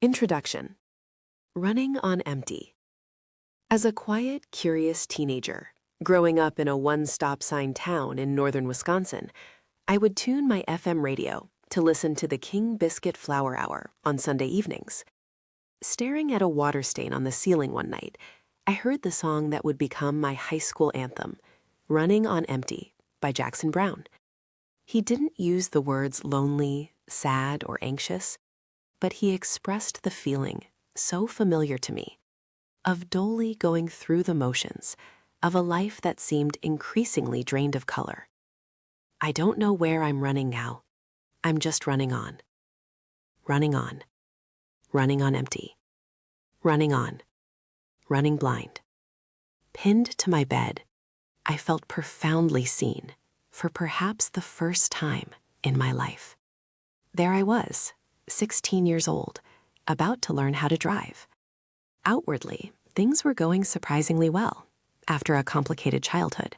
Introduction. Running on empty. As a quiet, curious teenager, growing up in a one-stop sign town in northern Wisconsin, I would tune my FM radio to listen to the King Biscuit Flower Hour on Sunday evenings. Staring at a water stain on the ceiling one night, I heard the song that would become my high school anthem, Running on Empty by Jackson Browne. He didn't use the words lonely, sad, or anxious, but he expressed the feeling, so familiar to me, of dully going through the motions of a life that seemed increasingly drained of color. I don't know where I'm running now. I'm just running on. Running on. Running on empty. Running on. Running blind. Pinned to my bed, I felt profoundly seen for perhaps the first time in my life. There I was, 16 years old, about to learn how to drive. Outwardly, things were going surprisingly well after a complicated childhood.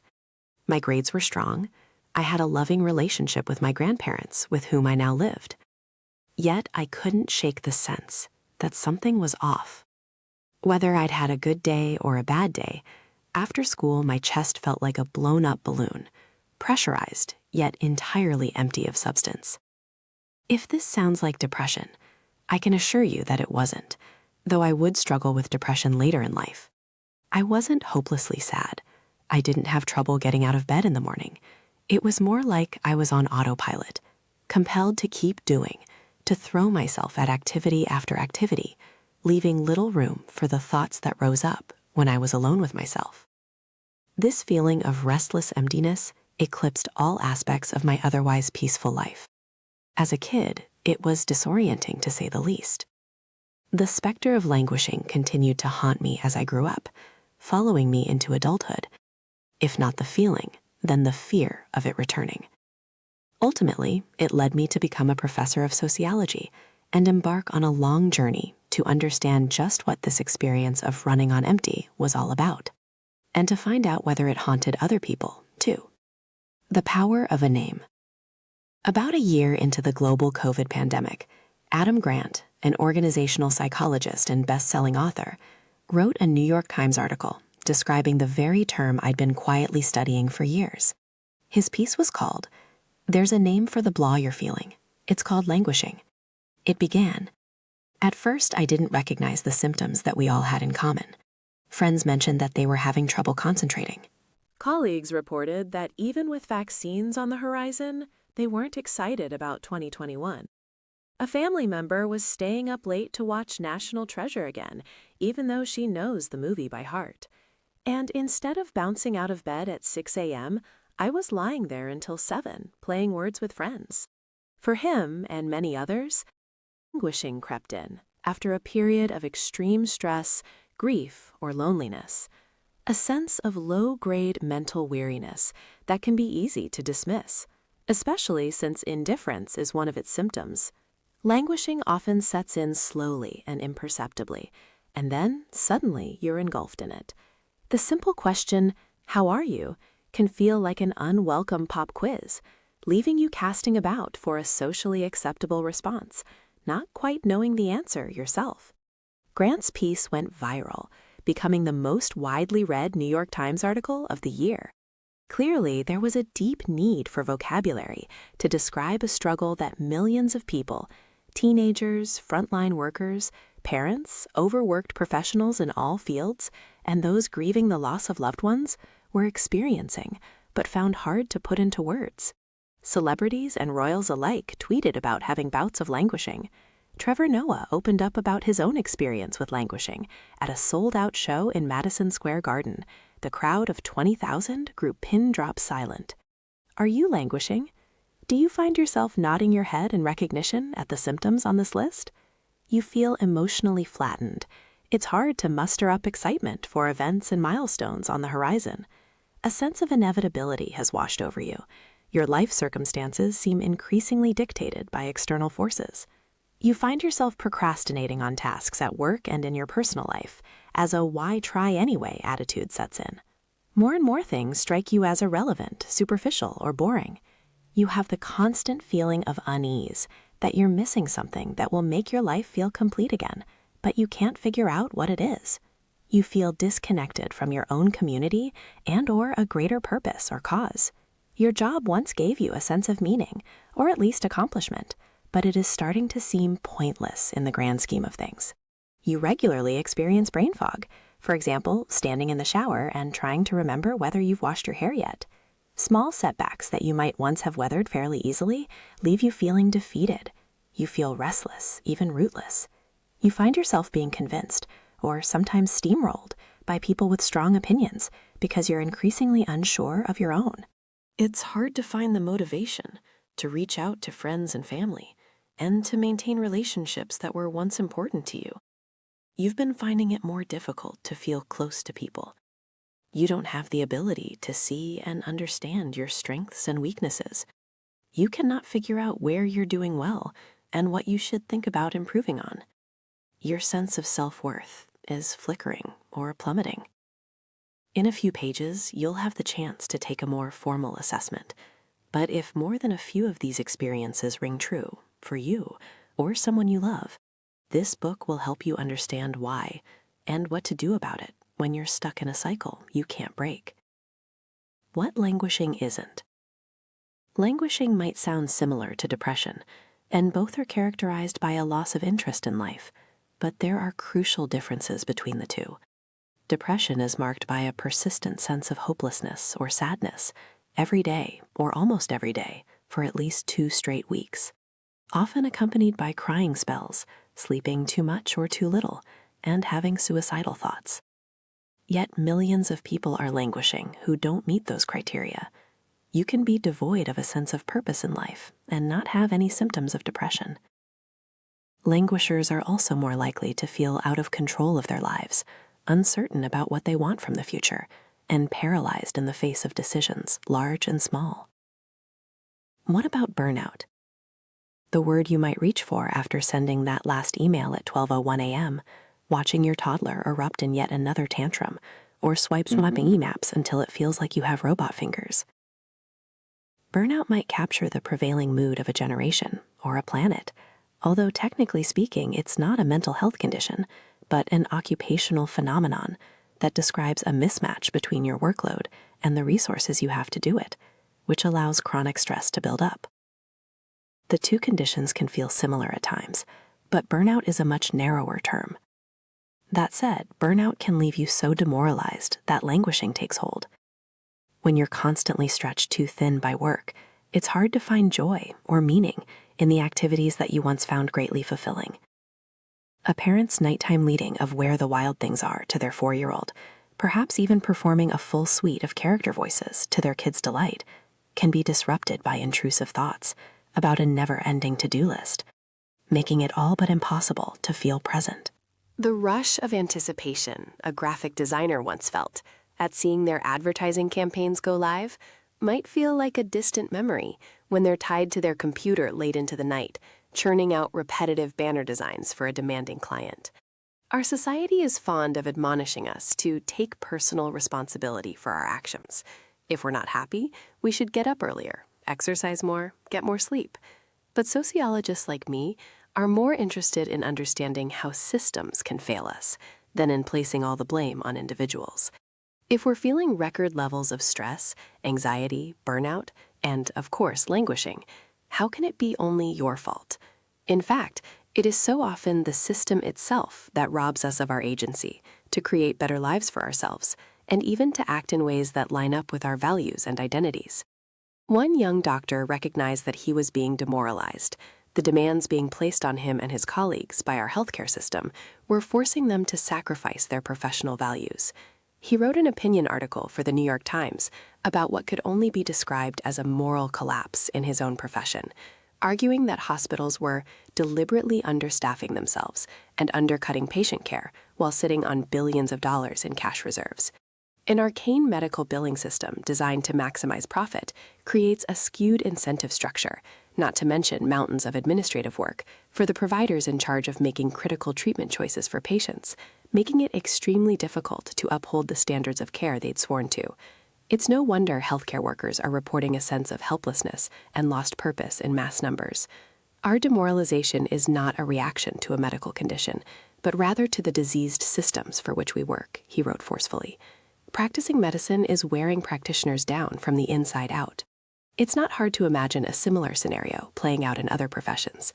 My grades were strong. I had a loving relationship with my grandparents, with whom I now lived. Yet I couldn't shake the sense that something was off. Whether I'd had a good day or a bad day, after school my chest felt like a blown-up balloon, pressurized yet entirely empty of substance. If this sounds like depression, I can assure you that it wasn't, though I would struggle with depression later in life. I wasn't hopelessly sad. I didn't have trouble getting out of bed in the morning. It was more like I was on autopilot, compelled to keep doing, to throw myself at activity after activity, leaving little room for the thoughts that rose up when I was alone with myself. This feeling of restless emptiness eclipsed all aspects of my otherwise peaceful life. As a kid, it was disorienting to say the least. The specter of languishing continued to haunt me as I grew up, following me into adulthood. If not the feeling, then the fear of it returning. Ultimately, it led me to become a professor of sociology and embark on a long journey to understand just what this experience of running on empty was all about, and to find out whether it haunted other people, too. The power of a name. About a year into the global COVID pandemic, Adam Grant, an organizational psychologist and best-selling author, wrote a New York Times article describing the very term I'd been quietly studying for years. His piece was called, "There's a Name for the Blah You're Feeling. It's called Languishing." It began, "At first, I didn't recognize the symptoms that we all had in common. Friends mentioned that they were having trouble concentrating. Colleagues reported that even with vaccines on the horizon, they weren't excited about 2021. A family member was staying up late to watch National Treasure again, even though she knows the movie by heart. And instead of bouncing out of bed at 6 a.m., I was lying there until 7, playing words with friends." For him and many others, languishing crept in after a period of extreme stress, grief, or loneliness. A sense of low-grade mental weariness that can be easy to dismiss, especially since indifference is one of its symptoms. Languishing often sets in slowly and imperceptibly, and then suddenly you're engulfed in it. The simple question, "How are you?" can feel like an unwelcome pop quiz, leaving you casting about for a socially acceptable response, not quite knowing the answer yourself. Grant's piece went viral, becoming the most widely read New York Times article of the year. Clearly, there was a deep need for vocabulary to describe a struggle that millions of people, teenagers, frontline workers, parents, overworked professionals in all fields, and those grieving the loss of loved ones, were experiencing, but found hard to put into words. Celebrities and royals alike tweeted about having bouts of languishing. Trevor Noah opened up about his own experience with languishing at a sold-out show in Madison Square Garden. The crowd of 20,000 grew pin-drop silent. Are you languishing? Do you find yourself nodding your head in recognition at the symptoms on this list? You feel emotionally flattened. It's hard to muster up excitement for events and milestones on the horizon. A sense of inevitability has washed over you. Your life circumstances seem increasingly dictated by external forces. You find yourself procrastinating on tasks at work and in your personal life, as a "why try anyway" attitude sets in. More and more things strike you as irrelevant, superficial, or boring. You have the constant feeling of unease that you're missing something that will make your life feel complete again, but you can't figure out what it is. You feel disconnected from your own community and/or a greater purpose or cause. Your job once gave you a sense of meaning, or at least accomplishment, but it is starting to seem pointless in the grand scheme of things. You regularly experience brain fog, for example, standing in the shower and trying to remember whether you've washed your hair yet. Small setbacks that you might once have weathered fairly easily leave you feeling defeated. You feel restless, even rootless. You find yourself being convinced, or sometimes steamrolled, by people with strong opinions because you're increasingly unsure of your own. It's hard to find the motivation to reach out to friends and family and to maintain relationships that were once important to you. You've been finding it more difficult to feel close to people. You don't have the ability to see and understand your strengths and weaknesses. You cannot figure out where you're doing well and what you should think about improving on. Your sense of self-worth is flickering or plummeting. In a few pages, you'll have the chance to take a more formal assessment. But if more than a few of these experiences ring true for you or someone you love, this book will help you understand why and what to do about it when you're stuck in a cycle you can't break. What languishing isn't? Languishing might sound similar to depression, and both are characterized by a loss of interest in life, but there are crucial differences between the two. Depression is marked by a persistent sense of hopelessness or sadness every day or almost every day for at least 2 straight weeks, often accompanied by crying spells, sleeping too much or too little, and having suicidal thoughts. Yet millions of people are languishing who don't meet those criteria. You can be devoid of a sense of purpose in life and not have any symptoms of depression. Languishers are also more likely to feel out of control of their lives, uncertain about what they want from the future, and paralyzed in the face of decisions, large and small. What about burnout? The word you might reach for after sending that last email at 12:01 a.m., watching your toddler erupt in yet another tantrum, or swiping e-maps until it feels like you have robot fingers. Burnout might capture the prevailing mood of a generation or a planet, although technically speaking, it's not a mental health condition, but an occupational phenomenon that describes a mismatch between your workload and the resources you have to do it, which allows chronic stress to build up. The two conditions can feel similar at times, but burnout is a much narrower term. That said, burnout can leave you so demoralized that languishing takes hold. When you're constantly stretched too thin by work, it's hard to find joy or meaning in the activities that you once found greatly fulfilling. A parent's nighttime leading of Where the Wild Things Are to their 4-year-old, perhaps even performing a full suite of character voices to their kid's delight, can be disrupted by intrusive thoughts about a never-ending to-do list, making it all but impossible to feel present. The rush of anticipation a graphic designer once felt at seeing their advertising campaigns go live might feel like a distant memory when they're tied to their computer late into the night, churning out repetitive banner designs for a demanding client. Our society is fond of admonishing us to take personal responsibility for our actions. If we're not happy, we should get up earlier, exercise more, get more sleep. But sociologists like me are more interested in understanding how systems can fail us than in placing all the blame on individuals. If we're feeling record levels of stress, anxiety, burnout, and, of course, languishing, how can it be only your fault? In fact, it is so often the system itself that robs us of our agency to create better lives for ourselves, and even to act in ways that line up with our values and identities. One young doctor recognized that he was being demoralized. The demands being placed on him and his colleagues by our healthcare system were forcing them to sacrifice their professional values. He wrote an opinion article for the New York Times about what could only be described as a moral collapse in his own profession, arguing that hospitals were deliberately understaffing themselves and undercutting patient care while sitting on billions of dollars in cash reserves. An arcane medical billing system designed to maximize profit creates a skewed incentive structure, not to mention mountains of administrative work, for the providers in charge of making critical treatment choices for patients, making it extremely difficult to uphold the standards of care they'd sworn to. It's no wonder healthcare workers are reporting a sense of helplessness and lost purpose in mass numbers. Our demoralization is not a reaction to a medical condition, but rather to the diseased systems for which we work, he wrote forcefully. Practicing medicine is wearing practitioners down from the inside out. It's not hard to imagine a similar scenario playing out in other professions.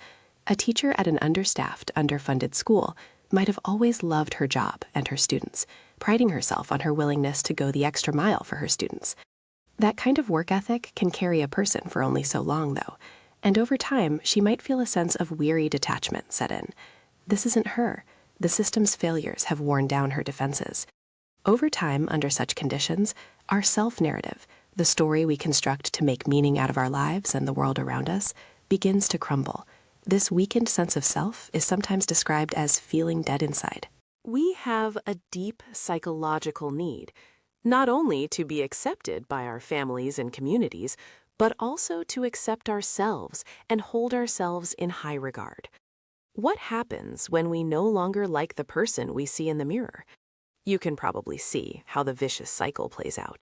A teacher at an understaffed, underfunded school might have always loved her job and her students, priding herself on her willingness to go the extra mile for her students. That kind of work ethic can carry a person for only so long, though, and over time she might feel a sense of weary detachment set in. This isn't her. The system's failures have worn down her defenses. Over time, under such conditions, our self-narrative, the story we construct to make meaning out of our lives and the world around us, begins to crumble. This weakened sense of self is sometimes described as feeling dead inside. We have a deep psychological need, not only to be accepted by our families and communities, but also to accept ourselves and hold ourselves in high regard. What happens when we no longer like the person we see in the mirror? You can probably see how the vicious cycle plays out.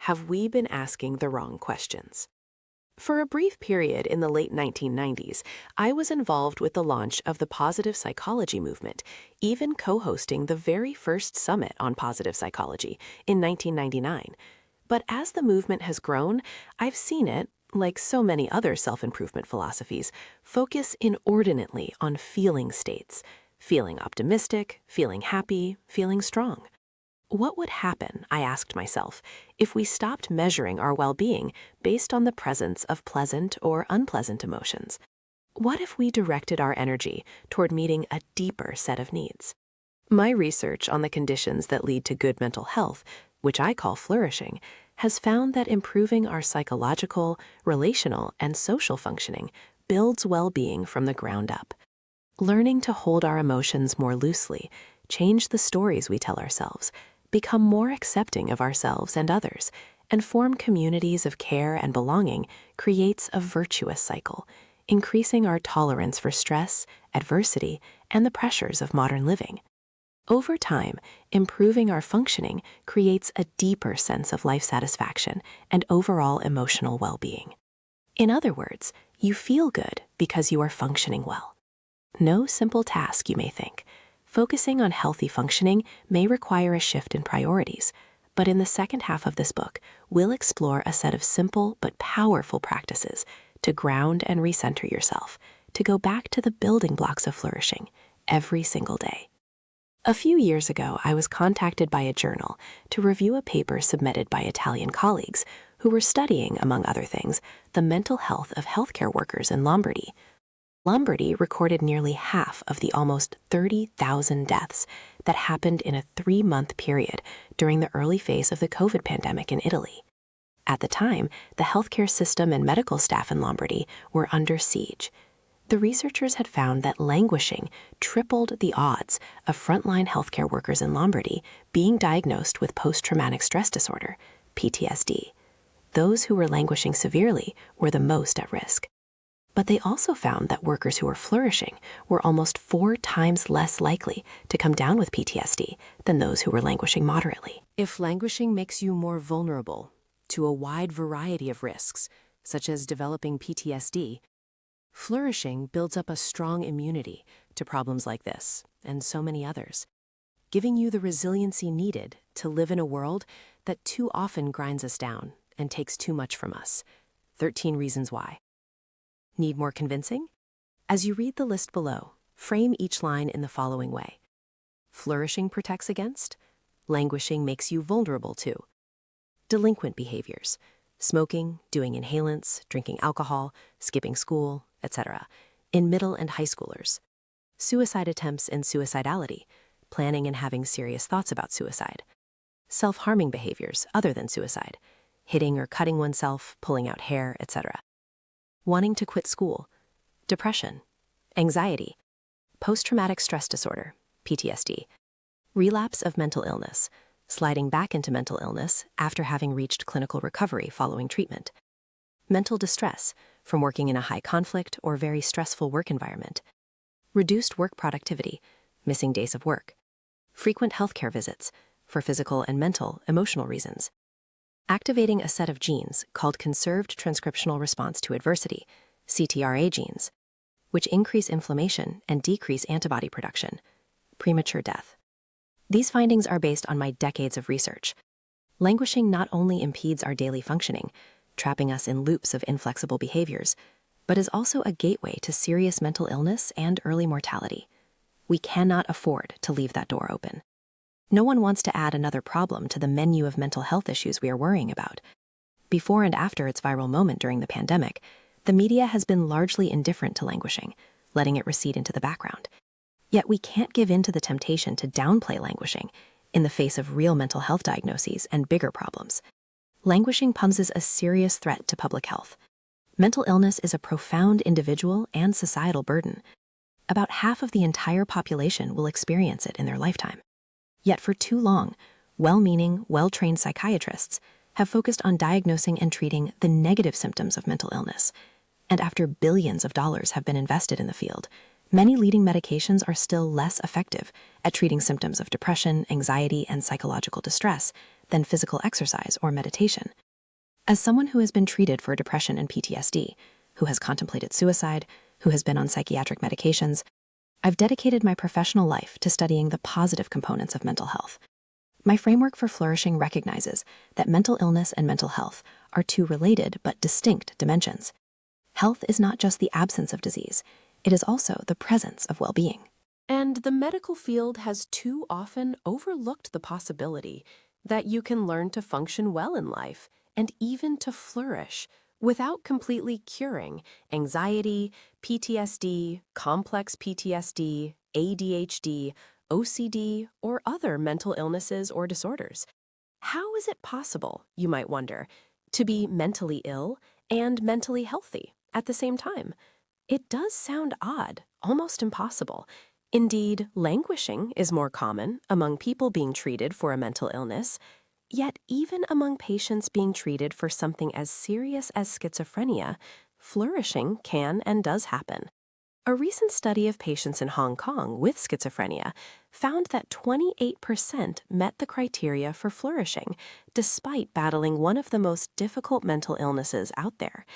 Have we been asking the wrong questions? For a brief period in the late 1990s, I was involved with the launch of the positive psychology movement, even co-hosting the very first summit on positive psychology in 1999. But as the movement has grown, I've seen it, like so many other self-improvement philosophies, focus inordinately on feeling states, feeling optimistic, feeling happy, feeling strong. What would happen, I asked myself, if we stopped measuring our well-being based on the presence of pleasant or unpleasant emotions? What if we directed our energy toward meeting a deeper set of needs? My research on the conditions that lead to good mental health, which I call flourishing, has found that improving our psychological, relational, and social functioning builds well-being from the ground up. Learning to hold our emotions more loosely, change the stories we tell ourselves, become more accepting of ourselves and others, and form communities of care and belonging creates a virtuous cycle, increasing our tolerance for stress, adversity, and the pressures of modern living. Over time, improving our functioning creates a deeper sense of life satisfaction and overall emotional well-being. In other words, you feel good because you are functioning well. No simple task, you may think. Focusing on healthy functioning may require a shift in priorities, but in the second half of this book, we'll explore a set of simple but powerful practices to ground and recenter yourself, to go back to the building blocks of flourishing every single day. A few years ago, I was contacted by a journal to review a paper submitted by Italian colleagues who were studying, among other things, the mental health of healthcare workers in Lombardy. Lombardy recorded nearly half of the almost 30,000 deaths that happened in a 3-month period during the early phase of the COVID pandemic in Italy. At the time, the healthcare system and medical staff in Lombardy were under siege. The researchers had found that languishing tripled the odds of frontline healthcare workers in Lombardy being diagnosed with post-traumatic stress disorder, PTSD. Those who were languishing severely were the most at risk. But they also found that workers who were flourishing were almost 4 times less likely to come down with PTSD than those who were languishing moderately. If languishing makes you more vulnerable to a wide variety of risks, such as developing PTSD, flourishing builds up a strong immunity to problems like this and so many others, giving you the resiliency needed to live in a world that too often grinds us down and takes too much from us. 13 reasons why. Need more convincing? As you read the list below, frame each line in the following way. Flourishing protects against. Languishing makes you vulnerable to. Delinquent behaviors. Smoking, doing inhalants, drinking alcohol, skipping school, etc. in middle and high schoolers. Suicide attempts and suicidality. Planning and having serious thoughts about suicide. Self-harming behaviors other than suicide. Hitting or cutting oneself, pulling out hair, etc. Wanting to quit school, depression, anxiety, post-traumatic stress disorder, PTSD, relapse of mental illness, sliding back into mental illness after having reached clinical recovery following treatment, mental distress from working in a high conflict or very stressful work environment, reduced work productivity, missing days of work, frequent healthcare visits for physical and mental, emotional reasons, activating a set of genes called conserved transcriptional response to adversity, CTRA genes, which increase inflammation and decrease antibody production. Premature death. These findings are based on my decades of research. Languishing not only impedes our daily functioning, trapping us in loops of inflexible behaviors, but is also a gateway to serious mental illness and early mortality. We cannot afford to leave that door open. No one wants to add another problem to the menu of mental health issues we are worrying about. Before and after its viral moment during the pandemic, the media has been largely indifferent to languishing, letting it recede into the background. Yet we can't give in to the temptation to downplay languishing in the face of real mental health diagnoses and bigger problems. Languishing poses a serious threat to public health. Mental illness is a profound individual and societal burden. About half of the entire population will experience it in their lifetime. Yet for too long, well-meaning, well-trained psychiatrists have focused on diagnosing and treating the negative symptoms of mental illness. And after billions of dollars have been invested in the field, many leading medications are still less effective at treating symptoms of depression, anxiety, and psychological distress than physical exercise or meditation. As someone who has been treated for depression and PTSD, who has contemplated suicide, who has been on psychiatric medications, I've dedicated my professional life to studying the positive components of mental health. My framework for flourishing recognizes that mental illness and mental health are two related but distinct dimensions. Health is not just the absence of disease, it is also the presence of well-being. And the medical field has too often overlooked the possibility that you can learn to function well in life and even to flourish without completely curing anxiety, PTSD, complex PTSD, ADHD, OCD, or other mental illnesses or disorders. How is it possible, you might wonder, to be mentally ill and mentally healthy at the same time? It does sound odd, almost impossible. Indeed, languishing is more common among people being treated for a mental illness. Yet even among patients being treated for something as serious as schizophrenia, flourishing can and does happen. A recent study of patients in Hong Kong with schizophrenia found that 28% met the criteria for flourishing, despite battling one of the most difficult mental illnesses out there.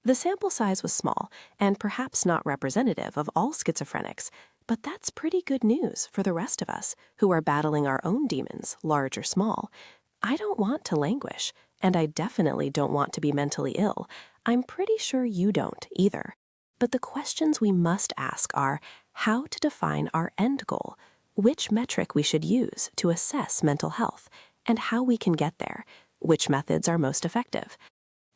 The sample size was small and perhaps not representative of all schizophrenics, but that's pretty good news for the rest of us who are battling our own demons, large or small. I don't want to languish, and I definitely don't want to be mentally ill. I'm pretty sure you don't either. But the questions we must ask are how to define our end goal, which metric we should use to assess mental health, and how we can get there, which methods are most effective.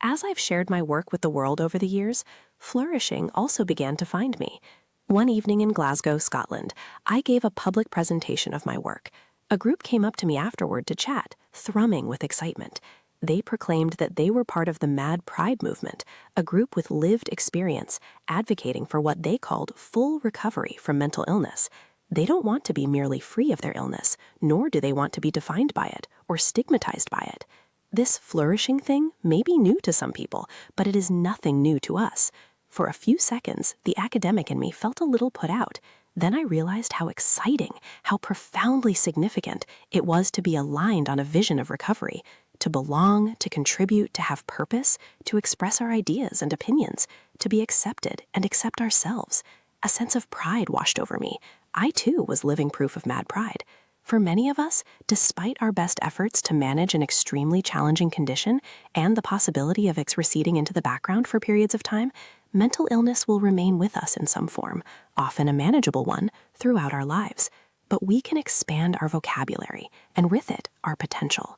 As I've shared my work with the world over the years, flourishing also began to find me. One evening in Glasgow, Scotland, I gave a public presentation of my work. A group came up to me afterward to chat, thrumming with excitement. They proclaimed that they were part of the Mad Pride movement, a group with lived experience advocating for what they called full recovery from mental illness. They don't want to be merely free of their illness, nor do they want to be defined by it or stigmatized by it. This flourishing thing may be new to some people, but it is nothing new to us. For a few seconds, the academic in me felt a little put out. Then I realized how exciting, how profoundly significant it was to be aligned on a vision of recovery, to belong, to contribute, to have purpose, to express our ideas and opinions, to be accepted and accept ourselves. A sense of pride washed over me. I too was living proof of mad pride. For many of us, despite our best efforts to manage an extremely challenging condition and the possibility of its receding into the background for periods of time, mental illness will remain with us in some form, often a manageable one, throughout our lives. But we can expand our vocabulary, and with it, our potential.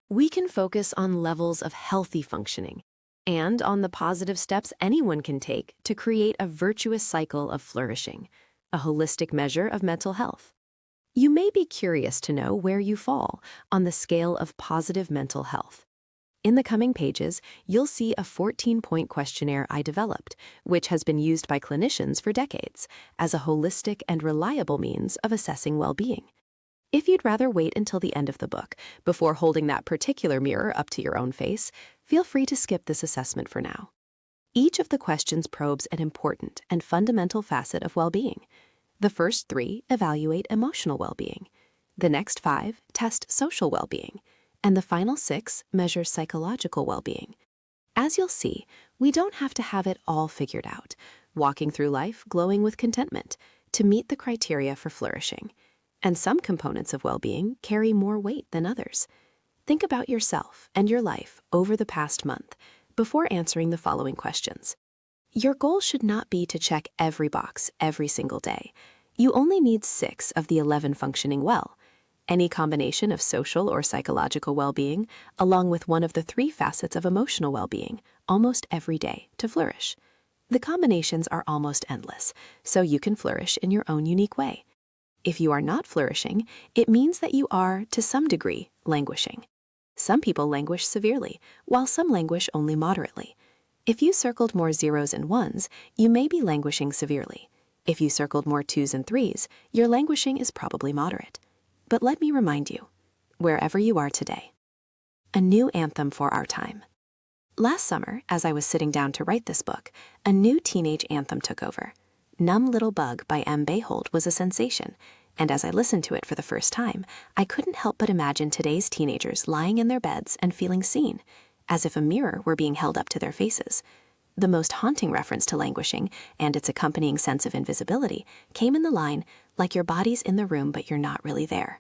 We can focus on levels of healthy functioning, and on the positive steps anyone can take to create a virtuous cycle of flourishing, a holistic measure of mental health. You may be curious to know where you fall on the scale of positive mental health. In the coming pages, you'll see a 14-point questionnaire I developed, which has been used by clinicians for decades as a holistic and reliable means of assessing well-being. If you'd rather wait until the end of the book before holding that particular mirror up to your own face, feel free to skip this assessment for now. Each of the questions probes an important and fundamental facet of well-being. The first 3 evaluate emotional well-being. The next 5 test social well-being. And the final 6 measure psychological well-being. As you'll see, we don't have to have it all figured out, walking through life glowing with contentment to meet the criteria for flourishing. And some components of well-being carry more weight than others. Think about yourself and your life over the past month before answering the following questions. Your goal should not be to check every box every single day. You only need 6 of the 11 functioning well. Any combination of social or psychological well-being, along with one of the 3 facets of emotional well-being, almost every day to flourish. The combinations are almost endless, so you can flourish in your own unique way. If you are not flourishing, it means that you are, to some degree, languishing. Some people languish severely, while some languish only moderately. If you circled more 0s and 1s, you may be languishing severely. If you circled more 2s and 3s, your languishing is probably moderate. But let me remind you, wherever you are today, a new anthem for our time. Last summer, as I was sitting down to write this book, a new teenage anthem took over. Numb Little Bug by M. Bayhold was a sensation, and as I listened to it for the first time, I couldn't help but imagine today's teenagers lying in their beds and feeling seen, as if a mirror were being held up to their faces. The most haunting reference to languishing and its accompanying sense of invisibility came in the line, "Like your body's in the room but you're not really there."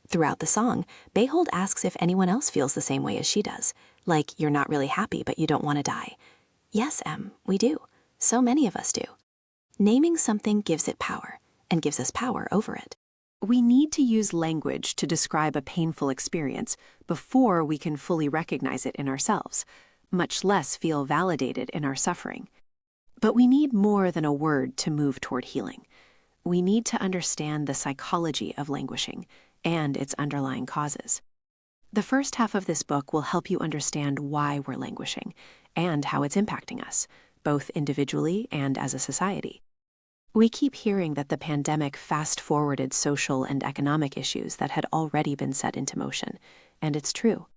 Throughout the song, Bayhold asks if anyone else feels the same way as she does, like you're not really happy but you don't want to die. Yes, Em, we do. So many of us do. Naming something gives it power, and gives us power over it. We need to use language to describe a painful experience before we can fully recognize it in ourselves, much less feel validated in our suffering. But we need more than a word to move toward healing. We need to understand the psychology of languishing and its underlying causes. The first half of this book will help you understand why we're languishing and how it's impacting us, both individually and as a society. We keep hearing that the pandemic fast-forwarded social and economic issues that had already been set into motion, and it's true.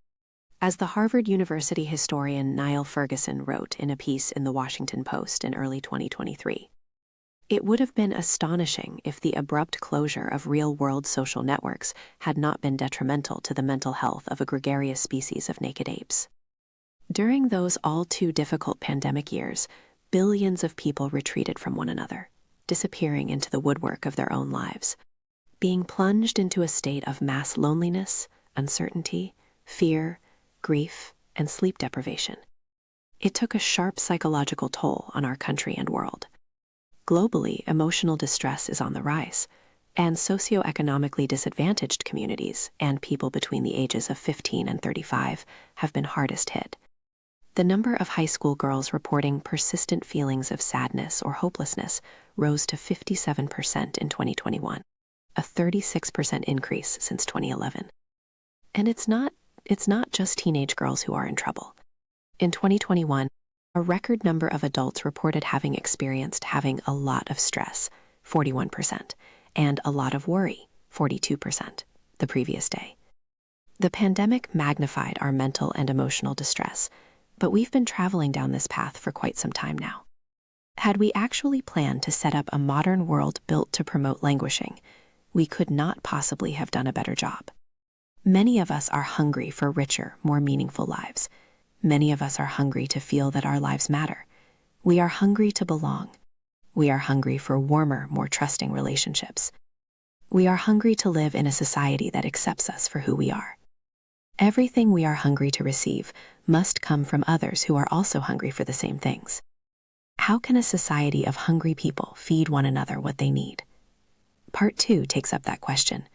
As the Harvard University historian Niall Ferguson wrote in a piece in the Washington Post in early 2023, it would have been astonishing if the abrupt closure of real-world social networks had not been detrimental to the mental health of a gregarious species of naked apes. During those all-too-difficult pandemic years, billions of people retreated from one another, disappearing into the woodwork of their own lives, being plunged into a state of mass loneliness, uncertainty, fear, grief, and sleep deprivation. It took a sharp psychological toll on our country and world. Globally, emotional distress is on the rise, and socioeconomically disadvantaged communities and people between the ages of 15 and 35 have been hardest hit. The number of high school girls reporting persistent feelings of sadness or hopelessness rose to 57% in 2021, a 36% increase since 2011. And it's not just teenage girls who are in trouble. In 2021, a record number of adults reported having experienced having a lot of stress, 41%, and a lot of worry, 42%, the previous day. The pandemic magnified our mental and emotional distress, but we've been traveling down this path for quite some time now. Had we actually planned to set up a modern world built to promote languishing, we could not possibly have done a better job. Many of us are hungry for richer, more meaningful lives. Many of us are hungry to feel that our lives matter. We are hungry to belong. We are hungry for warmer, more trusting relationships. We are hungry to live in a society that accepts us for who we are. Everything we are hungry to receive must come from others who are also hungry for the same things. How can a society of hungry people feed one another what they need? Part 2 takes up that question.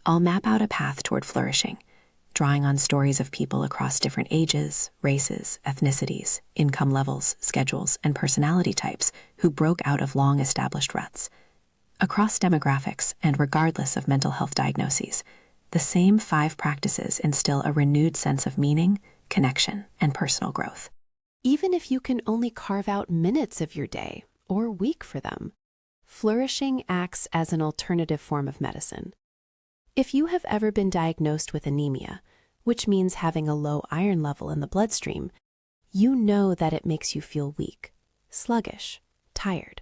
I'll map out a path toward flourishing, drawing on stories of people across different ages, races, ethnicities, income levels, schedules, and personality types who broke out of long-established ruts. Across demographics and regardless of mental health diagnoses, the same 5 practices instill a renewed sense of meaning, connection, and personal growth. Even if you can only carve out minutes of your day or week for them, flourishing acts as an alternative form of medicine. If you have ever been diagnosed with anemia, which means having a low iron level in the bloodstream, you know that it makes you feel weak, sluggish, tired,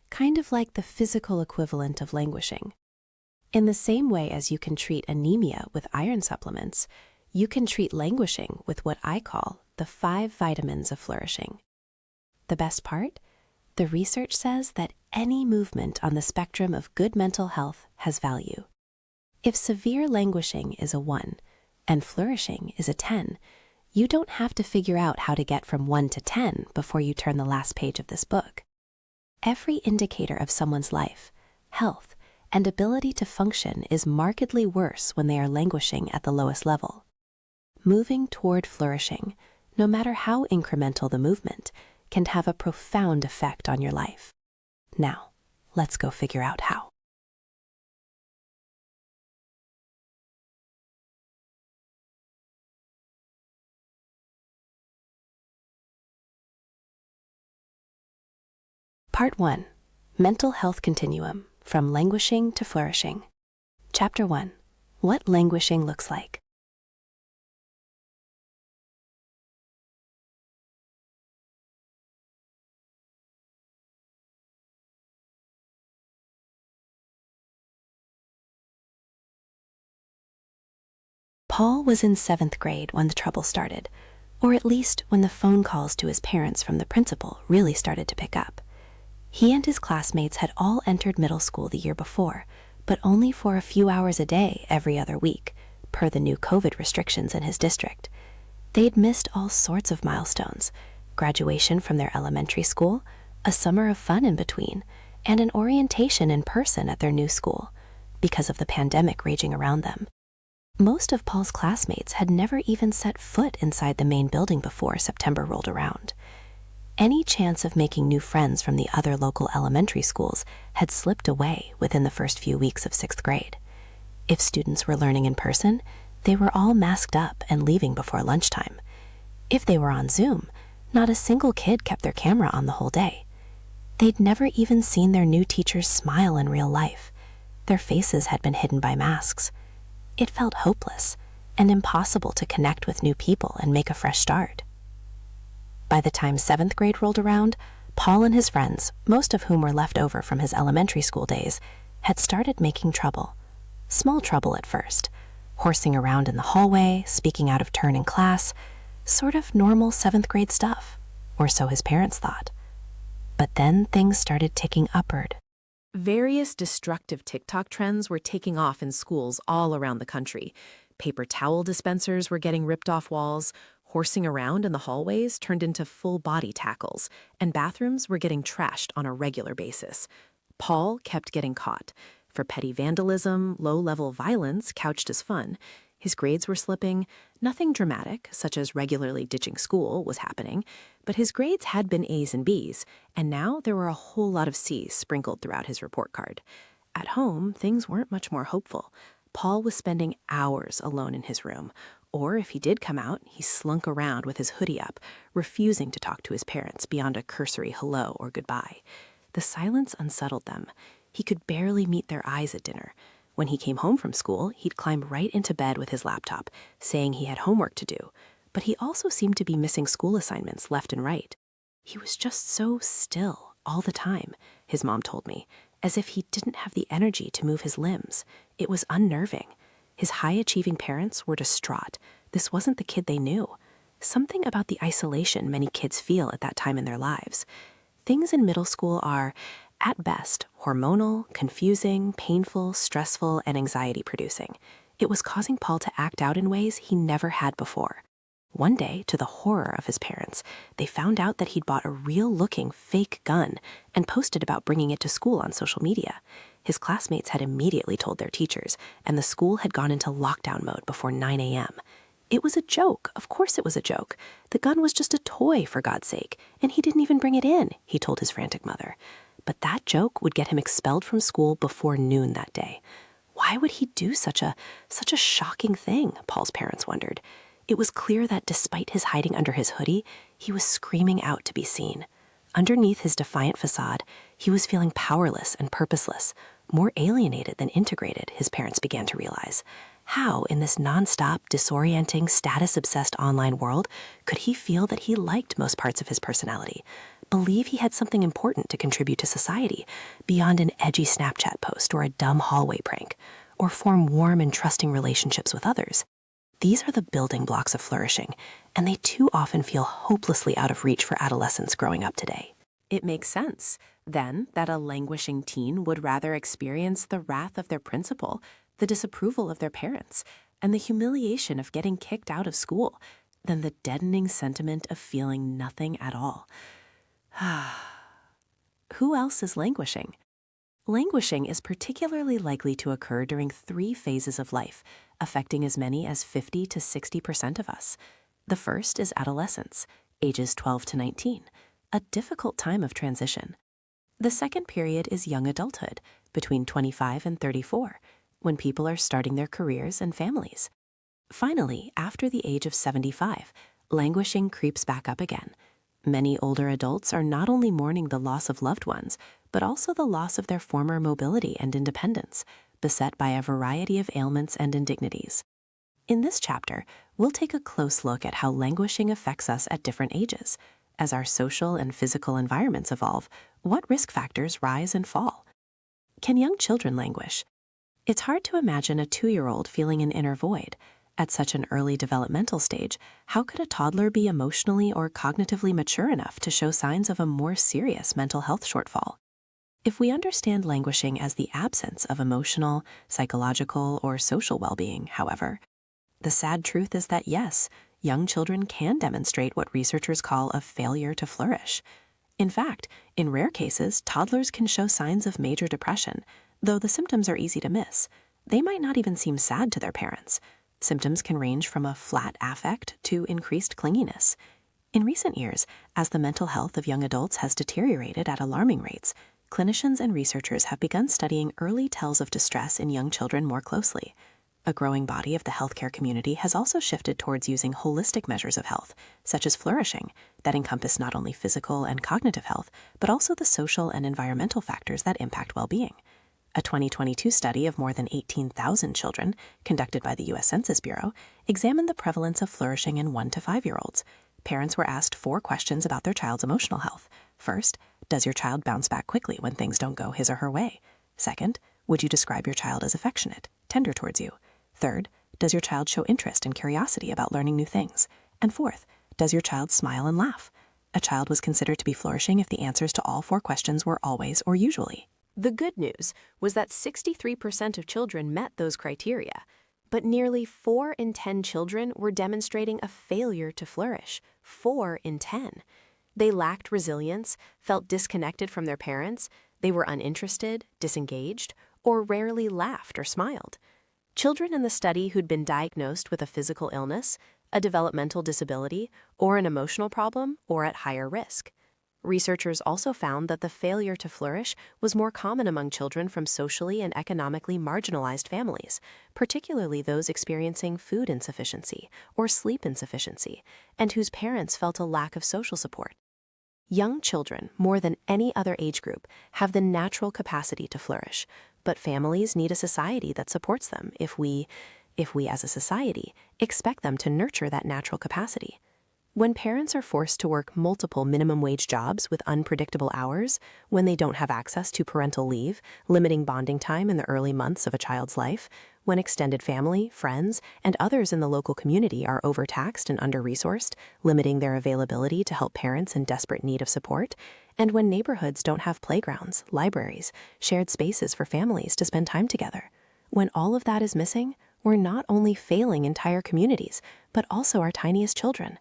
kind of like the physical equivalent of languishing. In the same way as you can treat anemia with iron supplements, you can treat languishing with what I call the 5 vitamins of flourishing. The best part? The research says that any movement on the spectrum of good mental health has value. If severe languishing is a 1 and flourishing is a 10, you don't have to figure out how to get from 1 to 10 before you turn the last page of this book. Every indicator of someone's life, health, and ability to function is markedly worse when they are languishing at the lowest level. Moving toward flourishing, no matter how incremental the movement, can have a profound effect on your life. Now, let's go figure out how. Part 1. Mental Health Continuum, from Languishing to Flourishing. Chapter 1. What languishing looks like. Paul was in 7th grade when the trouble started, or at least when the phone calls to his parents from the principal really started to pick up. He and his classmates had all entered middle school the year before, but only for a few hours a day every other week, per the new COVID restrictions in his district. They'd missed all sorts of milestones: graduation from their elementary school, a summer of fun in between, and an orientation in person at their new school, because of the pandemic raging around them. Most of Paul's classmates had never even set foot inside the main building before September rolled around. Any chance of making new friends from the other local elementary schools had slipped away within the first few weeks of 6th grade. If students were learning in person, they were all masked up and leaving before lunchtime. If they were on Zoom, not a single kid kept their camera on the whole day. They'd never even seen their new teachers smile in real life. Their faces had been hidden by masks. It felt hopeless and impossible to connect with new people and make a fresh start. By the time 7th grade rolled around, Paul and his friends, most of whom were left over from his elementary school days, had started making trouble. Small trouble at first, horsing around in the hallway, speaking out of turn in class, sort of normal 7th grade stuff, or so his parents thought. But then things started ticking upward. Various destructive TikTok trends were taking off in schools all around the country. Paper towel dispensers were getting ripped off walls, horsing around in the hallways turned into full-body tackles, and bathrooms were getting trashed on a regular basis. Paul kept getting caught. For petty vandalism, low-level violence couched as fun. His grades were slipping. Nothing dramatic, such as regularly ditching school, was happening, but his grades had been A's and B's, and now there were a whole lot of C's sprinkled throughout his report card. At home, things weren't much more hopeful. Paul was spending hours alone in his room, or if he did come out, he slunk around with his hoodie up, refusing to talk to his parents beyond a cursory hello or goodbye. The silence unsettled them. He could barely meet their eyes at dinner. When he came home from school, he'd climb right into bed with his laptop, saying he had homework to do. But he also seemed to be missing school assignments left and right. He was just so still all the time, his mom told me, as if he didn't have the energy to move his limbs. It was unnerving. His high-achieving parents were distraught. This wasn't the kid they knew. Something about the isolation many kids feel at that time in their lives. Things in middle school are, at best, hormonal, confusing, painful, stressful, and anxiety-producing. It was causing Paul to act out in ways he never had before. One day, to the horror of his parents, they found out that he'd bought a real-looking fake gun and posted about bringing it to school on social media. His classmates had immediately told their teachers, and the school had gone into lockdown mode before 9 a.m. It was a joke. Of course it was a joke. The gun was just a toy, for God's sake, and he didn't even bring it in, he told his frantic mother. But that joke would get him expelled from school before noon that day. Why would he do such a shocking thing, Paul's parents wondered. It was clear that despite his hiding under his hoodie, he was screaming out to be seen. Underneath his defiant facade, he was feeling powerless and purposeless, more alienated than integrated, his parents began to realize. How, in this nonstop, disorienting, status-obsessed online world, could he feel that he liked most parts of his personality, believe he had something important to contribute to society, beyond an edgy Snapchat post or a dumb hallway prank, or form warm and trusting relationships with others? These are the building blocks of flourishing, and they too often feel hopelessly out of reach for adolescents growing up today. It makes sense, then, that a languishing teen would rather experience the wrath of their principal, the disapproval of their parents, and the humiliation of getting kicked out of school than the deadening sentiment of feeling nothing at all. Who else is languishing? Languishing is particularly likely to occur during 3 phases of life, affecting as many as 50 to 60% of us. The first is adolescence, ages 12 to 19, a difficult time of transition. The second period is young adulthood, between 25 and 34, when people are starting their careers and families. Finally, after the age of 75, languishing creeps back up again. Many older adults are not only mourning the loss of loved ones, but also the loss of their former mobility and independence, beset by a variety of ailments and indignities. In this chapter, we'll take a close look at how languishing affects us at different ages. As our social and physical environments evolve, what risk factors rise and fall? Can young children languish? It's hard to imagine a 2-year-old feeling an inner void. At such an early developmental stage, how could a toddler be emotionally or cognitively mature enough to show signs of a more serious mental health shortfall? If we understand languishing as the absence of emotional, psychological, or social well-being, however, the sad truth is that yes, young children can demonstrate what researchers call a failure to flourish. In fact, in rare cases, toddlers can show signs of major depression, though the symptoms are easy to miss. They might not even seem sad to their parents. Symptoms can range from a flat affect to increased clinginess. In recent years, as the mental health of young adults has deteriorated at alarming rates, clinicians and researchers have begun studying early tells of distress in young children more closely. A growing body of the healthcare community has also shifted towards using holistic measures of health, such as flourishing, that encompass not only physical and cognitive health, but also the social and environmental factors that impact well-being. A 2022 study of more than 18,000 children, conducted by the U.S. Census Bureau, examined the prevalence of flourishing in 1 to 5-year-olds. Parents were asked 4 questions about their child's emotional health. First, does your child bounce back quickly when things don't go his or her way? Second, would you describe your child as affectionate, tender towards you? Third, does your child show interest and curiosity about learning new things? And fourth, does your child smile and laugh? A child was considered to be flourishing if the answers to all 4 questions were always or usually. The good news was that 63% of children met those criteria, but nearly 4 in 10 children were demonstrating a failure to flourish. 4 in 10. They lacked resilience, felt disconnected from their parents, they were uninterested, disengaged, or rarely laughed or smiled. Children in the study who'd been diagnosed with a physical illness, a developmental disability, or an emotional problem, or at higher risk. Researchers also found that the failure to flourish was more common among children from socially and economically marginalized families, particularly those experiencing food insufficiency or sleep insufficiency, and whose parents felt a lack of social support. Young children, more than any other age group, have the natural capacity to flourish, but families need a society that supports them if we as a society expect them to nurture that natural capacity. When parents are forced to work multiple minimum wage jobs with unpredictable hours, when they don't have access to parental leave, limiting bonding time in the early months of a child's life, when extended family, friends, and others in the local community are overtaxed and under-resourced, limiting their availability to help parents in desperate need of support, and when neighborhoods don't have playgrounds, libraries, shared spaces for families to spend time together. When all of that is missing, we're not only failing entire communities, but also our tiniest children.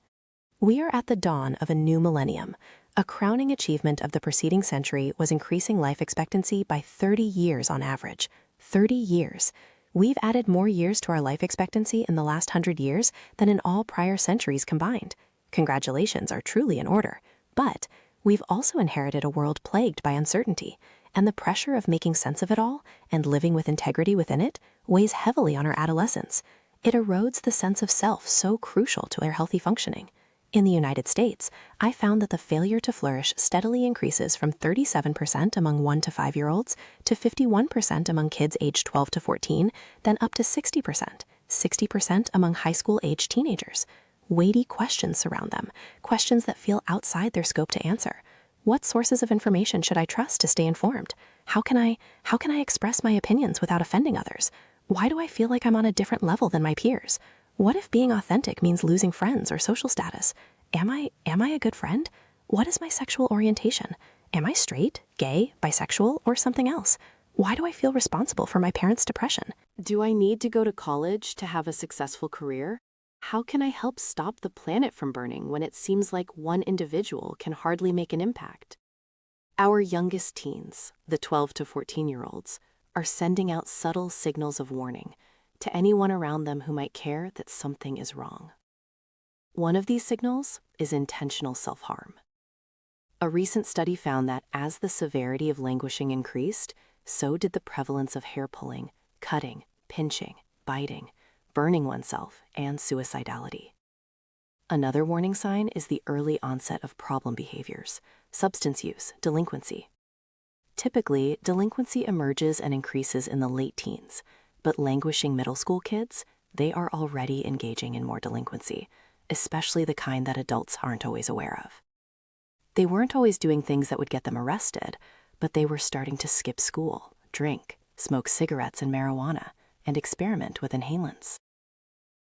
We are at the dawn of a new millennium. A crowning achievement of the preceding century was increasing life expectancy by 30 years on average. 30 years. We've added more years to our life expectancy in the last 100 years than in all prior centuries combined. Congratulations are truly in order. But we've also inherited a world plagued by uncertainty, and the pressure of making sense of it all and living with integrity within it weighs heavily on our adolescents. It erodes the sense of self so crucial to their healthy functioning. In the United States, I found that the failure to flourish steadily increases from 37% among 1 to 5-year-olds to 51% among kids aged 12 to 14, then up to 60% among high school-aged teenagers. Weighty questions surround them, questions that feel outside their scope to answer. What sources of information should I trust to stay informed? How can I express my opinions without offending others? Why do I feel like I'm on a different level than my peers? What if being authentic means losing friends or social status? Am I a good friend? What is my sexual orientation? Am I straight, gay, bisexual, or something else? Why do I feel responsible for my parents' depression? Do I need to go to college to have a successful career? How can I help stop the planet from burning when it seems like one individual can hardly make an impact? Our youngest teens, the 12 to 14-year-olds, are sending out subtle signals of warning to anyone around them who might care that something is wrong. One of these signals is intentional self-harm. A recent study found that as the severity of languishing increased, so did the prevalence of hair pulling, cutting, pinching, biting, burning oneself, and suicidality. Another warning sign is the early onset of problem behaviors, substance use, delinquency. Typically, delinquency emerges and increases in the late teens, but languishing middle school kids, they are already engaging in more delinquency, especially the kind that adults aren't always aware of. They weren't always doing things that would get them arrested, but they were starting to skip school, drink, smoke cigarettes and marijuana, and experiment with inhalants.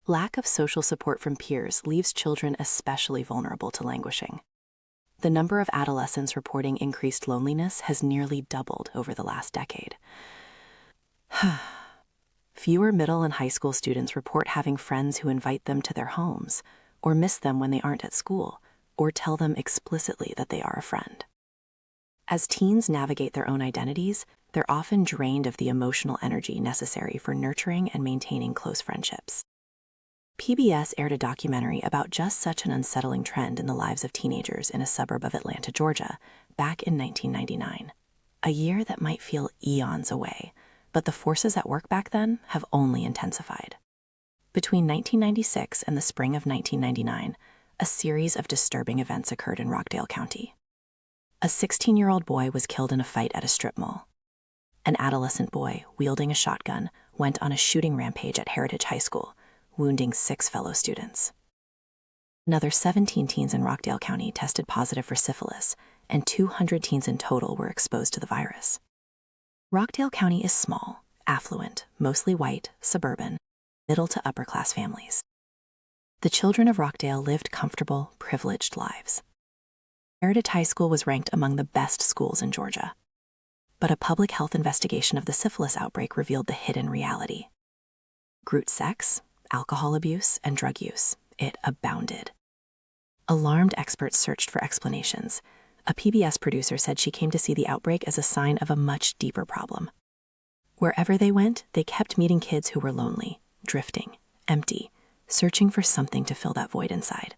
Lack of social support from peers leaves children especially vulnerable to languishing. The number of adolescents reporting increased loneliness has nearly doubled over the last decade. Fewer middle and high school students report having friends who invite them to their homes, or miss them when they aren't at school, or tell them explicitly that they are a friend. As teens navigate their own identities, they're often drained of the emotional energy necessary for nurturing and maintaining close friendships. PBS aired a documentary about just such an unsettling trend in the lives of teenagers in a suburb of Atlanta, Georgia, back in 1999. A year that might feel eons away, but the forces at work back then have only intensified. Between 1996 and the spring of 1999, a series of disturbing events occurred in Rockdale County. A 16-year-old boy was killed in a fight at a strip mall. An adolescent boy, wielding a shotgun, went on a shooting rampage at Heritage High School, wounding 6 fellow students. Another 17 teens in Rockdale County tested positive for syphilis, and 200 teens in total were exposed to the virus. Rockdale County is small, affluent, mostly white, suburban, middle to upper class families. The children of Rockdale lived comfortable, privileged lives. Heritage High School was ranked among the best schools in Georgia. But a public health investigation of the syphilis outbreak revealed the hidden reality. Group sex, alcohol abuse, and drug use, it abounded. Alarmed experts searched for explanations. A PBS producer said she came to see the outbreak as a sign of a much deeper problem. Wherever they went, they kept meeting kids who were lonely, drifting, empty, searching for something to fill that void inside.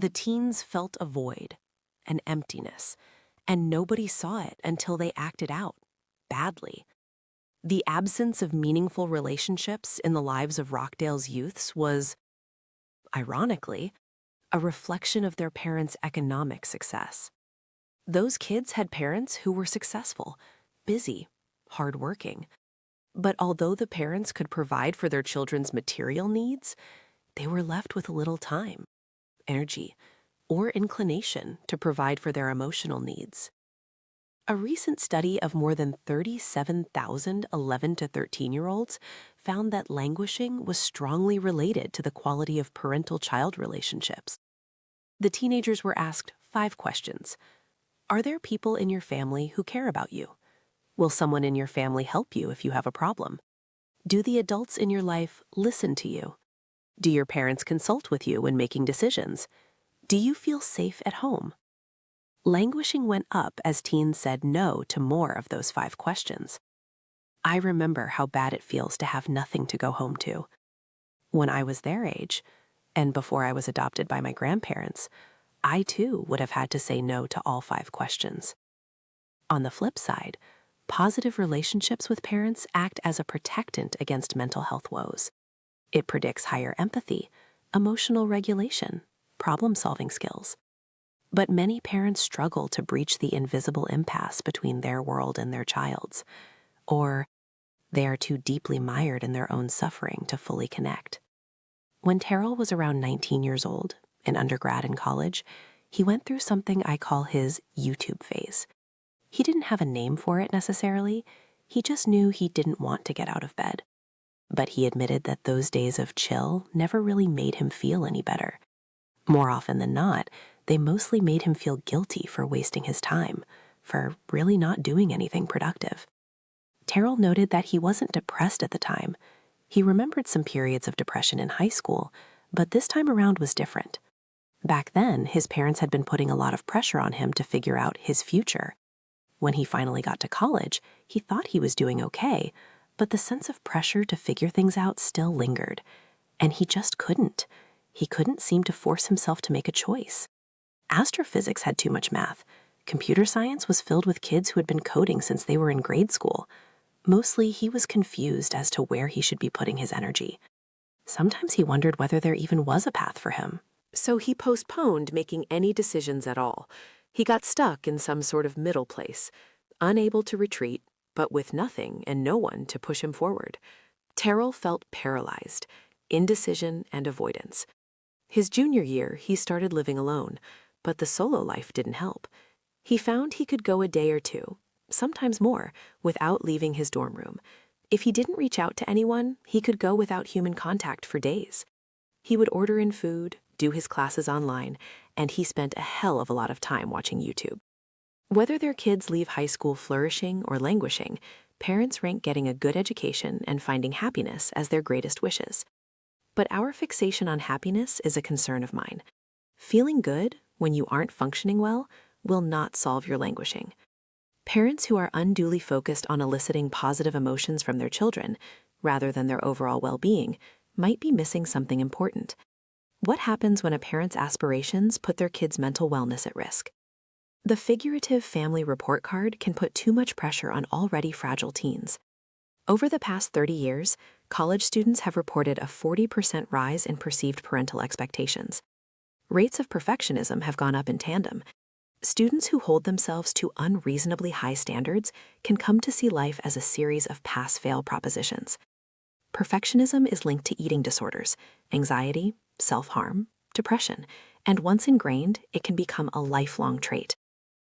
The teens felt a void, an emptiness, and nobody saw it until they acted out, badly. The absence of meaningful relationships in the lives of Rockdale's youths was, ironically, a reflection of their parents' economic success. Those kids had parents who were successful, busy, hardworking. But although the parents could provide for their children's material needs, they were left with little time, energy, or inclination to provide for their emotional needs. A recent study of more than 37,000 11 to 13-year-olds found that languishing was strongly related to the quality of parental-child relationships. The teenagers were asked 5 questions. Are there people in your family who care about you? Will someone in your family help you if you have a problem? Do the adults in your life listen to you? Do your parents consult with you when making decisions? Do you feel safe at home? Languishing went up as teens said no to more of those 5 questions. I remember how bad it feels to have nothing to go home to. When I was their age, and before I was adopted by my grandparents, I too would have had to say no to all 5 questions. On the flip side, positive relationships with parents act as a protectant against mental health woes. It predicts higher empathy, emotional regulation, problem-solving skills. But many parents struggle to breach the invisible impasse between their world and their child's, or they are too deeply mired in their own suffering to fully connect. When Terrell was around 19 years old, in undergrad and college, he went through something I call his YouTube phase. He didn't have a name for it necessarily, he just knew he didn't want to get out of bed. But he admitted that those days of chill never really made him feel any better. More often than not, they mostly made him feel guilty for wasting his time, for really not doing anything productive. Terrell noted that he wasn't depressed at the time. He remembered some periods of depression in high school, but this time around was different. Back then, his parents had been putting a lot of pressure on him to figure out his future. When he finally got to college, he thought he was doing okay, but the sense of pressure to figure things out still lingered, and he just couldn't. He couldn't seem to force himself to make a choice. Astrophysics had too much math. Computer science was filled with kids who had been coding since they were in grade school. Mostly, he was confused as to where he should be putting his energy. Sometimes he wondered whether there even was a path for him. So he postponed making any decisions at all. He got stuck in some sort of middle place, unable to retreat, but with nothing and no one to push him forward. Terrell felt paralyzed, indecision and avoidance. His junior year, he started living alone, but the solo life didn't help. He found he could go a day or two, sometimes more, without leaving his dorm room. If he didn't reach out to anyone, he could go without human contact for days. He would order in food, do his classes online, and he spent a hell of a lot of time watching YouTube. Whether their kids leave high school flourishing or languishing, parents rank getting a good education and finding happiness as their greatest wishes. But our fixation on happiness is a concern of mine. Feeling good when you aren't functioning well will not solve your languishing. Parents who are unduly focused on eliciting positive emotions from their children, rather than their overall well-being, might be missing something important. What happens when a parent's aspirations put their kid's mental wellness at risk? The figurative family report card can put too much pressure on already fragile teens. Over the past 30 years, college students have reported a 40% rise in perceived parental expectations. Rates of perfectionism have gone up in tandem. Students who hold themselves to unreasonably high standards can come to see life as a series of pass-fail propositions. Perfectionism is linked to eating disorders, anxiety, self-harm, depression, and once ingrained, it can become a lifelong trait.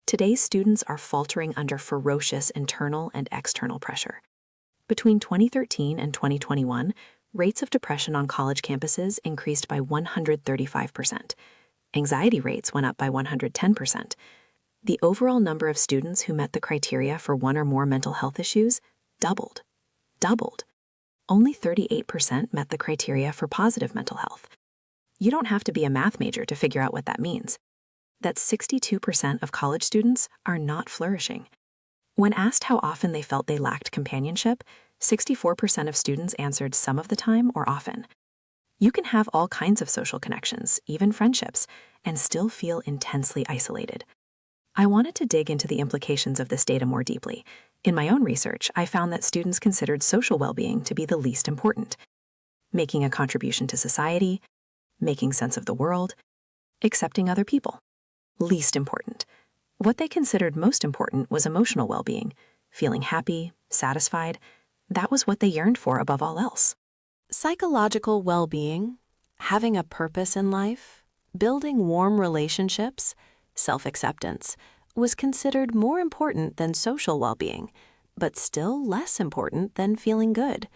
Today's students are faltering under ferocious internal and external pressure. Between 2013 and 2021, rates of depression on college campuses increased by 135%. Anxiety rates went up by 110%. The overall number of students who met the criteria for one or more mental health issues doubled. Only 38% met the criteria for positive mental health. You don't have to be a math major to figure out what that means. That 62% of college students are not flourishing. When asked how often they felt they lacked companionship, 64% of students answered some of the time or often. You can have all kinds of social connections, even friendships, and still feel intensely isolated. I wanted to dig into the implications of this data more deeply. In my own research, I found that students considered social well-being to be the least important. Making a contribution to society, making sense of the world, accepting other people. Least important. What they considered most important was emotional well-being, feeling happy, satisfied. That was what they yearned for above all else. Psychological well-being, having a purpose in life, building warm relationships, self-acceptance, was considered more important than social well-being, but still less important than feeling good.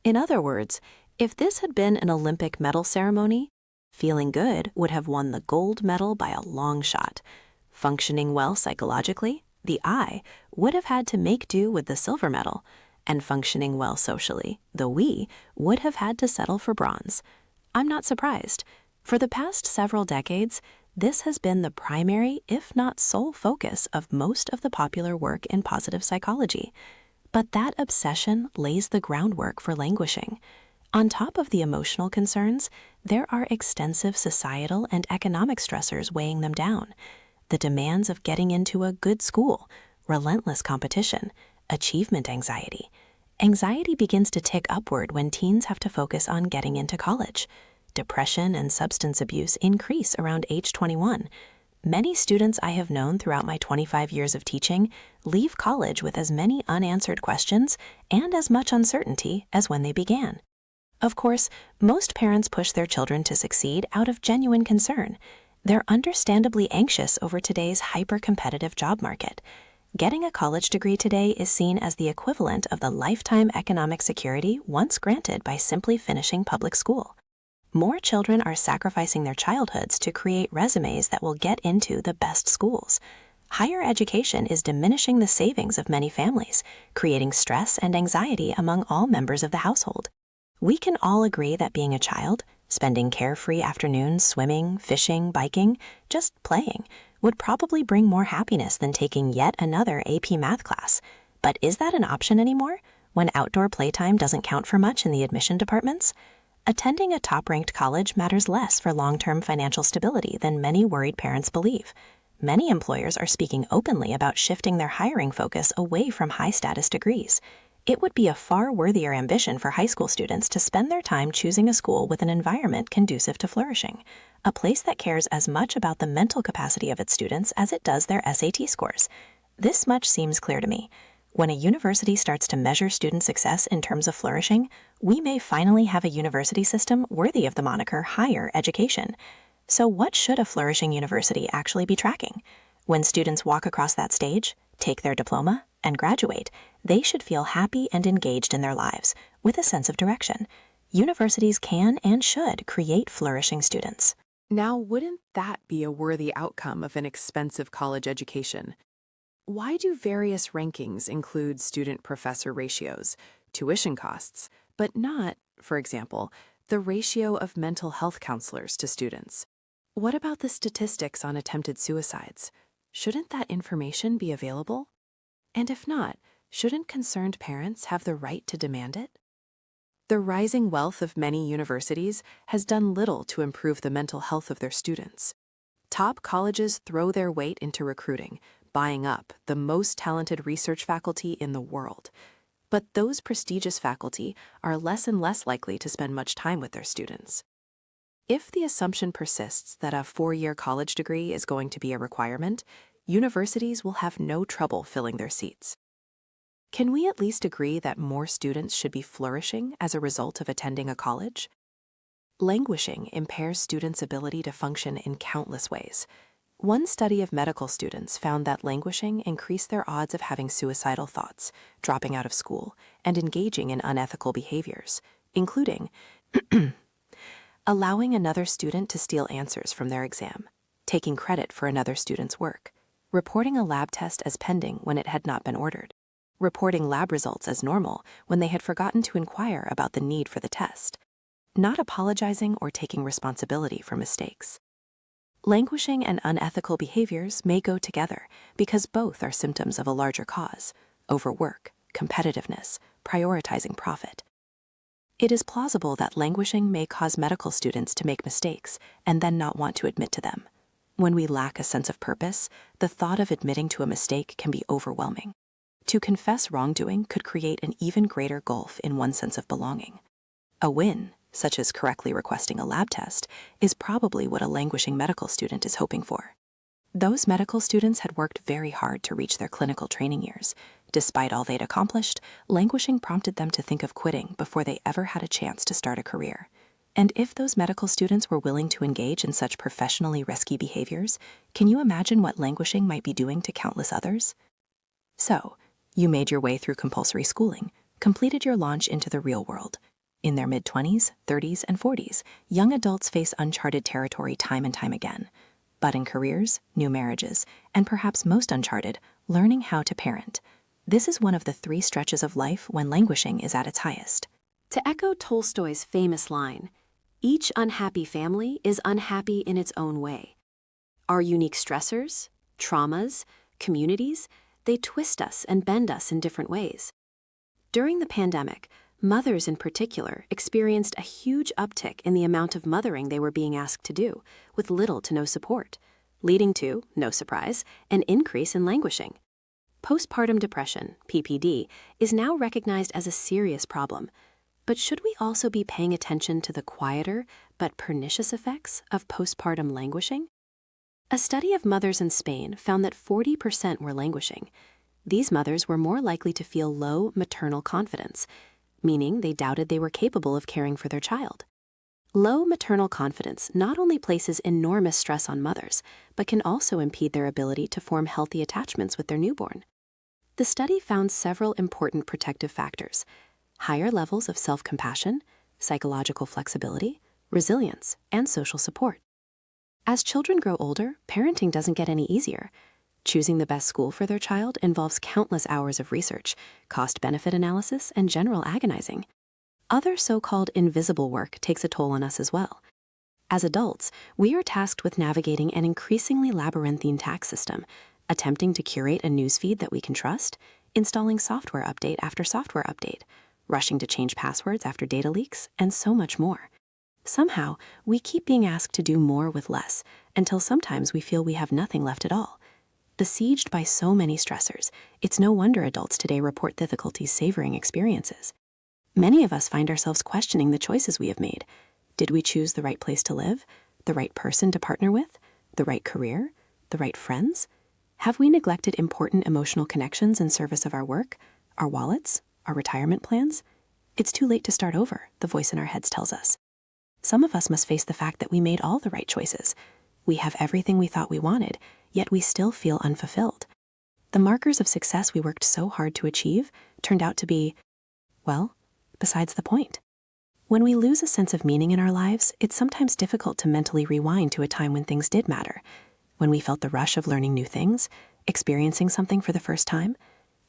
In other words, if this had been an Olympic medal ceremony, feeling good would have won the gold medal by a long shot. Functioning well psychologically, the I would have had to make do with the silver medal, and functioning well socially, the we would have had to settle for bronze. I'm not surprised. For the past several decades, this has been the primary, if not sole focus of most of the popular work in positive psychology. But that obsession lays the groundwork for languishing. On top of the emotional concerns, there are extensive societal and economic stressors weighing them down. The demands of getting into a good school, relentless competition, achievement anxiety. Anxiety begins to tick upward when teens have to focus on getting into college. Depression and substance abuse increase around age 21. Many students I have known throughout my 25 years of teaching leave college with as many unanswered questions and as much uncertainty as when they began. Of course, most parents push their children to succeed out of genuine concern. They're understandably anxious over today's hyper-competitive job market. Getting a college degree today is seen as the equivalent of the lifetime economic security once granted by simply finishing public school. More children are sacrificing their childhoods to create resumes that will get into the best schools. Higher education is diminishing the savings of many families, creating stress and anxiety among all members of the household. We can all agree that being a child, spending carefree afternoons swimming, fishing, biking, just playing, would probably bring more happiness than taking yet another AP math class. But is that an option anymore, when outdoor playtime doesn't count for much in the admission departments? Attending a top-ranked college matters less for long-term financial stability than many worried parents believe. Many employers are speaking openly about shifting their hiring focus away from high-status degrees. It would be a far worthier ambition for high school students to spend their time choosing a school with an environment conducive to flourishing, a place that cares as much about the mental capacity of its students as it does their SAT scores. This much seems clear to me. When a university starts to measure student success in terms of flourishing, we may finally have a university system worthy of the moniker higher education. So what should a flourishing university actually be tracking? When students walk across that stage, take their diploma, and graduate, they should feel happy and engaged in their lives, with a sense of direction. Universities can and should create flourishing students. Now, wouldn't that be a worthy outcome of an expensive college education? Why do various rankings include student-professor ratios, tuition costs, but not, for example, the ratio of mental health counselors to students? What about the statistics on attempted suicides? Shouldn't that information be available? And if not, shouldn't concerned parents have the right to demand it? The rising wealth of many universities has done little to improve the mental health of their students. Top colleges throw their weight into recruiting, buying up the most talented research faculty in the world. But those prestigious faculty are less and less likely to spend much time with their students. If the assumption persists that a 4-year college degree is going to be a requirement, universities will have no trouble filling their seats. Can we at least agree that more students should be flourishing as a result of attending a college? Languishing impairs students' ability to function in countless ways. One study of medical students found that languishing increased their odds of having suicidal thoughts, dropping out of school, and engaging in unethical behaviors, including allowing another student to steal answers from their exam, taking credit for another student's work, reporting a lab test as pending when it had not been ordered, reporting lab results as normal when they had forgotten to inquire about the need for the test, not apologizing or taking responsibility for mistakes. Languishing and unethical behaviors may go together because both are symptoms of a larger cause: overwork, competitiveness, prioritizing profit. It is plausible that languishing may cause medical students to make mistakes and then not want to admit to them. When we lack a sense of purpose, the thought of admitting to a mistake can be overwhelming. To confess wrongdoing could create an even greater gulf in one's sense of belonging. A win, such as correctly requesting a lab test, is probably what a languishing medical student is hoping for. Those medical students had worked very hard to reach their clinical training years. Despite all they'd accomplished, languishing prompted them to think of quitting before they ever had a chance to start a career. And if those medical students were willing to engage in such professionally risky behaviors, can you imagine what languishing might be doing to countless others? So, you made your way through compulsory schooling, completed your launch into the real world. In their mid-20s, 30s, and 40s, young adults face uncharted territory time and time again. Budding careers, new marriages, and perhaps most uncharted, learning how to parent. This is one of the 3 stretches of life when languishing is at its highest. To echo Tolstoy's famous line, each unhappy family is unhappy in its own way. Our unique stressors, traumas, communities, they twist us and bend us in different ways. During the pandemic, mothers in particular experienced a huge uptick in the amount of mothering they were being asked to do, with little to no support, leading to, no surprise, an increase in languishing. Postpartum depression, PPD, is now recognized as a serious problem. But should we also be paying attention to the quieter but pernicious effects of postpartum languishing? A study of mothers in Spain found that 40% were languishing. These mothers were more likely to feel low maternal confidence, meaning they doubted they were capable of caring for their child. Low maternal confidence not only places enormous stress on mothers, but can also impede their ability to form healthy attachments with their newborn. The study found several important protective factors: higher levels of self-compassion, psychological flexibility, resilience, and social support. As children grow older, parenting doesn't get any easier. Choosing the best school for their child involves countless hours of research, cost-benefit analysis, and general agonizing. Other so-called invisible work takes a toll on us as well. As adults, we are tasked with navigating an increasingly labyrinthine tax system, attempting to curate a newsfeed that we can trust, installing software update after software update, rushing to change passwords after data leaks, and so much more. Somehow, we keep being asked to do more with less, until sometimes we feel we have nothing left at all. Besieged by so many stressors, it's no wonder adults today report difficulties savoring experiences. Many of us find ourselves questioning the choices we have made. Did we choose the right place to live, the right person to partner with, the right career, the right friends? Have we neglected important emotional connections in service of our work, our wallets, our retirement plans? It's too late to start over, the voice in our heads tells us. Some of us must face the fact that we made all the right choices. We have everything we thought we wanted, yet we still feel unfulfilled. The markers of success we worked so hard to achieve turned out to be, well, besides the point. When we lose a sense of meaning in our lives, it's sometimes difficult to mentally rewind to a time when things did matter. When we felt the rush of learning new things, experiencing something for the first time.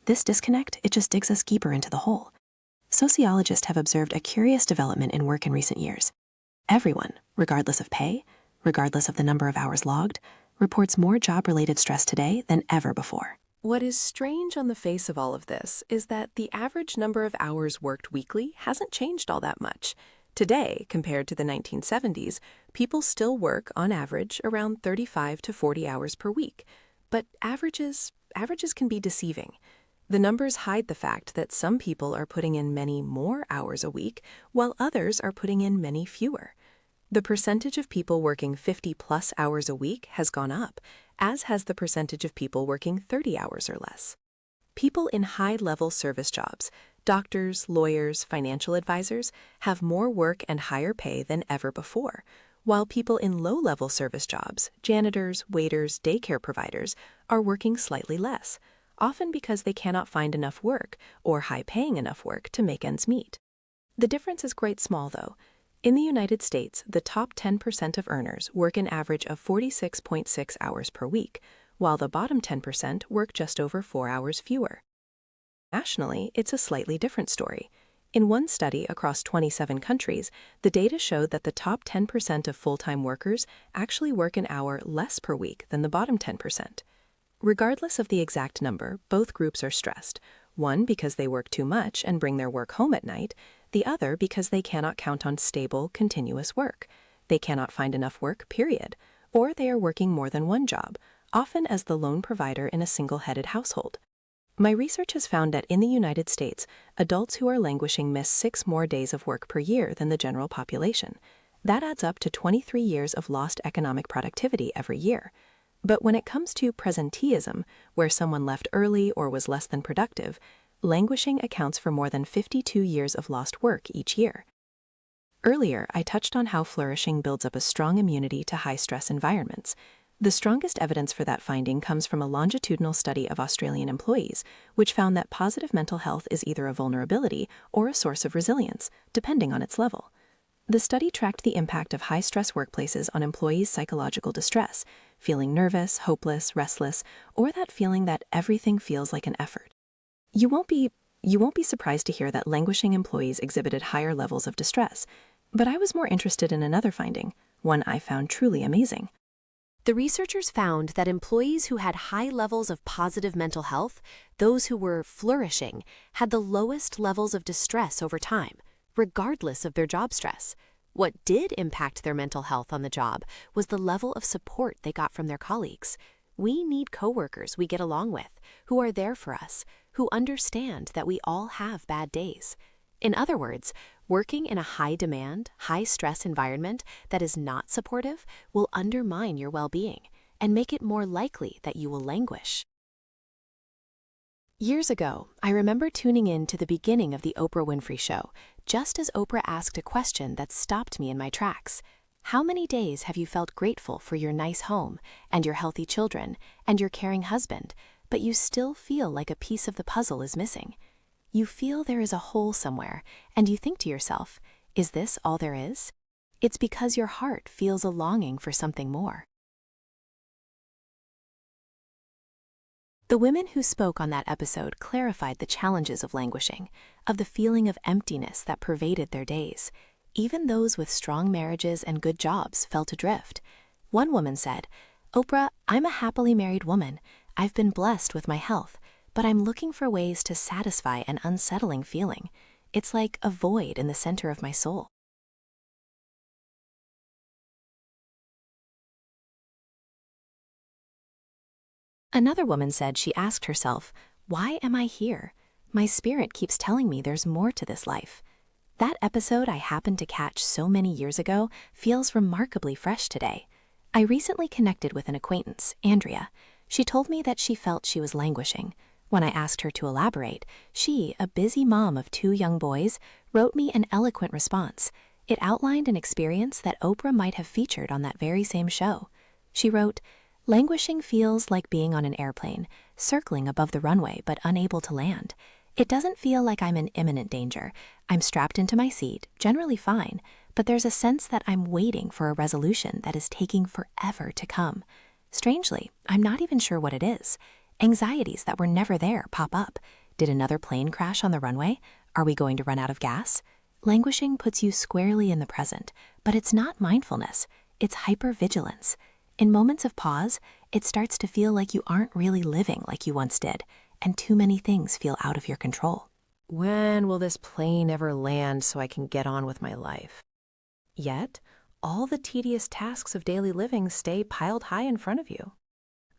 This disconnect, it just digs us deeper into the hole. Sociologists have observed a curious development in work in recent years. Everyone, regardless of pay, regardless of the number of hours logged, reports more job-related stress today than ever before. What is strange on the face of all of this is that the average number of hours worked weekly hasn't changed all that much. Today, compared to the 1970s, people still work, on average, around 35 to 40 hours per week. But averages can be deceiving. The numbers hide the fact that some people are putting in many more hours a week, while others are putting in many fewer. The percentage of people working 50-plus hours a week has gone up, as has the percentage of people working 30 hours or less. People in high-level service jobs, doctors, lawyers, financial advisors, have more work and higher pay than ever before, while people in low-level service jobs, janitors, waiters, daycare providers, are working slightly less, often because they cannot find enough work or high-paying enough work to make ends meet. The difference is quite small, though. In the United States, the top 10% of earners work an average of 46.6 hours per week, while the bottom 10% work just over 4 hours fewer. Nationally, it's a slightly different story. In one study across 27 countries, the data showed that the top 10% of full-time workers actually work an hour less per week than the bottom 10%. Regardless of the exact number, both groups are stressed. one because they work too much and bring their work home at night, the other because they cannot count on stable, continuous work. They cannot find enough work, period. Or they are working more than one job, often as the lone provider in a single-headed household. My research has found that in the United States, adults who are languishing miss 6 more days of work per year than the general population. That adds up to 23 years of lost economic productivity every year. But when it comes to presenteeism, where someone left early or was less than productive, languishing accounts for more than 52 years of lost work each year. Earlier, I touched on how flourishing builds up a strong immunity to high-stress environments. The strongest evidence for that finding comes from a longitudinal study of Australian employees, which found that positive mental health is either a vulnerability or a source of resilience, depending on its level. The study tracked the impact of high-stress workplaces on employees' psychological distress, feeling nervous, hopeless, restless, or that feeling that everything feels like an effort. You won't be surprised to hear that languishing employees exhibited higher levels of distress, but I was more interested in another finding, one I found truly amazing. The researchers found that employees who had high levels of positive mental health, those who were flourishing, had the lowest levels of distress over time, regardless of their job stress. What did impact their mental health on the job was the level of support they got from their colleagues. We need coworkers we get along with, who are there for us, who understand that we all have bad days. In other words, working in a high-demand, high-stress environment that is not supportive will undermine your well-being and make it more likely that you will languish. Years ago, I remember tuning in to the beginning of the Oprah Winfrey Show, just as Oprah asked a question that stopped me in my tracks. How many days have you felt grateful for your nice home and your healthy children and your caring husband, but you still feel like a piece of the puzzle is missing? You feel there is a hole somewhere, and you think to yourself, is this all there is? It's because your heart feels a longing for something more. The women who spoke on that episode clarified the challenges of languishing, of the feeling of emptiness that pervaded their days. Even those with strong marriages and good jobs felt adrift. One woman said, "Oprah, I'm a happily married woman. I've been blessed with my health, but I'm looking for ways to satisfy an unsettling feeling. It's like a void in the center of my soul." Another woman said she asked herself, "Why am I here? My spirit keeps telling me there's more to this life." That episode I happened to catch so many years ago feels remarkably fresh today. I recently connected with an acquaintance, Andrea. She told me that she felt she was languishing. When I asked her to elaborate, she, a busy mom of 2 young boys, wrote me an eloquent response. It outlined an experience that Oprah might have featured on that very same show. She wrote, "Languishing feels like being on an airplane, circling above the runway but unable to land. It doesn't feel like I'm in imminent danger. I'm strapped into my seat, generally fine, but there's a sense that I'm waiting for a resolution that is taking forever to come. Strangely, I'm not even sure what it is. Anxieties that were never there pop up. Did another plane crash on the runway? Are we going to run out of gas?" Languishing puts you squarely in the present, but it's not mindfulness. It's hypervigilance. In moments of pause, it starts to feel like you aren't really living like you once did, and too many things feel out of your control. When will this plane ever land so I can get on with my life? Yet, all the tedious tasks of daily living stay piled high in front of you.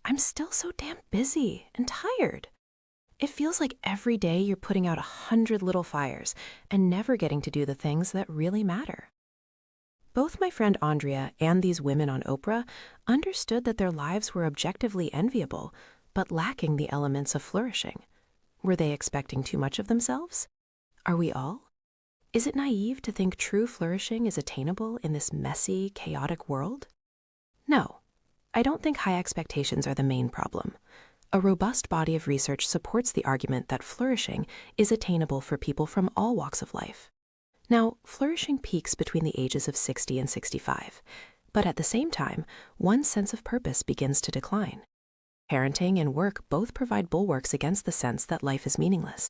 I'm still so damn busy and tired. It feels like every day you're putting out 100 little fires and never getting to do the things that really matter. Both my friend Andrea and these women on Oprah understood that their lives were objectively enviable, but lacking the elements of flourishing. Were they expecting too much of themselves? Are we all? Is it naive to think true flourishing is attainable in this messy, chaotic world? No, I don't think high expectations are the main problem. A robust body of research supports the argument that flourishing is attainable for people from all walks of life. Now, flourishing peaks between the ages of 60 and 65, but at the same time, one's sense of purpose begins to decline. Parenting and work both provide bulwarks against the sense that life is meaningless.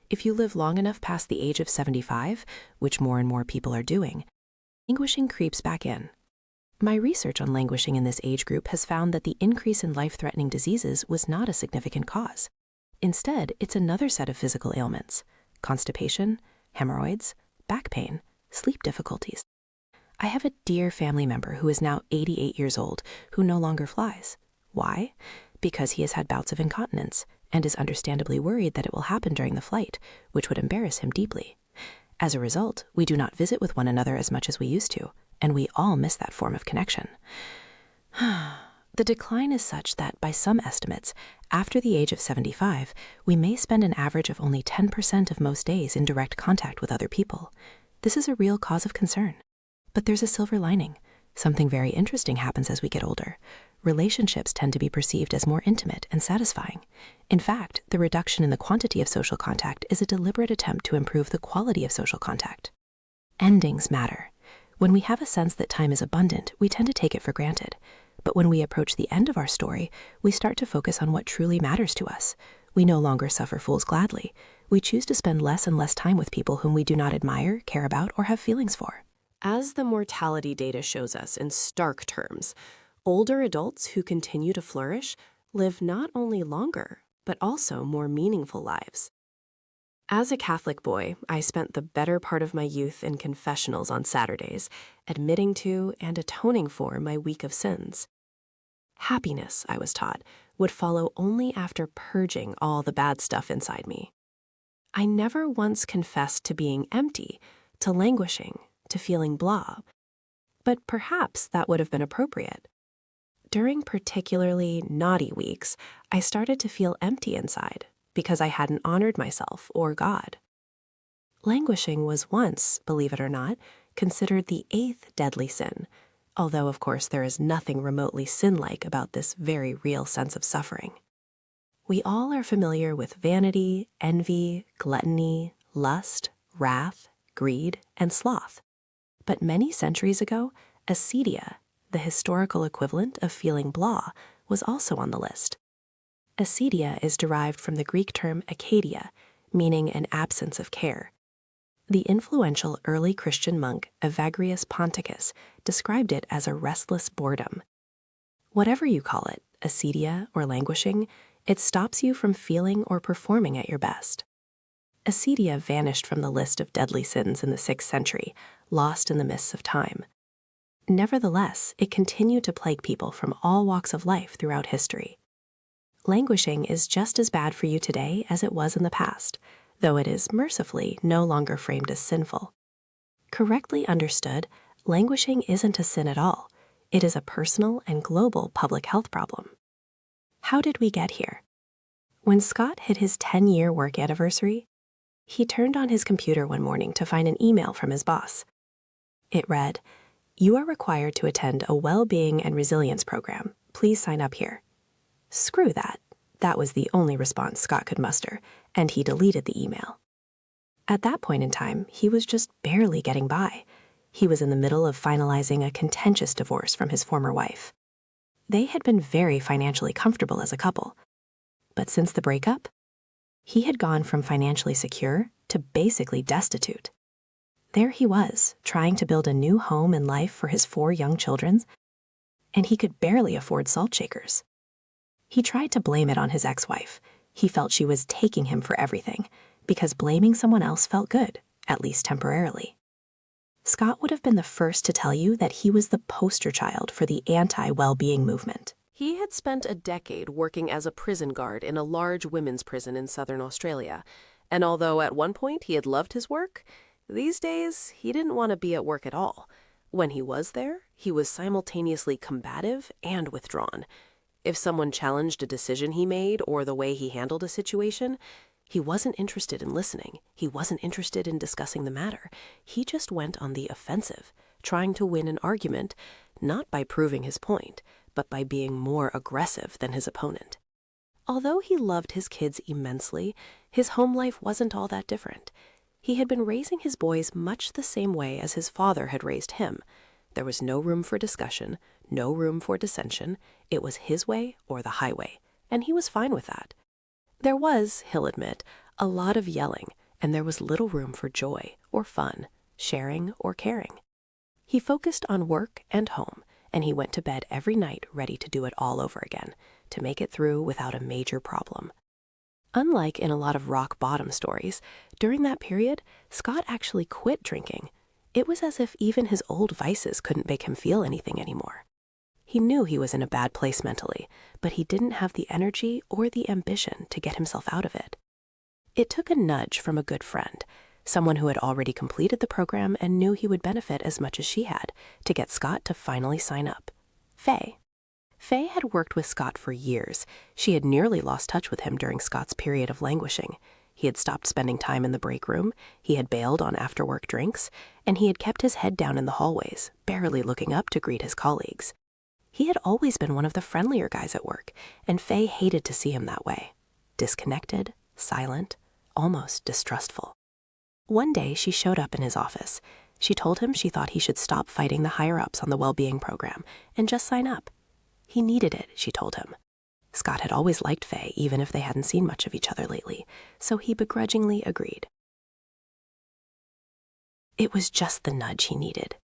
If you live long enough past the age of 75, which more and more people are doing, languishing creeps back in. My research on languishing in this age group has found that the increase in life-threatening diseases was not a significant cause. Instead, it's another set of physical ailments: constipation, hemorrhoids, back pain, sleep difficulties. I have a dear family member who is now 88 years old who no longer flies. Why? Because he has had bouts of incontinence and is understandably worried that it will happen during the flight, which would embarrass him deeply. As a result, we do not visit with one another as much as we used to, and we all miss that form of connection. The decline is such that, by some estimates, after the age of 75, we may spend an average of only 10% of most days in direct contact with other people. This is a real cause of concern. But there's a silver lining. Something very interesting happens as we get older. Relationships tend to be perceived as more intimate and satisfying. In fact, the reduction in the quantity of social contact is a deliberate attempt to improve the quality of social contact. Endings matter. When we have a sense that time is abundant, we tend to take it for granted. But when we approach the end of our story, we start to focus on what truly matters to us. We no longer suffer fools gladly. We choose to spend less and less time with people whom we do not admire, care about, or have feelings for. As the mortality data shows us in stark terms, older adults who continue to flourish live not only longer, but also more meaningful lives. As a Catholic boy, I spent the better part of my youth in confessionals on Saturdays, admitting to and atoning for my week of sins. Happiness, I was taught, would follow only after purging all the bad stuff inside me. I never once confessed to being empty, to languishing, to feeling blah. But perhaps that would have been appropriate. During particularly naughty weeks, I started to feel empty inside because I hadn't honored myself or God. Languishing was once, believe it or not, considered the 8th deadly sin, although of course there is nothing remotely sin-like about this very real sense of suffering. We all are familiar with vanity, envy, gluttony, lust, wrath, greed, and sloth. But many centuries ago, acedia, the historical equivalent of feeling blah, was also on the list. Acedia is derived from the Greek term acedia, meaning an absence of care. The influential early Christian monk Evagrius Ponticus described it as a restless boredom. Whatever you call it, acedia or languishing, it stops you from feeling or performing at your best. Acedia vanished from the list of deadly sins in the 6th century, lost in the mists of time. Nevertheless, it continued to plague people from all walks of life throughout history. Languishing is just as bad for you today as it was in the past, though it is mercifully no longer framed as sinful. Correctly understood, languishing isn't a sin at all. It is a personal and global public health problem. How did we get here? When Scott hit his 10-year work anniversary, he turned on his computer one morning to find an email from his boss. It read, "You are required to attend a well-being and resilience program. Please sign up here." Screw that. That was the only response Scott could muster, and he deleted the email. At that point in time, he was just barely getting by. He was in the middle of finalizing a contentious divorce from his former wife. They had been very financially comfortable as a couple. But since the breakup, he had gone from financially secure to basically destitute. There he was, trying to build a new home and life for his 4 young children, and he could barely afford salt shakers. He tried to blame it on his ex-wife. He felt she was taking him for everything, because blaming someone else felt good, at least temporarily. Scott would have been the first to tell you that he was the poster child for the anti-well-being movement. He had spent a decade working as a prison guard in a large women's prison in southern Australia, and although at one point he had loved his work, these days he didn't want to be at work at all. When he was there, he was simultaneously combative and withdrawn. If someone challenged a decision he made or the way he handled a situation, he wasn't interested in listening. He wasn't interested in discussing the matter. He just went on the offensive, trying to win an argument, not by proving his point, but by being more aggressive than his opponent. Although he loved his kids immensely, his home life wasn't all that different. He had been raising his boys much the same way as his father had raised him. There was no room for discussion, no room for dissension. It was his way or the highway, and he was fine with that. There was, he'll admit, a lot of yelling, and there was little room for joy or fun, sharing or caring. He focused on work and home, and he went to bed every night ready to do it all over again, to make it through without a major problem. Unlike in a lot of rock bottom stories, during that period, Scott actually quit drinking. It was as if even his old vices couldn't make him feel anything anymore. He knew he was in a bad place mentally, but he didn't have the energy or the ambition to get himself out of it. It took a nudge from a good friend, someone who had already completed the program and knew he would benefit as much as she had, to get Scott to finally sign up. Faye. Faye had worked with Scott for years. She had nearly lost touch with him during Scott's period of languishing. He had stopped spending time in the break room, he had bailed on after-work drinks, and he had kept his head down in the hallways, barely looking up to greet his colleagues. He had always been one of the friendlier guys at work, and Faye hated to see him that way. Disconnected, silent, almost distrustful. One day, she showed up in his office. She told him she thought he should stop fighting the higher-ups on the well-being program and just sign up. He needed it, she told him. Scott had always liked Faye, even if they hadn't seen much of each other lately, so he begrudgingly agreed. It was just the nudge he needed.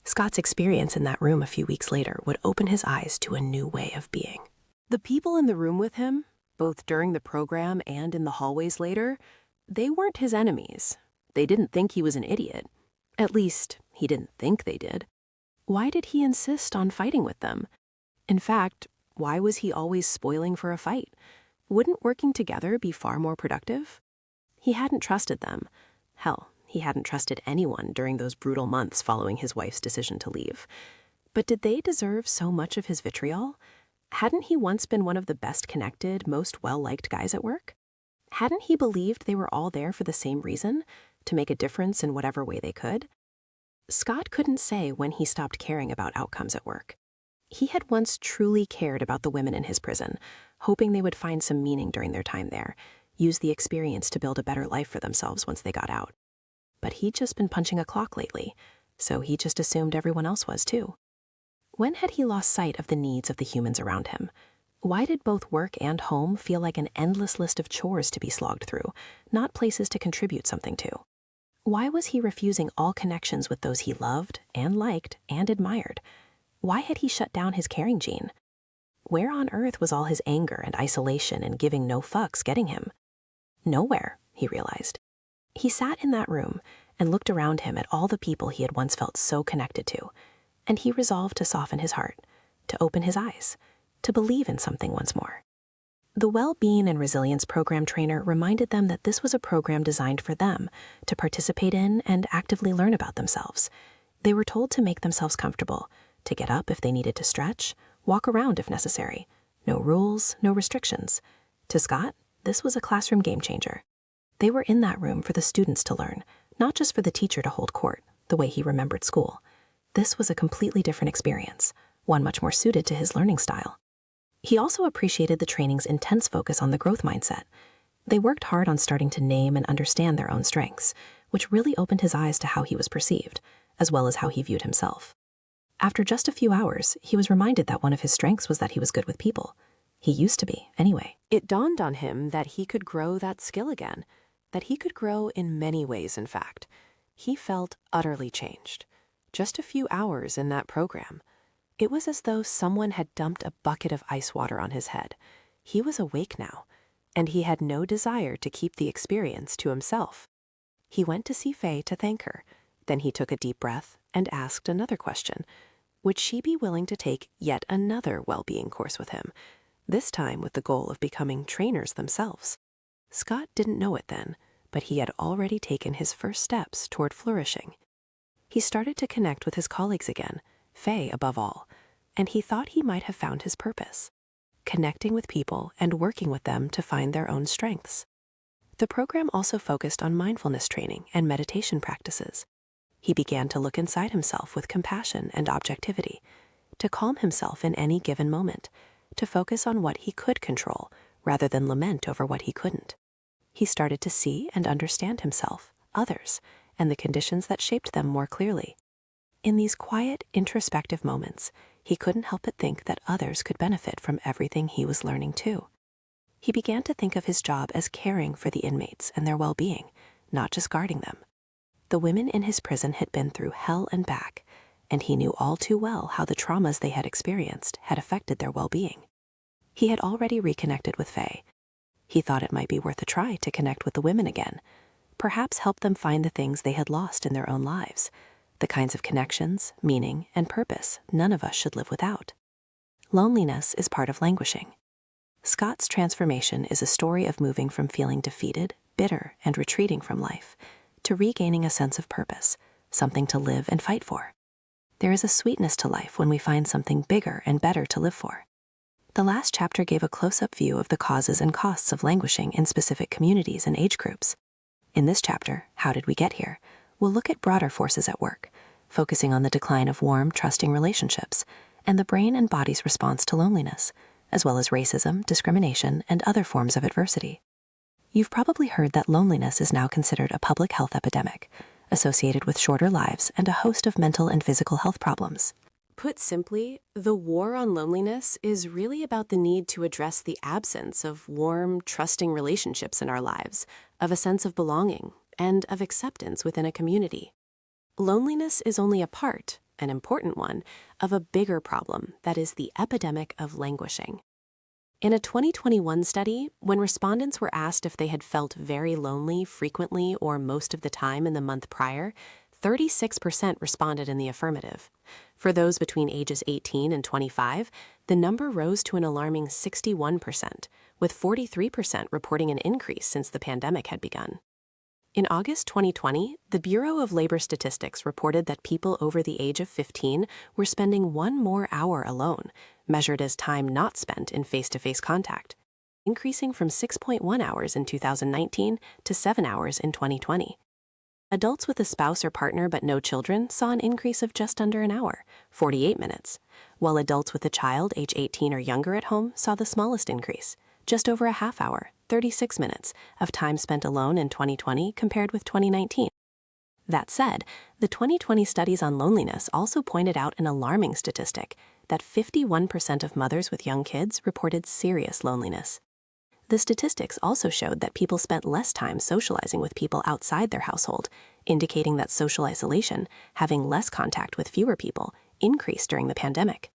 Scott's experience in that room a few weeks later would open his eyes to a new way of being. The people in the room with him, both during the program and in the hallways later, they weren't his enemies. They didn't think he was an idiot. At least, he didn't think they did. Why did he insist on fighting with them? In fact, why was he always spoiling for a fight? Wouldn't working together be far more productive? He hadn't trusted them. Hell, he hadn't trusted anyone during those brutal months following his wife's decision to leave. But did they deserve so much of his vitriol? Hadn't he once been one of the best-connected, most well-liked guys at work? Hadn't he believed they were all there for the same reason, to make a difference in whatever way they could? Scott couldn't say when he stopped caring about outcomes at work. He had once truly cared about the women in his prison, hoping they would find some meaning during their time there, use the experience to build a better life for themselves once they got out. But he'd just been punching a clock lately, so he just assumed everyone else was too. When had he lost sight of the needs of the humans around him? Why did both work and home feel like an endless list of chores to be slogged through, not places to contribute something to? Why was he refusing all connections with those he loved and liked and admired? Why had he shut down his caring gene? Where on earth was all his anger and isolation and giving no fucks getting him? Nowhere, he realized. He sat in that room and looked around him at all the people he had once felt so connected to, and he resolved to soften his heart, to open his eyes, to believe in something once more. The Well-Being and Resilience Program trainer reminded them that this was a program designed for them to participate in and actively learn about themselves. They were told to make themselves comfortable, to get up if they needed to stretch, walk around if necessary. No rules, no restrictions. To Scott, this was a classroom game changer. They were in that room for the students to learn, not just for the teacher to hold court, the way he remembered school. This was a completely different experience, one much more suited to his learning style. He also appreciated the training's intense focus on the growth mindset. They worked hard on starting to name and understand their own strengths, which really opened his eyes to how he was perceived, as well as how he viewed himself. After just a few hours, he was reminded that one of his strengths was that he was good with people. He used to be, anyway. It dawned on him that he could grow that skill again, that he could grow in many ways, in fact. He felt utterly changed. Just a few hours in that program. It was as though someone had dumped a bucket of ice water on his head. He was awake now, and he had no desire to keep the experience to himself. He went to see Faye to thank her. Then he took a deep breath and asked another question. Would she be willing to take yet another well-being course with him, this time with the goal of becoming trainers themselves? Scott didn't know it then, but he had already taken his first steps toward flourishing. He started to connect with his colleagues again, Faye above all, and he thought he might have found his purpose, connecting with people and working with them to find their own strengths. The program also focused on mindfulness training and meditation practices. He began to look inside himself with compassion and objectivity, to calm himself in any given moment, to focus on what he could control rather than lament over what he couldn't. He started to see and understand himself, others, and the conditions that shaped them more clearly. In these quiet, introspective moments, he couldn't help but think that others could benefit from everything he was learning too. He began to think of his job as caring for the inmates and their well-being, not just guarding them. The women in his prison had been through hell and back, and he knew all too well how the traumas they had experienced had affected their well-being. He had already reconnected with Faye. He thought it might be worth a try to connect with the women again, perhaps help them find the things they had lost in their own lives, the kinds of connections, meaning, and purpose none of us should live without. Loneliness is part of languishing. Scott's transformation is a story of moving from feeling defeated, bitter, and retreating from life to regaining a sense of purpose, something to live and fight for. There is a sweetness to life when we find something bigger and better to live for. The last chapter gave a close-up view of the causes and costs of languishing in specific communities and age groups. In this chapter, How Did We Get Here?, we'll look at broader forces at work, focusing on the decline of warm, trusting relationships and the brain and body's response to loneliness, as well as racism, discrimination, and other forms of adversity. You've probably heard that loneliness is now considered a public health epidemic, associated with shorter lives and a host of mental and physical health problems. Put simply, the war on loneliness is really about the need to address the absence of warm, trusting relationships in our lives, of a sense of belonging, and of acceptance within a community. Loneliness is only a part, an important one, of a bigger problem that is the epidemic of languishing. In a 2021 study, when respondents were asked if they had felt very lonely frequently or most of the time in the month prior, 36% responded in the affirmative. For those between ages 18 and 25, the number rose to an alarming 61%, with 43% reporting an increase since the pandemic had begun. In August 2020, the Bureau of Labor Statistics reported that people over the age of 15 were spending 1 more hour alone, measured as time not spent in face-to-face contact, increasing from 6.1 hours in 2019 to 7 hours in 2020. Adults with a spouse or partner but no children saw an increase of just under an hour, 48 minutes, while adults with a child age 18 or younger at home saw the smallest increase, just over a half hour, 36 minutes, of time spent alone in 2020 compared with 2019. That said, the 2020 studies on loneliness also pointed out an alarming statistic that 51% of mothers with young kids reported serious loneliness. The statistics also showed that people spent less time socializing with people outside their household, indicating that social isolation, having less contact with fewer people, increased during the pandemic.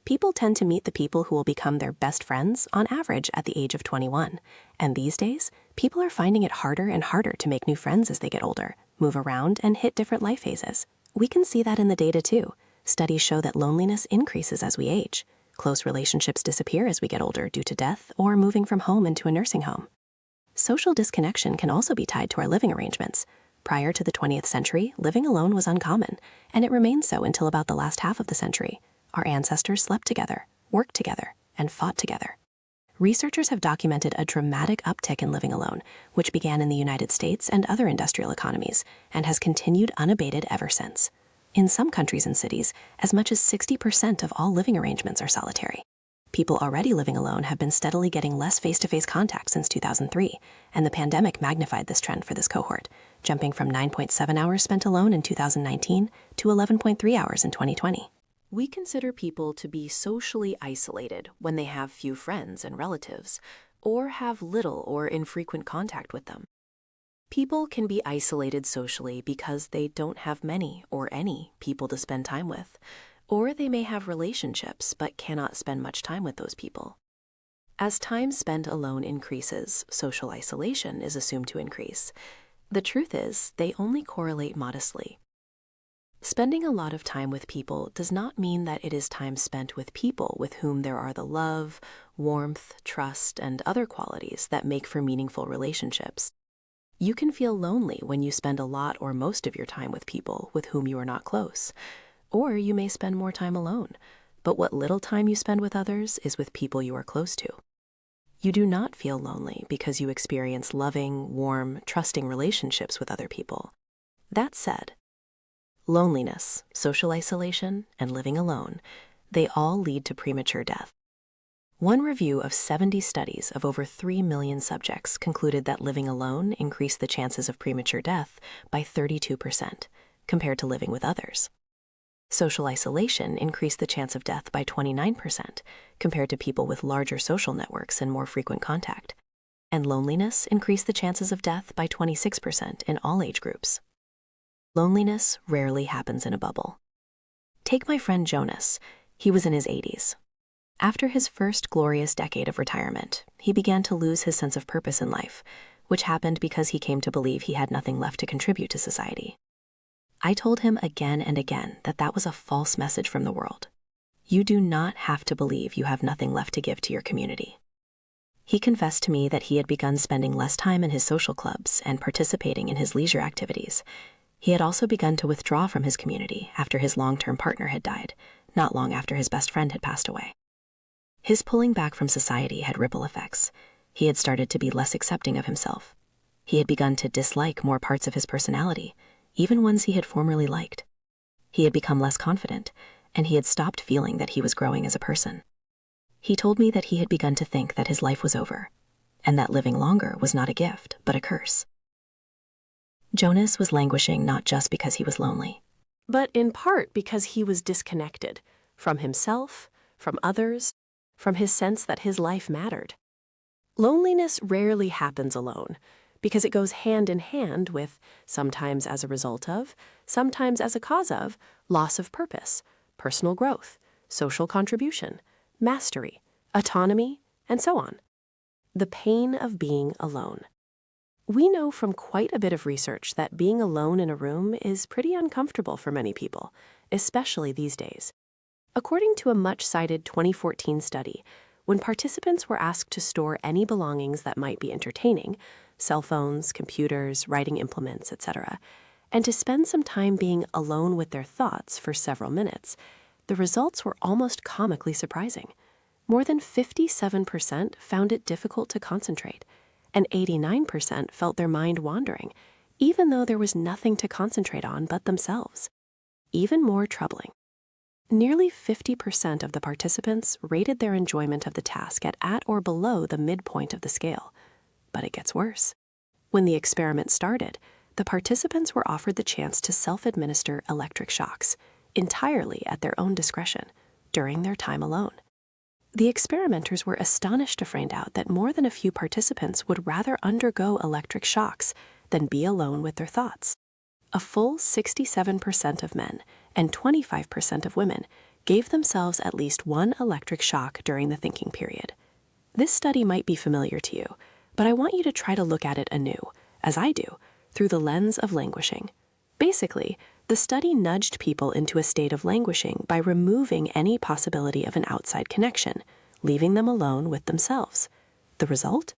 People tend to meet the people who will become their best friends on average at the age of 21. And these days, people are finding it harder and harder to make new friends as they get older, move around, and hit different life phases. We can see that in the data too. Studies show that loneliness increases as we age. Close relationships disappear as we get older due to death or moving from home into a nursing home. Social disconnection can also be tied to our living arrangements. Prior to the 20th century, living alone was uncommon, and it remained so until about the last half of the century. Our ancestors slept together, worked together, and fought together. Researchers have documented a dramatic uptick in living alone, which began in the United States and other industrial economies, and has continued unabated ever since. In some countries and cities, as much as 60% of all living arrangements are solitary. People already living alone have been steadily getting less face-to-face contact since 2003, and the pandemic magnified this trend for this cohort, jumping from 9.7 hours spent alone in 2019 to 11.3 hours in 2020. We consider people to be socially isolated when they have few friends and relatives, or have little or infrequent contact with them. People can be isolated socially because they don't have many or any people to spend time with, or they may have relationships but cannot spend much time with those people. As time spent alone increases, social isolation is assumed to increase. The truth is, they only correlate modestly. Spending a lot of time with people does not mean that it is time spent with people with whom there are the love, warmth, trust, and other qualities that make for meaningful relationships. You can feel lonely when you spend a lot or most of your time with people with whom you are not close, or you may spend more time alone, but what little time you spend with others is with people you are close to. You do not feel lonely because you experience loving, warm, trusting relationships with other people. That said, loneliness, social isolation, and living alone, they all lead to premature death. One review of 70 studies of over 3 million subjects concluded that living alone increased the chances of premature death by 32%, compared to living with others. Social isolation increased the chance of death by 29%, compared to people with larger social networks and more frequent contact. And loneliness increased the chances of death by 26% in all age groups. Loneliness rarely happens in a bubble. Take my friend Jonas. He was in his 80s. After his first glorious decade of retirement, he began to lose his sense of purpose in life, which happened because he came to believe he had nothing left to contribute to society. I told him again and again that that was a false message from the world. You do not have to believe you have nothing left to give to your community. He confessed to me that he had begun spending less time in his social clubs and participating in his leisure activities. He had also begun to withdraw from his community after his long-term partner had died, not long after his best friend had passed away. His pulling back from society had ripple effects. He had started to be less accepting of himself. He had begun to dislike more parts of his personality, even ones he had formerly liked. He had become less confident, and he had stopped feeling that he was growing as a person. He told me that he had begun to think that his life was over, and that living longer was not a gift, but a curse. Jonas was languishing not just because he was lonely, but in part because he was disconnected from himself, from others, from his sense that his life mattered. Loneliness rarely happens alone, because it goes hand in hand with, sometimes as a result of, sometimes as a cause of, loss of purpose, personal growth, social contribution, mastery, autonomy, and so on. The pain of being alone. We know from quite a bit of research that being alone in a room is pretty uncomfortable for many people, especially these days. According to a much-cited 2014 study, when participants were asked to store any belongings that might be entertaining, cell phones, computers, writing implements, etc., and to spend some time being alone with their thoughts for several minutes, the results were almost comically surprising. More than 57% found it difficult to concentrate, and 89% felt their mind wandering, even though there was nothing to concentrate on but themselves. Even more troubling, nearly 50% of the participants rated their enjoyment of the task at or below the midpoint of the scale. But it gets worse. When the experiment started, the participants were offered the chance to self-administer electric shocks, entirely at their own discretion, during their time alone. The experimenters were astonished to find out that more than a few participants would rather undergo electric shocks than be alone with their thoughts. A full 67% of men and 25% of women gave themselves at least one electric shock during the thinking period. This study might be familiar to you, but I want you to try to look at it anew, as I do, through the lens of languishing. Basically, the study nudged people into a state of languishing by removing any possibility of an outside connection, leaving them alone with themselves. The result?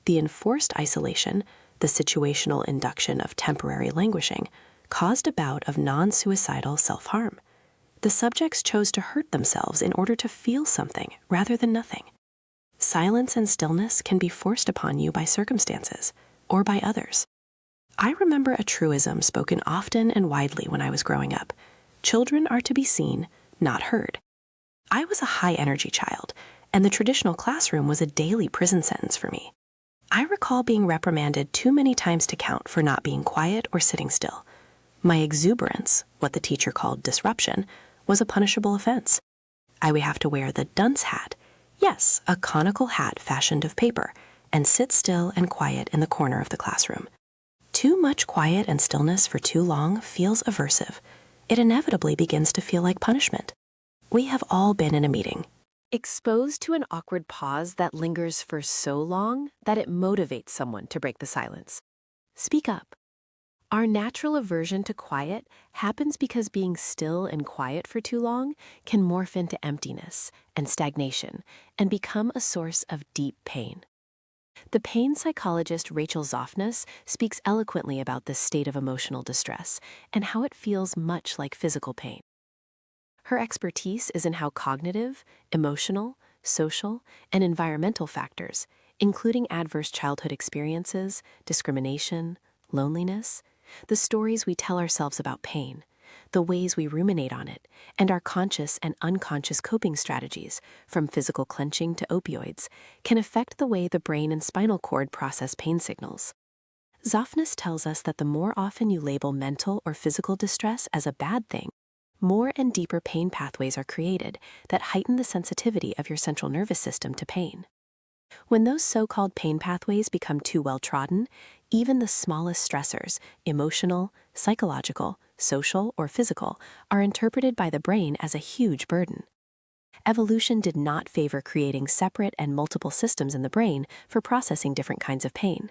The enforced isolation, the situational induction of temporary languishing, caused a bout of non-suicidal self-harm. The subjects chose to hurt themselves in order to feel something rather than nothing. Silence and stillness can be forced upon you by circumstances or by others. I remember a truism spoken often and widely when I was growing up. Children are to be seen, not heard. I was a high-energy child, and the traditional classroom was a daily prison sentence for me. I recall being reprimanded too many times to count for not being quiet or sitting still. My exuberance, what the teacher called disruption, was a punishable offense. I would have to wear the dunce hat, yes, a conical hat fashioned of paper, and sit still and quiet in the corner of the classroom. Too much quiet and stillness for too long feels aversive. It inevitably begins to feel like punishment. We have all been in a meeting, exposed to an awkward pause that lingers for so long that it motivates someone to break the silence. Speak up. Our natural aversion to quiet happens because being still and quiet for too long can morph into emptiness and stagnation and become a source of deep pain. The pain psychologist Rachel Zoffness speaks eloquently about this state of emotional distress and how it feels much like physical pain. Her expertise is in how cognitive, emotional, social, and environmental factors, including adverse childhood experiences, discrimination, loneliness, the stories we tell ourselves about pain, the ways we ruminate on it, and our conscious and unconscious coping strategies, from physical clenching to opioids, can affect the way the brain and spinal cord process pain signals. Zoffness tells us that the more often you label mental or physical distress as a bad thing, more and deeper pain pathways are created that heighten the sensitivity of your central nervous system to pain. When those so-called pain pathways become too well trodden, even the smallest stressors, emotional, psychological, social, or physical, are interpreted by the brain as a huge burden. Evolution did not favor creating separate and multiple systems in the brain for processing different kinds of pain.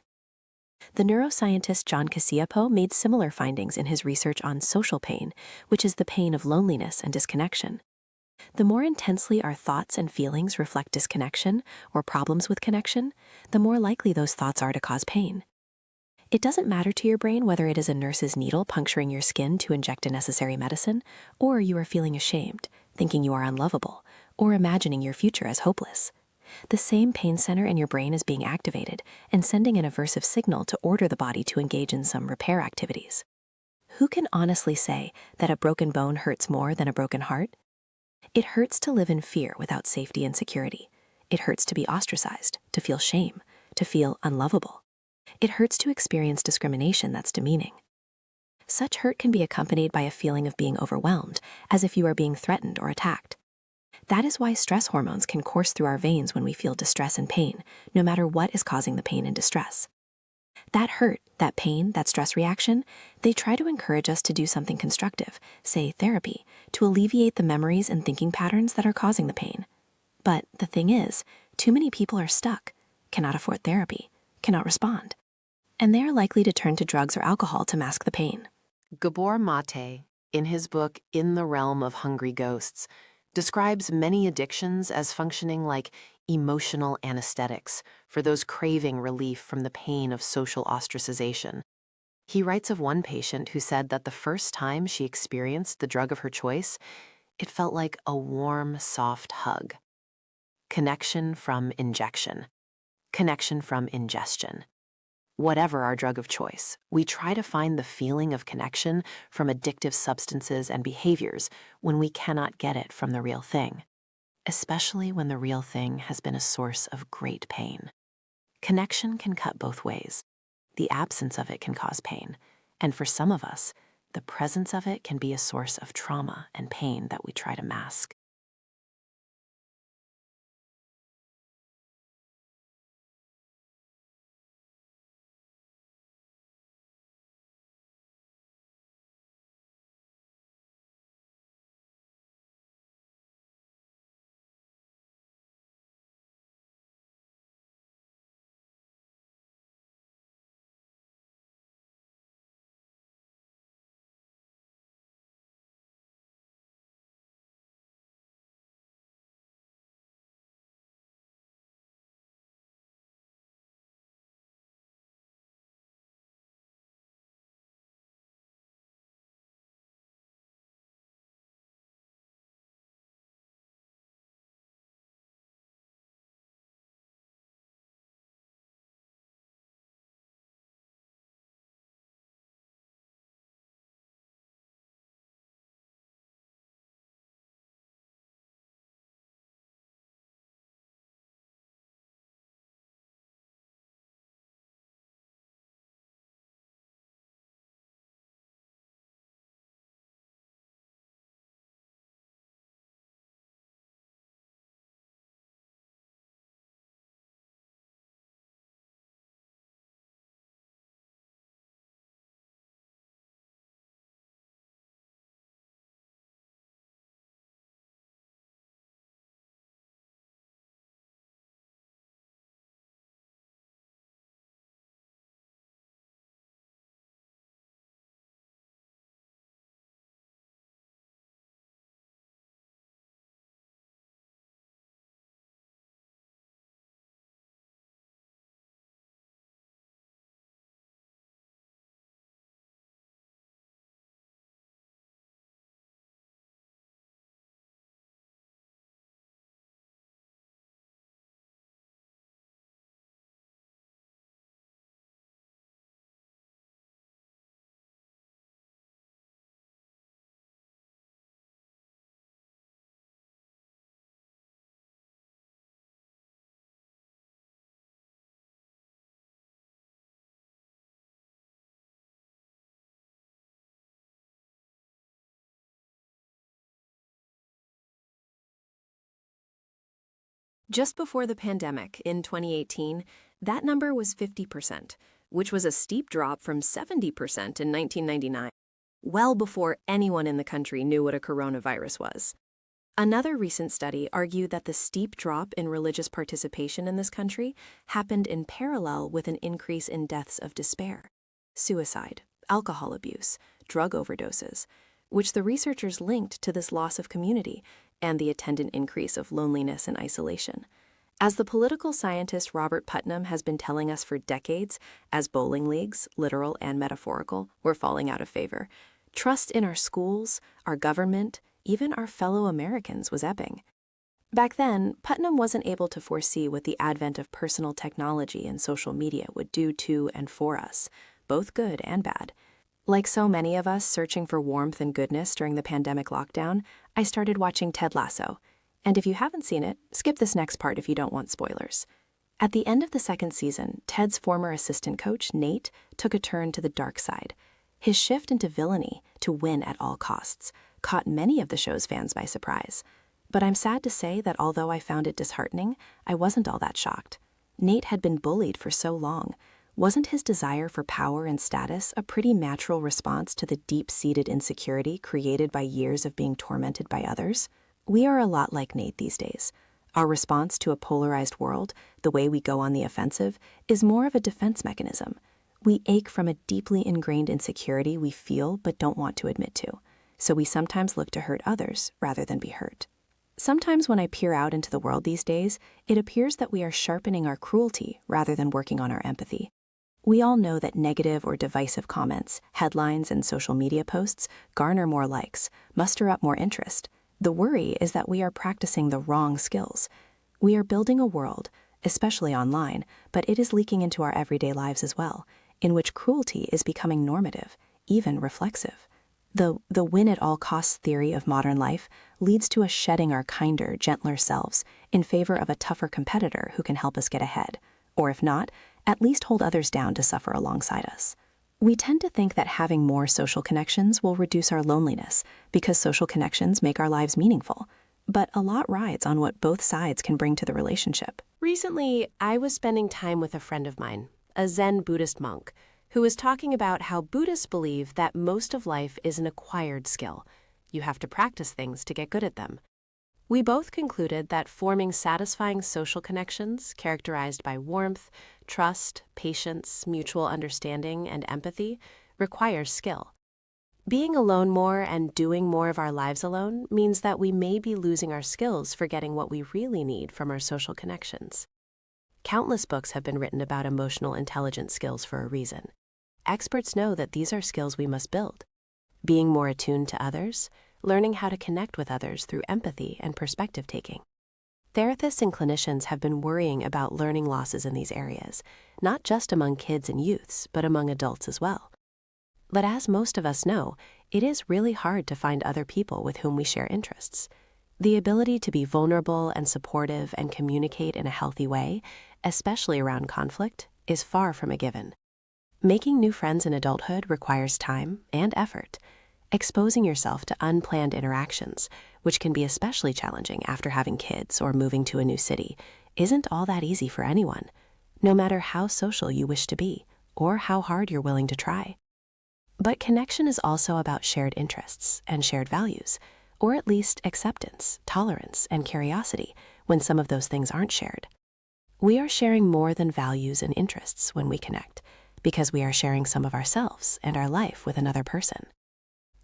The neuroscientist John Cacioppo made similar findings in his research on social pain, which is the pain of loneliness and disconnection. The more intensely our thoughts and feelings reflect disconnection or problems with connection, the more likely those thoughts are to cause pain. It doesn't matter to your brain whether it is a nurse's needle puncturing your skin to inject a necessary medicine, or you are feeling ashamed, thinking you are unlovable, or imagining your future as hopeless. The same pain center in your brain is being activated and sending an aversive signal to order the body to engage in some repair activities. Who can honestly say that a broken bone hurts more than a broken heart? It hurts to live in fear without safety and security. It hurts to be ostracized, to feel shame, to feel unlovable. It hurts to experience discrimination that's demeaning. Such hurt can be accompanied by a feeling of being overwhelmed, as if you are being threatened or attacked. That is why stress hormones can course through our veins when we feel distress and pain, no matter what is causing the pain and distress. That hurt, that pain, that stress reaction, they try to encourage us to do something constructive, say therapy, to alleviate the memories and thinking patterns that are causing the pain. But the thing is, too many people are stuck, cannot afford therapy, cannot respond, and they are likely to turn to drugs or alcohol to mask the pain. Gabor Mate, in his book In the Realm of Hungry Ghosts, describes many addictions as functioning like emotional anesthetics for those craving relief from the pain of social ostracization. He writes of one patient who said that the first time she experienced the drug of her choice, it felt like a warm, soft hug. Connection from injection. Connection from ingestion. Whatever our drug of choice, we try to find the feeling of connection from addictive substances and behaviors when we cannot get it from the real thing, especially when the real thing has been a source of great pain. Connection can cut both ways. The absence of it can cause pain, and for some of us, the presence of it can be a source of trauma and pain that we try to mask. Just before the pandemic, in 2018, that number was 50%, which was a steep drop from 70% in 1999, well before anyone in the country knew what a coronavirus was. Another recent study argued that the steep drop in religious participation in this country happened in parallel with an increase in deaths of despair, suicide, alcohol abuse, drug overdoses, which the researchers linked to this loss of community and the attendant increase of loneliness and isolation. As the political scientist Robert Putnam has been telling us for decades, as bowling leagues, literal and metaphorical, were falling out of favor, trust in our schools, our government, even our fellow Americans was ebbing. Back then, Putnam wasn't able to foresee what the advent of personal technology and social media would do to and for us, both good and bad. Like so many of us searching for warmth and goodness during the pandemic lockdown, I started watching Ted Lasso. And if you haven't seen it, skip this next part if you don't want spoilers. At the end of the second season, Ted's former assistant coach, Nate, took a turn to the dark side. His shift into villainy, to win at all costs, caught many of the show's fans by surprise. But I'm sad to say that although I found it disheartening, I wasn't all that shocked. Nate had been bullied for so long. Wasn't his desire for power and status a pretty natural response to the deep-seated insecurity created by years of being tormented by others? We are a lot like Nate these days. Our response to a polarized world, the way we go on the offensive, is more of a defense mechanism. We ache from a deeply ingrained insecurity we feel but don't want to admit to. So we sometimes look to hurt others rather than be hurt. Sometimes when I peer out into the world these days, it appears that we are sharpening our cruelty rather than working on our empathy. We all know that negative or divisive comments, headlines, and social media posts garner more likes, muster up more interest. The worry is that we are practicing the wrong skills. We are building a world, especially online, but it is leaking into our everyday lives as well, in which cruelty is becoming normative, even reflexive. The win-at-all-costs theory of modern life leads to us shedding our kinder, gentler selves in favor of a tougher competitor who can help us get ahead, or if not, at least hold others down to suffer alongside us. We tend to think that having more social connections will reduce our loneliness because social connections make our lives meaningful, but a lot rides on what both sides can bring to the relationship. Recently, I was spending time with a friend of mine, a Zen Buddhist monk, who was talking about how Buddhists believe that most of life is an acquired skill. You have to practice things to get good at them. We both concluded that forming satisfying social connections characterized by warmth, trust, patience, mutual understanding, and empathy requires skill. Being alone more and doing more of our lives alone means that we may be losing our skills for getting what we really need from our social connections. Countless books have been written about emotional intelligence skills for a reason. Experts know that these are skills we must build. Being more attuned to others, learning how to connect with others through empathy and perspective taking. Therapists and clinicians have been worrying about learning losses in these areas, not just among kids and youths, but among adults as well. But as most of us know, it is really hard to find other people with whom we share interests. The ability to be vulnerable and supportive and communicate in a healthy way, especially around conflict, is far from a given. Making new friends in adulthood requires time and effort. Exposing yourself to unplanned interactions, which can be especially challenging after having kids or moving to a new city, isn't all that easy for anyone, no matter how social you wish to be or how hard you're willing to try. But connection is also about shared interests and shared values, or at least acceptance, tolerance, and curiosity when some of those things aren't shared. We are sharing more than values and interests when we connect, because we are sharing some of ourselves and our life with another person.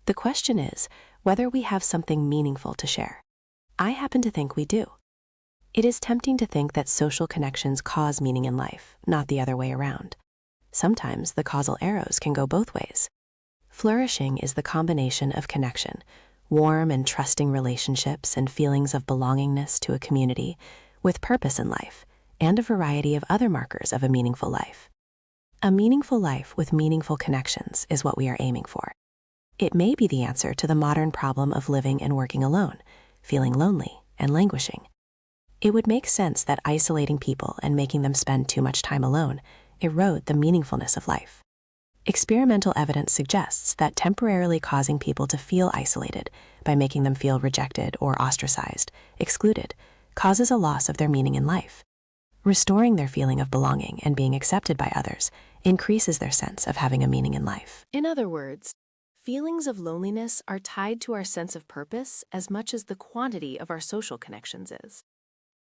The question is whether we have something meaningful to share. I happen to think we do. It is tempting to think that social connections cause meaning in life, not the other way around. Sometimes the causal arrows can go both ways. Flourishing is the combination of connection, warm and trusting relationships and feelings of belongingness to a community, with purpose in life, and a variety of other markers of a meaningful life. A meaningful life with meaningful connections is what we are aiming for. It may be the answer to the modern problem of living and working alone, feeling lonely and languishing. It would make sense that isolating people and making them spend too much time alone erode the meaningfulness of life. Experimental evidence suggests that temporarily causing people to feel isolated by making them feel rejected or ostracized, excluded, causes a loss of their meaning in life. Restoring their feeling of belonging and being accepted by others increases their sense of having a meaning in life. In other words, Feelings of loneliness are tied to our sense of purpose as much as the quantity of our social connections is.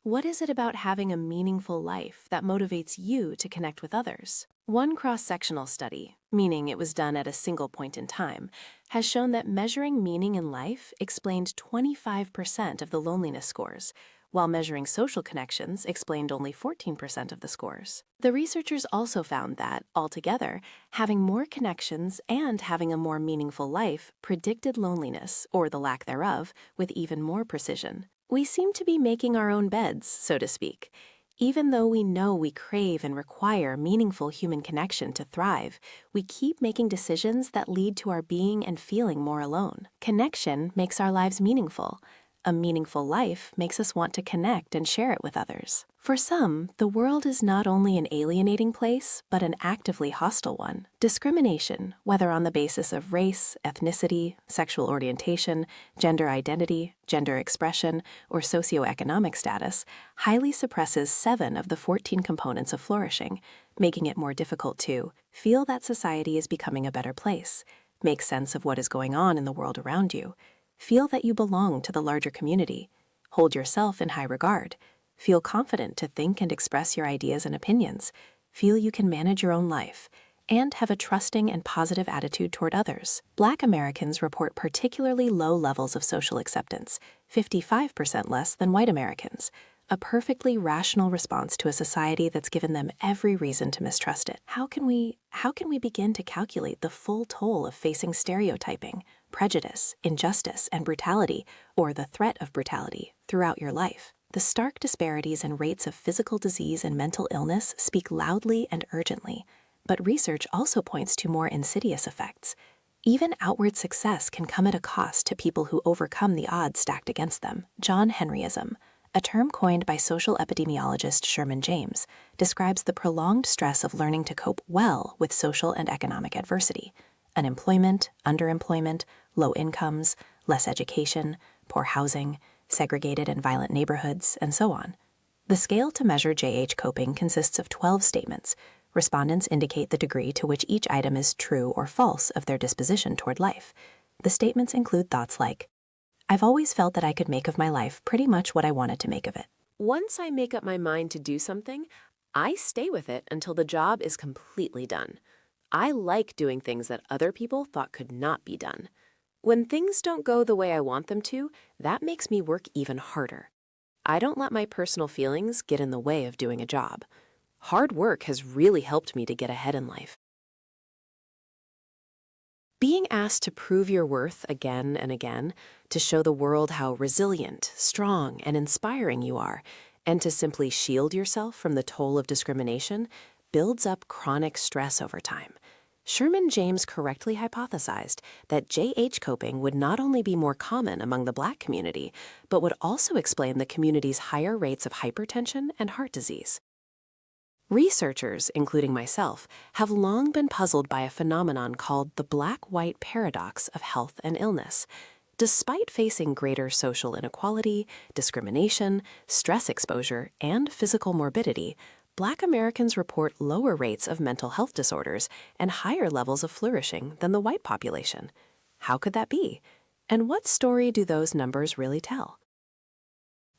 What is it about having a meaningful life that motivates you to connect with others? One cross-sectional study, meaning it was done at a single point in time, has shown that measuring meaning in life explained 25% of the loneliness scores, while measuring social connections explained only 14% of the scores. The researchers also found that, altogether, having more connections and having a more meaningful life predicted loneliness, or the lack thereof, with even more precision. We seem to be making our own beds, so to speak. Even though we know we crave and require meaningful human connection to thrive, we keep making decisions that lead to our being and feeling more alone. Connection makes our lives meaningful. A meaningful life makes us want to connect and share it with others. For some, the world is not only an alienating place, but an actively hostile one. Discrimination, whether on the basis of race, ethnicity, sexual orientation, gender identity, gender expression, or socioeconomic status, highly suppresses 7 of the 14 components of flourishing, making it more difficult to feel that society is becoming a better place, make sense of what is going on in the world around you, feel that you belong to the larger community, hold yourself in high regard, feel confident to think and express your ideas and opinions, feel you can manage your own life, and have a trusting and positive attitude toward others. Black Americans report particularly low levels of social acceptance, 55% less than white Americans, a perfectly rational response to a society that's given them every reason to mistrust it. How can we begin to calculate the full toll of facing stereotyping, prejudice, injustice, and brutality, or the threat of brutality, throughout your life? The stark disparities in rates of physical disease and mental illness speak loudly and urgently, but research also points to more insidious effects. Even outward success can come at a cost to people who overcome the odds stacked against them. John Henryism, a term coined by social epidemiologist Sherman James, describes the prolonged stress of learning to cope well with social and economic adversity. Unemployment, underemployment, low incomes, less education, poor housing, segregated and violent neighborhoods, and so on. The scale to measure JH coping consists of 12 statements. Respondents indicate the degree to which each item is true or false of their disposition toward life. The statements include thoughts like, "I've always felt that I could make of my life pretty much what I wanted to make of it." Once I make up my mind to do something, I stay with it until the job is completely done. I like doing things that other people thought could not be done. When things don't go the way I want them to, that makes me work even harder. I don't let my personal feelings get in the way of doing a job. Hard work has really helped me to get ahead in life. Being asked to prove your worth again and again, to show the world how resilient, strong, and inspiring you are, and to simply shield yourself from the toll of discrimination, builds up chronic stress over time. Sherman James correctly hypothesized that JH coping would not only be more common among the Black community, but would also explain the community's higher rates of hypertension and heart disease. Researchers, including myself, have long been puzzled by a phenomenon called the black-white paradox of health and illness. Despite facing greater social inequality, discrimination, stress exposure, and physical morbidity, Black Americans report lower rates of mental health disorders and higher levels of flourishing than the white population. How could that be? And what story do those numbers really tell?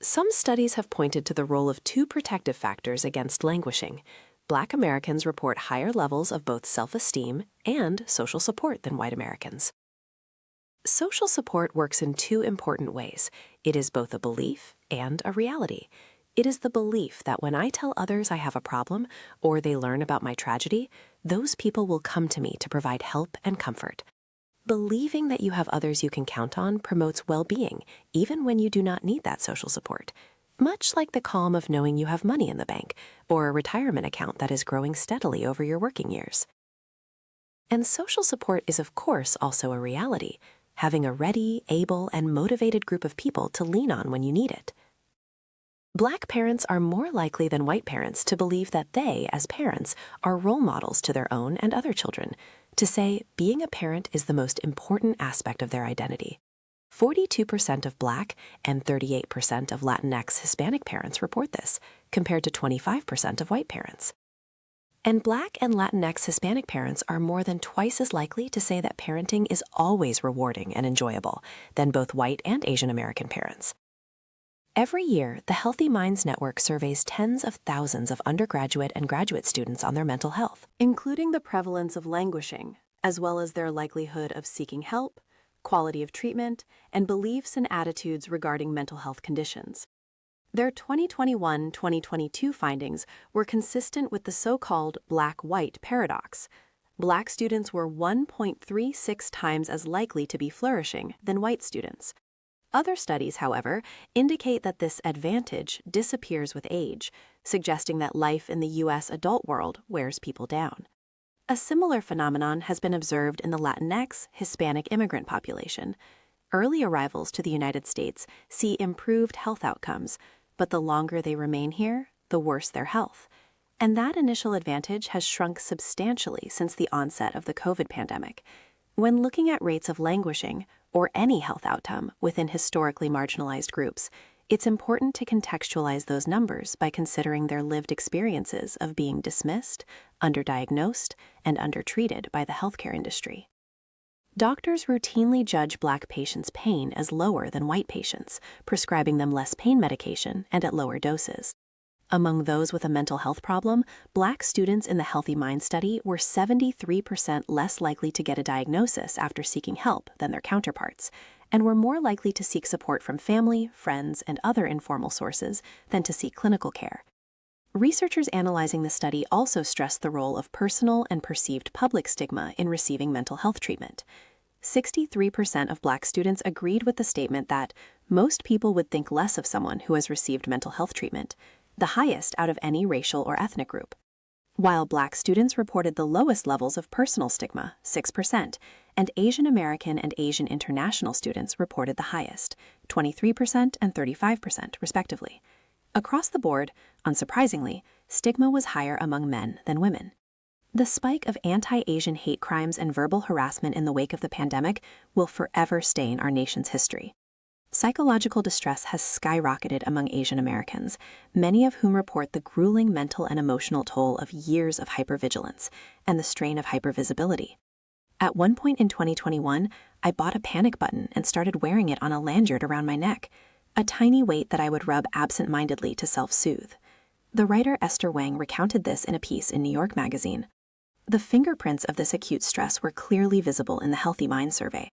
Some studies have pointed to the role of 2 protective factors against languishing. Black Americans report higher levels of both self-esteem and social support than white Americans. Social support works in 2 important ways. It is both a belief and a reality. It is the belief that when I tell others I have a problem or they learn about my tragedy, those people will come to me to provide help and comfort. Believing that you have others you can count on promotes well-being, even when you do not need that social support, much like the calm of knowing you have money in the bank or a retirement account that is growing steadily over your working years. And social support is, of course, also a reality, having a ready, able, and motivated group of people to lean on when you need it. Black parents are more likely than white parents to believe that they, as parents, are role models to their own and other children, to say being a parent is the most important aspect of their identity. 42% of Black and 38% of Latinx Hispanic parents report this, compared to 25% of white parents. And Black and Latinx Hispanic parents are more than twice as likely to say that parenting is always rewarding and enjoyable than both white and Asian American parents. Every year, the Healthy Minds Network surveys tens of thousands of undergraduate and graduate students on their mental health, including the prevalence of languishing, as well as their likelihood of seeking help, quality of treatment, and beliefs and attitudes regarding mental health conditions. Their 2021-2022 findings were consistent with the so-called black-white paradox. Black students were 1.36 times as likely to be flourishing than white students. Other studies, however, indicate that this advantage disappears with age, suggesting that life in the U.S. adult world wears people down. A similar phenomenon has been observed in the Latinx Hispanic immigrant population. Early arrivals to the United States see improved health outcomes, but the longer they remain here, the worse their health. And that initial advantage has shrunk substantially since the onset of the COVID pandemic. When looking at rates of languishing, or any health outcome within historically marginalized groups, it's important to contextualize those numbers by considering their lived experiences of being dismissed, underdiagnosed, and undertreated by the healthcare industry. Doctors routinely judge Black patients' pain as lower than white patients, prescribing them less pain medication and at lower doses. Among those with a mental health problem, Black students in the Healthy Mind study were 73% less likely to get a diagnosis after seeking help than their counterparts, and were more likely to seek support from family, friends, and other informal sources than to seek clinical care. Researchers analyzing the study also stressed the role of personal and perceived public stigma in receiving mental health treatment. 63% of Black students agreed with the statement that most people would think less of someone who has received mental health treatment, the highest out of any racial or ethnic group. While Black students reported the lowest levels of personal stigma, 6%, and Asian American and Asian International students reported the highest, 23% and 35%, respectively. Across the board, unsurprisingly, stigma was higher among men than women. The spike of anti-Asian hate crimes and verbal harassment in the wake of the pandemic will forever stain our nation's history. Psychological distress has skyrocketed among Asian Americans, many of whom report the grueling mental and emotional toll of years of hypervigilance and the strain of hypervisibility. At one point in 2021, I bought a panic button and started wearing it on a lanyard around my neck, a tiny weight that I would rub absent-mindedly to self-soothe. The writer Esther Wang recounted this in a piece in New York Magazine. The fingerprints of this acute stress were clearly visible in the Healthy Mind survey.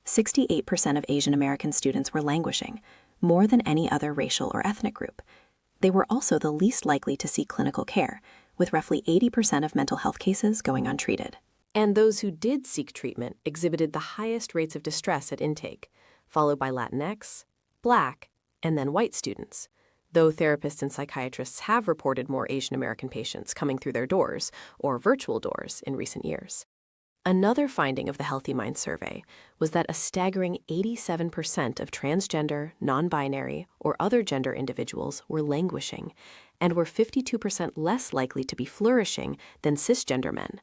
68% of Asian American students were languishing, more than any other racial or ethnic group. They were also the least likely to seek clinical care, with roughly 80% of mental health cases going untreated. And those who did seek treatment exhibited the highest rates of distress at intake, followed by Latinx, Black, and then white students, though therapists and psychiatrists have reported more Asian American patients coming through their doors, or virtual doors, in recent years. Another finding of the Healthy Mind survey was that a staggering 87% of transgender, non-binary, or other gender individuals were languishing, and were 52% less likely to be flourishing than cisgender men.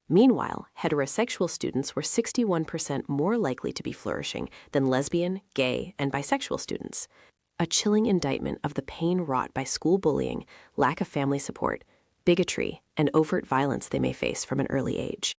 Meanwhile, heterosexual students were 61% more likely to be flourishing than lesbian, gay, and bisexual students. A chilling indictment of the pain wrought by school bullying, lack of family support, bigotry, and overt violence they may face from an early age.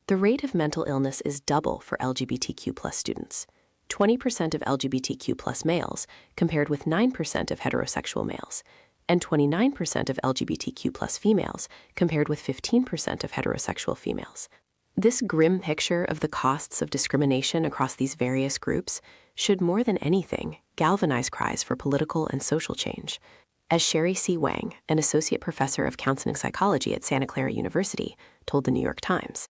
The rate of mental illness is double for LGBTQ+ students, 20% of LGBTQ+ males compared with 9% of heterosexual males, and 29% of LGBTQ+ females compared with 15% of heterosexual females. This grim picture of the costs of discrimination across these various groups should more than anything galvanize cries for political and social change. As Sherry C. Wang, an associate professor of counseling psychology at Santa Clara University, told the New York Times,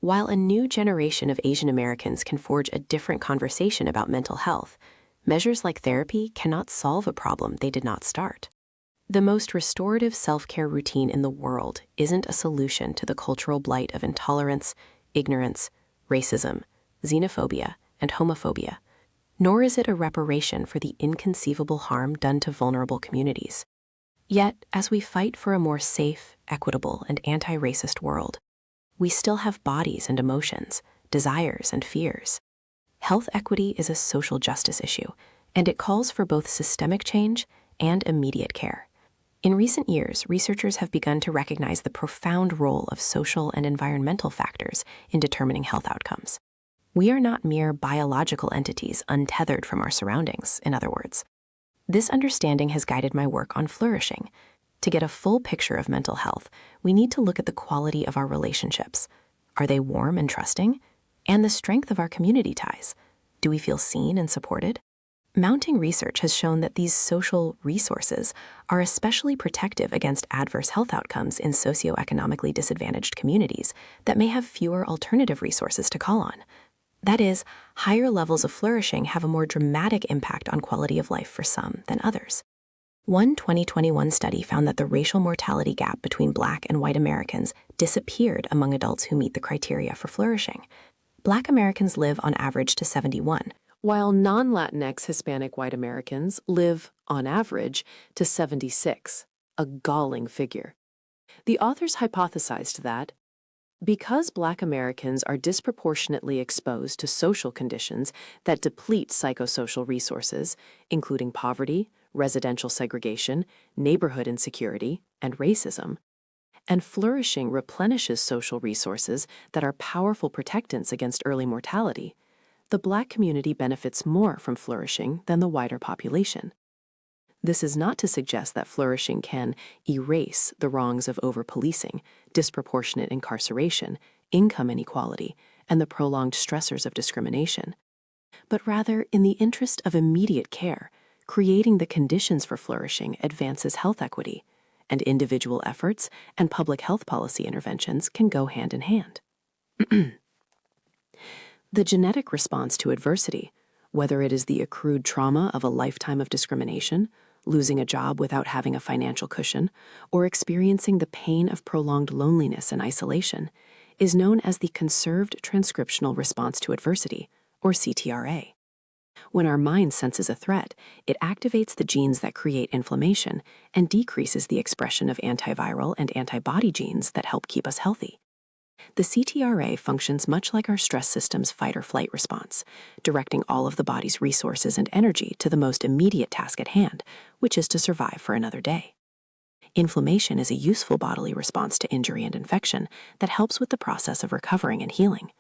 while a new generation of Asian Americans can forge a different conversation about mental health, measures like therapy cannot solve a problem they did not start. The most restorative self-care routine in the world isn't a solution to the cultural blight of intolerance, ignorance, racism, xenophobia, and homophobia, nor is it a reparation for the inconceivable harm done to vulnerable communities. Yet, as we fight for a more safe, equitable, and anti-racist world, we still have bodies and emotions, desires and fears. Health equity is a social justice issue, and it calls for both systemic change and immediate care. In recent years, researchers have begun to recognize the profound role of social and environmental factors in determining health outcomes. We are not mere biological entities untethered from our surroundings, in other words. This understanding has guided my work on flourishing. To get a full picture of mental health, we need to look at the quality of our relationships. Are they warm and trusting? And the strength of our community ties. Do we feel seen and supported? Mounting research has shown that these social resources are especially protective against adverse health outcomes in socioeconomically disadvantaged communities that may have fewer alternative resources to call on. That is, higher levels of flourishing have a more dramatic impact on quality of life for some than others. One 2021 study found that the racial mortality gap between Black and white Americans disappeared among adults who meet the criteria for flourishing. Black Americans live on average to 71, while non-Latinx Hispanic white Americans live, on average, to 76, a galling figure. The authors hypothesized that because Black Americans are disproportionately exposed to social conditions that deplete psychosocial resources, including poverty, residential segregation, neighborhood insecurity, and racism, and flourishing replenishes social resources that are powerful protectants against early mortality, the Black community benefits more from flourishing than the wider population. This is not to suggest that flourishing can erase the wrongs of over-policing, disproportionate incarceration, income inequality, and the prolonged stressors of discrimination, but rather, in the interest of immediate care, creating the conditions for flourishing advances health equity, and individual efforts and public health policy interventions can go hand in hand. The genetic response to adversity, whether it is the accrued trauma of a lifetime of discrimination, losing a job without having a financial cushion, or experiencing the pain of prolonged loneliness and isolation, is known as the conserved transcriptional response to adversity, or CTRA. When our mind senses a threat, it activates the genes that create inflammation and decreases the expression of antiviral and antibody genes that help keep us healthy. The CTRA functions much like our stress system's fight or flight response, directing all of the body's resources and energy to the most immediate task at hand, which is to survive for another day. Inflammation is a useful bodily response to injury and infection that helps with the process of recovering and healing.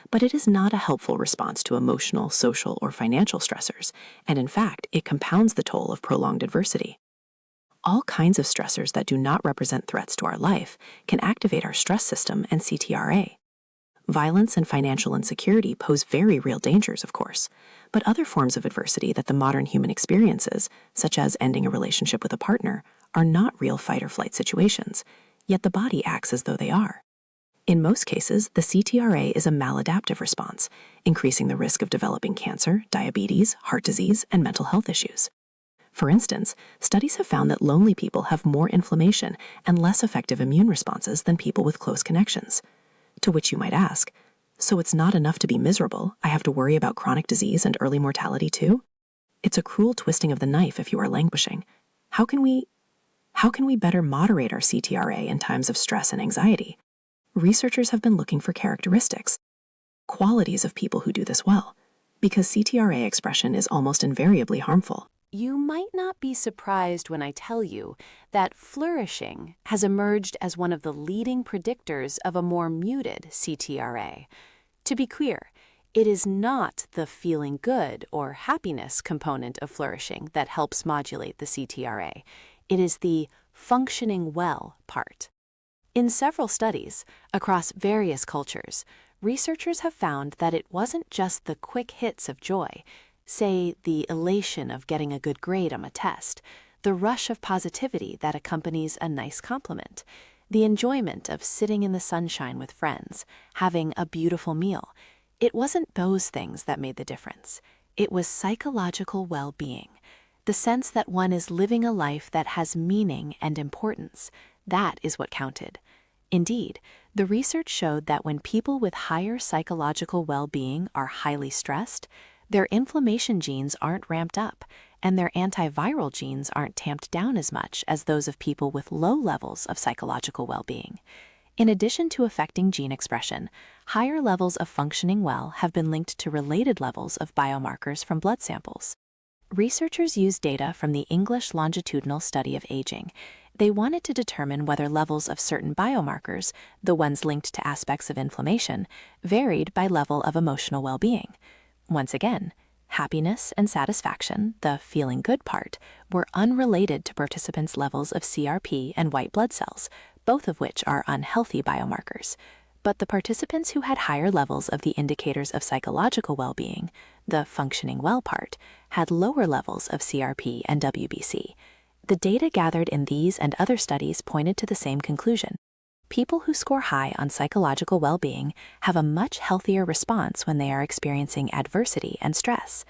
But it is not a helpful response to emotional, social, or financial stressors, and in fact, it compounds the toll of prolonged adversity. All kinds of stressors that do not represent threats to our life can activate our stress system and CTRA. Violence and financial insecurity pose very real dangers, of course, but other forms of adversity that the modern human experiences, such as ending a relationship with a partner, are not real fight or flight situations, yet the body acts as though they are. In most cases, the CTRA is a maladaptive response, increasing the risk of developing cancer, diabetes, heart disease, and mental health issues. For instance, studies have found that lonely people have more inflammation and less effective immune responses than people with close connections. To which you might ask, so it's not enough to be miserable, I have to worry about chronic disease and early mortality too? It's a cruel twisting of the knife if you are languishing. How can we better moderate our CTRA in times of stress and anxiety? Researchers have been looking for characteristics, qualities of people who do this well, because CTRA expression is almost invariably harmful. You might not be surprised when I tell you that flourishing has emerged as one of the leading predictors of a more muted CTRA. To be clear, it is not the feeling good or happiness component of flourishing that helps modulate the CTRA. It is the functioning well part. In several studies across various cultures, researchers have found that it wasn't just the quick hits of joy, say the elation of getting a good grade on a test, the rush of positivity that accompanies a nice compliment, the enjoyment of sitting in the sunshine with friends, having a beautiful meal. It wasn't those things that made the difference. It was psychological well-being, the sense that one is living a life that has meaning and importance. That is what counted. Indeed, the research showed that when people with higher psychological well-being are highly stressed, their inflammation genes aren't ramped up, and their antiviral genes aren't tamped down as much as those of people with low levels of psychological well-being. In addition to affecting gene expression, higher levels of functioning well have been linked to related levels of biomarkers from blood samples. Researchers used data from the English Longitudinal Study of Aging They wanted to determine whether levels of certain biomarkers, the ones linked to aspects of inflammation, varied by level of emotional well-being. Once again, happiness and satisfaction, the feeling good part, were unrelated to participants' levels of CRP and white blood cells, both of which are unhealthy biomarkers. But the participants who had higher levels of the indicators of psychological well-being, the functioning well part, had lower levels of CRP and WBC. The data gathered in these and other studies pointed to the same conclusion. People who score high on psychological well-being have a much healthier response when they are experiencing adversity and stress.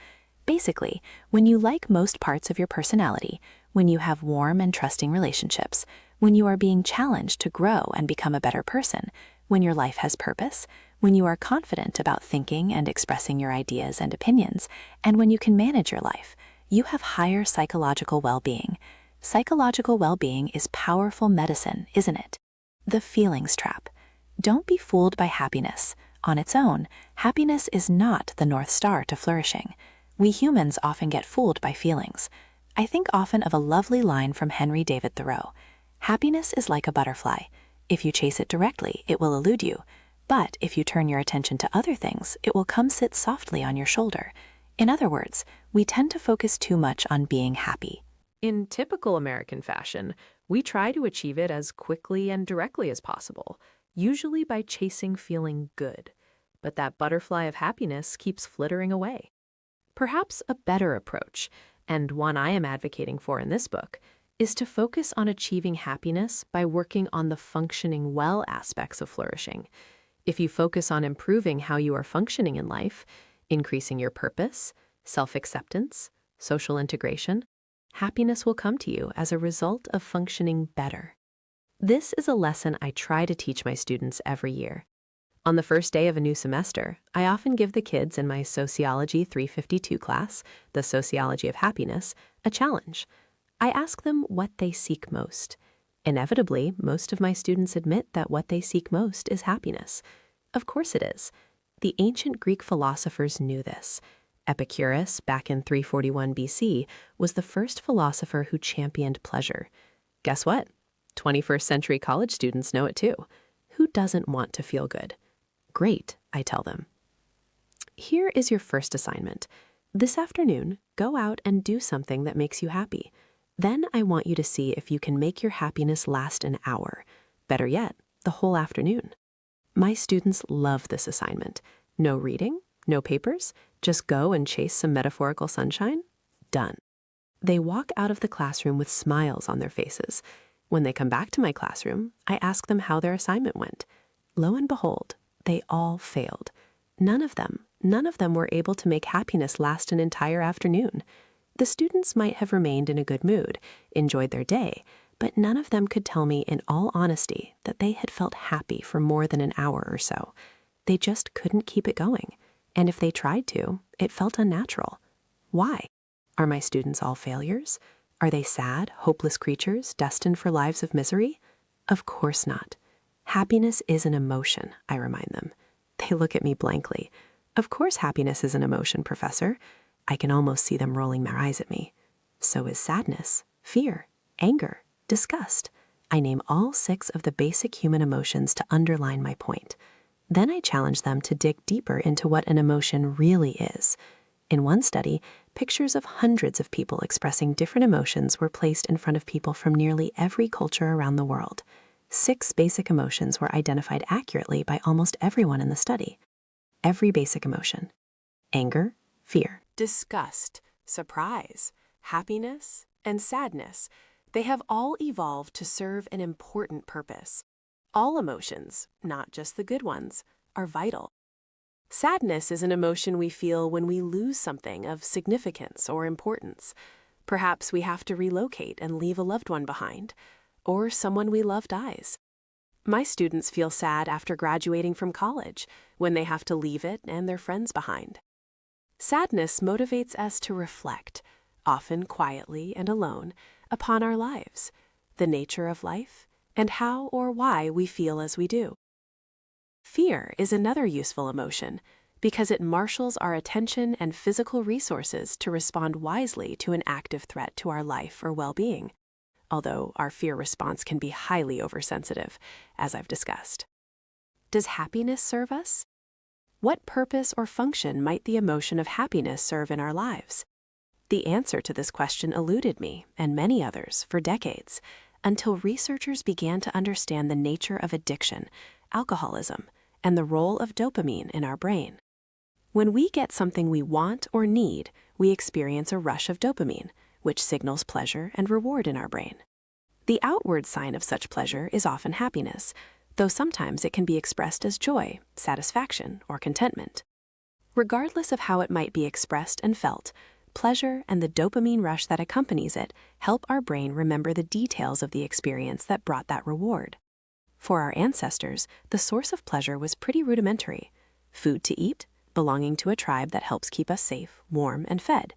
Basically, when you like most parts of your personality, when you have warm and trusting relationships, when you are being challenged to grow and become a better person, when your life has purpose, when you are confident about thinking and expressing your ideas and opinions, and when you can manage your life, you have higher psychological well-being. Psychological well-being is powerful medicine, isn't it? The feelings trap. Don't be fooled by happiness. On its own, happiness is not the North Star to flourishing. We humans often get fooled by feelings. I think often of a lovely line from Henry David Thoreau. Happiness is like a butterfly. If you chase it directly, it will elude you. But if you turn your attention to other things, it will come sit softly on your shoulder. In other words, we tend to focus too much on being happy. In typical American fashion, we try to achieve it as quickly and directly as possible, usually by chasing feeling good. But that butterfly of happiness keeps flittering away. Perhaps a better approach, and one I am advocating for in this book, is to focus on achieving happiness by working on the functioning well aspects of flourishing. If you focus on improving how you are functioning in life, increasing your purpose, self-acceptance, social integration, happiness will come to you as a result of functioning better. This is a lesson I try to teach my students every year. On the first day of a new semester, I often give the kids in my Sociology 352 class, the Sociology of Happiness, a challenge. I ask them what they seek most. Inevitably, most of my students admit that what they seek most is happiness. Of course it is. The ancient Greek philosophers knew this. Epicurus, back in 341 BC, was the first philosopher who championed pleasure. Guess what? 21st century college students know it too. Who doesn't want to feel good? Great, I tell them. Here is your first assignment. This afternoon, go out and do something that makes you happy. Then I want you to see if you can make your happiness last an hour. Better yet, the whole afternoon. My students love this assignment. No reading, no papers, just go and chase some metaphorical sunshine. Done. They walk out of the classroom with smiles on their faces. When they come back to my classroom, I ask them how their assignment went. Lo and behold, they all failed. None of them were able to make happiness last an entire afternoon. The students might have remained in a good mood, enjoyed their day, but none of them could tell me in all honesty that they had felt happy for more than an hour or so. They just couldn't keep it going. And if they tried to, it felt unnatural. Why? Are my students all failures? Are they sad, hopeless creatures destined for lives of misery? Of course not. Happiness is an emotion, I remind them. They look at me blankly. Of course happiness is an emotion, Professor. I can almost see them rolling their eyes at me. So is sadness, fear, anger, disgust. I name all 6 of the basic human emotions to underline my point. Then I challenge them to dig deeper into what an emotion really is. In one study, pictures of hundreds of people expressing different emotions were placed in front of people from nearly every culture around the world. 6 basic emotions were identified accurately by almost everyone in the study. Every basic emotion: anger, fear, Disgust, surprise, happiness, and sadness. They have all evolved to serve an important purpose. All emotions, not just the good ones, are vital. Sadness is an emotion we feel when we lose something of significance or importance. Perhaps we have to relocate and leave a loved one behind, or someone we love dies. My students feel sad after graduating from college, when they have to leave it and their friends behind. Sadness motivates us to reflect, often quietly and alone, upon our lives, the nature of life, and how or why we feel as we do. Fear is another useful emotion because it marshals our attention and physical resources to respond wisely to an active threat to our life or well-being. although our fear response can be highly oversensitive, as I've discussed. Does happiness serve us? What purpose or function might the emotion of happiness serve in our lives? The answer to this question eluded me, and many others, for decades, until researchers began to understand the nature of addiction, alcoholism, and the role of dopamine in our brain. When we get something we want or need, we experience a rush of dopamine, which signals pleasure and reward in our brain. The outward sign of such pleasure is often happiness, though sometimes it can be expressed as joy, satisfaction, or contentment. Regardless of how it might be expressed and felt, pleasure and the dopamine rush that accompanies it help our brain remember the details of the experience that brought that reward. For our ancestors, the source of pleasure was pretty rudimentary: food to eat, belonging to a tribe that helps keep us safe, warm, and fed.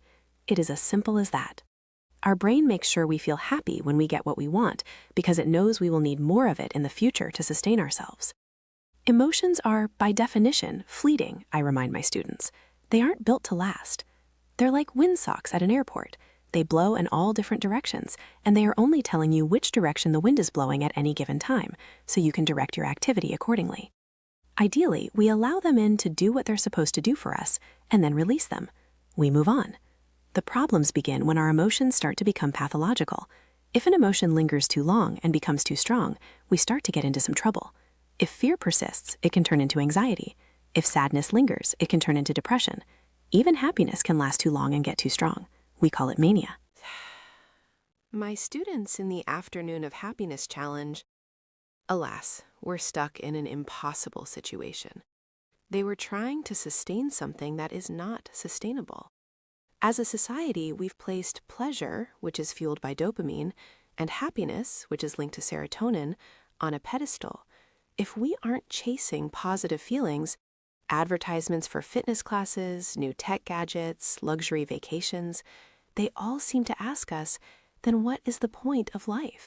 It is as simple as that. Our brain makes sure we feel happy when we get what we want because it knows we will need more of it in the future to sustain ourselves. Emotions are, by definition, fleeting, I remind my students. They aren't built to last. They're like windsocks at an airport. They blow in all different directions, and they are only telling you which direction the wind is blowing at any given time, so you can direct your activity accordingly. Ideally, we allow them in to do what they're supposed to do for us, and then release them. We move on. The problems begin when our emotions start to become pathological. If an emotion lingers too long and becomes too strong, we start to get into some trouble. If fear persists, it can turn into anxiety. If sadness lingers, it can turn into depression. Even happiness can last too long and get too strong. We call it mania. My students in the Afternoon of Happiness Challenge, alas, were stuck in an impossible situation. They were trying to sustain something that is not sustainable. As a society, we've placed pleasure, which is fueled by dopamine, and happiness, which is linked to serotonin, on a pedestal. If we aren't chasing positive feelings, advertisements for fitness classes, new tech gadgets, luxury vacations, they all seem to ask us, then what is the point of life?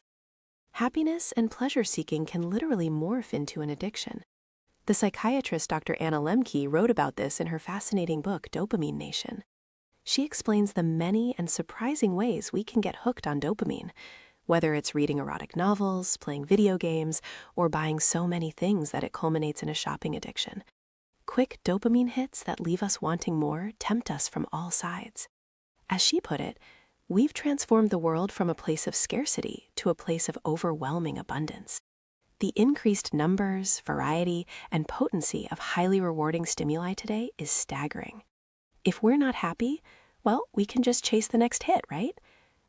Happiness and pleasure-seeking can literally morph into an addiction. The psychiatrist Dr. Anna Lemke wrote about this in her fascinating book, Dopamine Nation. She explains the many and surprising ways we can get hooked on dopamine, whether it's reading erotic novels, playing video games, or buying so many things that it culminates in a shopping addiction. Quick dopamine hits that leave us wanting more tempt us from all sides. As she put it, we've transformed the world from a place of scarcity to a place of overwhelming abundance. The increased numbers, variety, and potency of highly rewarding stimuli today is staggering. If we're not happy, well, we can just chase the next hit, right?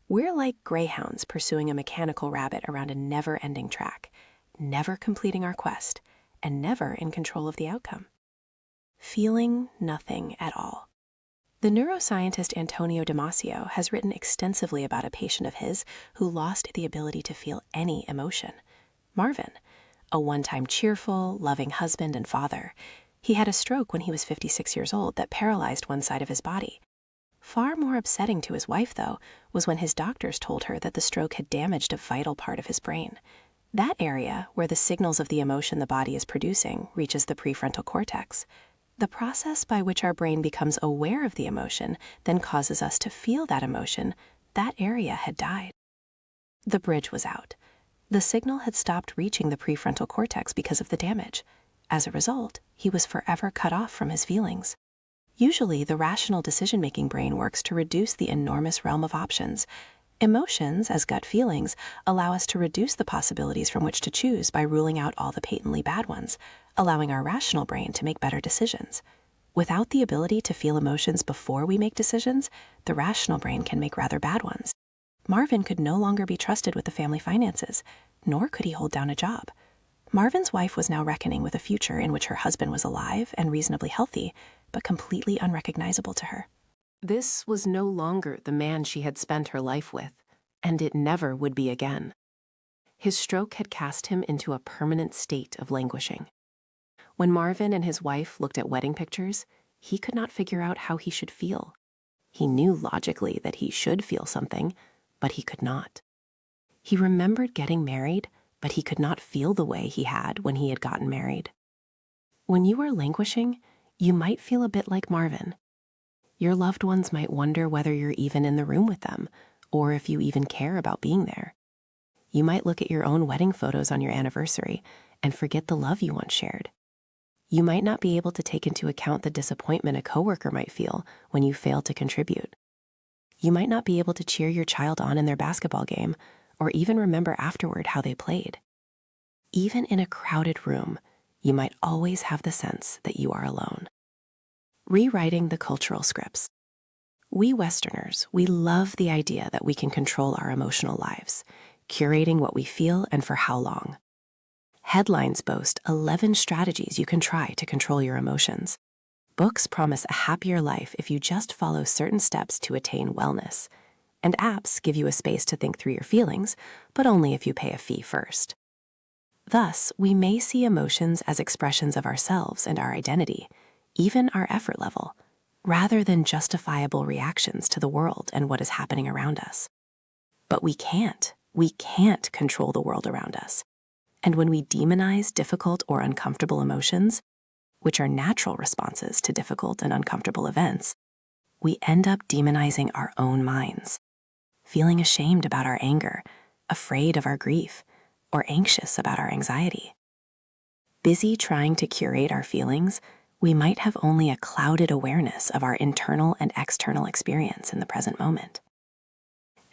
We're like greyhounds pursuing a mechanical rabbit around a never-ending track, never completing our quest, and never in control of the outcome. Feeling nothing at all. The neuroscientist Antonio Damasio has written extensively about a patient of his who lost the ability to feel any emotion. Marvin, a one-time cheerful, loving husband and father. He had a stroke when he was 56 years old that paralyzed one side of his body. Far more upsetting to his wife, though, was when his doctors told her that the stroke had damaged a vital part of his brain. That area, where the signals of the emotion the body is producing, reaches the prefrontal cortex. The process by which our brain becomes aware of the emotion then causes us to feel that emotion. That area had died. The bridge was out. The signal had stopped reaching the prefrontal cortex because of the damage. As a result, he was forever cut off from his feelings. Usually, the rational decision-making brain works to reduce the enormous realm of options. Emotions, as gut feelings, allow us to reduce the possibilities from which to choose by ruling out all the patently bad ones, allowing our rational brain to make better decisions. Without the ability to feel emotions before we make decisions, the rational brain can make rather bad ones. Marvin could no longer be trusted with the family finances, nor could he hold down a job. Marvin's wife was now reckoning with a future in which her husband was alive and reasonably healthy, but completely unrecognizable to her. This was no longer the man she had spent her life with, and it never would be again. His stroke had cast him into a permanent state of languishing. When Marvin and his wife looked at wedding pictures, he could not figure out how he should feel. He knew logically that he should feel something, but he could not. He remembered getting married, but he could not feel the way he had when he had gotten married. When you are languishing, you might feel a bit like Marvin. Your loved ones might wonder whether you're even in the room with them, or if you even care about being there. You might look at your own wedding photos on your anniversary and forget the love you once shared. You might not be able to take into account the disappointment a coworker might feel when you fail to contribute. You might not be able to cheer your child on in their basketball game or even remember afterward how they played. Even in a crowded room, you might always have the sense that you are alone. Rewriting the cultural scripts. We Westerners, we love the idea that we can control our emotional lives, curating what we feel and for how long. Headlines boast 11 strategies you can try to control your emotions. Books promise a happier life if you just follow certain steps to attain wellness. And apps give you a space to think through your feelings, but only if you pay a fee first. Thus, we may see emotions as expressions of ourselves and our identity, even our effort level, rather than justifiable reactions to the world and what is happening around us. But we can't control the world around us. And when we demonize difficult or uncomfortable emotions, which are natural responses to difficult and uncomfortable events, we end up demonizing our own minds, feeling ashamed about our anger, afraid of our grief, or anxious about our anxiety. Busy trying to curate our feelings, we might have only a clouded awareness of our internal and external experience in the present moment.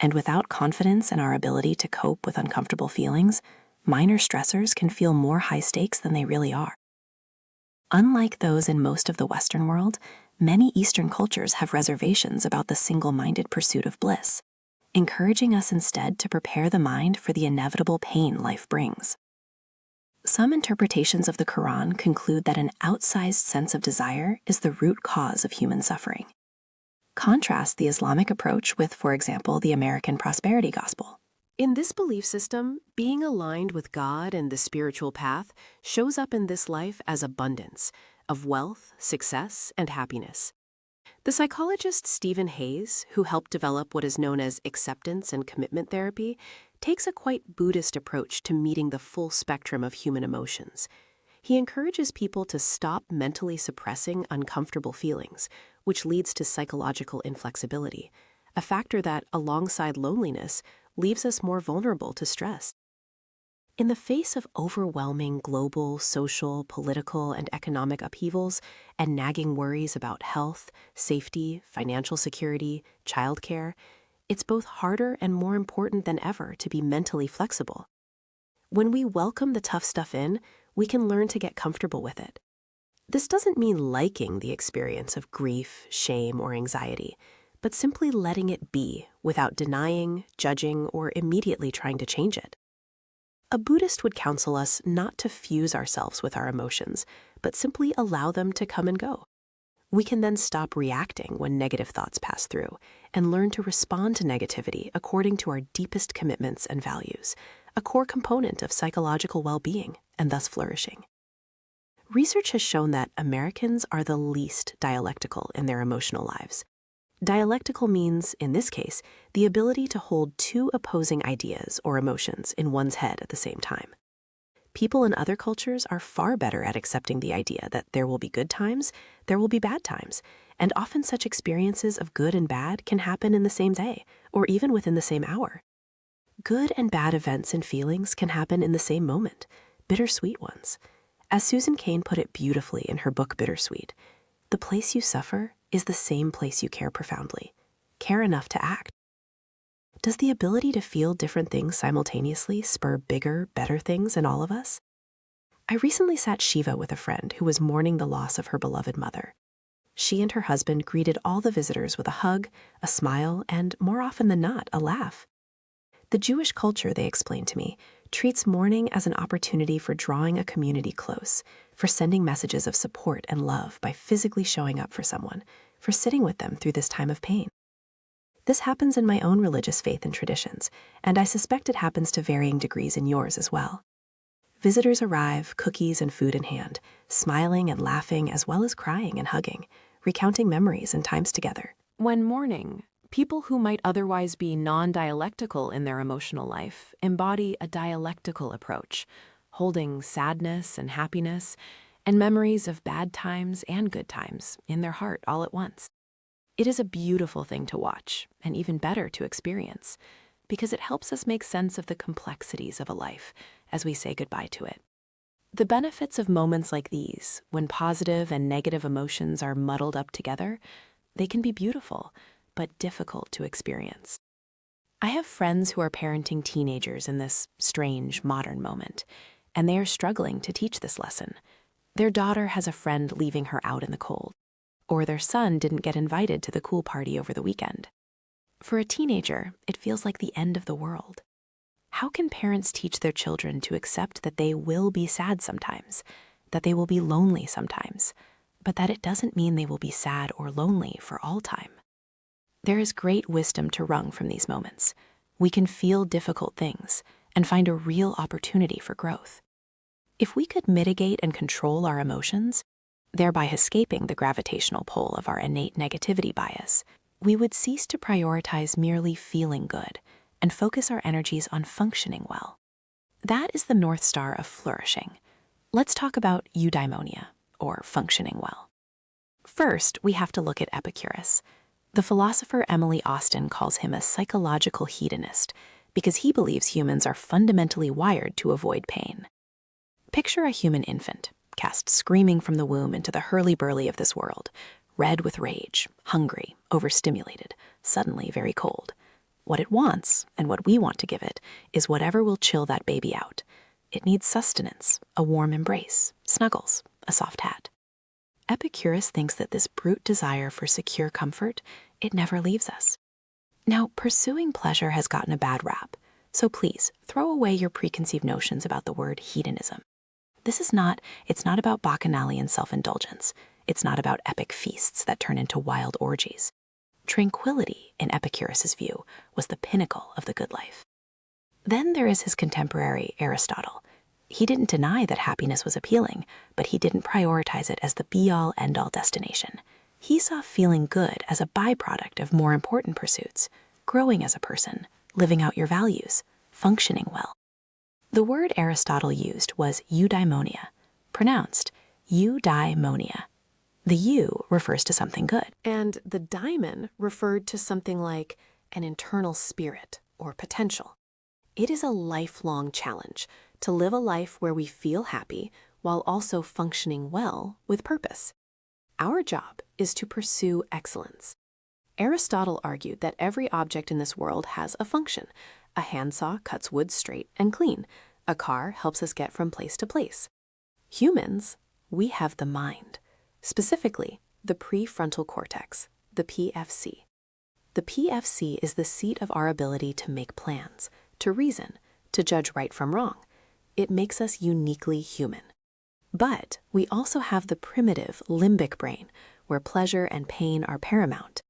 And without confidence in our ability to cope with uncomfortable feelings, minor stressors can feel more high stakes than they really are. Unlike those in most of the Western world, many Eastern cultures have reservations about the single-minded pursuit of bliss, encouraging us instead to prepare the mind for the inevitable pain life brings. Some interpretations of the Quran conclude that an outsized sense of desire is the root cause of human suffering. Contrast the Islamic approach with, for example, the American prosperity gospel. In this belief system, being aligned with God and the spiritual path shows up in this life as abundance of wealth, success, and happiness. The psychologist Stephen Hayes, who helped develop what is known as acceptance and commitment therapy, takes a quite Buddhist approach to meeting the full spectrum of human emotions. He encourages people to stop mentally suppressing uncomfortable feelings, which leads to psychological inflexibility, a factor that, alongside loneliness, leaves us more vulnerable to stress. In the face of overwhelming global, social, political, and economic upheavals and nagging worries about health, safety, financial security, childcare, it's both harder and more important than ever to be mentally flexible. When we welcome the tough stuff in, we can learn to get comfortable with it. This doesn't mean liking the experience of grief, shame, or anxiety, but simply letting it be without denying, judging, or immediately trying to change it. A Buddhist would counsel us not to fuse ourselves with our emotions, but simply allow them to come and go. We can then stop reacting when negative thoughts pass through and learn to respond to negativity according to our deepest commitments and values, a core component of psychological well-being and thus flourishing. Research has shown that Americans are the least dialectical in their emotional lives. Dialectical means, in this case, the ability to hold two opposing ideas or emotions in one's head at the same time. People in other cultures are far better at accepting the idea that there will be good times, there will be bad times, and often such experiences of good and bad can happen in the same day, or even within the same hour. Good and bad events and feelings can happen in the same moment, bittersweet ones. As Susan Cain put it beautifully in her book Bittersweet, the place you suffer is the same place you care profoundly, care enough to act. Does the ability to feel different things simultaneously spur bigger, better things in all of us? I recently sat Shiva with a friend who was mourning the loss of her beloved mother. She and her husband greeted all the visitors with a hug, a smile, and more often than not, a laugh. The Jewish culture, they explained to me, treats mourning as an opportunity for drawing a community close, for sending messages of support and love by physically showing up for someone, for sitting with them through this time of pain. This happens in my own religious faith and traditions, and I suspect it happens to varying degrees in yours as well. Visitors arrive, cookies and food in hand, smiling and laughing as well as crying and hugging, recounting memories and times together. When mourning, people who might otherwise be non-dialectical in their emotional life embody a dialectical approach, holding sadness and happiness and memories of bad times and good times in their heart all at once. It is a beautiful thing to watch, and even better to experience. because it helps us make sense of the complexities of a life as we say goodbye to it. The benefits of moments like these, when positive and negative emotions are muddled up together, they can be beautiful, but difficult to experience. I have friends who are parenting teenagers in this strange modern moment, and they are struggling to teach this lesson. Their daughter has a friend leaving her out in the cold, or their son didn't get invited to the cool party over the weekend. For a teenager, it feels like the end of the world. How can parents teach their children to accept that they will be sad sometimes, that they will be lonely sometimes, but that it doesn't mean they will be sad or lonely for all time? There is great wisdom to wrung from these moments. We can feel difficult things and find a real opportunity for growth. If we could mitigate and control our emotions, thereby escaping the gravitational pull of our innate negativity bias, we would cease to prioritize merely feeling good and focus our energies on functioning well. That is the North Star of flourishing. Let's talk about eudaimonia, or functioning well. First, we have to look at Epicurus. The philosopher Emily Austin calls him a psychological hedonist because he believes humans are fundamentally wired to avoid pain. Picture a human infant, cast screaming from the womb into the hurly-burly of this world, red with rage, hungry, overstimulated, suddenly very cold. What it wants, and what we want to give it, is whatever will chill that baby out. It needs sustenance, a warm embrace, snuggles, a soft hat. Epicurus thinks that this brute desire for secure comfort, it never leaves us. Now, pursuing pleasure has gotten a bad rap, so please throw away your preconceived notions about the word hedonism. It's not about bacchanalian self-indulgence. It's not about epic feasts that turn into wild orgies. Tranquility, in Epicurus's view, was the pinnacle of the good life. Then there is his contemporary Aristotle. He didn't deny that happiness was appealing, but he didn't prioritize it as the be-all, end-all destination. He saw feeling good as a byproduct of more important pursuits, growing as a person, living out your values, functioning well. The word Aristotle used was eudaimonia, pronounced eudaimonia. The eu refers to something good, and the daimon referred to something like an internal spirit or potential. It is a lifelong challenge to live a life where we feel happy while also functioning well with purpose. Our job is to pursue excellence. Aristotle argued that every object in this world has a function. A handsaw cuts wood straight and clean. A car helps us get from place to place. Humans, we have the mind, specifically the prefrontal cortex, the PFC. The PFC is the seat of our ability to make plans, to reason, to judge right from wrong. It makes us uniquely human. But we also have the primitive limbic brain, where pleasure and pain are paramount.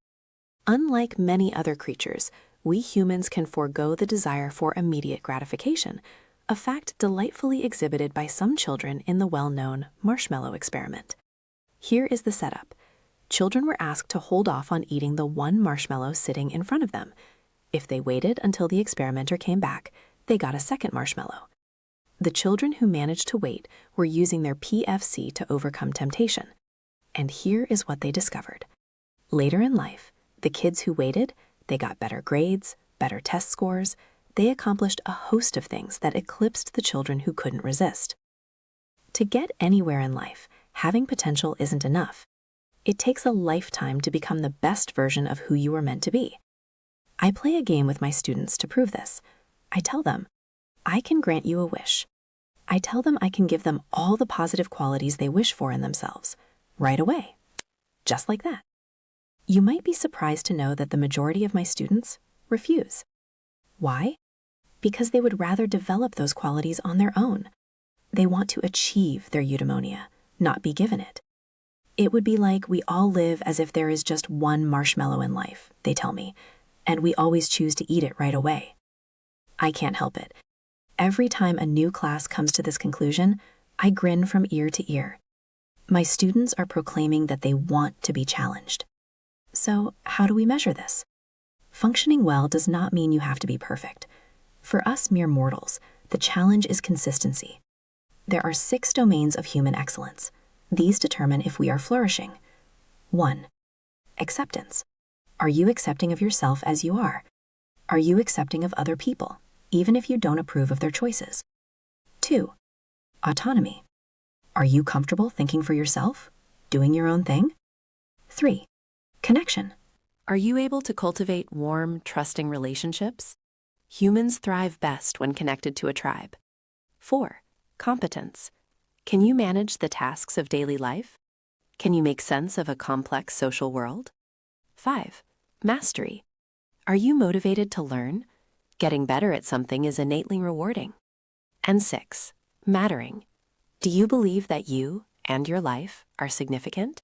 Unlike many other creatures, we humans can forego the desire for immediate gratification, a fact delightfully exhibited by some children in the well-known marshmallow experiment. Here is the setup. Children were asked to hold off on eating the one marshmallow sitting in front of them. If they waited until the experimenter came back, they got a second marshmallow. The children who managed to wait were using their PFC to overcome temptation. And here is what they discovered. Later in life, the kids who waited, they got better grades, better test scores. They accomplished a host of things that eclipsed the children who couldn't resist. To get anywhere in life, having potential isn't enough. It takes a lifetime to become the best version of who you were meant to be. I play a game with my students to prove this. I tell them, I can grant you a wish. I tell them I can give them all the positive qualities they wish for in themselves, right away, just like that. You might be surprised to know that the majority of my students refuse. Why? Because they would rather develop those qualities on their own. They want to achieve their eudaimonia, not be given it. It would be like we all live as if there is just one marshmallow in life, they tell me, and we always choose to eat it right away. I can't help it. Every time a new class comes to this conclusion, I grin from ear to ear. My students are proclaiming that they want to be challenged. So, how do we measure this? Functioning well does not mean you have to be perfect. For us mere mortals, the challenge is consistency. There are 6 domains of human excellence. These determine if we are flourishing. 1. Acceptance. Are you accepting of yourself as you are? Are you accepting of other people, even if you don't approve of their choices? 2. Autonomy. Are you comfortable thinking for yourself, doing your own thing? 3. Connection. Are you able to cultivate warm, trusting relationships? Humans thrive best when connected to a tribe. 4. Competence. Can you manage the tasks of daily life? Can you make sense of a complex social world? 5. Mastery. Are you motivated to learn? Getting better at something is innately rewarding. And 6. Mattering. Do you believe that you and your life are significant?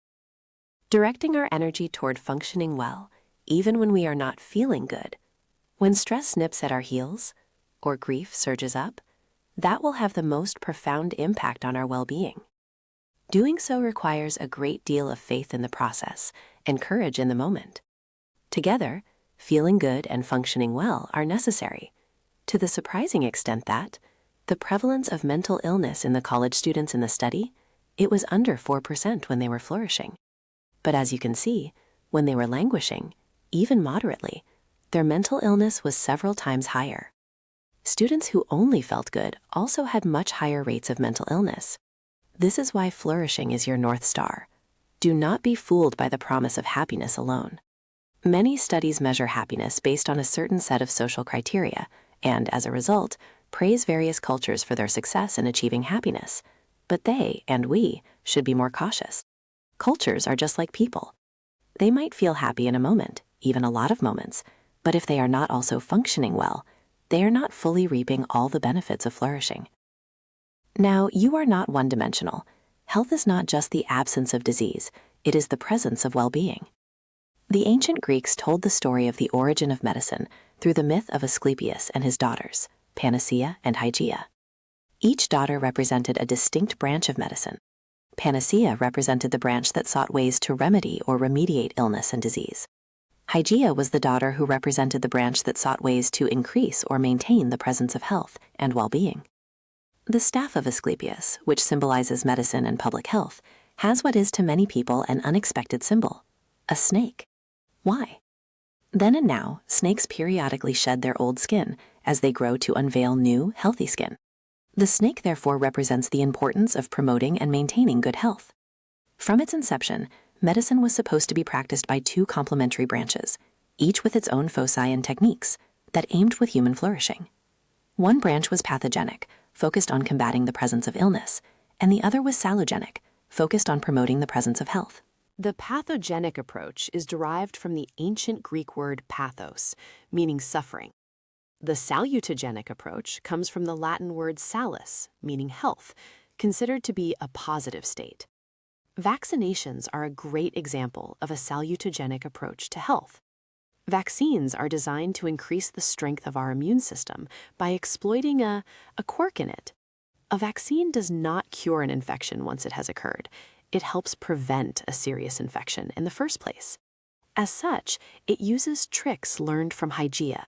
Directing our energy toward functioning well, even when we are not feeling good, when stress nips at our heels or grief surges up, that will have the most profound impact on our well-being. Doing so requires a great deal of faith in the process and courage in the moment. Together, feeling good and functioning well are necessary, to the surprising extent that the prevalence of mental illness in the college students in the study, it was under 4% when they were flourishing. But as you can see, when they were languishing, even moderately, their mental illness was several times higher. Students who only felt good also had much higher rates of mental illness. This is why flourishing is your North Star. Do not be fooled by the promise of happiness alone. Many studies measure happiness based on a certain set of social criteria, and as a result, praise various cultures for their success in achieving happiness. But they, and we, should be more cautious. Cultures are just like people. They might feel happy in a moment, even a lot of moments, but if they are not also functioning well, they are not fully reaping all the benefits of flourishing. Now, you are not one-dimensional. Health is not just the absence of disease, it is the presence of well-being. The ancient Greeks told the story of the origin of medicine through the myth of Asclepius and his daughters, Panacea and Hygeia. Each daughter represented a distinct branch of medicine. Panacea represented the branch that sought ways to remedy or remediate illness and disease. Hygeia was the daughter who represented the branch that sought ways to increase or maintain the presence of health and well-being. The staff of Asclepius, which symbolizes medicine and public health, has what is to many people an unexpected symbol: a snake. Why? Then and now, snakes periodically shed their old skin as they grow to unveil new, healthy skin. The snake therefore represents the importance of promoting and maintaining good health. From its inception, medicine was supposed to be practiced by two complementary branches, each with its own foci and techniques, that aimed with human flourishing. One branch was pathogenic, focused on combating the presence of illness, and the other was salutogenic, focused on promoting the presence of health. The pathogenic approach is derived from the ancient Greek word pathos, meaning suffering. The salutogenic approach comes from the Latin word salus, meaning health, considered to be a positive state. Vaccinations are a great example of a salutogenic approach to health. Vaccines are designed to increase the strength of our immune system by exploiting a quirk in it. A vaccine does not cure an infection once it has occurred. It helps prevent a serious infection in the first place. As such, it uses tricks learned from Hygeia.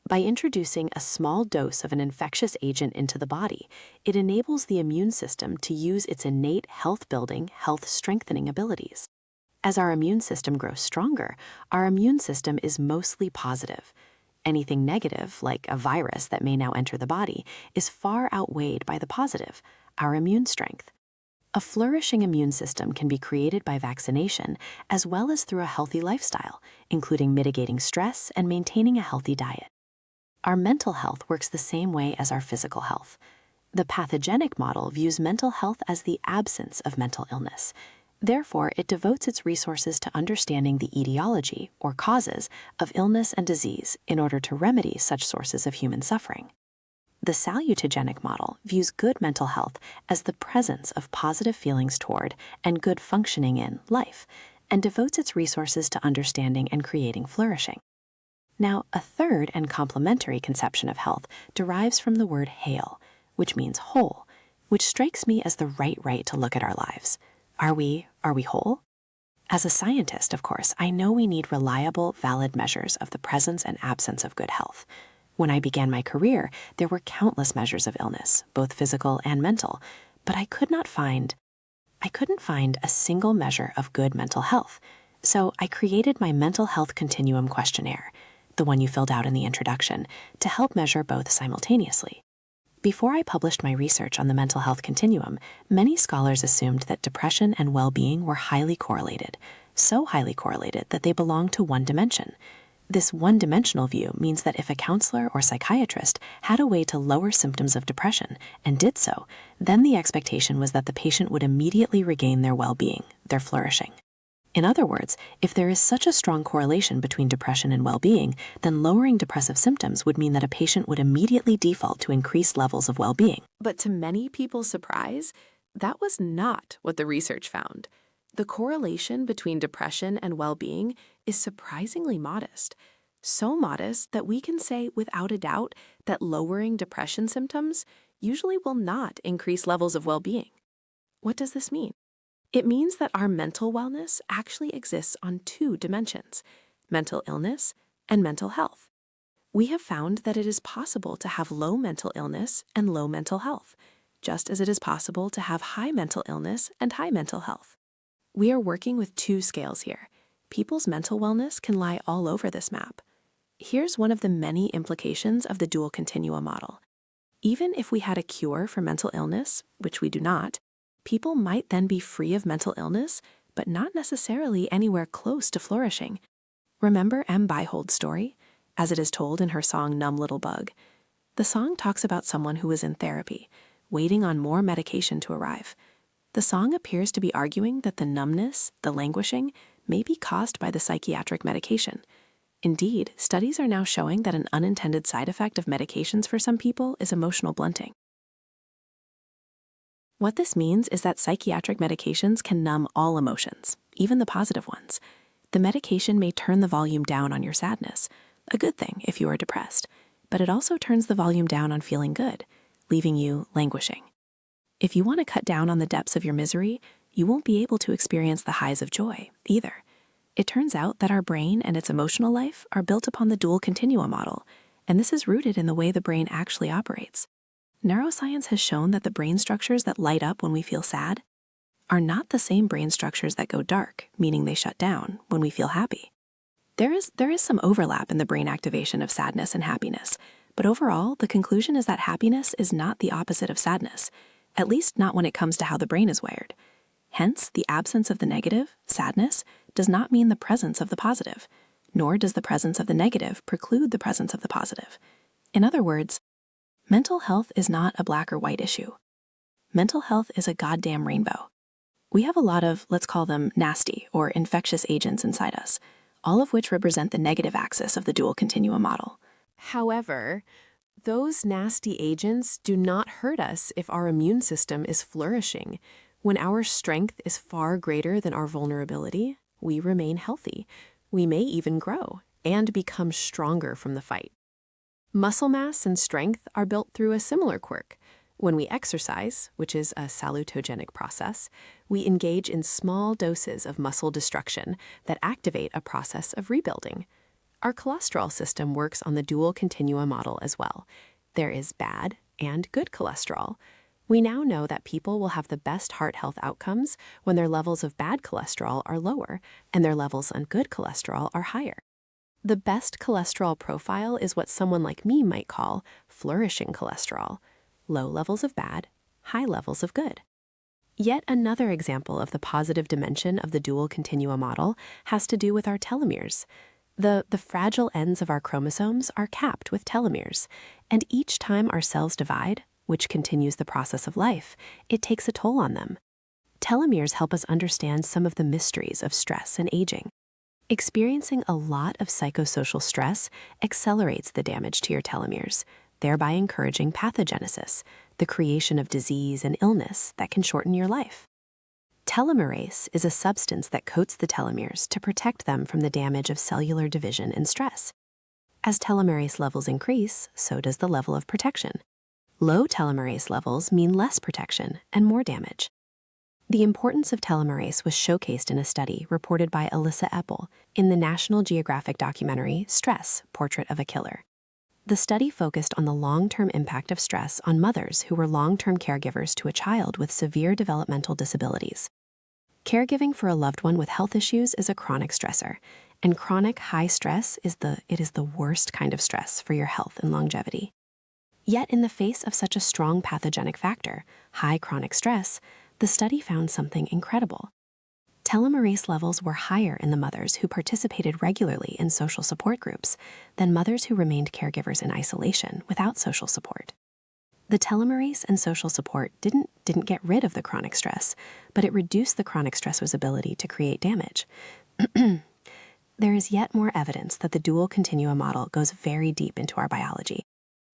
By introducing a small dose of an infectious agent into the body, it enables the immune system to use its innate health-building, health-strengthening abilities. As our immune system grows stronger, our immune system is mostly positive. Anything negative, like a virus that may now enter the body, is far outweighed by the positive, our immune strength. A flourishing immune system can be created by vaccination as well as through a healthy lifestyle, including mitigating stress and maintaining a healthy diet. Our mental health works the same way as our physical health. The pathogenic model views mental health as the absence of mental illness. Therefore, it devotes its resources to understanding the etiology, or causes, of illness and disease in order to remedy such sources of human suffering. The salutogenic model views good mental health as the presence of positive feelings toward and good functioning in life, and devotes its resources to understanding and creating flourishing. Now, a third and complementary conception of health derives from the word hale, which means whole, which strikes me as the right way to look at our lives. Are we whole? As a scientist, of course, I know we need reliable, valid measures of the presence and absence of good health. When I began my career, there were countless measures of illness, both physical and mental, but I couldn't find a single measure of good mental health. So I created my mental health continuum questionnaire. the one you filled out in the introduction, to help measure both simultaneously. Before I published my research on the mental health continuum, many scholars assumed that depression and well-being were highly correlated, so highly correlated that they belonged to one dimension. This one-dimensional view means that if a counselor or psychiatrist had a way to lower symptoms of depression and did so, then the expectation was that the patient would immediately regain their well-being, their flourishing. In other words, if there is such a strong correlation between depression and well-being, then lowering depressive symptoms would mean that a patient would immediately default to increased levels of well-being. But to many people's surprise, that was not what the research found. The correlation between depression and well-being is surprisingly modest. So modest that we can say without a doubt that lowering depression symptoms usually will not increase levels of well-being. What does this mean? It means that our mental wellness actually exists on two dimensions: mental illness and mental health. We have found that it is possible to have low mental illness and low mental health, just as it is possible to have high mental illness and high mental health. We are working with two scales here. People's mental wellness can lie all over this map. Here's one of the many implications of the dual continua model. Even if we had a cure for mental illness, which we do not, people might then be free of mental illness, but not necessarily anywhere close to flourishing. Remember M. Byhold's story, as it is told in her song Numb Little Bug? The song talks about someone who was in therapy, waiting on more medication to arrive. The song appears to be arguing that the numbness, the languishing, may be caused by the psychiatric medication. Indeed, studies are now showing that an unintended side effect of medications for some people is emotional blunting. What this means is that psychiatric medications can numb all emotions, even the positive ones. The medication may turn the volume down on your sadness, a good thing if you are depressed, but it also turns the volume down on feeling good, leaving you languishing. If you want to cut down on the depths of your misery, you won't be able to experience the highs of joy either. It turns out that our brain and its emotional life are built upon the dual continua model, and this is rooted in the way the brain actually operates. Neuroscience has shown that the brain structures that light up when we feel sad are not the same brain structures that go dark, meaning they shut down, when we feel happy. There is some overlap in the brain activation of sadness and happiness, but overall, the conclusion is that happiness is not the opposite of sadness, at least not when it comes to how the brain is wired. Hence, the absence of the negative, sadness, does not mean the presence of the positive, nor does the presence of the negative preclude the presence of the positive. In other words, mental health is not a black or white issue. Mental health is a goddamn rainbow. We have a lot of, let's call them nasty or infectious agents inside us, all of which represent the negative axis of the dual continuum model. However, those nasty agents do not hurt us if our immune system is flourishing. When our strength is far greater than our vulnerability, we remain healthy. We may even grow and become stronger from the fight. Muscle mass and strength are built through a similar quirk. When we exercise, which is a salutogenic process, we engage in small doses of muscle destruction that activate a process of rebuilding. Our cholesterol system works on the dual continua model as well. There is bad and good cholesterol. We now know that people will have the best heart health outcomes when their levels of bad cholesterol are lower and their levels of good cholesterol are higher. The best cholesterol profile is what someone like me might call flourishing cholesterol. Low levels of bad, high levels of good. Yet another example of the positive dimension of the dual continua model has to do with our telomeres. The fragile ends of our chromosomes are capped with telomeres, and each time our cells divide, which continues the process of life, it takes a toll on them. Telomeres help us understand some of the mysteries of stress and aging. Experiencing a lot of psychosocial stress accelerates the damage to your telomeres, thereby encouraging pathogenesis, the creation of disease and illness that can shorten your life. Telomerase is a substance that coats the telomeres to protect them from the damage of cellular division and stress. As telomerase levels increase, so does the level of protection. Low telomerase levels mean less protection and more damage. The importance of telomerase was showcased in a study reported by Alyssa Epple in the National Geographic documentary Stress: Portrait of a Killer. The study focused on the long-term impact of stress on mothers who were long-term caregivers to a child with severe developmental disabilities. Caregiving for a loved one with health issues is a chronic stressor, And chronic high stress is the worst kind of stress for your health and longevity. Yet in the face of such a strong pathogenic factor, high chronic stress, the study found something incredible. Telomerase levels were higher in the mothers who participated regularly in social support groups than mothers who remained caregivers in isolation without social support. The telomerase and social support didn't get rid of the chronic stress, but it reduced the chronic stressor's ability to create damage. There is yet more evidence that the dual continuum model goes very deep into our biology.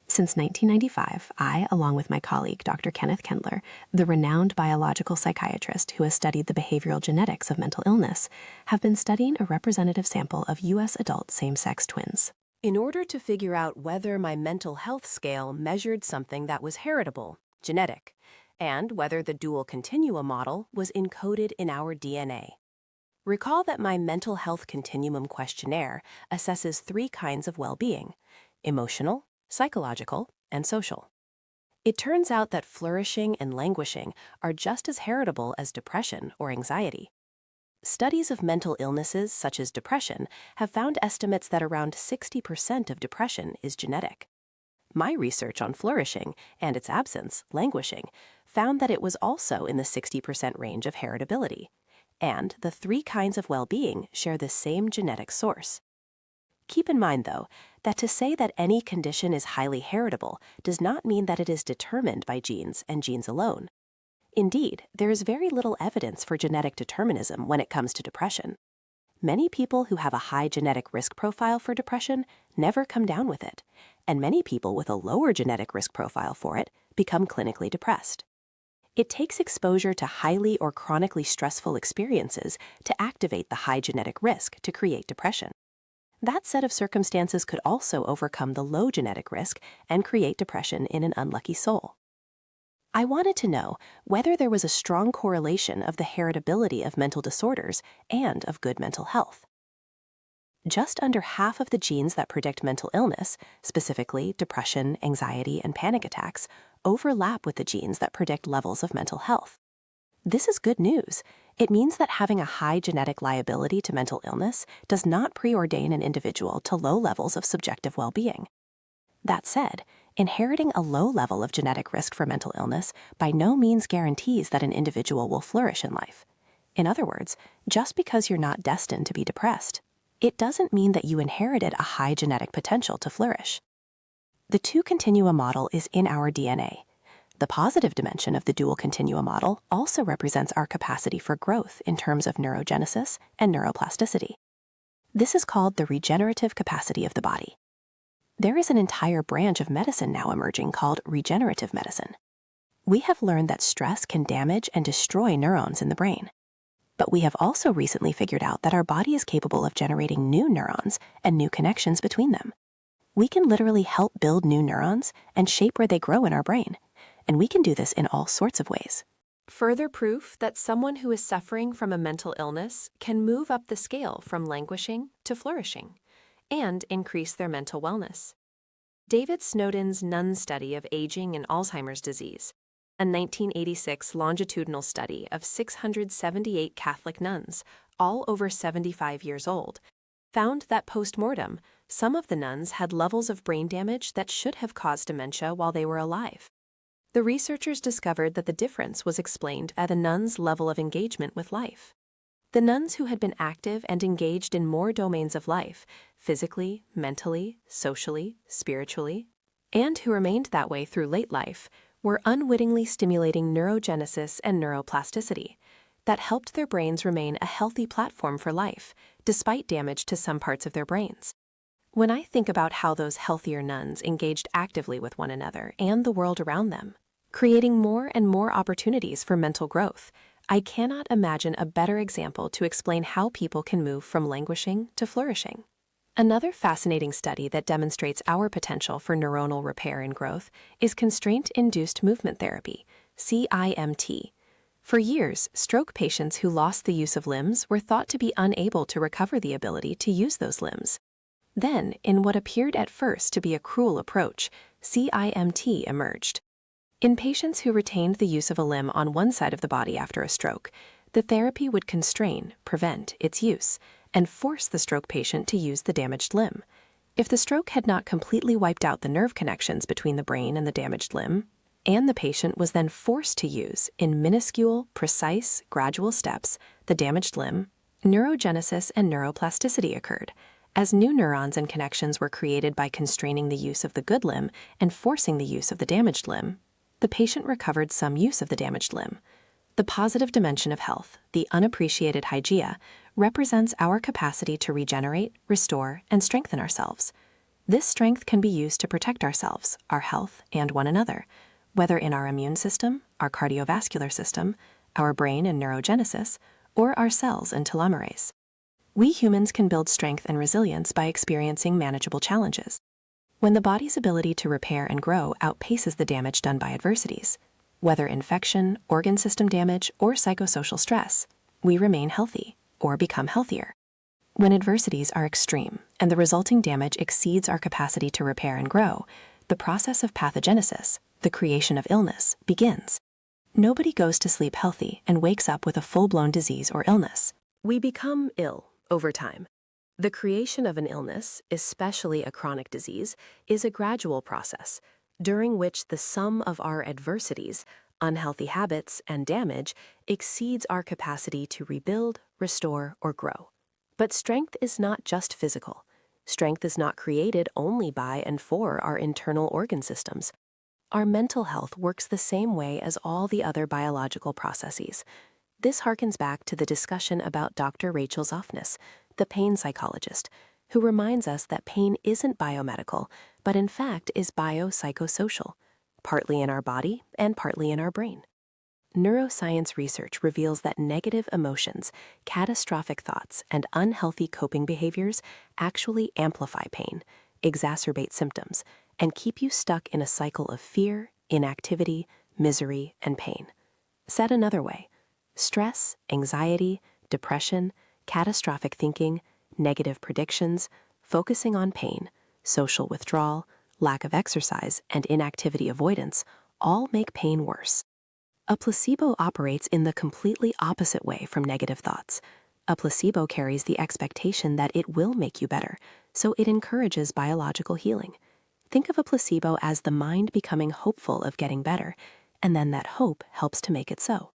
Since 1995, I, along with my colleague, Dr. Kenneth Kendler, the renowned biological psychiatrist who has studied the behavioral genetics of mental illness, have been studying a representative sample of U.S. adult same-sex twins. In order to figure out whether my mental health scale measured something that was heritable, genetic, and whether the dual continuum model was encoded in our DNA. Recall that my mental health continuum questionnaire assesses 3 kinds of well-being: emotional, psychological, and social. It turns out that flourishing and languishing are just as heritable as depression or anxiety. Studies of mental illnesses such as depression have found estimates that around 60% of depression is genetic. My research on flourishing and its absence, languishing, found that it was also in the 60% range of heritability. And the 3 kinds of well-being share the same genetic source. Keep in mind, though, that to say that any condition is highly heritable does not mean that it is determined by genes and genes alone. Indeed, there is very little evidence for genetic determinism when it comes to depression. Many people who have a high genetic risk profile for depression never come down with it, and many people with a lower genetic risk profile for it become clinically depressed. It takes exposure to highly or chronically stressful experiences to activate the high genetic risk to create depression. That set of circumstances could also overcome the low genetic risk and create depression in an unlucky soul. I wanted to know whether there was a strong correlation of the heritability of mental disorders and of good mental health. Just under half of the genes that predict mental illness, specifically depression, anxiety, and panic attacks, overlap with the genes that predict levels of mental health. This is good news. It means that having a high genetic liability to mental illness does not preordain an individual to low levels of subjective well-being. That said, inheriting a low level of genetic risk for mental illness by no means guarantees that an individual will flourish in life. In other words, just because you're not destined to be depressed, it doesn't mean that you inherited a high genetic potential to flourish. The 2 continuum model is in our DNA. The positive dimension of the dual continuum model also represents our capacity for growth in terms of neurogenesis and neuroplasticity. This is called the regenerative capacity of the body. There is an entire branch of medicine now emerging called regenerative medicine. We have learned that stress can damage and destroy neurons in the brain. But we have also recently figured out that our body is capable of generating new neurons and new connections between them. We can literally help build new neurons and shape where they grow in our brain. And we can do this in all sorts of ways. Further proof that someone who is suffering from a mental illness can move up the scale from languishing to flourishing and increase their mental wellness. David Snowden's Nun study of aging and Alzheimer's disease, a 1986 longitudinal study of 678 Catholic nuns, all over 75 years old, found that post-mortem, some of the nuns had levels of brain damage that should have caused dementia while they were alive. The researchers discovered that the difference was explained by the nuns' level of engagement with life. The nuns who had been active and engaged in more domains of life, physically, mentally, socially, spiritually, and who remained that way through late life, were unwittingly stimulating neurogenesis and neuroplasticity that helped their brains remain a healthy platform for life, despite damage to some parts of their brains. When I think about how those healthier nuns engaged actively with one another and the world around them, creating more and more opportunities for mental growth, I cannot imagine a better example to explain how people can move from languishing to flourishing. Another fascinating study that demonstrates our potential for neuronal repair and growth is constraint-induced movement therapy, CIMT. For years, stroke patients who lost the use of limbs were thought to be unable to recover the ability to use those limbs. Then, in what appeared at first to be a cruel approach, CIMT emerged. In patients who retained the use of a limb on one side of the body after a stroke, the therapy would constrain, prevent its use, and force the stroke patient to use the damaged limb. If the stroke had not completely wiped out the nerve connections between the brain and the damaged limb, and the patient was then forced to use, in minuscule, precise, gradual steps, the damaged limb, neurogenesis and neuroplasticity occurred, as new neurons and connections were created by constraining the use of the good limb and forcing the use of the damaged limb. The patient recovered some use of the damaged limb. The positive dimension of health, the unappreciated hygeia, represents our capacity to regenerate, restore, and strengthen ourselves. This strength can be used to protect ourselves, our health, and one another, whether in our immune system, our cardiovascular system, our brain and neurogenesis, or our cells and telomerase. We humans can build strength and resilience by experiencing manageable challenges. When the body's ability to repair and grow outpaces the damage done by adversities, whether infection, organ system damage, or psychosocial stress, we remain healthy or become healthier. When adversities are extreme and the resulting damage exceeds our capacity to repair and grow, the process of pathogenesis, the creation of illness, begins. Nobody goes to sleep healthy and wakes up with a full-blown disease or illness. We become ill over time. The creation of an illness, especially a chronic disease, is a gradual process, during which the sum of our adversities, unhealthy habits, and damage exceeds our capacity to rebuild, restore, or grow. But strength is not just physical. Strength is not created only by and for our internal organ systems. Our mental health works the same way as all the other biological processes. This harkens back to the discussion about Dr. Rachel Zoffness, the pain psychologist, who reminds us that pain isn't biomedical, but in fact is biopsychosocial, partly in our body and partly in our brain. Neuroscience research reveals that negative emotions, catastrophic thoughts, and unhealthy coping behaviors actually amplify pain, exacerbate symptoms, and keep you stuck in a cycle of fear, inactivity, misery, and pain. Said another way, stress, anxiety, depression, catastrophic thinking, negative predictions, focusing on pain, social withdrawal, lack of exercise, and inactivity avoidance all make pain worse. A placebo operates in the completely opposite way from negative thoughts. A placebo carries the expectation that it will make you better, so it encourages biological healing. Think of a placebo as the mind becoming hopeful of getting better, and then that hope helps to make it so.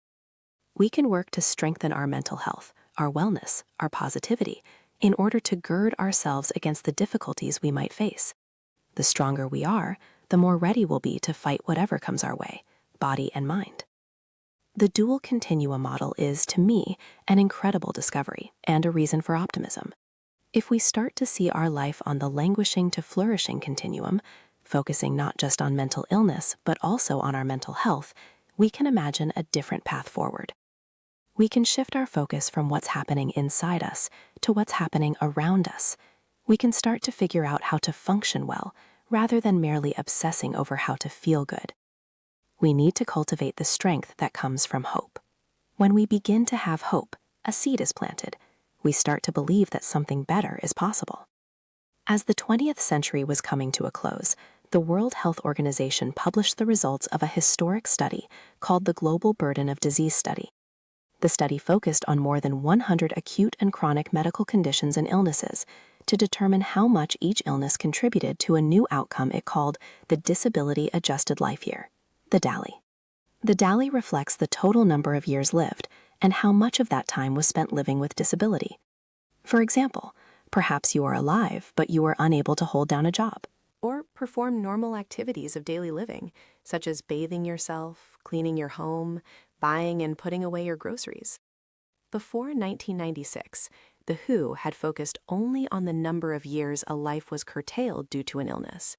We can work to strengthen our mental health, our wellness, our positivity, in order to gird ourselves against the difficulties we might face. The stronger we are, the more ready we'll be to fight whatever comes our way, body and mind. The dual continuum model is, to me, an incredible discovery and a reason for optimism. If we start to see our life on the languishing to flourishing continuum, focusing not just on mental illness, but also on our mental health, we can imagine a different path forward. We can shift our focus from what's happening inside us to what's happening around us. We can start to figure out how to function well, rather than merely obsessing over how to feel good. We need to cultivate the strength that comes from hope. When we begin to have hope, a seed is planted. We start to believe that something better is possible. As the 20th century was coming to a close, the World Health Organization published the results of a historic study called the Global Burden of Disease Study. The study focused on more than 100 acute and chronic medical conditions and illnesses to determine how much each illness contributed to a new outcome it called the Disability Adjusted Life Year, the DALY. The DALY reflects the total number of years lived and how much of that time was spent living with disability. For example, perhaps you are alive, but you are unable to hold down a job, or perform normal activities of daily living, such as bathing yourself, cleaning your home, buying and putting away your groceries. Before 1996, the WHO had focused only on the number of years a life was curtailed due to an illness.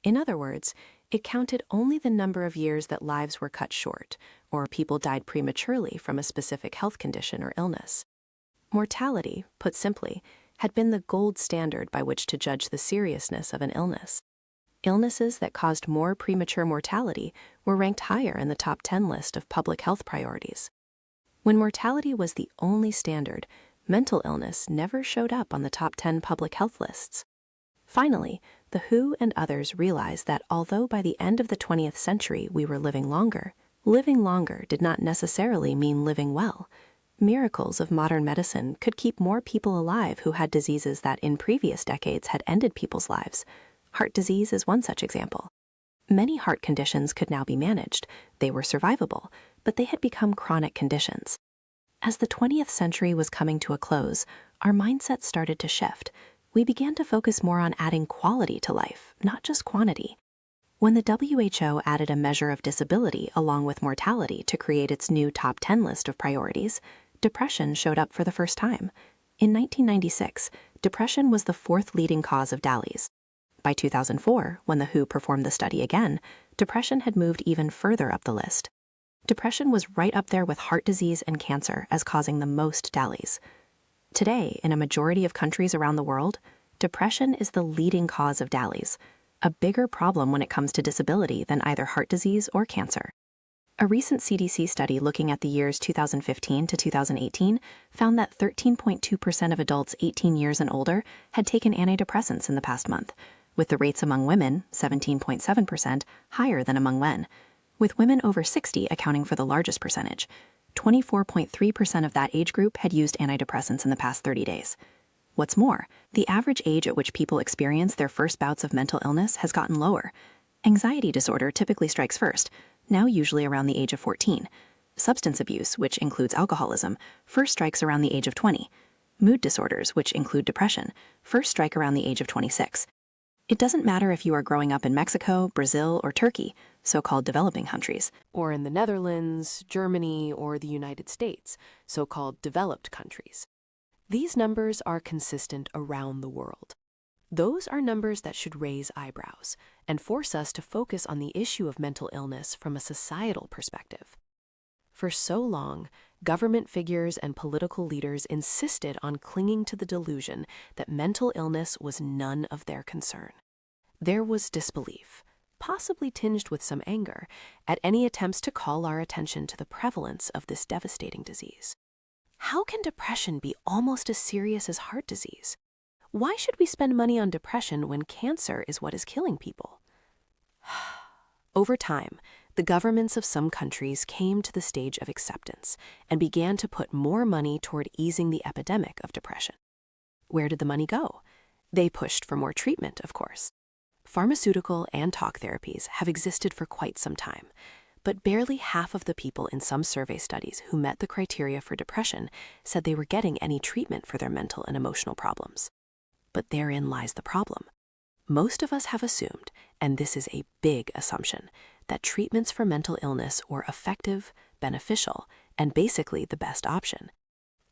In other words, it counted only the number of years that lives were cut short, or people died prematurely from a specific health condition or illness. Mortality, put simply, had been the gold standard by which to judge the seriousness of an illness. Illnesses that caused more premature mortality were ranked higher in the top 10 list of public health priorities. When mortality was the only standard, mental illness never showed up on the top 10 public health lists. Finally, the WHO and others realized that although by the end of the 20th century we were living longer did not necessarily mean living well. Miracles of modern medicine could keep more people alive who had diseases that in previous decades had ended people's lives. Heart disease is one such example. Many heart conditions could now be managed. They were survivable, but they had become chronic conditions. As the 20th century was coming to a close, our mindset started to shift. We began to focus more on adding quality to life, not just quantity. When the WHO added a measure of disability along with mortality to create its new top 10 list of priorities, depression showed up for the first time. In 1996, depression was the fourth leading cause of DALYs. By 2004, when the WHO performed the study again, depression had moved even further up the list. Depression was right up there with heart disease and cancer as causing the most DALYs. Today, in a majority of countries around the world, depression is the leading cause of DALYs, a bigger problem when it comes to disability than either heart disease or cancer. A recent CDC study looking at the years 2015 to 2018 found that 13.2% of adults 18 years and older had taken antidepressants in the past month, with the rates among women, 17.7%, higher than among men, with women over 60 accounting for the largest percentage. 24.3% of that age group had used antidepressants in the past 30 days. What's more, the average age at which people experience their first bouts of mental illness has gotten lower. Anxiety disorder typically strikes first, now usually around the age of 14. Substance abuse, which includes alcoholism, first strikes around the age of 20. Mood disorders, which include depression, first strike around the age of 26. It doesn't matter if you are growing up in Mexico, Brazil, or Turkey, so-called developing countries, or in the Netherlands, Germany, or the United States, so-called developed countries. These numbers are consistent around the world. Those are numbers that should raise eyebrows and force us to focus on the issue of mental illness from a societal perspective. For so long, government figures and political leaders insisted on clinging to the delusion that mental illness was none of their concern. There was disbelief, possibly tinged with some anger, at any attempts to call our attention to the prevalence of this devastating disease. How can depression be almost as serious as heart disease? Why should we spend money on depression when cancer is what is killing people? Over time, the governments of some countries came to the stage of acceptance and began to put more money toward easing the epidemic of depression. Where did the money go? They pushed for more treatment, of course. Pharmaceutical and talk therapies have existed for quite some time, but barely half of the people in some survey studies who met the criteria for depression said they were getting any treatment for their mental and emotional problems. But therein lies the problem. Most of us have assumed, and this is a big assumption, that treatments for mental illness were effective, beneficial, and basically the best option.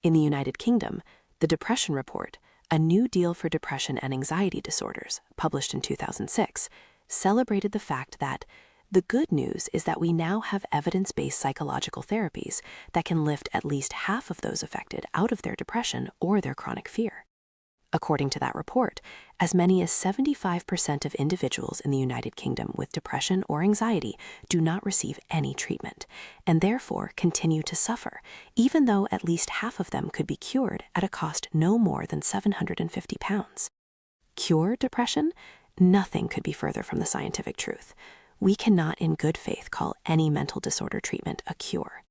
In the United Kingdom, the Depression Report, a new deal for depression and anxiety disorders, published in 2006, celebrated the fact that the good news is that we now have evidence-based psychological therapies that can lift at least half of those affected out of their depression or their chronic fear. According to that report, as many as 75% of individuals in the United Kingdom with depression or anxiety do not receive any treatment, and therefore continue to suffer, even though at least half of them could be cured at a cost no more than £750. Cure depression? Nothing could be further from the scientific truth. We cannot in good faith call any mental disorder treatment a cure.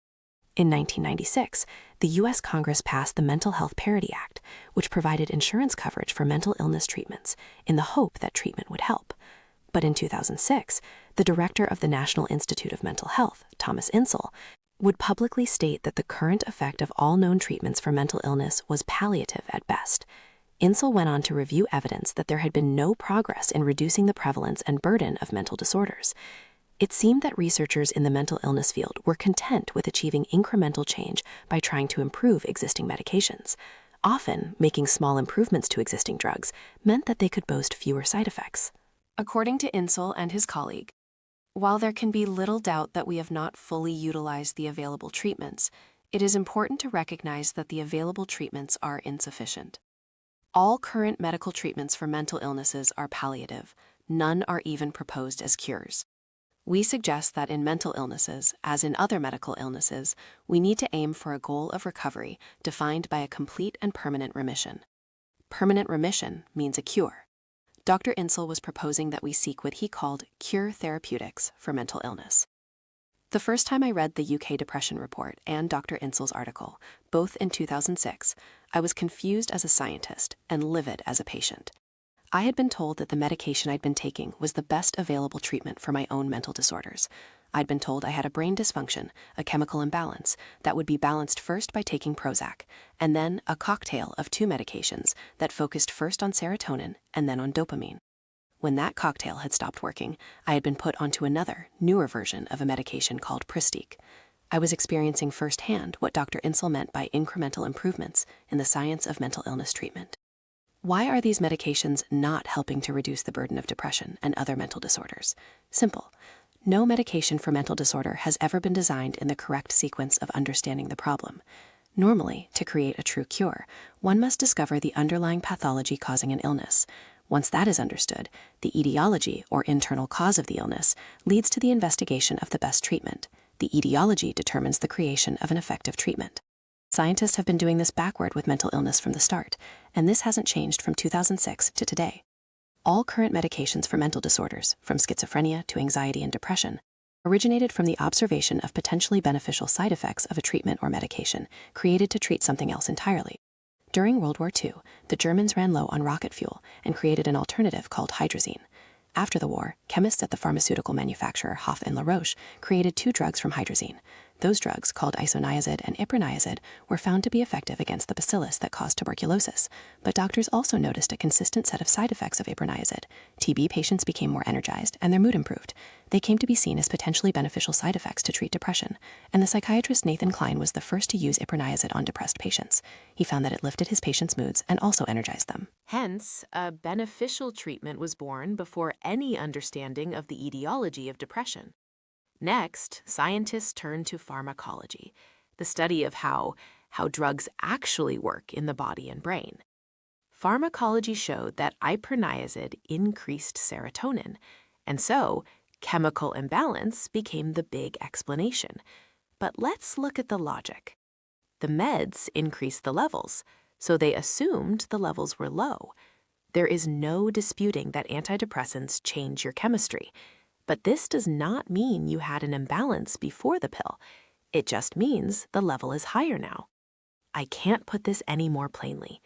In 1996, the U.S. Congress passed the Mental Health Parity Act, which provided insurance coverage for mental illness treatments in the hope that treatment would help. But in 2006, the director of the National Institute of Mental Health, Thomas Insel, would publicly state that the current effect of all known treatments for mental illness was palliative at best. Insel went on to review evidence that there had been no progress in reducing the prevalence and burden of mental disorders. It seemed that researchers in the mental illness field were content with achieving incremental change by trying to improve existing medications. Often, making small improvements to existing drugs meant that they could boast fewer side effects. According to Insel and his colleague, while there can be little doubt that we have not fully utilized the available treatments, it is important to recognize that the available treatments are insufficient. All current medical treatments for mental illnesses are palliative. None are even proposed as cures. We suggest that in mental illnesses, as in other medical illnesses, we need to aim for a goal of recovery defined by a complete and permanent remission. Permanent remission means a cure. Dr. Insel was proposing that we seek what he called cure therapeutics for mental illness. The first time I read the UK Depression Report and Dr. Insel's article, both in 2006, I was confused as a scientist and livid as a patient. I had been told that the medication I'd been taking was the best available treatment for my own mental disorders. I'd been told I had a brain dysfunction, a chemical imbalance, that would be balanced first by taking Prozac, and then a cocktail of 2 medications that focused first on serotonin and then on dopamine. When that cocktail had stopped working, I had been put onto another, newer version of a medication called Pristiq. I was experiencing firsthand what Dr. Insel meant by incremental improvements in the science of mental illness treatment. Why are these medications not helping to reduce the burden of depression and other mental disorders? Simple. No medication for mental disorder has ever been designed in the correct sequence of understanding the problem. Normally, to create a true cure, one must discover the underlying pathology causing an illness. Once that is understood, the etiology, or internal cause of the illness, leads to the investigation of the best treatment. The etiology determines the creation of an effective treatment. Scientists have been doing this backward with mental illness from the start, and this hasn't changed from 2006 to today. All current medications for mental disorders, from schizophrenia to anxiety and depression, originated from the observation of potentially beneficial side effects of a treatment or medication created to treat something else entirely. During World War II, the Germans ran low on rocket fuel and created an alternative called hydrazine. After the war, chemists at the pharmaceutical manufacturer Hoff and La Roche created 2 drugs from hydrazine. Those drugs, called isoniazid and iproniazid, were found to be effective against the bacillus that caused tuberculosis, but doctors also noticed a consistent set of side effects of iproniazid. TB patients became more energized and their mood improved. They came to be seen as potentially beneficial side effects to treat depression, and the psychiatrist Nathan Klein was the first to use iproniazid on depressed patients. He found that it lifted his patients' moods and also energized them. Hence, a beneficial treatment was born before any understanding of the etiology of depression. Next, scientists turned to pharmacology, the study of how drugs actually work in the body and brain. Pharmacology showed that iproniazid increased serotonin, and so chemical imbalance became the big explanation. But let's look at the logic. The meds increased the levels, so they assumed the levels were low. There is no disputing that antidepressants change your chemistry. But this does not mean you had an imbalance before the pill. It just means the level is higher now. I can't put this any more plainly.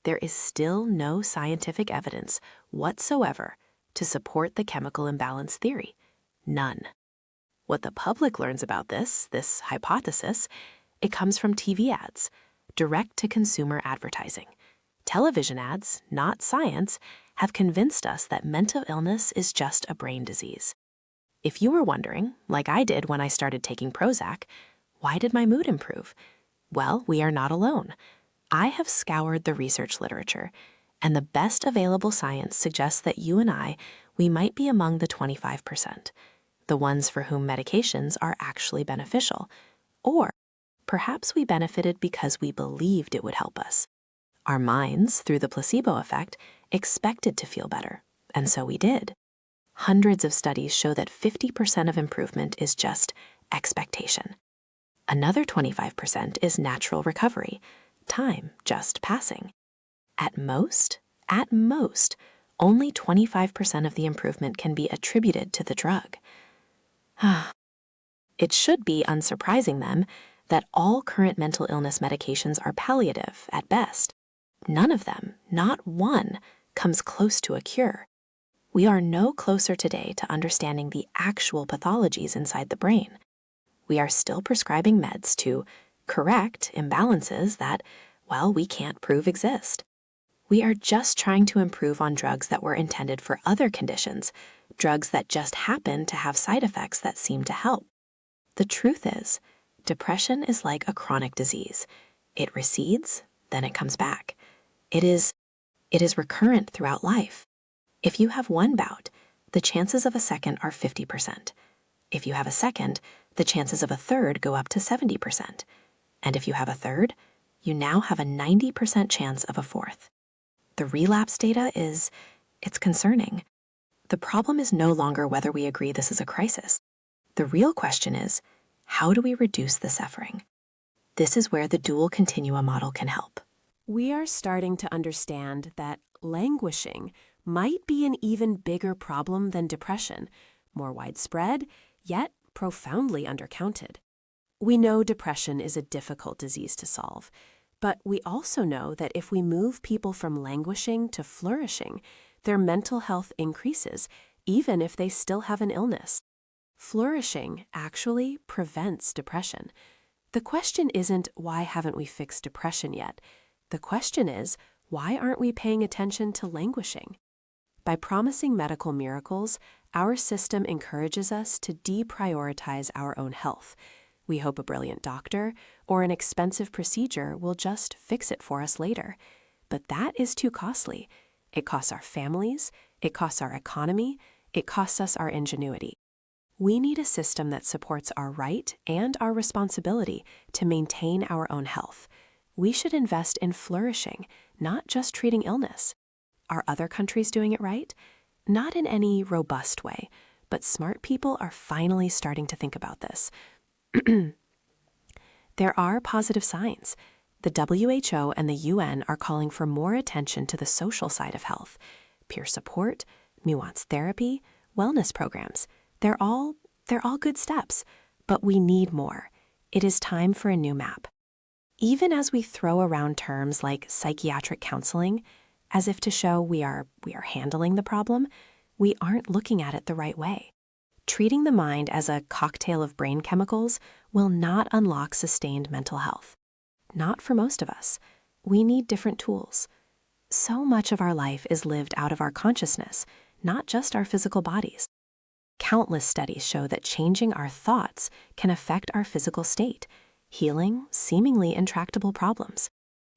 There is still no scientific evidence whatsoever to support the chemical imbalance theory. None. What the public learns about this hypothesis, it comes from TV ads, direct-to-consumer advertising. Television ads, not science, have convinced us that mental illness is just a brain disease. If you were wondering, like I did when I started taking Prozac, why did my mood improve? Well, we are not alone. I have scoured the research literature, and the best available science suggests that you and we might be among the 25%, the ones for whom medications are actually beneficial. Or perhaps we benefited because we believed it would help us. Our minds, through the placebo effect, expected to feel better, and so we did. Hundreds of studies show that 50% of improvement is just expectation. Another 25% is natural recovery, time just passing. At most, only 25% of the improvement can be attributed to the drug. It should be unsurprising, then, that all current mental illness medications are palliative at best. None of them, not one, comes close to a cure. We are no closer today to understanding the actual pathologies inside the brain. We are still prescribing meds to correct imbalances that, well, we can't prove exist. We are just trying to improve on drugs that were intended for other conditions, drugs that just happen to have side effects that seem to help. The truth is, depression is like a chronic disease. It recedes, then it comes back. It is recurrent throughout life. If you have one bout, the chances of a second are 50%. If you have a second, the chances of a third go up to 70%. And if you have a third, you now have a 90% chance of a fourth. The relapse data it's concerning. The problem is no longer whether we agree this is a crisis. The real question is, how do we reduce the suffering? This is where the dual continua model can help. We are starting to understand that languishing might be an even bigger problem than depression, more widespread, yet profoundly undercounted. We know depression is a difficult disease to solve, but we also know that if we move people from languishing to flourishing, their mental health increases, even if they still have an illness. Flourishing actually prevents depression. The question isn't, why haven't we fixed depression yet? The question is, why aren't we paying attention to languishing? By promising medical miracles, our system encourages us to deprioritize our own health. We hope a brilliant doctor or an expensive procedure will just fix it for us later. But that is too costly. It costs our families, it costs our economy, it costs us our ingenuity. We need a system that supports our right and our responsibility to maintain our own health. We should invest in flourishing, not just treating illness. Are other countries doing it right? Not in any robust way, but smart people are finally starting to think about this. There are positive signs. The WHO and the UN are calling for more attention to the social side of health. Peer support, nuanced therapy, wellness programs. They're all good steps, but we need more. It is time for a new map. Even as we throw around terms like psychiatric counseling, as if to show we are handling the problem, we aren't looking at it the right way. Treating the mind as a cocktail of brain chemicals will not unlock sustained mental health. Not for most of us. We need different tools. So much of our life is lived out of our consciousness, not just our physical bodies. Countless studies show that changing our thoughts can affect our physical state, healing seemingly intractable problems.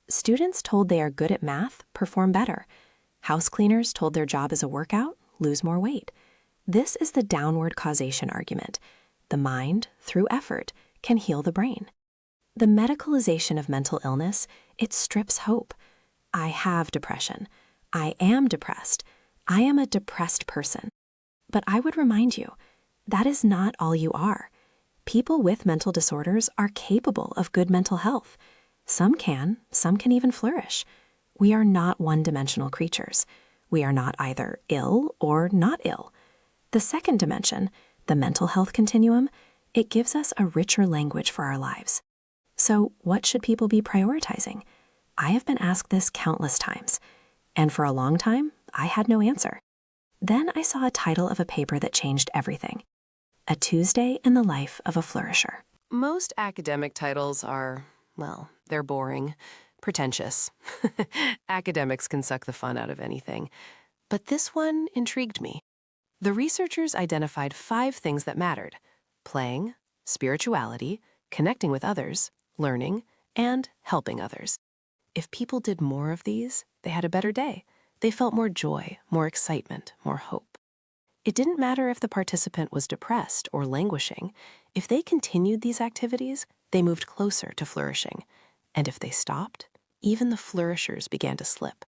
Students told they are good at math perform better. House cleaners told their job is a workout lose more weight. This is the downward causation argument. The mind, through effort, can heal the brain. The medicalization of mental illness, it strips hope. I have depression. I am depressed. I am a depressed person. But I would remind you, that is not all you are. People with mental disorders are capable of good mental health. Some can even flourish. We are not one-dimensional creatures. We are not either ill or not ill. The second dimension, the mental health continuum, it gives us a richer language for our lives. So what should people be prioritizing? I have been asked this countless times, and for a long time, I had no answer. Then I saw a title of a paper that changed everything. A Tuesday in the Life of a Flourisher. Most academic titles are, well, they're boring, pretentious. Academics can suck the fun out of anything. But this one intrigued me. The researchers identified 5 things that mattered: playing, spirituality, connecting with others, learning, and helping others. If people did more of these, they had a better day. They felt more joy, more excitement, more hope. It didn't matter if the participant was depressed or languishing. If they continued these activities, they moved closer to flourishing. And if they stopped, even the flourishers began to slip.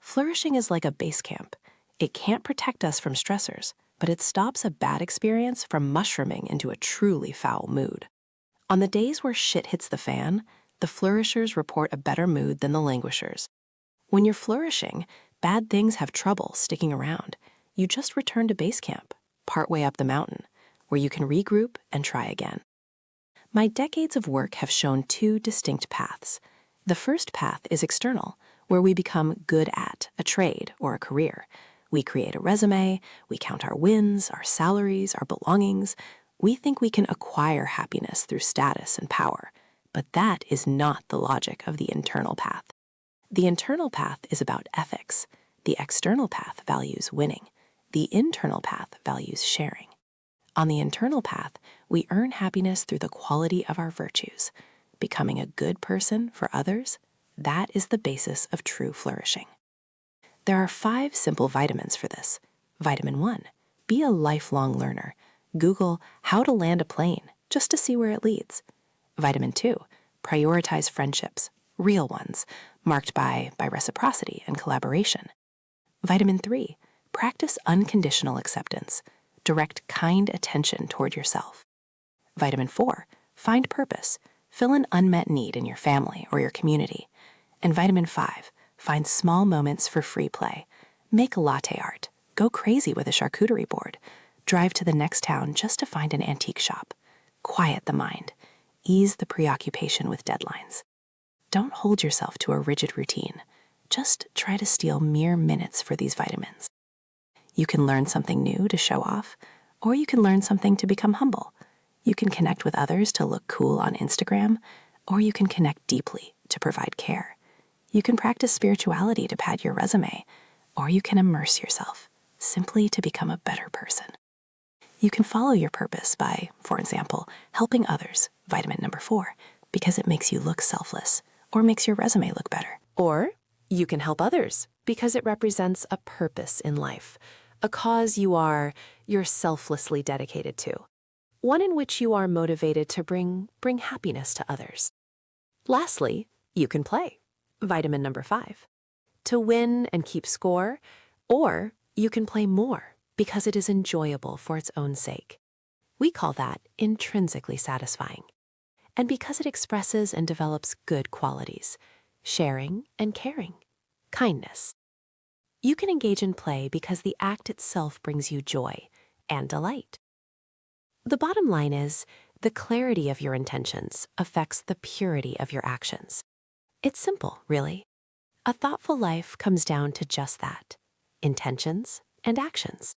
Flourishing is like a base camp. It can't protect us from stressors, but it stops a bad experience from mushrooming into a truly foul mood. On the days where shit hits the fan, the flourishers report a better mood than the languishers. When you're flourishing, bad things have trouble sticking around. You just return to base camp, partway up the mountain, where you can regroup and try again. My decades of work have shown 2 distinct paths. The first path is external, where we become good at a trade or a career. We create a resume, we count our wins, our salaries, our belongings. We think we can acquire happiness through status and power, but that is not the logic of the internal path. The internal path is about ethics. The external path values winning. The internal path values sharing. On the internal path, we earn happiness through the quality of our virtues. Becoming a good person for others, that is the basis of true flourishing. There are 5 simple vitamins for this. Vitamin 1, be a lifelong learner. Google how to land a plane just to see where it leads. Vitamin 2, prioritize friendships, real ones, marked by reciprocity and collaboration. Vitamin 3, practice unconditional acceptance. Direct kind attention toward yourself. Vitamin 4, find purpose. Fill an unmet need in your family or your community. And Vitamin 5, find small moments for free play. Make latte art. Go crazy with a charcuterie board. Drive to the next town just to find an antique shop. Quiet the mind. ease the preoccupation with deadlines. Don't hold yourself to a rigid routine. Just try to steal mere minutes for these vitamins. You can learn something new to show off, or you can learn something to become humble. You can connect with others to look cool on Instagram, or you can connect deeply to provide care. You can practice spirituality to pad your resume, or you can immerse yourself simply to become a better person. You can follow your purpose by, for example, helping others, vitamin number 4, because it makes you look selfless or makes your resume look better. Or you can help others because it represents a purpose in life, a cause you're selflessly dedicated to, one in which you are motivated to bring happiness to others. Lastly, you can play, vitamin number 5, to win and keep score, or you can play more because it is enjoyable for its own sake. We call that intrinsically satisfying. And because it expresses and develops good qualities, sharing and caring, kindness. You can engage in play because the act itself brings you joy and delight. The bottom line is, the clarity of your intentions affects the purity of your actions. It's simple, really. A thoughtful life comes down to just that, intentions and actions.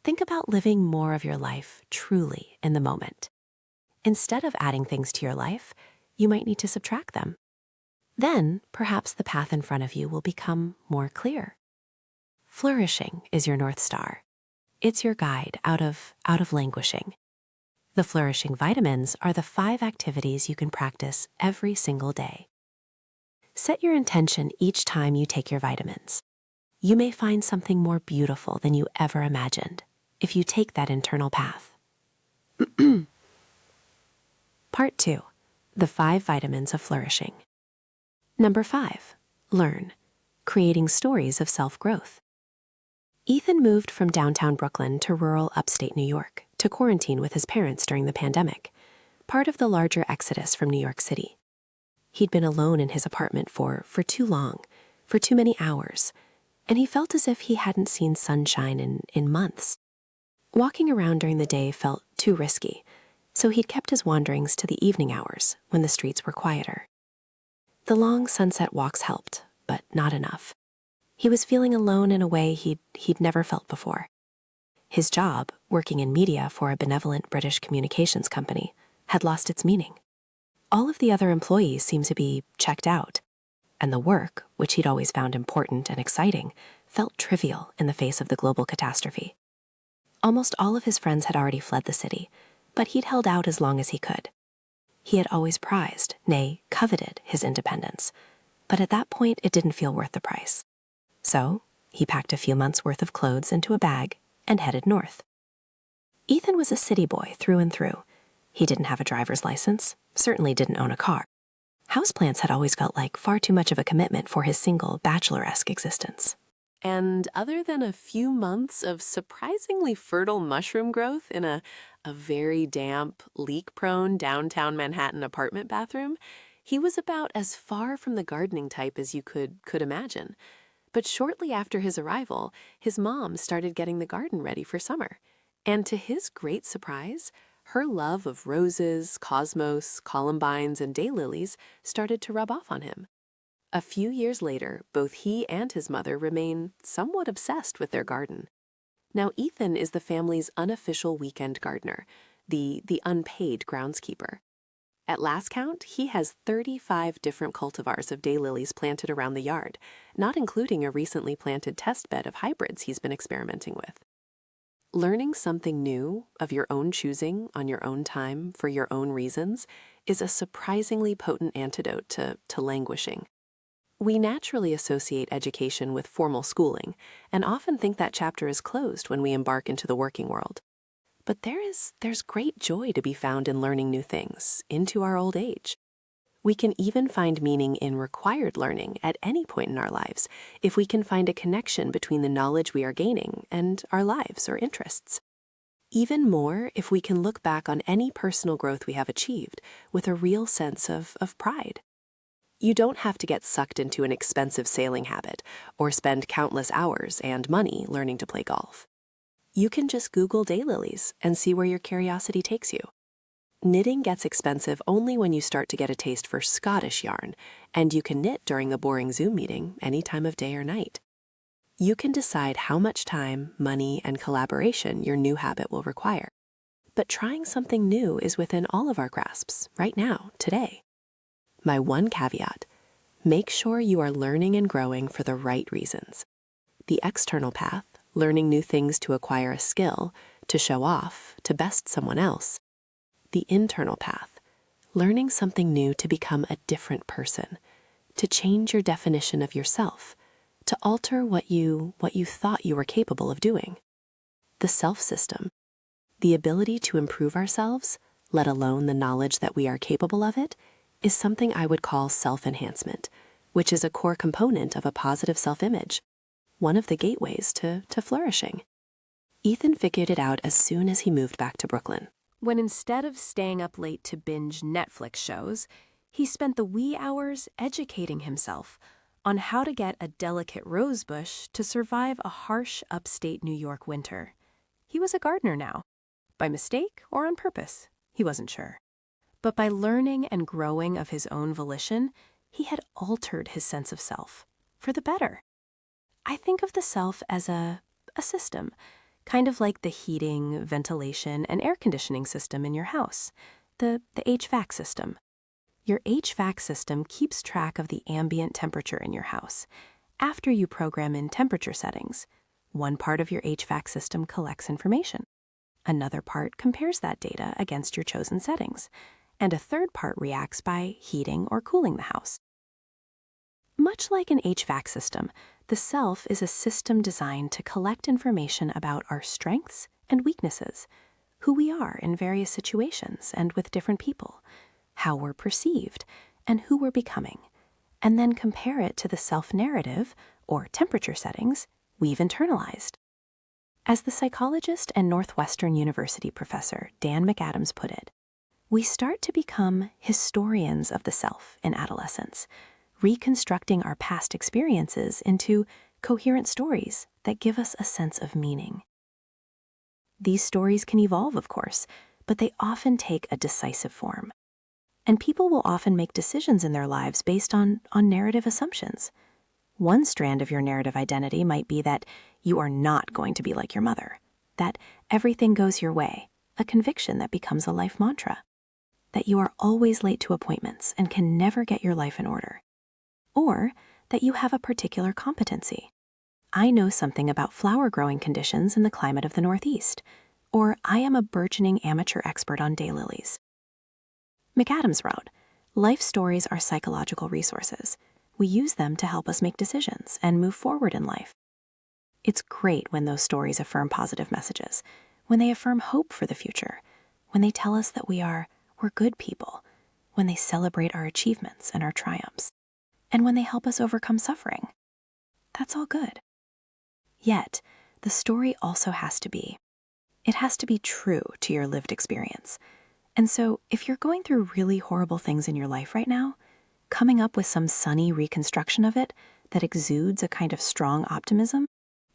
Think about living more of your life truly in the moment. Instead of adding things to your life, you might need to subtract them. Then, perhaps the path in front of you will become more clear. Flourishing is your North Star. It's your guide out of languishing. The flourishing vitamins are the 5 activities you can practice every single day. Set your intention each time you take your vitamins. You may find something more beautiful than you ever imagined if you take that internal path. Part 2. The 5 vitamins of flourishing. Number 5. Learn. Creating stories of self-growth. Ethan moved from downtown Brooklyn to rural upstate New York to quarantine with his parents during the pandemic, part of the larger exodus from New York City. He'd been alone in his apartment for too long, for too many hours, and he felt as if he hadn't seen sunshine in months. Walking around during the day felt too risky, so he'd kept his wanderings to the evening hours when the streets were quieter. The long sunset walks helped, but not enough. He was feeling alone in a way he'd never felt before. His job, working in media for a benevolent British communications company, had lost its meaning. All of the other employees seemed to be checked out, and the work, which he'd always found important and exciting, felt trivial in the face of the global catastrophe. Almost all of his friends had already fled the city, but he'd held out as long as he could. He had always prized, nay, coveted his independence, but at that point it didn't feel worth the price. So he packed a few months' worth of clothes into a bag and headed north. Ethan was a city boy through and through. He didn't have a driver's license, certainly didn't own a car. Houseplants had always felt like far too much of a commitment for his single, bachelor-esque existence. And other than a few months of surprisingly fertile mushroom growth in a very damp, leak-prone downtown Manhattan apartment bathroom, he was about as far from the gardening type as you could imagine. But shortly after his arrival, his mom started getting the garden ready for summer. And to his great surprise, her love of roses, cosmos, columbines, and daylilies started to rub off on him. A few years later, both he and his mother remain somewhat obsessed with their garden. Now, Ethan is the family's unofficial weekend gardener, the unpaid groundskeeper. At last count, he has 35 different cultivars of daylilies planted around the yard, not including a recently planted test bed of hybrids he's been experimenting with. Learning something new of your own choosing on your own time for your own reasons is a surprisingly potent antidote to languishing. We naturally associate education with formal schooling and often think that chapter is closed when we embark into the working world. But there's great joy to be found in learning new things into our old age. We can even find meaning in required learning at any point in our lives if we can find a connection between the knowledge we are gaining and our lives or interests. Even more if we can look back on any personal growth we have achieved with a real sense of pride. You don't have to get sucked into an expensive sailing habit or spend countless hours and money learning to play golf. You can just Google daylilies and see where your curiosity takes you. Knitting gets expensive only when you start to get a taste for Scottish yarn, and you can knit during a boring Zoom meeting any time of day or night. You can decide how much time, money, and collaboration your new habit will require. But trying something new is within all of our grasps, right now, today. My one caveat: make sure you are learning and growing for the right reasons. The external path, learning new things to acquire a skill, to show off, to best someone else. The internal path, learning something new to become a different person, to change your definition of yourself, to alter what you thought you were capable of doing. The self system, the ability to improve ourselves, let alone the knowledge that we are capable of it, is something I would call self-enhancement, which is a core component of a positive self-image, one of the gateways to flourishing. Ethan figured it out as soon as he moved back to Brooklyn. When instead of staying up late to binge Netflix shows, he spent the wee hours educating himself on how to get a delicate rosebush to survive a harsh upstate New York winter. He was a gardener now. By mistake or on purpose, he wasn't sure. But by learning and growing of his own volition, he had altered his sense of self, for the better. I think of the self as a system, kind of like the heating, ventilation, and air conditioning system in your house, the HVAC system. Your HVAC system keeps track of the ambient temperature in your house. After you program in temperature settings, one part of your HVAC system collects information. Another part compares that data against your chosen settings, and a third part reacts by heating or cooling the house. Much like an HVAC system, the self is a system designed to collect information about our strengths and weaknesses, who we are in various situations and with different people, how we're perceived, and who we're becoming, and then compare it to the self-narrative, or temperature settings, we've internalized. As the psychologist and Northwestern University professor Dan McAdams put it, we start to become historians of the self in adolescence, reconstructing our past experiences into coherent stories that give us a sense of meaning. These stories can evolve, of course, but they often take a decisive form. And people will often make decisions in their lives based on narrative assumptions. One strand of your narrative identity might be that you are not going to be like your mother, that everything goes your way, a conviction that becomes a life mantra, that you are always late to appointments and can never get your life in order, or that you have a particular competency. I know something about flower growing conditions in the climate of the Northeast, or I am a burgeoning amateur expert on daylilies. McAdams wrote, "Life stories are psychological resources. We use them to help us make decisions and move forward in life. It's great when those stories affirm positive messages, when they affirm hope for the future, when they tell us that we're good people, when they celebrate our achievements and our triumphs, and when they help us overcome suffering. That's all good. Yet, the story also has to be true to your lived experience. And so, if you're going through really horrible things in your life right now, coming up with some sunny reconstruction of it that exudes a kind of strong optimism,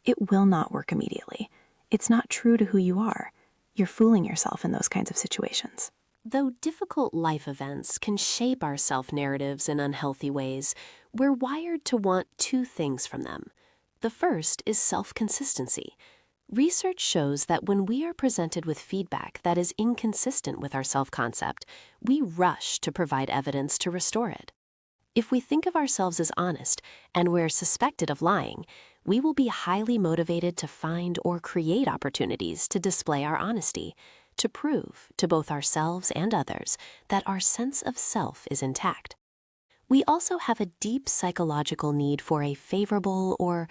it will not work immediately. It's not true to who you are. You're fooling yourself in those kinds of situations." Though difficult life events can shape our self-narratives in unhealthy ways, we're wired to want two things from them. The first is self-consistency. Research shows that when we are presented with feedback that is inconsistent with our self-concept, we rush to provide evidence to restore it. If we think of ourselves as honest and we're suspected of lying, we will be highly motivated to find or create opportunities to display our honesty, to prove to both ourselves and others that our sense of self is intact. We also have a deep psychological need for a favorable or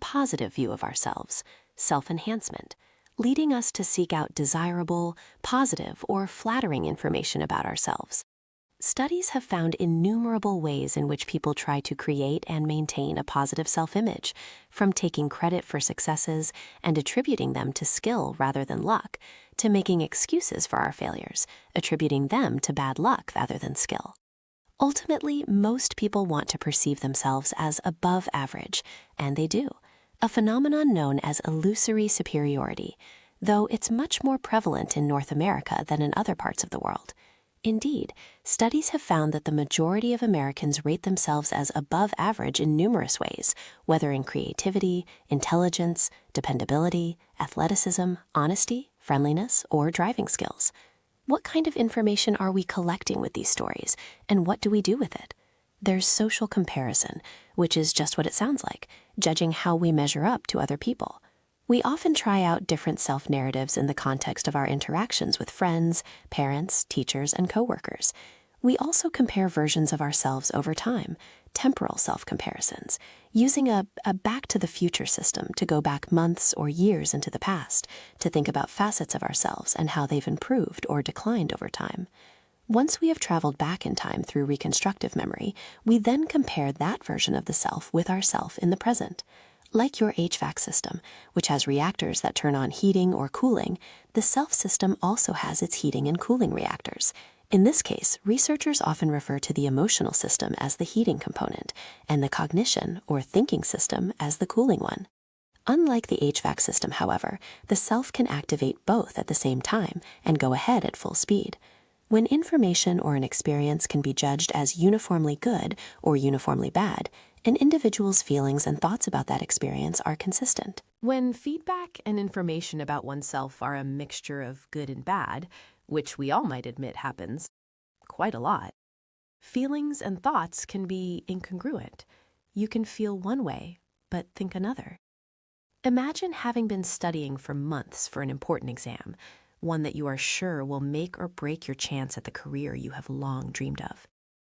positive view of ourselves, self-enhancement, leading us to seek out desirable, positive, or flattering information about ourselves. Studies have found innumerable ways in which people try to create and maintain a positive self-image, from taking credit for successes and attributing them to skill rather than luck, to making excuses for our failures, attributing them to bad luck rather than skill. Ultimately, most people want to perceive themselves as above average, and they do, a phenomenon known as illusory superiority. though it's much more prevalent in North America than in other parts of the world. Indeed, studies have found that the majority of Americans rate themselves as above average in numerous ways, whether in creativity, intelligence, dependability, athleticism, honesty, friendliness, or driving skills. What kind of information are we collecting with these stories, and what do we do with it? There's social comparison, which is just what it sounds like, judging how we measure up to other people. We often try out different self-narratives in the context of our interactions with friends, parents, teachers, and coworkers. We also compare versions of ourselves over time, temporal self-comparisons, using a back-to-the-future system to go back months or years into the past to think about facets of ourselves and how they've improved or declined over time. Once we have traveled back in time through reconstructive memory, we then compare that version of the self with ourself in the present. Like your HVAC system, which has reactors that turn on heating or cooling, the self system also has its heating and cooling reactors. In this case, researchers often refer to the emotional system as the heating component, and the cognition or thinking system as the cooling one. Unlike the HVAC system, however, the self can activate both at the same time and go ahead at full speed. When information or an experience can be judged as uniformly good or uniformly bad, an individual's feelings and thoughts about that experience are consistent. When feedback and information about oneself are a mixture of good and bad, which we all might admit happens quite a lot, feelings and thoughts can be incongruent. You can feel one way, but think another. Imagine having been studying for months for an important exam, one that you are sure will make or break your chance at the career you have long dreamed of.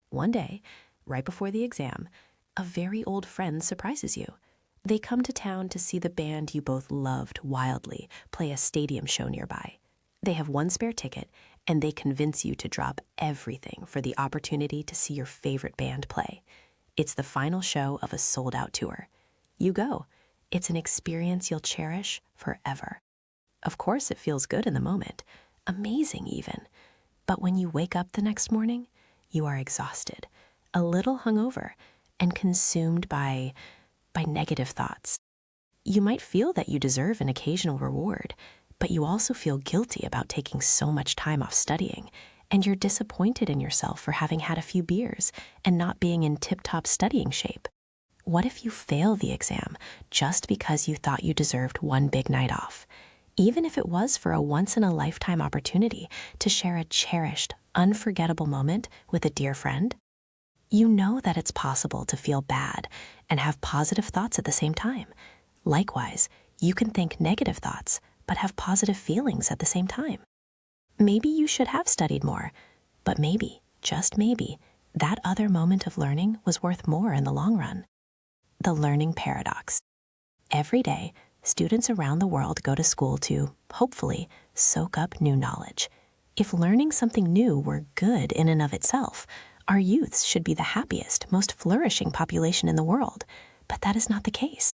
One day, right before the exam, a very old friend surprises you. They come to town to see the band you both loved wildly play a stadium show nearby. They have one spare ticket, and they convince you to drop everything for the opportunity to see your favorite band play. It's the final show of a sold-out tour. You go. It's an experience you'll cherish forever. Of course, it feels good in the moment, amazing even. But when you wake up the next morning, you are exhausted, a little hungover, and consumed by negative thoughts. You might feel that you deserve an occasional reward, but you also feel guilty about taking so much time off studying, and you're disappointed in yourself for having had a few beers and not being in tip-top studying shape. What if you fail the exam just because you thought you deserved one big night off, even if it was for a once-in-a-lifetime opportunity to share a cherished, unforgettable moment with a dear friend? You know that it's possible to feel bad and have positive thoughts at the same time. Likewise, you can think negative thoughts, but have positive feelings at the same time. Maybe you should have studied more, but maybe, just maybe, that other moment of learning was worth more in the long run. The learning paradox. Every day, students around the world go to school to, hopefully, soak up new knowledge. If learning something new were good in and of itself, our youths should be the happiest, most flourishing population in the world, but that is not the case.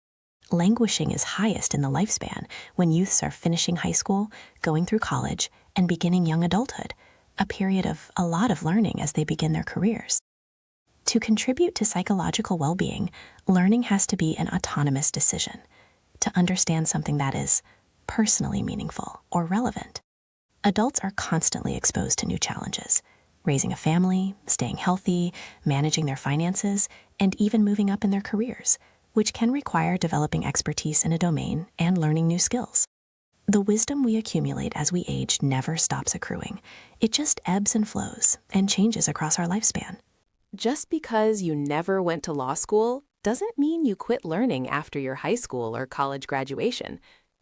Languishing is highest in the lifespan when youths are finishing high school, going through college, and beginning young adulthood, a period of a lot of learning as they begin their careers. To contribute to psychological well-being, learning has to be an autonomous decision, to understand something that is personally meaningful or relevant. Adults are constantly exposed to new challenges. Raising a family, staying healthy, managing their finances, and even moving up in their careers, which can require developing expertise in a domain and learning new skills. The wisdom we accumulate as we age never stops accruing. It just ebbs and flows and changes across our lifespan. Just because you never went to law school doesn't mean you quit learning after your high school or college graduation.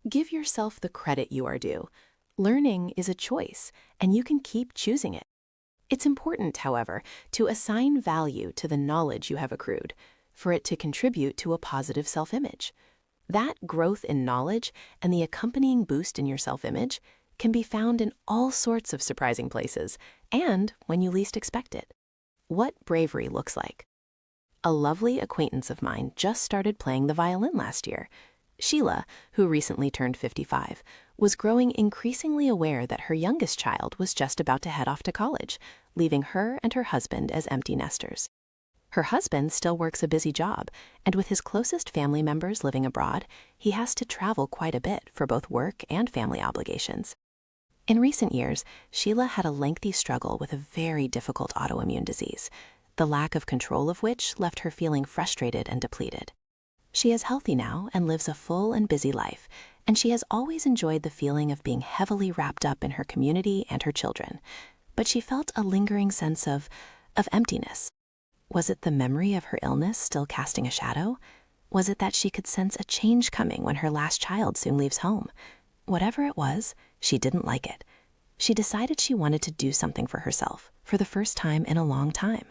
Give yourself the credit you are due. Learning is a choice, and you can keep choosing it. It's important, however, to assign value to the knowledge you have accrued, for it to contribute to a positive self-image. That growth in knowledge and the accompanying boost in your self-image can be found in all sorts of surprising places, and when you least expect it. What bravery looks like. A lovely acquaintance of mine just started playing the violin last year. Sheila, who recently turned 55, was growing increasingly aware that her youngest child was just about to head off to college, leaving her and her husband as empty nesters. Her husband still works a busy job, and with his closest family members living abroad, he has to travel quite a bit for both work and family obligations. In recent years, Sheila had a lengthy struggle with a very difficult autoimmune disease, the lack of control of which left her feeling frustrated and depleted. She is healthy now and lives a full and busy life, and she has always enjoyed the feeling of being heavily wrapped up in her community and her children. But she felt a lingering sense of emptiness. Was it the memory of her illness still casting a shadow? Was it that she could sense a change coming when her last child soon leaves home? Whatever it was, she didn't like it. She decided she wanted to do something for herself, for the first time in a long time.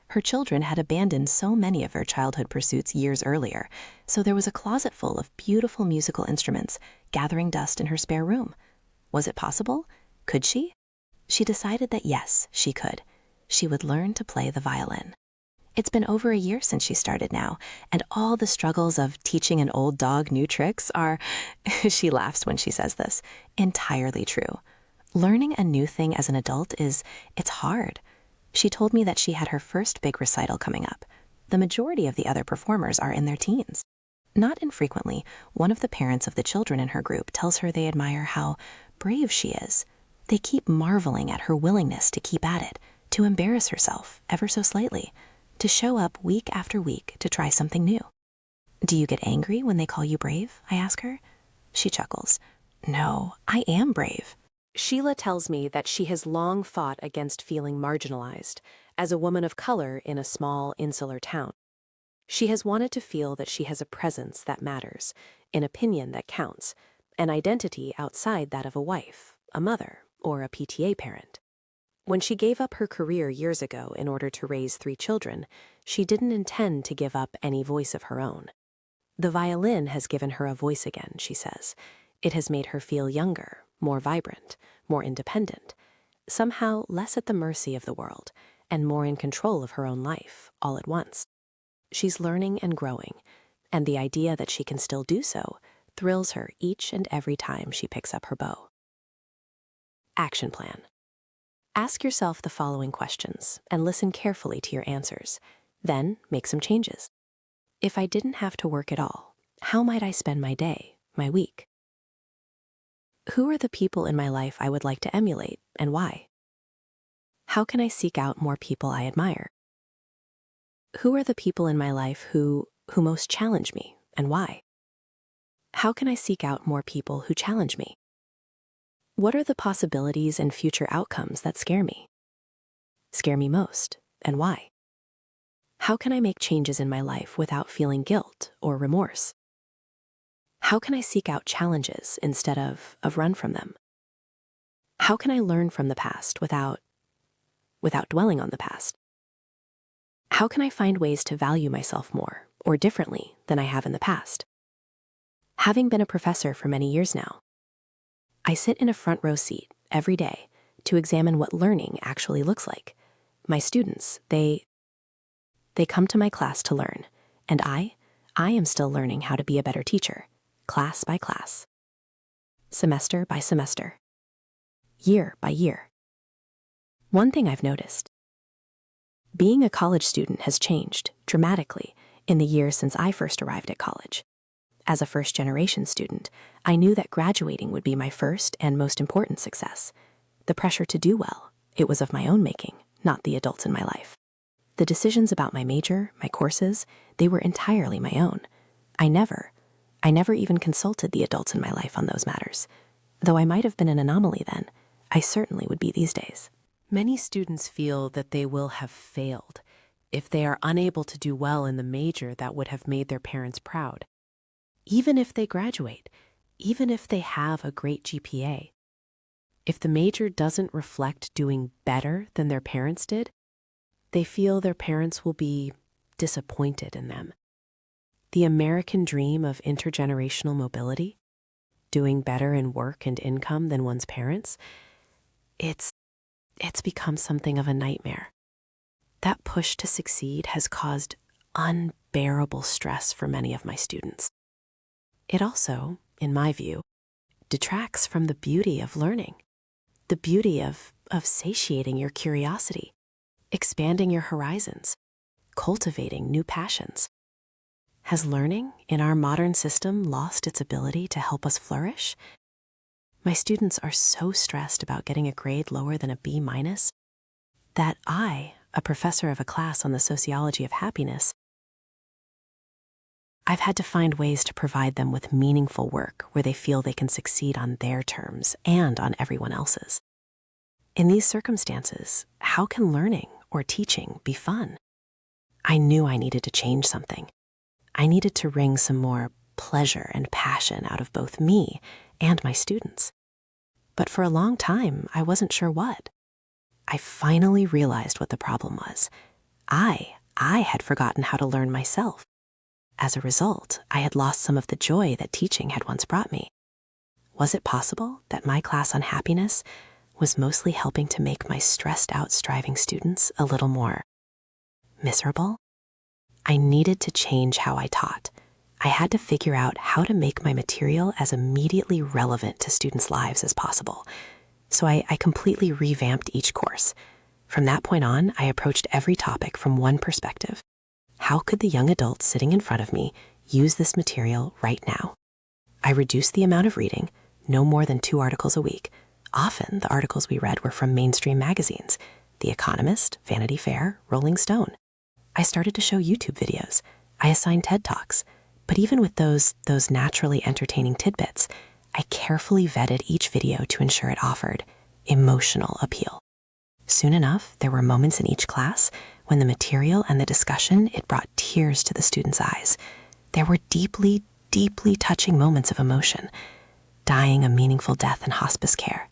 Her children had abandoned so many of their childhood pursuits years earlier, so there was a closet full of beautiful musical instruments gathering dust in her spare room. Was it possible? Could she? She decided that yes, she could. She would learn to play the violin. It's been over a year since she started now, and all the struggles of teaching an old dog new tricks are, she laughs when she says this, entirely true. Learning a new thing as an adult it's hard. She told me that she had her first big recital coming up. The majority of the other performers are in their teens. Not infrequently, one of the parents of the children in her group tells her they admire how brave she is. They keep marveling at her willingness to keep at it, to embarrass herself ever so slightly, to show up week after week to try something new. Do you get angry when they call you brave? I ask her. She chuckles. No, I am brave. Sheila tells me that she has long fought against feeling marginalized as a woman of color in a small, insular town. She has wanted to feel that she has a presence that matters, an opinion that counts, an identity outside that of a wife, a mother, or a PTA parent. When she gave up her career years ago in order to raise 3 children, she didn't intend to give up any voice of her own. The violin has given her a voice again, she says. It has made her feel younger, more vibrant, more independent, somehow less at the mercy of the world, and more in control of her own life, all at once. She's learning and growing, and the idea that she can still do so thrills her each and every time she picks up her bow. Action plan. Ask yourself the following questions and listen carefully to your answers. Then make some changes. If I didn't have to work at all, how might I spend my day, my week? Who are the people in my life I would like to emulate, and why? How can I seek out more people I admire? Who are the people in my life who most challenge me, and why? How can I seek out more people who challenge me? What are the possibilities and future outcomes that scare me? Scare me most, and why? How can I make changes in my life without feeling guilt or remorse? How can I seek out challenges instead of run from them? How can I learn from the past without dwelling on the past? How can I find ways to value myself more or differently than I have in the past? Having been a professor for many years now, I sit in a front row seat every day to examine what learning actually looks like. My students, they come to my class to learn, and I am still learning how to be a better teacher, class by class, semester by semester, year by year. One thing I've noticed: being a college student has changed dramatically in the years since I first arrived at college. As a first-generation student, I knew that graduating would be my first and most important success. The pressure to do well, it was of my own making, not the adults in my life. The decisions about my major, my courses, they were entirely my own. I never even consulted the adults in my life on those matters. Though I might have been an anomaly then, I certainly would be these days. Many students feel that they will have failed if they are unable to do well in the major that would have made their parents proud. Even if they graduate, even if they have a great GPA, if the major doesn't reflect doing better than their parents did, they feel their parents will be disappointed in them. The American dream of intergenerational mobility, doing better in work and income than one's parents, it's become something of a nightmare. That push to succeed has caused unbearable stress for many of my students. It also, in my view, detracts from the beauty of learning, the beauty of satiating your curiosity, expanding your horizons, cultivating new passions. Has learning in our modern system lost its ability to help us flourish? My students are so stressed about getting a grade lower than a B- that I, a professor of a class on the sociology of happiness, I've had to find ways to provide them with meaningful work where they feel they can succeed on their terms and on everyone else's. In these circumstances, how can learning or teaching be fun? I knew I needed to change something. I needed to wring some more pleasure and passion out of both me and my students. But for a long time, I wasn't sure what. I finally realized what the problem was. I had forgotten how to learn myself. As a result, I had lost some of the joy that teaching had once brought me. Was it possible that my class on happiness was mostly helping to make my stressed out, striving students a little more miserable? I needed to change how I taught. I had to figure out how to make my material as immediately relevant to students' lives as possible. So I completely revamped each course. From that point on, I approached every topic from one perspective. How could the young adult sitting in front of me use this material right now? I reduced the amount of reading, no more than 2 articles a week. Often, the articles we read were from mainstream magazines, The Economist, Vanity Fair, Rolling Stone. I started to show YouTube videos. I assigned TED Talks. But even with those naturally entertaining tidbits, I carefully vetted each video to ensure it offered emotional appeal. Soon enough, there were moments in each class when the material and the discussion, it brought tears to the students' eyes. There were deeply, deeply touching moments of emotion. Dying a meaningful death in hospice care.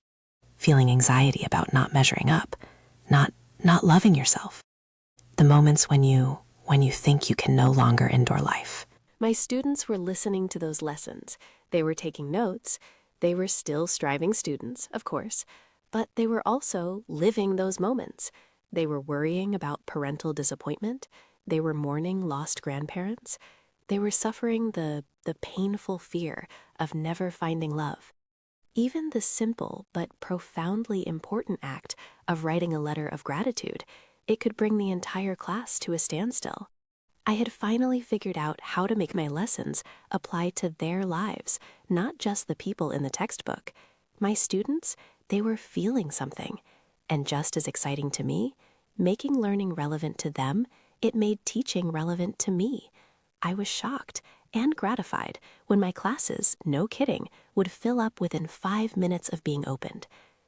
Feeling anxiety about not measuring up. Not loving yourself. The moments when you think you can no longer endure life. My students were listening to those lessons. They were taking notes. They were still striving students, of course, but they were also living those moments. They were worrying about parental disappointment. They were mourning lost grandparents. They were suffering the painful fear of never finding love. Even the simple but profoundly important act of writing a letter of gratitude, it could bring the entire class to a standstill. I had finally figured out how to make my lessons apply to their lives, not just the people in the textbook. My students, they were feeling something. And just as exciting to me, making learning relevant to them, it made teaching relevant to me. I was shocked and gratified when my classes, no kidding, would fill up within 5 minutes of being opened.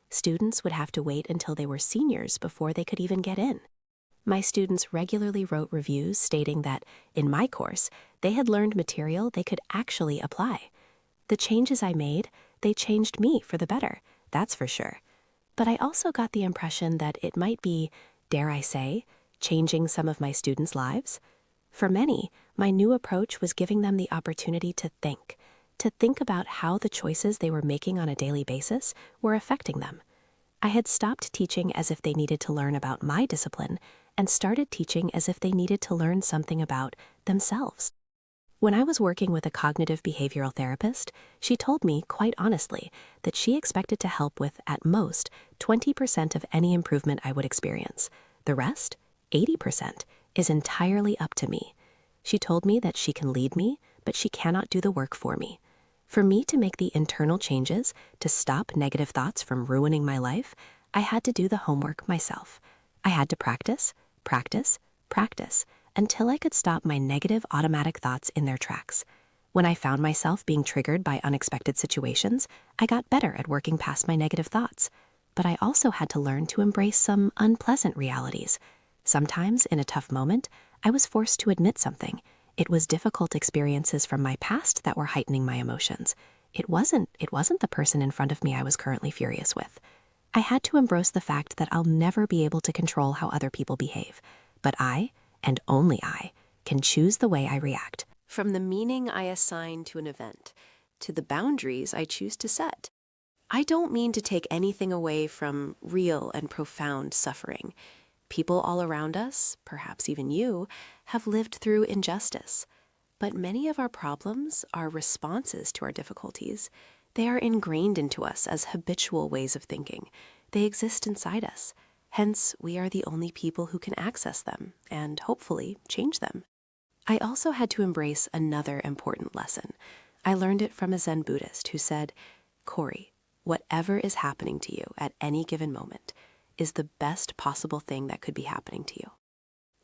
Students would have to wait until they were seniors before they could even get in. My students regularly wrote reviews stating that, in my course, they had learned material they could actually apply. The changes I made, they changed me for the better, that's for sure. But I also got the impression that it might be, dare I say, changing some of my students' lives. For many, my new approach was giving them the opportunity to think about how the choices they were making on a daily basis were affecting them. I had stopped teaching as if they needed to learn about my discipline and started teaching as if they needed to learn something about themselves. When I was working with a cognitive behavioral therapist, she told me, quite honestly, that she expected to help with, at most, 20% of any improvement I would experience. The rest, 80%, is entirely up to me. She told me that she can lead me, but she cannot do the work for me. For me to make the internal changes to stop negative thoughts from ruining my life, I had to do the homework myself. I had to practice, until I could stop my negative automatic thoughts in their tracks. When I found myself being triggered by unexpected situations, I got better at working past my negative thoughts. But I also had to learn to embrace some unpleasant realities. Sometimes, in a tough moment, I was forced to admit something. It was difficult experiences from my past that were heightening my emotions. It wasn't the person in front of me I was currently furious with. I had to embrace the fact that I'll never be able to control how other people behave. But I, and only I, can choose the way I react. From the meaning I assign to an event, to the boundaries I choose to set. I don't mean to take anything away from real and profound suffering. People all around us, perhaps even you, have lived through injustice. But many of our problems are responses to our difficulties. They are ingrained into us as habitual ways of thinking. They exist inside us. Hence, we are the only people who can access them and hopefully change them. I also had to embrace another important lesson. I learned it from a Zen Buddhist who said, "Corey, whatever is happening to you at any given moment is the best possible thing that could be happening to you."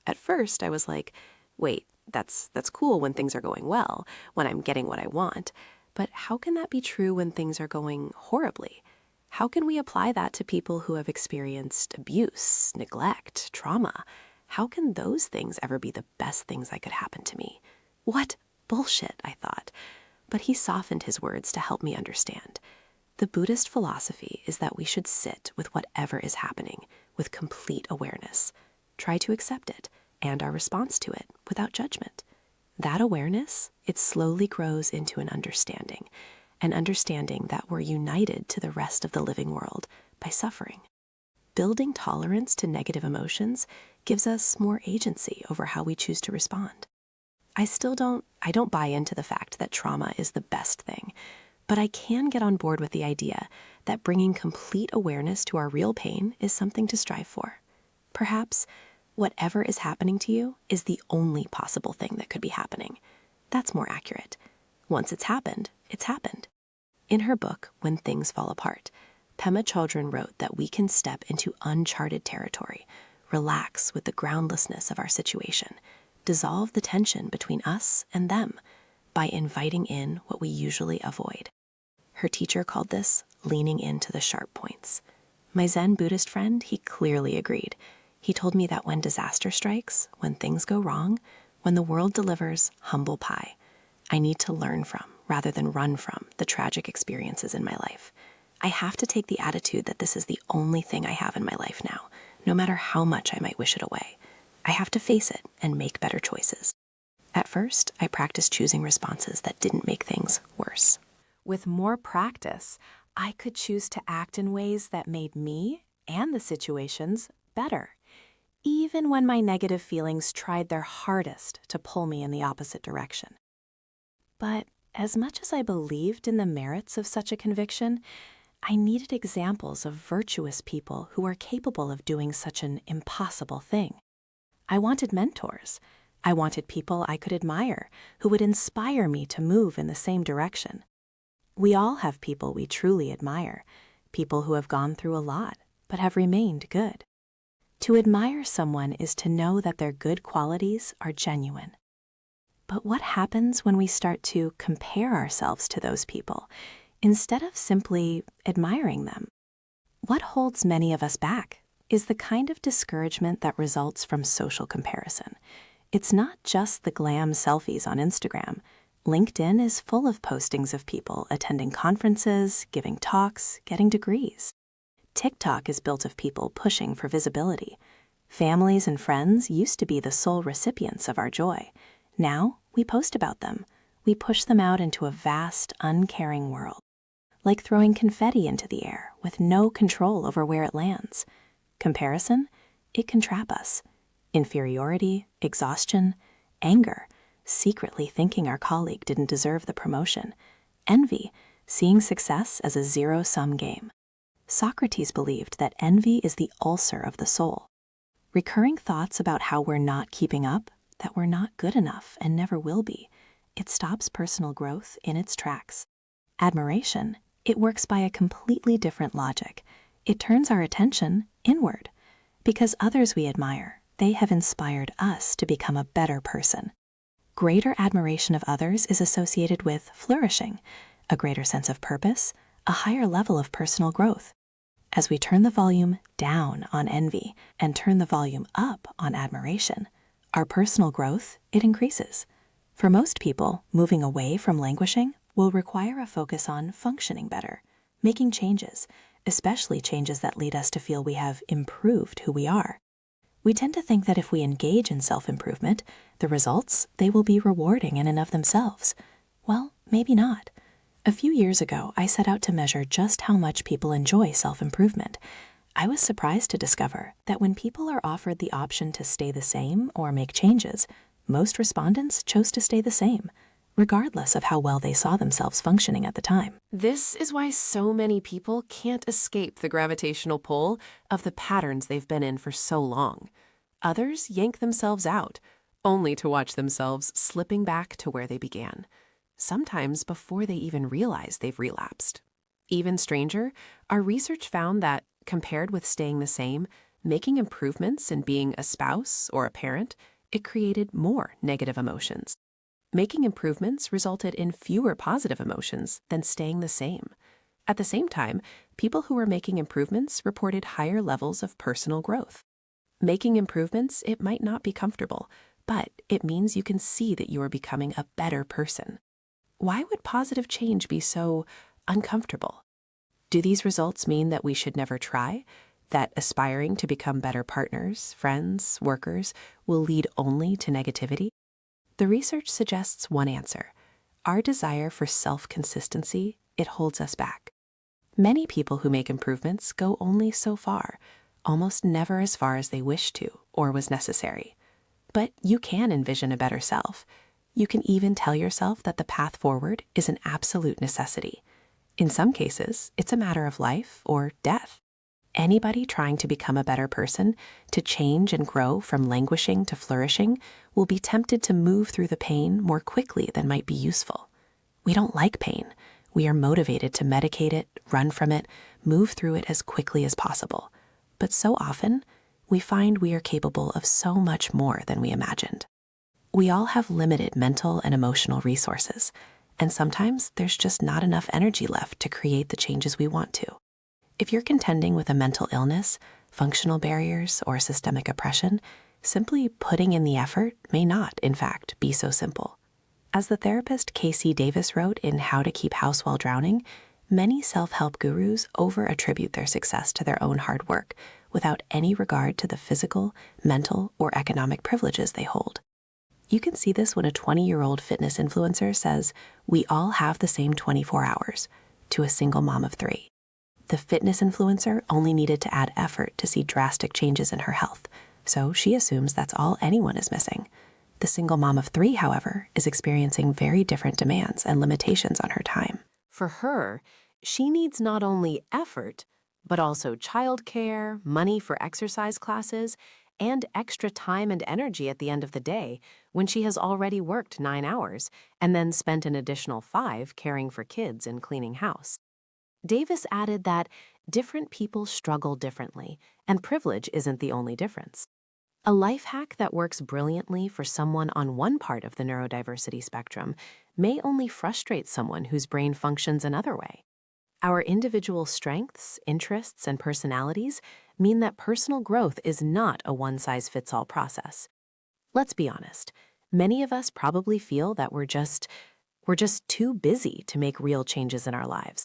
At first, I was like, wait, that's cool when things are going well, when I'm getting what I want. But how can that be true when things are going horribly? How can we apply that to people who have experienced abuse, neglect, trauma? How can those things ever be the best things that could happen to me? What bullshit, I thought. But he softened his words to help me understand. The Buddhist philosophy is that we should sit with whatever is happening with complete awareness. Try to accept it and our response to it without judgment. That awareness, it slowly grows into an understanding that we're united to the rest of the living world by suffering. Building tolerance to negative emotions gives us more agency over how we choose to respond. I don't buy into the fact that trauma is the best thing, but I can get on board with the idea that bringing complete awareness to our real pain is something to strive for. Perhaps whatever is happening to you is the only possible thing that could be happening. That's more accurate. Once it's happened, it's happened. In her book, When Things Fall Apart, Pema Chodron wrote that we can step into uncharted territory, relax with the groundlessness of our situation, dissolve the tension between us and them by inviting in what we usually avoid. Her teacher called this leaning into the sharp points. My Zen Buddhist friend, he clearly agreed. He told me that when disaster strikes, when things go wrong, when the world delivers humble pie, I need to learn from, rather than run from, the tragic experiences in my life. I have to take the attitude that this is the only thing I have in my life now, no matter how much I might wish it away. I have to face it and make better choices. At first, I practiced choosing responses that didn't make things worse. With more practice, I could choose to act in ways that made me and the situations better, even when my negative feelings tried their hardest to pull me in the opposite direction. But as much as I believed in the merits of such a conviction, I needed examples of virtuous people who are capable of doing such an impossible thing. I wanted mentors. I wanted people I could admire who would inspire me to move in the same direction. We all have people we truly admire, people who have gone through a lot but have remained good. To admire someone is to know that their good qualities are genuine. But what happens when we start to compare ourselves to those people instead of simply admiring them? What holds many of us back is the kind of discouragement that results from social comparison. It's not just the glam selfies on Instagram. LinkedIn is full of postings of people attending conferences, giving talks, getting degrees. TikTok is built of people pushing for visibility. Families and friends used to be the sole recipients of our joy. Now we post about them. We push them out into a vast, uncaring world. Like throwing confetti into the air with no control over where it lands. Comparison, it can trap us. Inferiority, exhaustion, anger, secretly thinking our colleague didn't deserve the promotion. Envy, seeing success as a zero-sum game. Socrates believed that envy is the ulcer of the soul. Recurring thoughts about how we're not keeping up, that we're not good enough and never will be, it stops personal growth in its tracks. Admiration, it works by a completely different logic. It turns our attention inward. Because others we admire, they have inspired us to become a better person. Greater admiration of others is associated with flourishing, a greater sense of purpose, a higher level of personal growth. As we turn the volume down on envy and turn the volume up on admiration, our personal growth, it increases. For most people, moving away from languishing will require a focus on functioning better, making changes, especially changes that lead us to feel we have improved who we are. We tend to think that if we engage in self-improvement, the results, they will be rewarding in and of themselves. Well, maybe not. A few years ago, I set out to measure just how much people enjoy self-improvement. I was surprised to discover that when people are offered the option to stay the same or make changes, most respondents chose to stay the same. regardless of how well they saw themselves functioning at the time. This is why so many people can't escape the gravitational pull of the patterns they've been in for so long. Others yank themselves out, only to watch themselves slipping back to where they began, sometimes before they even realize they've relapsed. Even stranger, our research found that, compared with staying the same, making improvements in being a spouse or a parent, it created more negative emotions. Making improvements resulted in fewer positive emotions than staying the same. At the same time, people who were making improvements reported higher levels of personal growth. Making improvements, it might not be comfortable, but it means you can see that you are becoming a better person. Why would positive change be so uncomfortable? Do these results mean that we should never try? That aspiring to become better partners, friends, workers will lead only to negativity? The research suggests one answer. Our desire for self-consistency, it holds us back. Many people who make improvements go only so far, almost never as far as they wish to or was necessary. But you can envision a better self. You can even tell yourself that the path forward is an absolute necessity. In some cases, it's a matter of life or death. Anybody trying to become a better person, to change and grow from languishing to flourishing, will be tempted to move through the pain more quickly than might be useful. We don't like pain. We are motivated to medicate it, run from it, move through it as quickly as possible. But so often, we find we are capable of so much more than we imagined. We all have limited mental and emotional resources, and sometimes there's just not enough energy left to create the changes we want to. If you're contending with a mental illness, functional barriers, or systemic oppression, simply putting in the effort may not, in fact, be so simple. As the therapist Casey Davis wrote in How to Keep House While Drowning, many self-help gurus over-attribute their success to their own hard work without any regard to the physical, mental, or economic privileges they hold. You can see this when a 20-year-old fitness influencer says, "We all have the same 24 hours," to a single mom of 3. The fitness influencer only needed to add effort to see drastic changes in her health, so she assumes that's all anyone is missing. The single mom of 3, however, is experiencing very different demands and limitations on her time. For her, she needs not only effort, but also childcare, money for exercise classes, and extra time and energy at the end of the day when she has already worked 9 hours and then spent an additional 5 caring for kids and cleaning house. Davis added that different people struggle differently, and privilege isn't the only difference. A life hack that works brilliantly for someone on one part of the neurodiversity spectrum may only frustrate someone whose brain functions another way. Our individual strengths, interests, and personalities mean that personal growth is not a one-size-fits-all process. Let's be honest, many of us probably feel that we're just too busy to make real changes in our lives.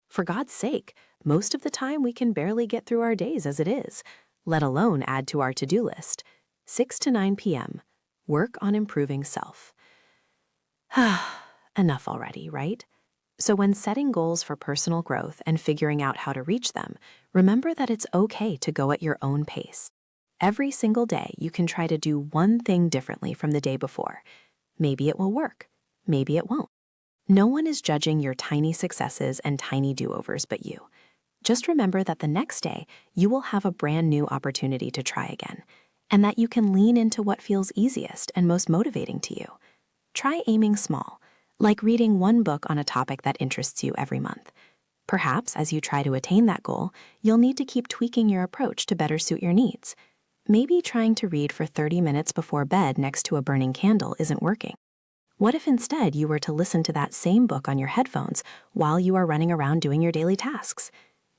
For God's sake, most of the time we can barely get through our days as it is, let alone add to our to-do list. 6 to 9 p.m. Work on improving self. Enough already, right? So when setting goals for personal growth and figuring out how to reach them, remember that it's okay to go at your own pace. Every single day, you can try to do one thing differently from the day before. Maybe it will work. Maybe it won't. No one is judging your tiny successes and tiny do-overs but you. Just remember that the next day, you will have a brand new opportunity to try again, and that you can lean into what feels easiest and most motivating to you. Try aiming small, like reading one book on a topic that interests you every month. Perhaps as you try to attain that goal, you'll need to keep tweaking your approach to better suit your needs. Maybe trying to read for 30 minutes before bed next to a burning candle isn't working. What if instead you were to listen to that same book on your headphones while you are running around doing your daily tasks?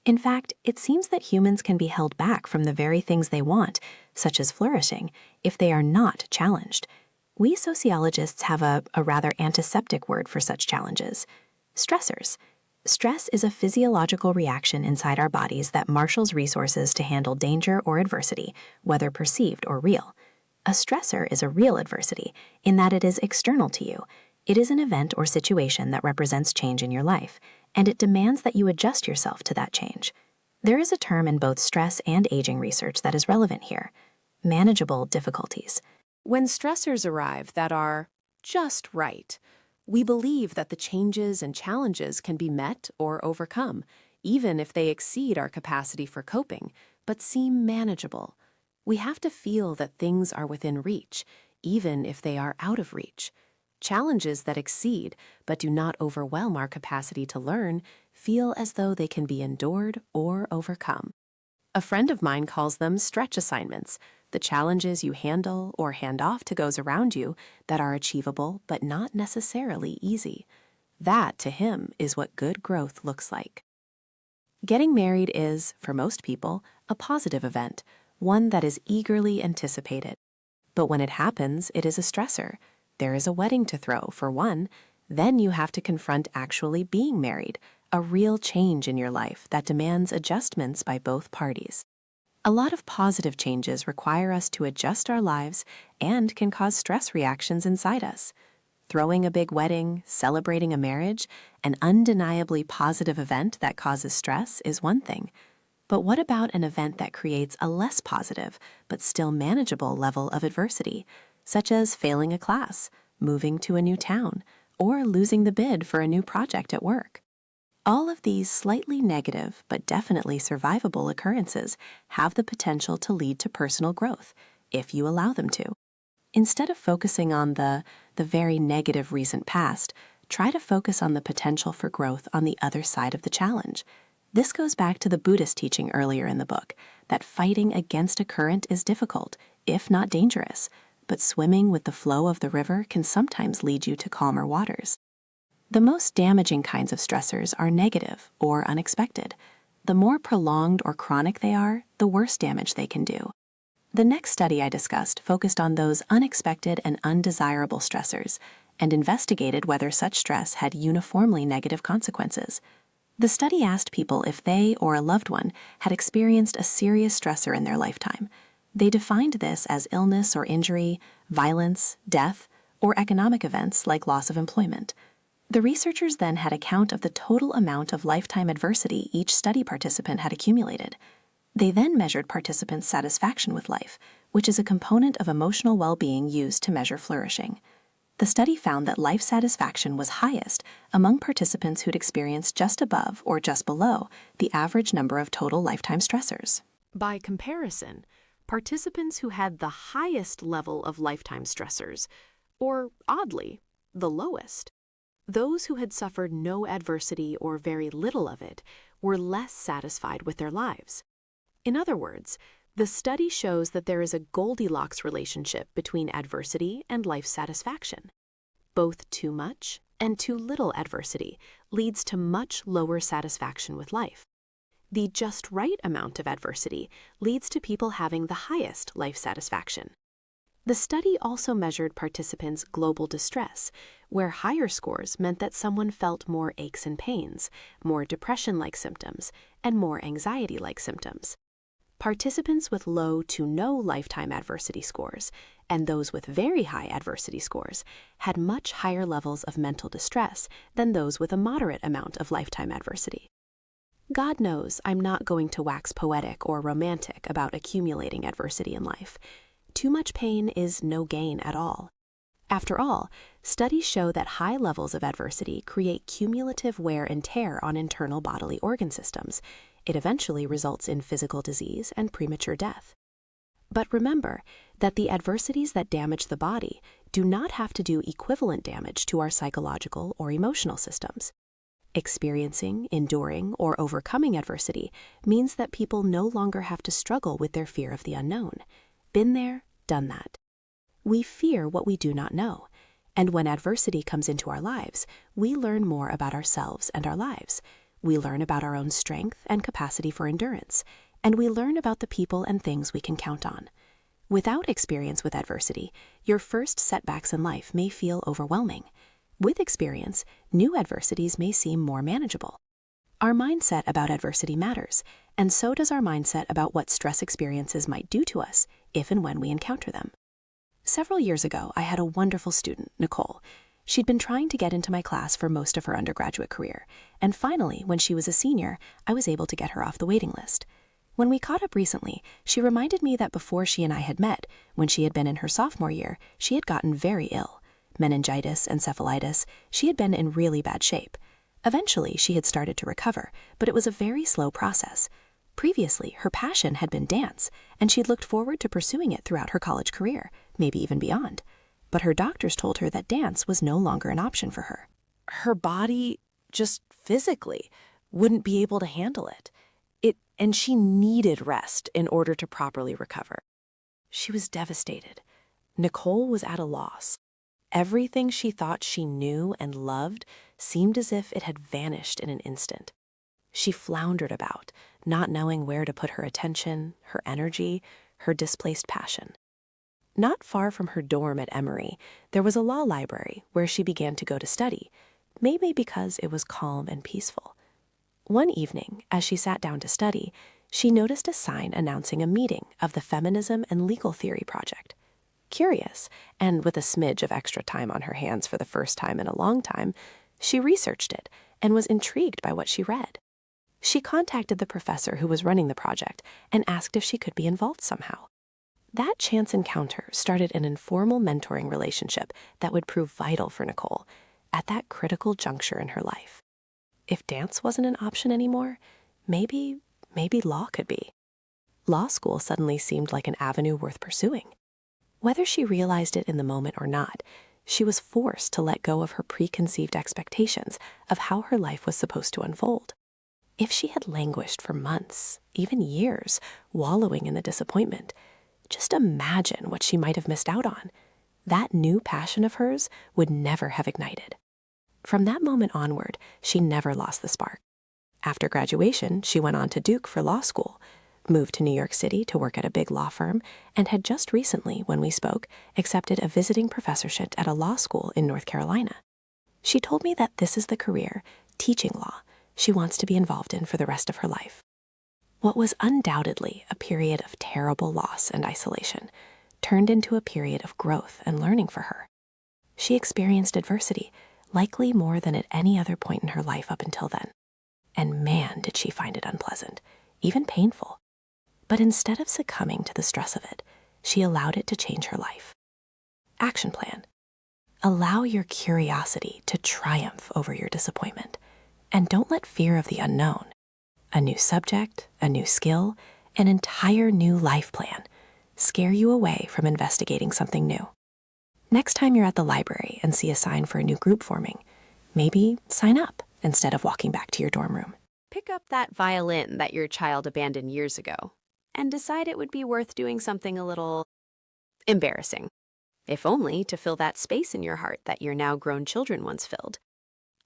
In fact, it seems that humans can be held back from the very things they want, such as flourishing, if they are not challenged. We sociologists have a rather antiseptic word for such challenges: stressors. Stress is a physiological reaction inside our bodies that marshals resources to handle danger or adversity, whether perceived or real. A stressor is a real adversity in that it is external to you. It is an event or situation that represents change in your life, and it demands that you adjust yourself to that change. There is a term in both stress and aging research that is relevant here: manageable difficulties. When stressors arrive that are just right, We believe that the changes and challenges can be met or overcome, even if they exceed our capacity for coping, but seem manageable. We have to feel that things are within reach, even if they are out of reach. Challenges that exceed but do not overwhelm our capacity to learn feel as though they can be endured or overcome. A friend of mine calls them stretch assignments, the challenges you handle or hand off to those around you that are achievable but not necessarily easy. That, to him, is what good growth looks like. Getting married is, for most people, a positive event, one that is eagerly anticipated. But when it happens, it is a stressor. There is a wedding to throw, for one. Then you have to confront actually being married, a real change in your life that demands adjustments by both parties. A lot of positive changes require us to adjust our lives and can cause stress reactions inside us. Throwing a big wedding, celebrating a marriage, an undeniably positive event that causes stress is one thing. But what about an event that creates a less positive, but still manageable level of adversity, such as failing a class, moving to a new town, or losing the bid for a new project at work? All of these slightly negative, but definitely survivable occurrences have the potential to lead to personal growth, if you allow them to. Instead of focusing on the very negative recent past, try to focus on the potential for growth on the other side of the challenge. This goes back to the Buddhist teaching earlier in the book, that fighting against a current is difficult, if not dangerous, but swimming with the flow of the river can sometimes lead you to calmer waters. The most damaging kinds of stressors are negative or unexpected. The more prolonged or chronic they are, the worse damage they can do. The next study I discussed focused on those unexpected and undesirable stressors and investigated whether such stress had uniformly negative consequences. The study asked people if they or a loved one had experienced a serious stressor in their lifetime. They defined this as illness or injury, violence, death, or economic events like loss of employment. The researchers then had a count of the total amount of lifetime adversity each study participant had accumulated. They then measured participants' satisfaction with life, which is a component of emotional well-being used to measure flourishing. The study found that life satisfaction was highest among participants who'd experienced just above or just below the average number of total lifetime stressors. By comparison, participants who had the highest level of lifetime stressors, or oddly, the lowest, those who had suffered no adversity or very little of it were less satisfied with their lives. In other words, the study shows that there is a Goldilocks relationship between adversity and life satisfaction. Both too much and too little adversity leads to much lower satisfaction with life. The just right amount of adversity leads to people having the highest life satisfaction. The study also measured participants' global distress, where higher scores meant that someone felt more aches and pains, more depression-like symptoms, and more anxiety-like symptoms. Participants with low to no lifetime adversity scores and those with very high adversity scores had much higher levels of mental distress than those with a moderate amount of lifetime adversity. God knows I'm not going to wax poetic or romantic about accumulating adversity in life. Too much pain is no gain at all. After all, studies show that high levels of adversity create cumulative wear and tear on internal bodily organ systems. It eventually results in physical disease and premature death. But remember that the adversities that damage the body do not have to do equivalent damage to our psychological or emotional systems. Experiencing, enduring, or overcoming adversity means that people no longer have to struggle with their fear of the unknown. Been there, done that. We fear what we do not know, and when adversity comes into our lives, we learn more about ourselves and our lives. We learn about our own strength and capacity for endurance, and we learn about the people and things we can count on. Without experience with adversity, your first setbacks in life may feel overwhelming. With experience, new adversities may seem more manageable. Our mindset about adversity matters, and so does our mindset about what stress experiences might do to us if and when we encounter them. Several years ago, I had a wonderful student, Nicole. She'd been trying to get into my class for most of her undergraduate career, and finally, when she was a senior, I was able to get her off the waiting list. When we caught up recently, she reminded me that before she and I had met, when she had been in her sophomore year, she had gotten very ill. meningitis, encephalitis, she had been in really bad shape. Eventually, she had started to recover, but it was a very slow process. Previously, her passion had been dance, and she'd looked forward to pursuing it throughout her college career, maybe even beyond. But her doctors told her that dance was no longer an option for her. Her body, just physically, wouldn't be able to handle it. And she needed rest in order to properly recover. She was devastated. Nicole was at a loss. Everything she thought she knew and loved seemed as if it had vanished in an instant. She floundered about, not knowing where to put her attention, her energy, her displaced passion. Not far from her dorm at Emory, there was a law library where she began to go to study, maybe because it was calm and peaceful. One evening, as she sat down to study, she noticed a sign announcing a meeting of the Feminism and Legal Theory Project. Curious, and with a smidge of extra time on her hands for the first time in a long time, she researched it and was intrigued by what she read. She contacted the professor who was running the project and asked if she could be involved somehow. That chance encounter started an informal mentoring relationship that would prove vital for Nicole at that critical juncture in her life. If dance wasn't an option anymore, maybe law could be. Law school suddenly seemed like an avenue worth pursuing. Whether she realized it in the moment or not, she was forced to let go of her preconceived expectations of how her life was supposed to unfold. If she had languished for months, even years, wallowing in the disappointment, just imagine what she might have missed out on. That new passion of hers would never have ignited. From that moment onward, she never lost the spark. After graduation, she went on to Duke for law school, moved to New York City to work at a big law firm, and had just recently, when we spoke, accepted a visiting professorship at a law school in North Carolina. She told me that this is the career, teaching law, she wants to be involved in for the rest of her life. What was undoubtedly a period of terrible loss and isolation turned into a period of growth and learning for her. She experienced adversity, likely more than at any other point in her life up until then. And man, did she find it unpleasant, even painful. But instead of succumbing to the stress of it, she allowed it to change her life. Action plan. Allow your curiosity to triumph over your disappointment, and don't let fear of the unknown, a new subject, a new skill, an entire new life plan, scare you away from investigating something new. Next time you're at the library and see a sign for a new group forming, maybe sign up instead of walking back to your dorm room. Pick up that violin that your child abandoned years ago and decide it would be worth doing something a little embarrassing, if only to fill that space in your heart that your now grown children once filled.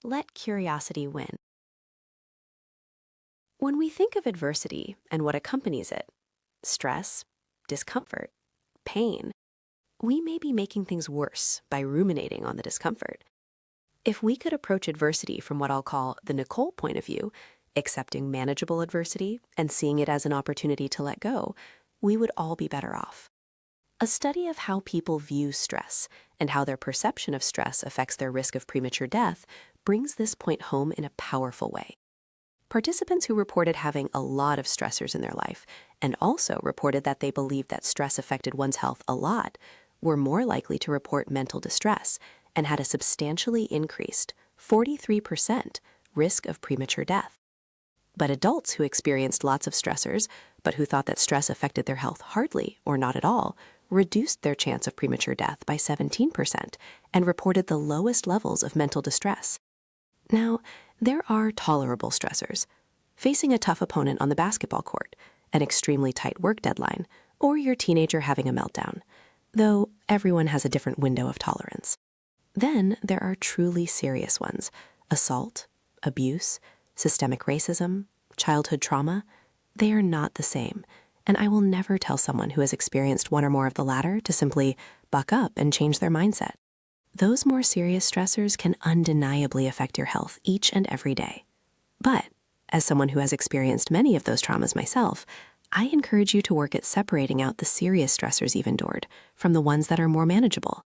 Let curiosity win. When we think of adversity and what accompanies it, stress, discomfort, pain, we may be making things worse by ruminating on the discomfort. If we could approach adversity from what I'll call the Nicole point of view, accepting manageable adversity and seeing it as an opportunity to let go, we would all be better off. A study of how people view stress and how their perception of stress affects their risk of premature death brings this point home in a powerful way. Participants who reported having a lot of stressors in their life and also reported that they believed that stress affected one's health a lot were more likely to report mental distress and had a substantially increased 43% risk of premature death. But adults who experienced lots of stressors, but who thought that stress affected their health hardly or not at all, reduced their chance of premature death by 17% and reported the lowest levels of mental distress. Now, there are tolerable stressors. Facing a tough opponent on the basketball court, an extremely tight work deadline, or your teenager having a meltdown, though everyone has a different window of tolerance. Then there are truly serious ones: assault, abuse, systemic racism, childhood trauma. They are not the same, and I will never tell someone who has experienced one or more of the latter to simply buck up and change their mindset. Those more serious stressors can undeniably affect your health each and every day. But, as someone who has experienced many of those traumas myself, I encourage you to work at separating out the serious stressors you've endured from the ones that are more manageable.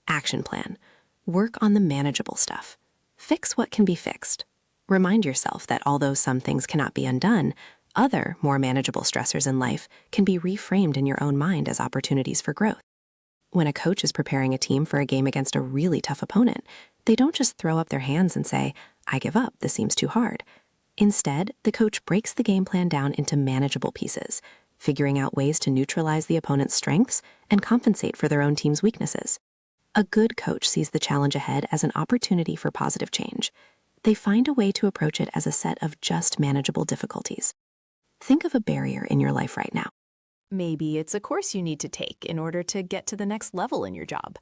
Action plan. Work on the manageable stuff. Fix what can be fixed. Remind yourself that although some things cannot be undone, other, more manageable stressors in life can be reframed in your own mind as opportunities for growth. When a coach is preparing a team for a game against a really tough opponent, they don't just throw up their hands and say, "I give up, this seems too hard." Instead, the coach breaks the game plan down into manageable pieces, figuring out ways to neutralize the opponent's strengths and compensate for their own team's weaknesses. A good coach sees the challenge ahead as an opportunity for positive change. They find a way to approach it as a set of just manageable difficulties. Think of a barrier in your life right now. Maybe it's a course you need to take in order to get to the next level in your job.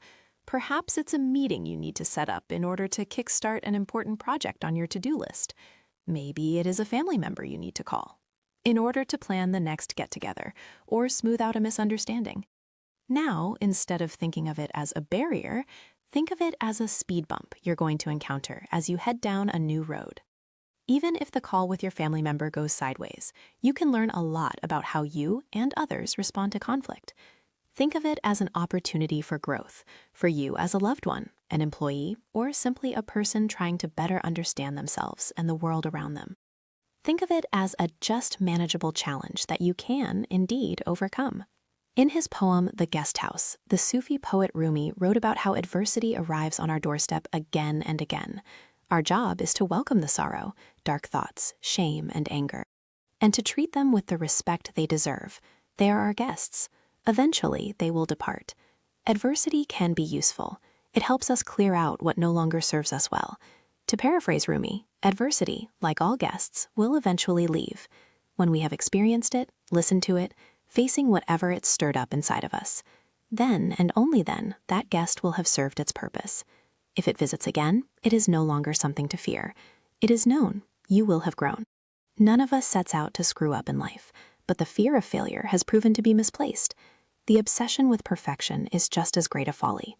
Perhaps it's a meeting you need to set up in order to kickstart an important project on your to-do list. Maybe it is a family member you need to call in order to plan the next get-together or smooth out a misunderstanding. Now, instead of thinking of it as a barrier, think of it as a speed bump you're going to encounter as you head down a new road. Even if the call with your family member goes sideways, you can learn a lot about how you and others respond to conflict. Think of it as an opportunity for growth, for you as a loved one, an employee, or simply a person trying to better understand themselves and the world around them. Think of it as a just manageable challenge that you can, indeed, overcome. In his poem, The Guest House, the Sufi poet Rumi wrote about how adversity arrives on our doorstep again and again. Our job is to welcome the sorrow, dark thoughts, shame, and anger, and to treat them with the respect they deserve. They are our guests. Eventually, they will depart. Adversity can be useful. It helps us clear out what no longer serves us well. To paraphrase Rumi, adversity, like all guests, will eventually leave. When we have experienced it, listened to it, facing whatever it stirred up inside of us, then and only then, that guest will have served its purpose. If it visits again, it is no longer something to fear. It is known. You will have grown. None of us sets out to screw up in life, but the fear of failure has proven to be misplaced. The obsession with perfection is just as great a folly.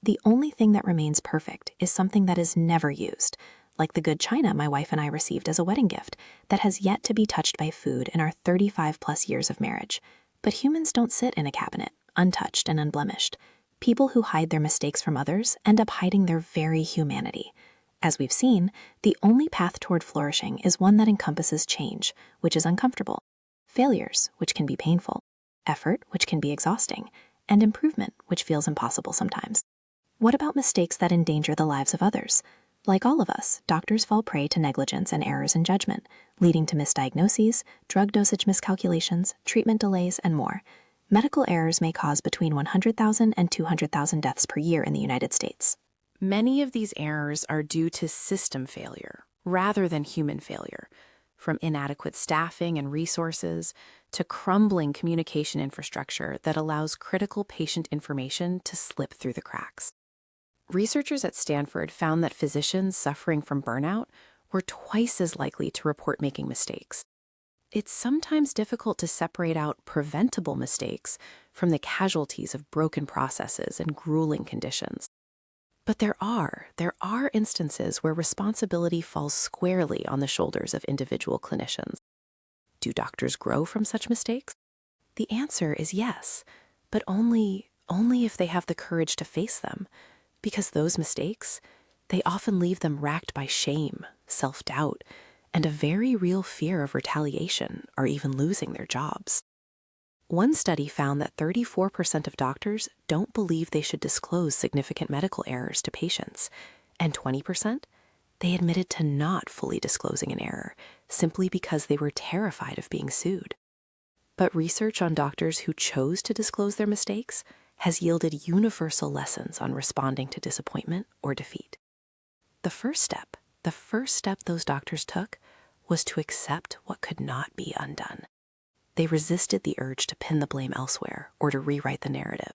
The only thing that remains perfect is something that is never used, like the good china my wife and I received as a wedding gift that has yet to be touched by food in our 35-plus years of marriage. But humans don't sit in a cabinet, untouched and unblemished. People who hide their mistakes from others end up hiding their very humanity. As we've seen, the only path toward flourishing is one that encompasses change, which is uncomfortable, failures, which can be painful, effort, which can be exhausting, and improvement, which feels impossible sometimes. What about mistakes that endanger the lives of others? Like all of us, doctors fall prey to negligence and errors in judgment, leading to misdiagnoses, drug dosage miscalculations, treatment delays, and more. Medical errors may cause between 100,000 and 200,000 deaths per year in the United States. Many of these errors are due to system failure rather than human failure, from inadequate staffing and resources to crumbling communication infrastructure that allows critical patient information to slip through the cracks. Researchers at Stanford found that physicians suffering from burnout were twice as likely to report making mistakes. It's sometimes difficult to separate out preventable mistakes from the casualties of broken processes and grueling conditions. But there are instances where responsibility falls squarely on the shoulders of individual clinicians. Do doctors grow from such mistakes? The answer is yes, but only if they have the courage to face them, because those mistakes, they often leave them racked by shame, self-doubt, and a very real fear of retaliation or even losing their jobs. One study found that 34% of doctors don't believe they should disclose significant medical errors to patients, and 20%, they admitted to not fully disclosing an error simply because they were terrified of being sued. But research on doctors who chose to disclose their mistakes has yielded universal lessons on responding to disappointment or defeat. The first step those doctors took was to accept what could not be undone. They resisted the urge to pin the blame elsewhere or to rewrite the narrative.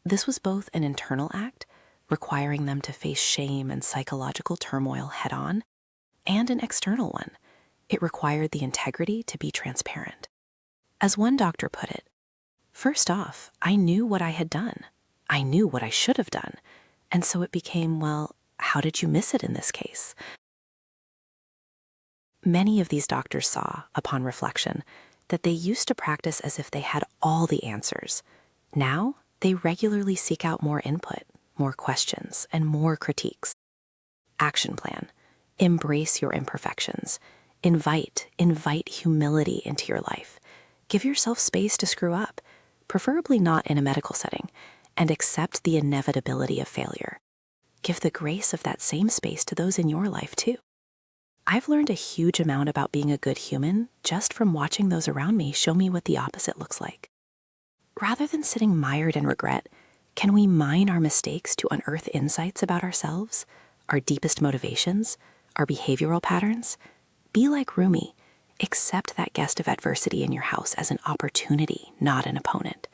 This was both an internal act, requiring them to face shame and psychological turmoil head-on, and an external one. It required the integrity to be transparent. As one doctor put it, "First off, I knew what I had done. I knew what I should have done. And so it became, well, how did you miss it in this case?" Many of these doctors saw, upon reflection, that they used to practice as if they had all the answers. Now, they regularly seek out more input, more questions, and more critiques. Action plan. Embrace your imperfections. Invite humility into your life. Give yourself space to screw up, preferably not in a medical setting, and accept the inevitability of failure. Give the grace of that same space to those in your life, too. I've learned a huge amount about being a good human just from watching those around me show me what the opposite looks like. Rather than sitting mired in regret, can we mine our mistakes to unearth insights about ourselves, our deepest motivations, our behavioral patterns? Be like Rumi. Accept that guest of adversity in your house as an opportunity, not an opponent.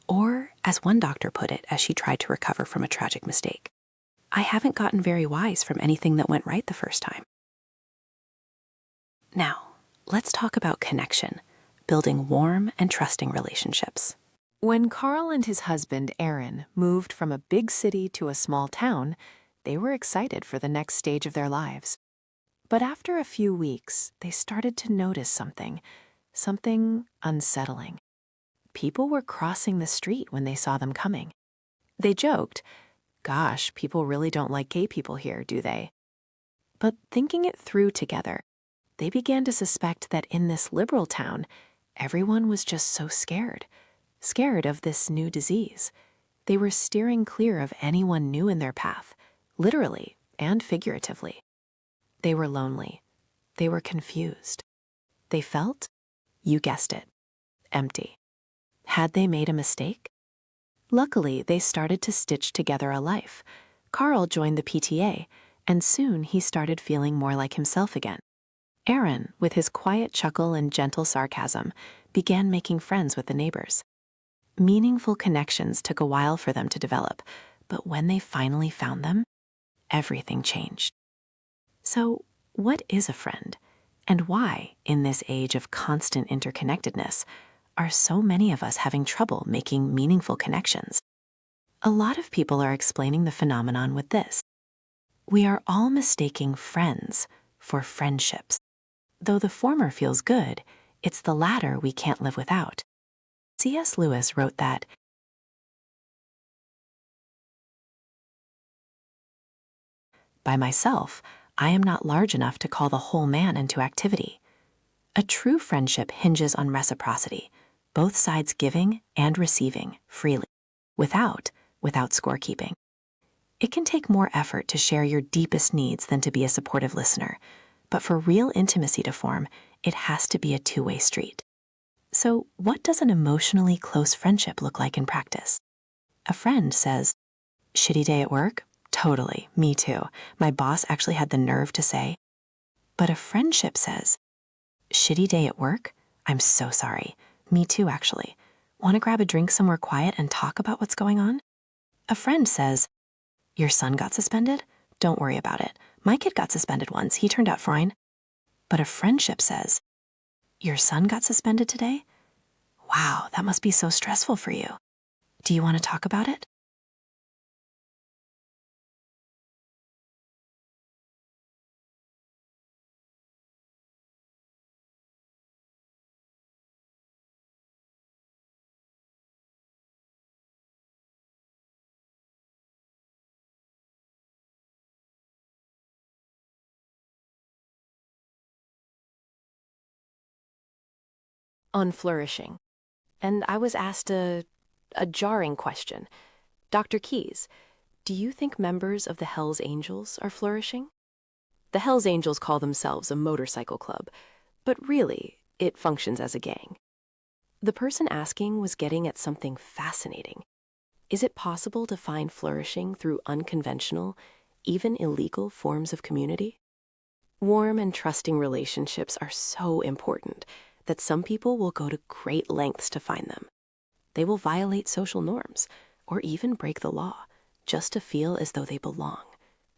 Or, as one doctor put it as she tried to recover from a tragic mistake, I haven't gotten very wise from anything that went right the first time. Now, let's talk about connection, building warm and trusting relationships. When Carl and his husband, Aaron, moved from a big city to a small town, they were excited for the next stage of their lives. But after a few weeks, they started to notice something unsettling. People were crossing the street when they saw them coming. They joked, "Gosh, people really don't like gay people here, do they?" But thinking it through together, they began to suspect that in this liberal town, everyone was just so scared of this new disease. They were steering clear of anyone new in their path, literally and figuratively. They were lonely. They were confused. They felt, you guessed it, empty. Had they made a mistake? Luckily, they started to stitch together a life. Carl joined the PTA, and soon he started feeling more like himself again. Aaron, with his quiet chuckle and gentle sarcasm, began making friends with the neighbors. Meaningful connections took a while for them to develop, but when they finally found them, everything changed. So, what is a friend? And why, in this age of constant interconnectedness, are so many of us having trouble making meaningful connections? A lot of people are explaining the phenomenon with this. We are all mistaking friends for friendships. Though the former feels good, it's the latter we can't live without. C.S. Lewis wrote that, "By myself, I am not large enough to call the whole man into activity." A true friendship hinges on reciprocity, both sides giving and receiving freely, without scorekeeping. It can take more effort to share your deepest needs than to be a supportive listener, but for real intimacy to form, it has to be a two-way street. So, what does an emotionally close friendship look like in practice? A friend says, "Shitty day at work? Totally, me too. My boss actually had the nerve to say." But a friendship says, "Shitty day at work? I'm so sorry. Me too, actually. Want to grab a drink somewhere quiet and talk about what's going on?" A friend says, "Your son got suspended? Don't worry about it. My kid got suspended once. He turned out fine." But a friendship says, "Your son got suspended today? Wow, that must be so stressful for you. Do you want to talk about it?" On flourishing. And I was asked a jarring question. "Dr. Keyes, do you think members of the Hells Angels are flourishing?" The Hells Angels call themselves a motorcycle club, but really, it functions as a gang. The person asking was getting at something fascinating. Is it possible to find flourishing through unconventional, even illegal forms of community? Warm and trusting relationships are so important that some people will go to great lengths to find them. They will violate social norms or even break the law just to feel as though they belong,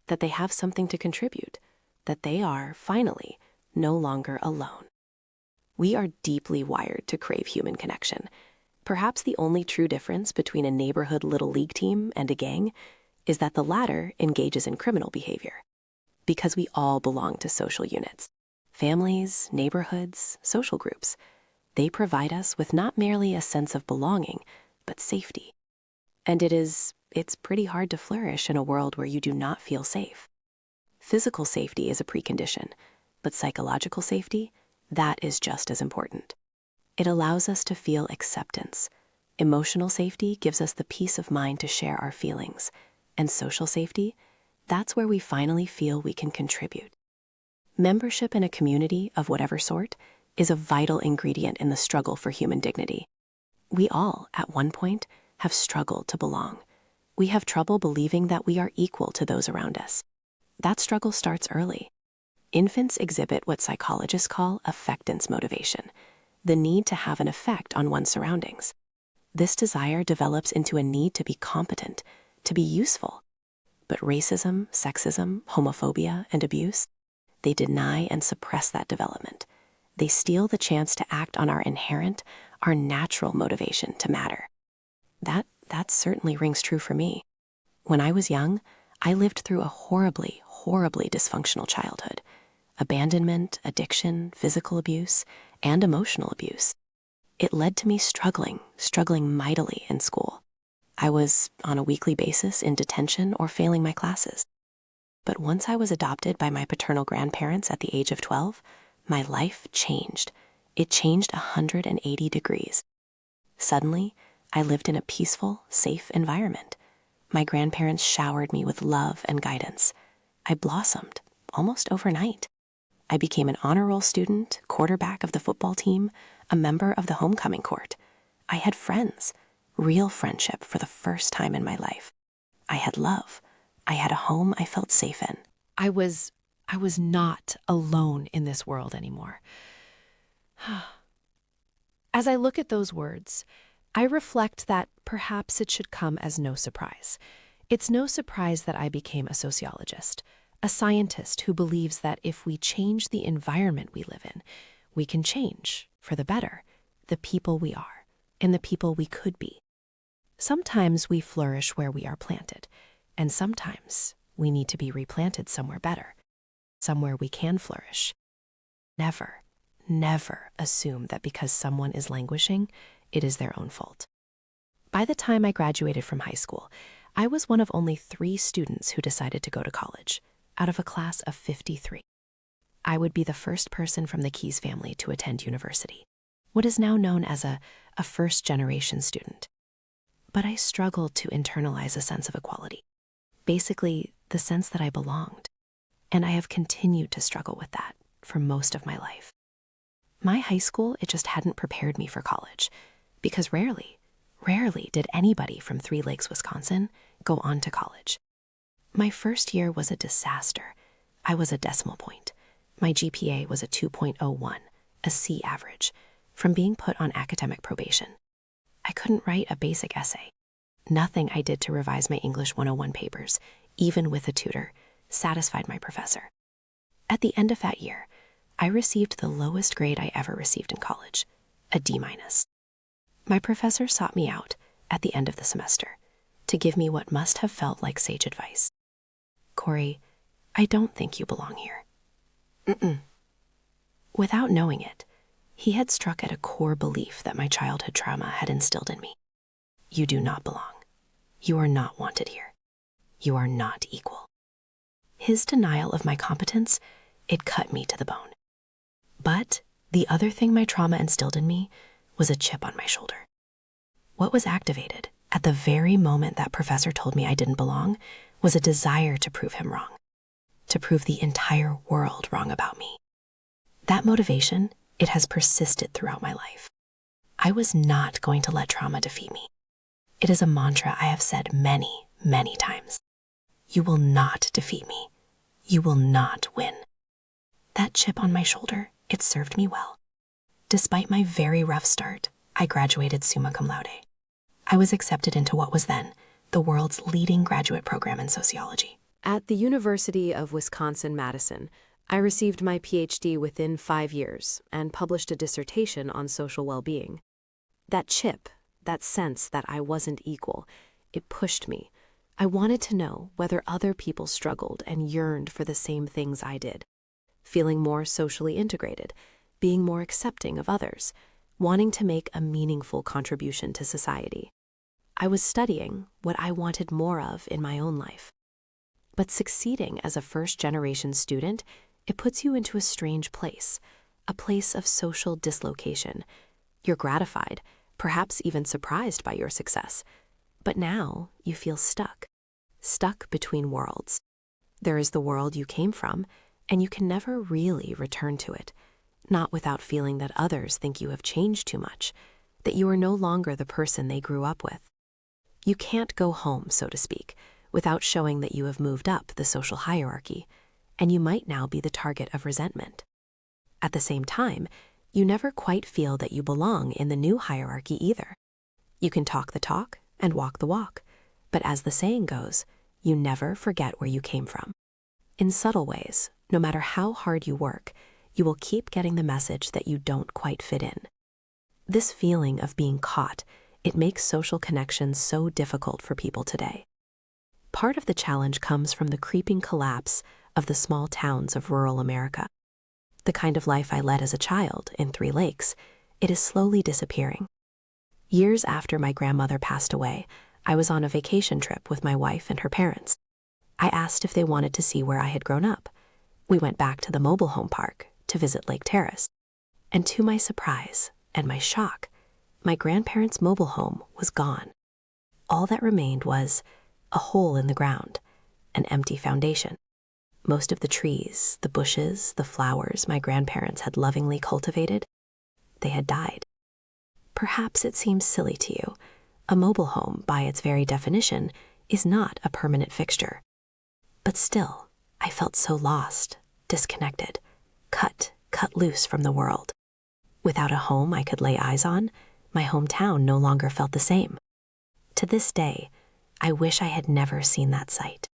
that they have something to contribute, that they are, finally, no longer alone. We are deeply wired to crave human connection. Perhaps the only true difference between a neighborhood little league team and a gang is that the latter engages in criminal behavior. Because we all belong to social units. Families, neighborhoods, social groups. They provide us with not merely a sense of belonging, but safety. And it's pretty hard to flourish in a world where you do not feel safe. Physical safety is a precondition, but psychological safety, that is just as important. It allows us to feel acceptance, Emotional safety gives us the peace of mind to share our feelings. And social safety, that's where we finally feel we can contribute. Membership in a community of whatever sort is a vital ingredient in the struggle for human dignity. We all, at one point, have struggled to belong. We have trouble believing that we are equal to those around us. That struggle starts early. Infants exhibit what psychologists call affectance motivation, the need to have an effect on one's surroundings. This desire develops into a need to be competent, to be useful. But racism, sexism, homophobia, and abuse, they deny and suppress that development. They steal the chance to act on our inherent, our natural motivation to matter. That certainly rings true for me. When I was young, I lived through a horribly, horribly dysfunctional childhood. Abandonment, addiction, physical abuse, and emotional abuse. It led to me struggling mightily in school. I was, on a weekly basis, in detention or failing my classes. But once I was adopted by my paternal grandparents at the age of 12, my life changed. It changed 180 degrees. Suddenly, I lived in a peaceful, safe environment. My grandparents showered me with love and guidance. I blossomed, almost overnight. I became an honor roll student, quarterback of the football team, a member of the homecoming court. I had friends, real friendship for the first time in my life. I had love. I had a home I felt safe in. I was not alone in this world anymore. As I look at those words, I reflect that perhaps it should come as no surprise. It's no surprise that I became a sociologist, a scientist who believes that if we change the environment we live in, we can change, for the better, the people we are and the people we could be. Sometimes we flourish where we are planted, and sometimes we need to be replanted somewhere better, somewhere we can flourish. Never, never assume that because someone is languishing, it is their own fault. By the time I graduated from high school, I was one of only 3 students who decided to go to college, out of a class of 53. I would be the first person from the Keyes family to attend university, what is now known as a first-generation student. But I struggled to internalize a sense of equality, basically the sense that I belonged, and I have continued to struggle with that for most of my life. My high school, it just hadn't prepared me for college, because rarely did anybody from 3 Lakes, Wisconsin, go on to college. My first year was a disaster. I was a decimal point. My GPA was a 2.01, a C average, from being put on academic probation. I couldn't write a basic essay. Nothing I did to revise my English 101 papers, even with a tutor, satisfied my professor. At the end of that year, I received the lowest grade I ever received in college, a D-. My professor sought me out at the end of the semester to give me what must have felt like sage advice. "Corey, I don't think you belong here." Without knowing it, he had struck at a core belief that my childhood trauma had instilled in me. You do not belong. You are not wanted here. You are not equal. His denial of my competence, it cut me to the bone. But the other thing my trauma instilled in me was a chip on my shoulder. What was activated at the very moment that professor told me I didn't belong was a desire to prove him wrong, to prove the entire world wrong about me. That motivation, it has persisted throughout my life. I was not going to let trauma defeat me. It is a mantra I have said many, many times. You will not defeat me. You will not win. That chip on my shoulder, it served me well. Despite my very rough start, I graduated summa cum laude. I was accepted into what was then the world's leading graduate program in sociology. At the University of Wisconsin-Madison, I received my PhD within 5 years and published a dissertation on social well-being. That chip, that sense that I wasn't equal, it pushed me. I wanted to know whether other people struggled and yearned for the same things I did. Feeling more socially integrated, being more accepting of others, wanting to make a meaningful contribution to society. I was studying what I wanted more of in my own life. But succeeding as a first-generation student, it puts you into a strange place, a place of social dislocation. You're gratified, perhaps even surprised by your success. But now you feel stuck between worlds. There is the world you came from, and you can never really return to it, not without feeling that others think you have changed too much, that you are no longer the person they grew up with. You can't go home, so to speak, without showing that you have moved up the social hierarchy, and you might now be the target of resentment. At the same time, you never quite feel that you belong in the new hierarchy either. You can talk the talk and walk the walk, but as the saying goes, you never forget where you came from. In subtle ways, no matter how hard you work, you will keep getting the message that you don't quite fit in. This feeling of being caught, it makes social connections so difficult for people today. Part of the challenge comes from the creeping collapse of the small towns of rural America. The kind of life I led as a child in 3 Lakes, it is slowly disappearing. Years after my grandmother passed away, I was on a vacation trip with my wife and her parents. I asked if they wanted to see where I had grown up. We went back to the mobile home park to visit Lake Terrace. And to my surprise and my shock, my grandparents' mobile home was gone. All that remained was a hole in the ground, an empty foundation. Most of the trees, the bushes, the flowers my grandparents had lovingly cultivated, they had died. Perhaps it seems silly to you. A mobile home, by its very definition, is not a permanent fixture. But still, I felt so lost, disconnected, cut loose from the world. Without a home I could lay eyes on, my hometown no longer felt the same. To this day, I wish I had never seen that sight.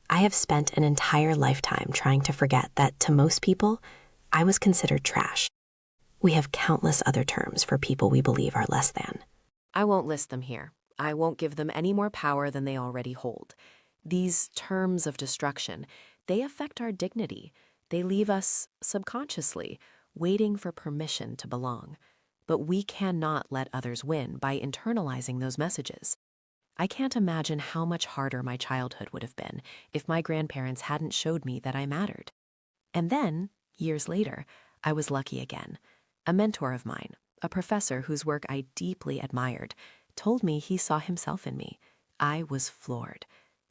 I have spent an entire lifetime trying to forget that, to most people, I was considered trash. We have countless other terms for people we believe are less than. I won't list them here. I won't give them any more power than they already hold. These terms of destruction, they affect our dignity. They leave us, subconsciously, waiting for permission to belong. But we cannot let others win by internalizing those messages. I can't imagine how much harder my childhood would have been if my grandparents hadn't showed me that I mattered. And then, years later, I was lucky again. A mentor of mine, a professor whose work I deeply admired, told me he saw himself in me. I was floored.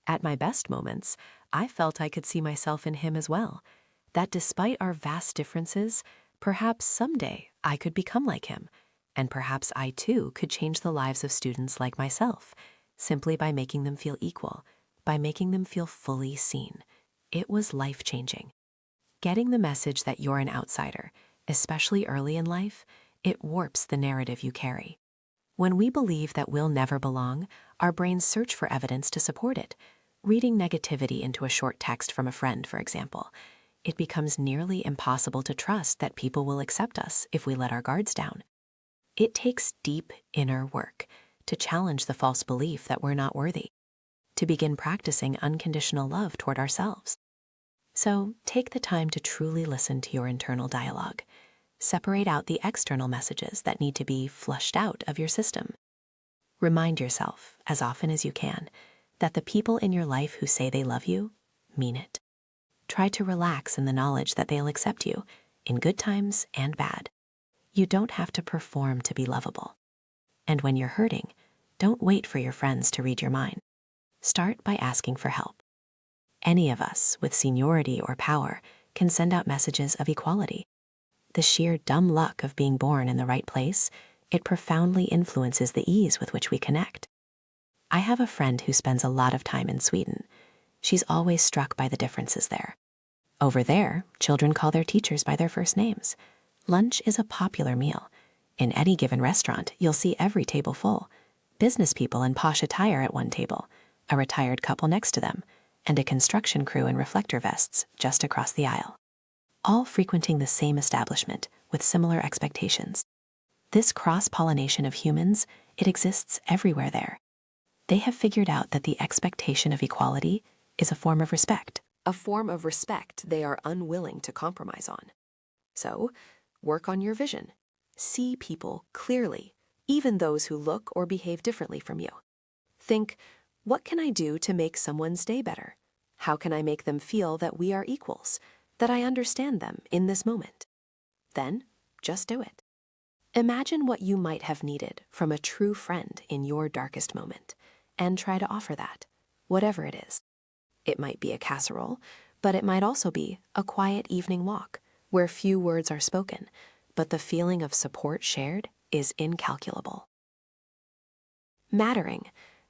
At my best moments, I felt I could see myself in him as well. That despite our vast differences, perhaps someday I could become like him. And perhaps I too could change the lives of students like myself, simply by making them feel equal, by making them feel fully seen. It was life-changing. Getting the message that you're an outsider, especially early in life, it warps the narrative you carry. When we believe that we'll never belong, our brains search for evidence to support it. Reading negativity into a short text from a friend, for example, it becomes nearly impossible to trust that people will accept us if we let our guards down. It takes deep inner work to challenge the false belief that we're not worthy, to begin practicing unconditional love toward ourselves. So take the time to truly listen to your internal dialogue. Separate out the external messages that need to be flushed out of your system. Remind yourself, as often as you can, that the people in your life who say they love you mean it. Try to relax in the knowledge that they'll accept you, in good times and bad. You don't have to perform to be lovable. And when you're hurting, don't wait for your friends to read your mind. Start by asking for help. Any of us with seniority or power can send out messages of equality. The sheer dumb luck of being born in the right place, it profoundly influences the ease with which we connect. I have a friend who spends a lot of time in Sweden. She's always struck by the differences there. Over there, children call their teachers by their first names. Lunch is a popular meal. In any given restaurant, you'll see every table full. Business people in posh attire at one table, a retired couple next to them, and a construction crew in reflector vests just across the aisle. All frequenting the same establishment with similar expectations. This cross-pollination of humans, it exists everywhere there. They have figured out that the expectation of equality is a form of respect. A form of respect they are unwilling to compromise on. So, work on your vision. See people clearly, even those who look or behave differently from you. Think, what can I do to make someone's day better? How can I make them feel that we are equals, that I understand them in this moment? Then, just do it. Imagine what you might have needed from a true friend in your darkest moment, and try to offer that, whatever it is. It might be a casserole, but it might also be a quiet evening walk where few words are spoken, but the feeling of support shared is incalculable. Mattering.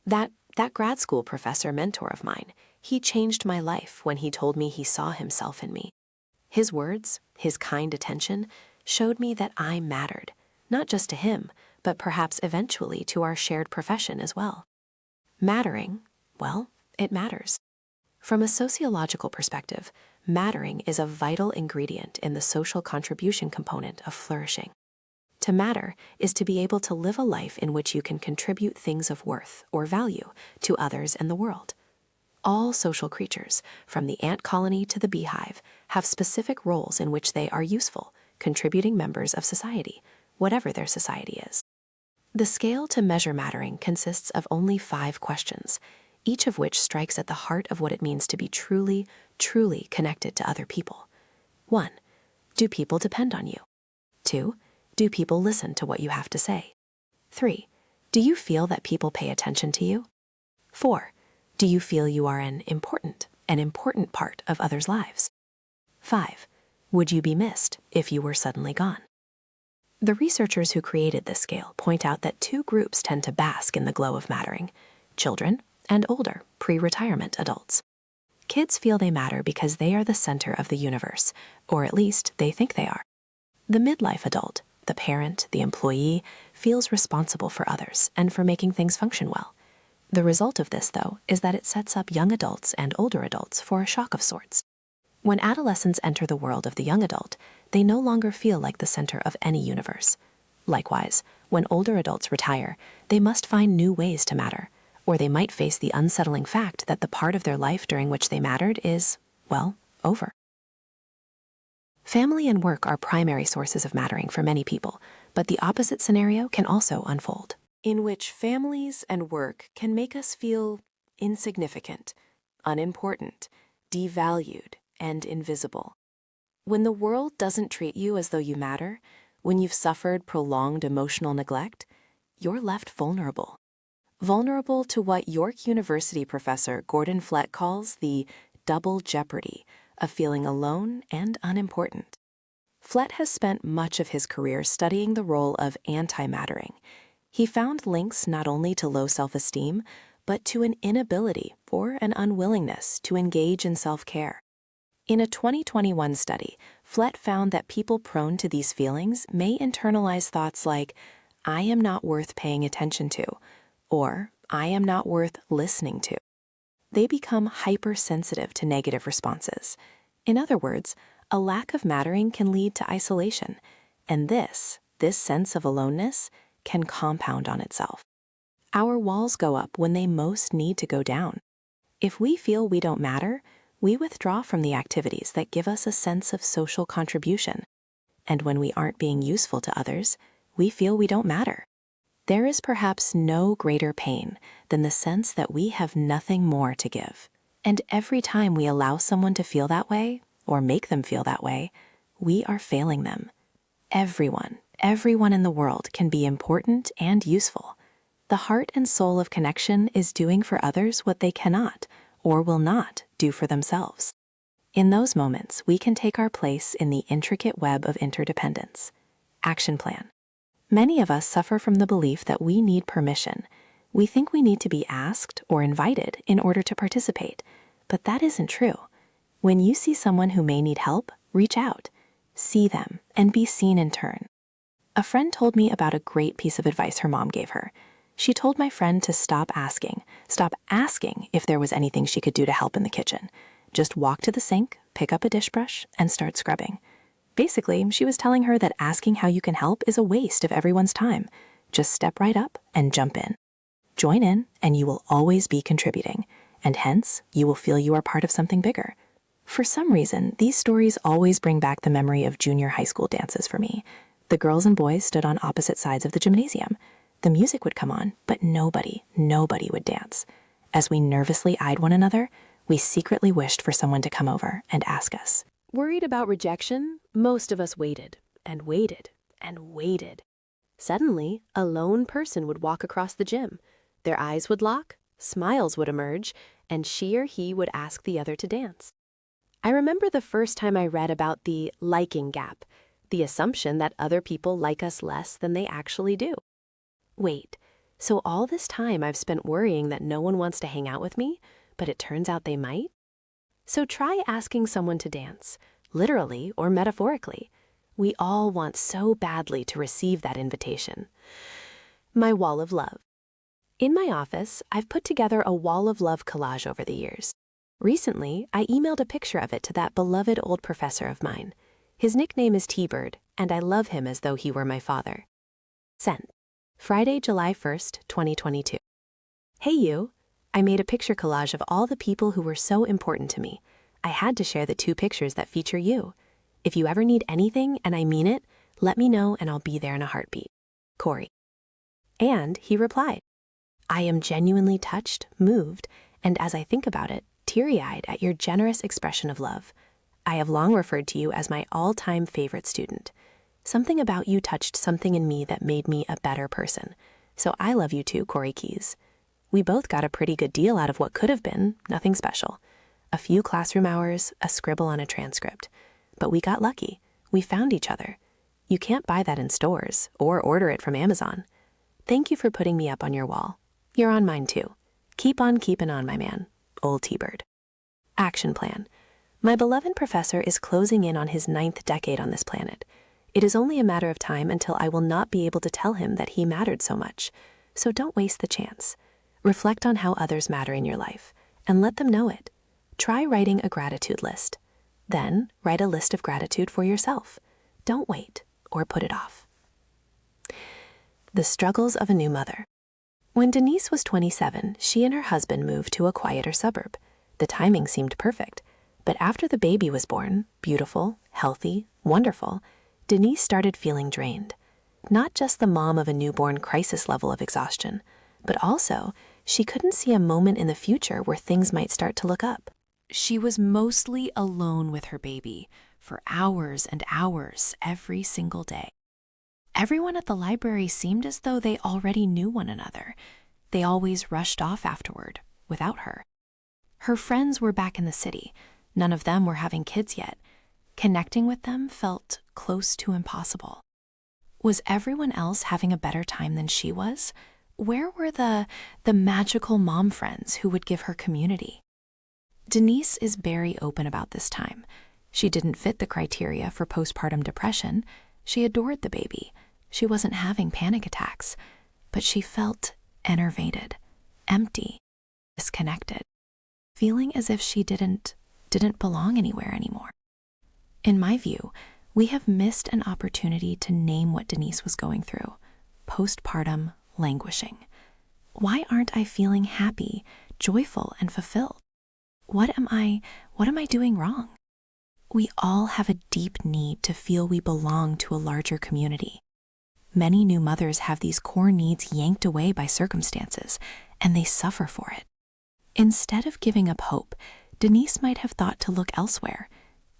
That grad school professor mentor of mine, he changed my life when he told me he saw himself in me. His words, his kind attention, showed me that I mattered, not just to him, but perhaps eventually to our shared profession as well. Mattering, well, it matters. From a sociological perspective, mattering is a vital ingredient in the social contribution component of flourishing. To matter is to be able to live a life in which you can contribute things of worth or value to others and the world. All social creatures, from the ant colony to the beehive, have specific roles in which they are useful, contributing members of society, whatever their society is. The scale to measure mattering consists of only 5 questions, each of which strikes at the heart of what it means to be truly, truly connected to other people. 1. Do people depend on you? 2. Do people listen to what you have to say? 3. Do you feel that people pay attention to you? 4. Do you feel you are an important part of others' lives? 5. Would you be missed if you were suddenly gone? The researchers who created this scale point out that 2 groups tend to bask in the glow of mattering: children and older, pre-retirement adults. Kids feel they matter because they are the center of the universe, or at least they think they are. The midlife adult, the parent, the employee, feels responsible for others and for making things function well. The result of this, though, is that it sets up young adults and older adults for a shock of sorts. When adolescents enter the world of the young adult, they no longer feel like the center of any universe. Likewise, when older adults retire, they must find new ways to matter, or they might face the unsettling fact that the part of their life during which they mattered is, well, over. Family and work are primary sources of mattering for many people, but the opposite scenario can also unfold, in which families and work can make us feel insignificant, unimportant, devalued, and invisible. When the world doesn't treat you as though you matter, when you've suffered prolonged emotional neglect, you're left vulnerable. Vulnerable to what York University professor Gordon Flett calls the double jeopardy of feeling alone and unimportant. Flett has spent much of his career studying the role of anti-mattering. He found links not only to low self-esteem, but to an inability or an unwillingness to engage in self-care. In a 2021 study, Flett found that people prone to these feelings may internalize thoughts like, "I am not worth paying attention to," or "I am not worth listening to." They become hypersensitive to negative responses. In other words, a lack of mattering can lead to isolation, and this sense of aloneness can compound on itself. Our walls go up when they most need to go down. If we feel we don't matter, we withdraw from the activities that give us a sense of social contribution. And when we aren't being useful to others, we feel we don't matter. There is perhaps no greater pain than the sense that we have nothing more to give. And every time we allow someone to feel that way, or make them feel that way, we are failing them. Everyone in the world can be important and useful. The heart and soul of connection is doing for others what they cannot, or will not, do for themselves. In those moments, we can take our place in the intricate web of interdependence. Action plan. Many of us suffer from the belief that we need permission. We think we need to be asked or invited in order to participate, but that isn't true. When you see someone who may need help, reach out. See them and be seen in turn. A friend told me about a great piece of advice her mom gave her. She told my friend to stop asking if there was anything she could do to help in the kitchen. Just walk to the sink, pick up a dish brush, and start scrubbing. Basically, she was telling her that asking how you can help is a waste of everyone's time. Just step right up and jump in. Join in, and you will always be contributing, and hence, you will feel you are part of something bigger. For some reason, these stories always bring back the memory of junior high school dances for me. The girls and boys stood on opposite sides of the gymnasium. The music would come on, but nobody would dance. As we nervously eyed one another, we secretly wished for someone to come over and ask us. Worried about rejection, most of us waited and waited and waited. Suddenly, a lone person would walk across the gym. Their eyes would lock, smiles would emerge, and she or he would ask the other to dance. I remember the first time I read about the liking gap, the assumption that other people like us less than they actually do. Wait, so all this time I've spent worrying that no one wants to hang out with me, but it turns out they might? So try asking someone to dance, literally or metaphorically. We all want so badly to receive that invitation. My wall of love. In my office, I've put together a wall of love collage over the years. Recently, I emailed a picture of it to that beloved old professor of mine. His nickname is T-Bird, and I love him as though he were my father. Sent. Friday, July 1st, 2022. Hey you! I made a picture collage of all the people who were so important to me. I had to share the 2 pictures that feature you. If you ever need anything, and I mean it, let me know and I'll be there in a heartbeat. Corey. And he replied, I am genuinely touched, moved, and as I think about it, teary-eyed at your generous expression of love. I have long referred to you as my all-time favorite student. Something about you touched something in me that made me a better person. So I love you too, Corey Keyes. We both got a pretty good deal out of what could have been, nothing special. A few classroom hours, a scribble on a transcript. But we got lucky. We found each other. You can't buy that in stores or order it from Amazon. Thank you for putting me up on your wall. You're on mine too. Keep on keeping on, my man. Old T-Bird. Action plan. My beloved professor is closing in on his 9th decade on this planet. It is only a matter of time until I will not be able to tell him that he mattered so much. So don't waste the chance. Reflect on how others matter in your life and let them know it. Try writing a gratitude list. Then write a list of gratitude for yourself. Don't wait or put it off. The struggles of a new mother. When Denise was 27, she and her husband moved to a quieter suburb. The timing seemed perfect, but after the baby was born, beautiful, healthy, wonderful, Denise started feeling drained. Not just the mom of a newborn crisis level of exhaustion, but also she couldn't see a moment in the future where things might start to look up. She was mostly alone with her baby for hours and hours every single day. Everyone at the library seemed as though they already knew one another. They always rushed off afterward, without her. Her friends were back in the city. None of them were having kids yet. Connecting with them felt close to impossible. Was everyone else having a better time than she was? Where were the magical mom friends who would give her community? Denise is very open about this time. She didn't fit the criteria for postpartum depression. She adored the baby. She wasn't having panic attacks, but she felt enervated, empty, disconnected, feeling as if she didn't belong anywhere anymore. In my view, we have missed an opportunity to name what Denise was going through: postpartum languishing. Why aren't I feeling happy, joyful, and fulfilled? What am I doing wrong? We all have a deep need to feel we belong to a larger community. Many new mothers have these core needs yanked away by circumstances, and they suffer for it. Instead of giving up hope, Denise might have thought to look elsewhere.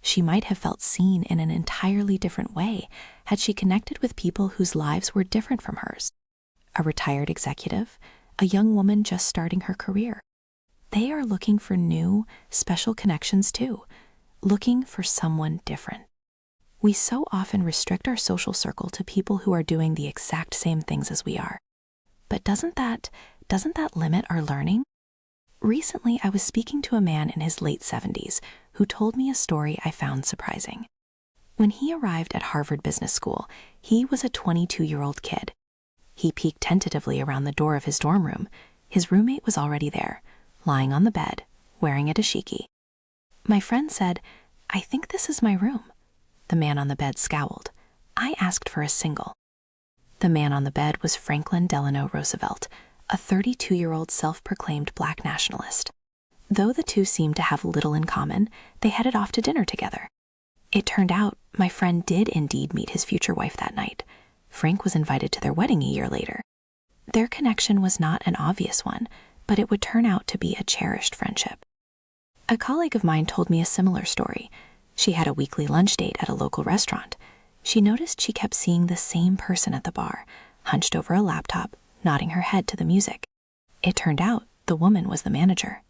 She might have felt seen in an entirely different way had she connected with people whose lives were different from hers. A retired executive, a young woman just starting her career. They are looking for new, special connections too, looking for someone different. We so often restrict our social circle to people who are doing the exact same things as we are. But doesn't that limit our learning? Recently, I was speaking to a man in his late 70s who told me a story I found surprising. When he arrived at Harvard Business School, he was a 22-year-old kid. He peeked tentatively around the door of his dorm room. His roommate was already there, lying on the bed, wearing a dashiki. My friend said, "I think this is my room." The man on the bed scowled. I asked for a single. The man on the bed was Franklin Delano Roosevelt, a 32-year-old self-proclaimed black nationalist. Though the two seemed to have little in common, they headed off to dinner together. It turned out my friend did indeed meet his future wife that night. Frank was invited to their wedding a year later. Their connection was not an obvious one, but it would turn out to be a cherished friendship. A colleague of mine told me a similar story. She had a weekly lunch date at a local restaurant. She noticed she kept seeing the same person at the bar, hunched over a laptop, nodding her head to the music. It turned out the woman was the manager.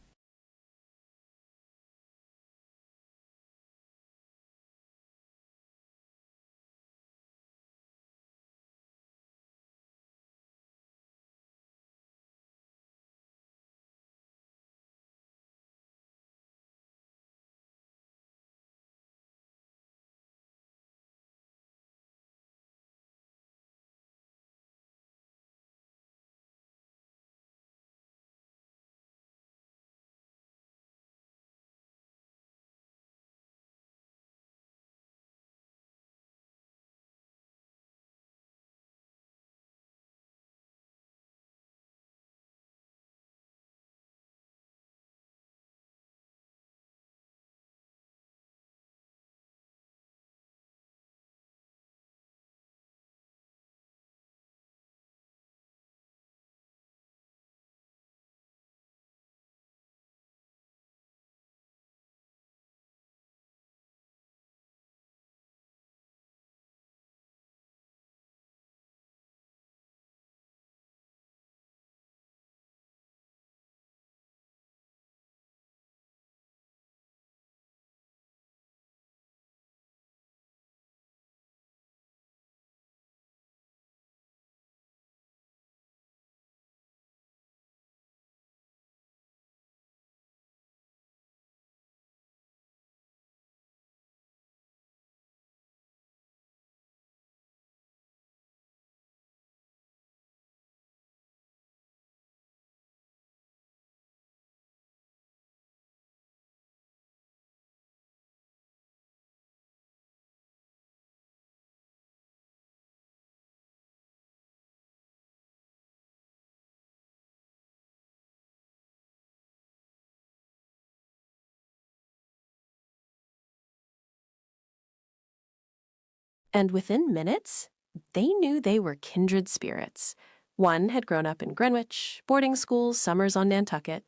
And within minutes, they knew they were kindred spirits. One had grown up in Greenwich, boarding school, summers on Nantucket.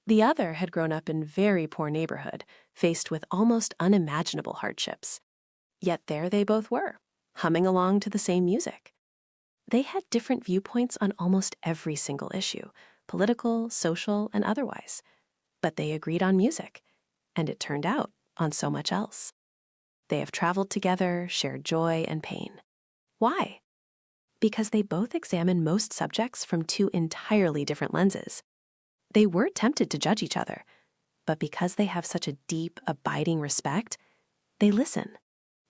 The other had grown up in very poor neighborhood, faced with almost unimaginable hardships. Yet there they both were, humming along to the same music. They had different viewpoints on almost every single issue, political, social, and otherwise. But they agreed on music, and it turned out on so much else. They have traveled together, shared joy and pain. Why? Because they both examine most subjects from two entirely different lenses. They were tempted to judge each other, but because they have such a deep, abiding respect, they listen.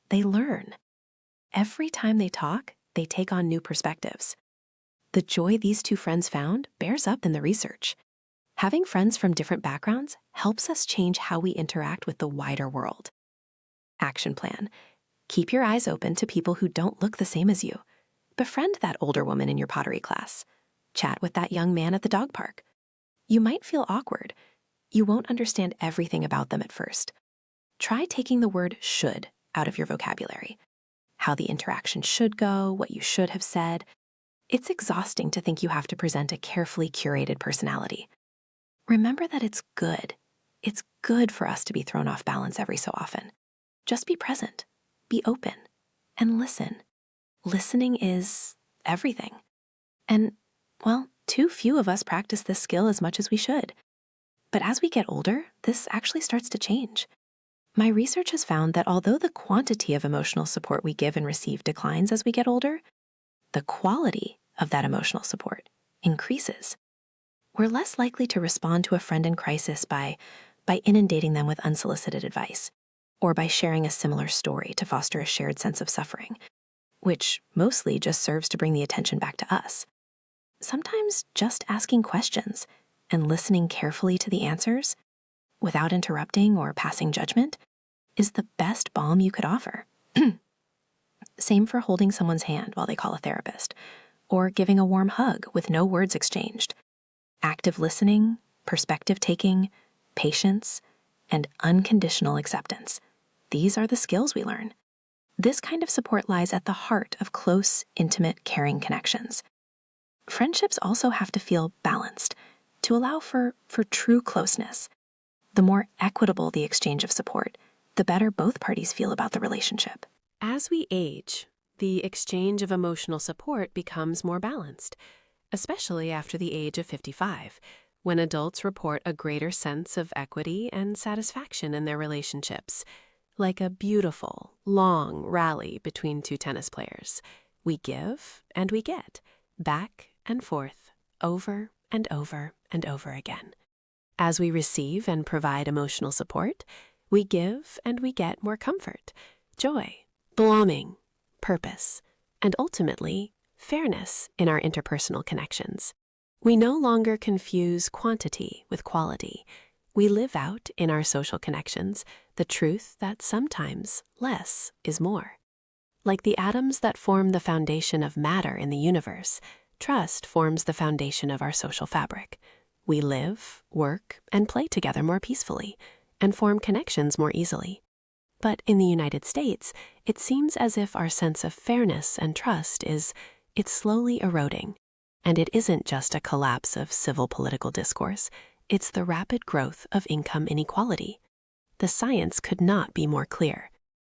They learn. Every time they talk, they take on new perspectives. The joy these two friends found bears up in the research. Having friends from different backgrounds helps us change how we interact with the wider world. Action plan. Keep your eyes open to people who don't look the same as you. Befriend that older woman in your pottery class. Chat with that young man at the dog park. You might feel awkward. You won't understand everything about them at first. Try taking the word should out of your vocabulary. How the interaction should go, what you should have said. It's exhausting to think you have to present a carefully curated personality. Remember that it's good. It's good for us to be thrown off balance every so often. Just be present, be open, and listen. Listening is everything. And, well, too few of us practice this skill as much as we should. But as we get older, this actually starts to change. My research has found that although the quantity of emotional support we give and receive declines as we get older, the quality of that emotional support increases. We're less likely to respond to a friend in crisis by inundating them with unsolicited advice, or by sharing a similar story to foster a shared sense of suffering, which mostly just serves to bring the attention back to us. Sometimes just asking questions and listening carefully to the answers, without interrupting or passing judgment, is the best balm you could offer. Same for holding someone's hand while they call a therapist, or giving a warm hug with no words exchanged. Active listening, perspective taking, patience, and unconditional acceptance. These are the skills we learn. This kind of support lies at the heart of close, intimate, caring connections. Friendships also have to feel balanced to allow for true closeness. The more equitable the exchange of support, the better both parties feel about the relationship. As we age, the exchange of emotional support becomes more balanced, especially after the age of 55, when adults report a greater sense of equity and satisfaction in their relationships, like a beautiful, long rally between two tennis players. We give and we get, back and forth, over and over and over again. As we receive and provide emotional support, we give and we get more comfort, joy, belonging, purpose, and ultimately, fairness in our interpersonal connections. We no longer confuse quantity with quality. We live out in our social connections the truth that sometimes less is more. Like the atoms that form the foundation of matter in the universe, trust forms the foundation of our social fabric. We live, work, and play together more peacefully, and form connections more easily. But in the United States, it seems as if our sense of fairness and trust it's slowly eroding. And it isn't just a collapse of civil political discourse, it's the rapid growth of income inequality. The science could not be more clear.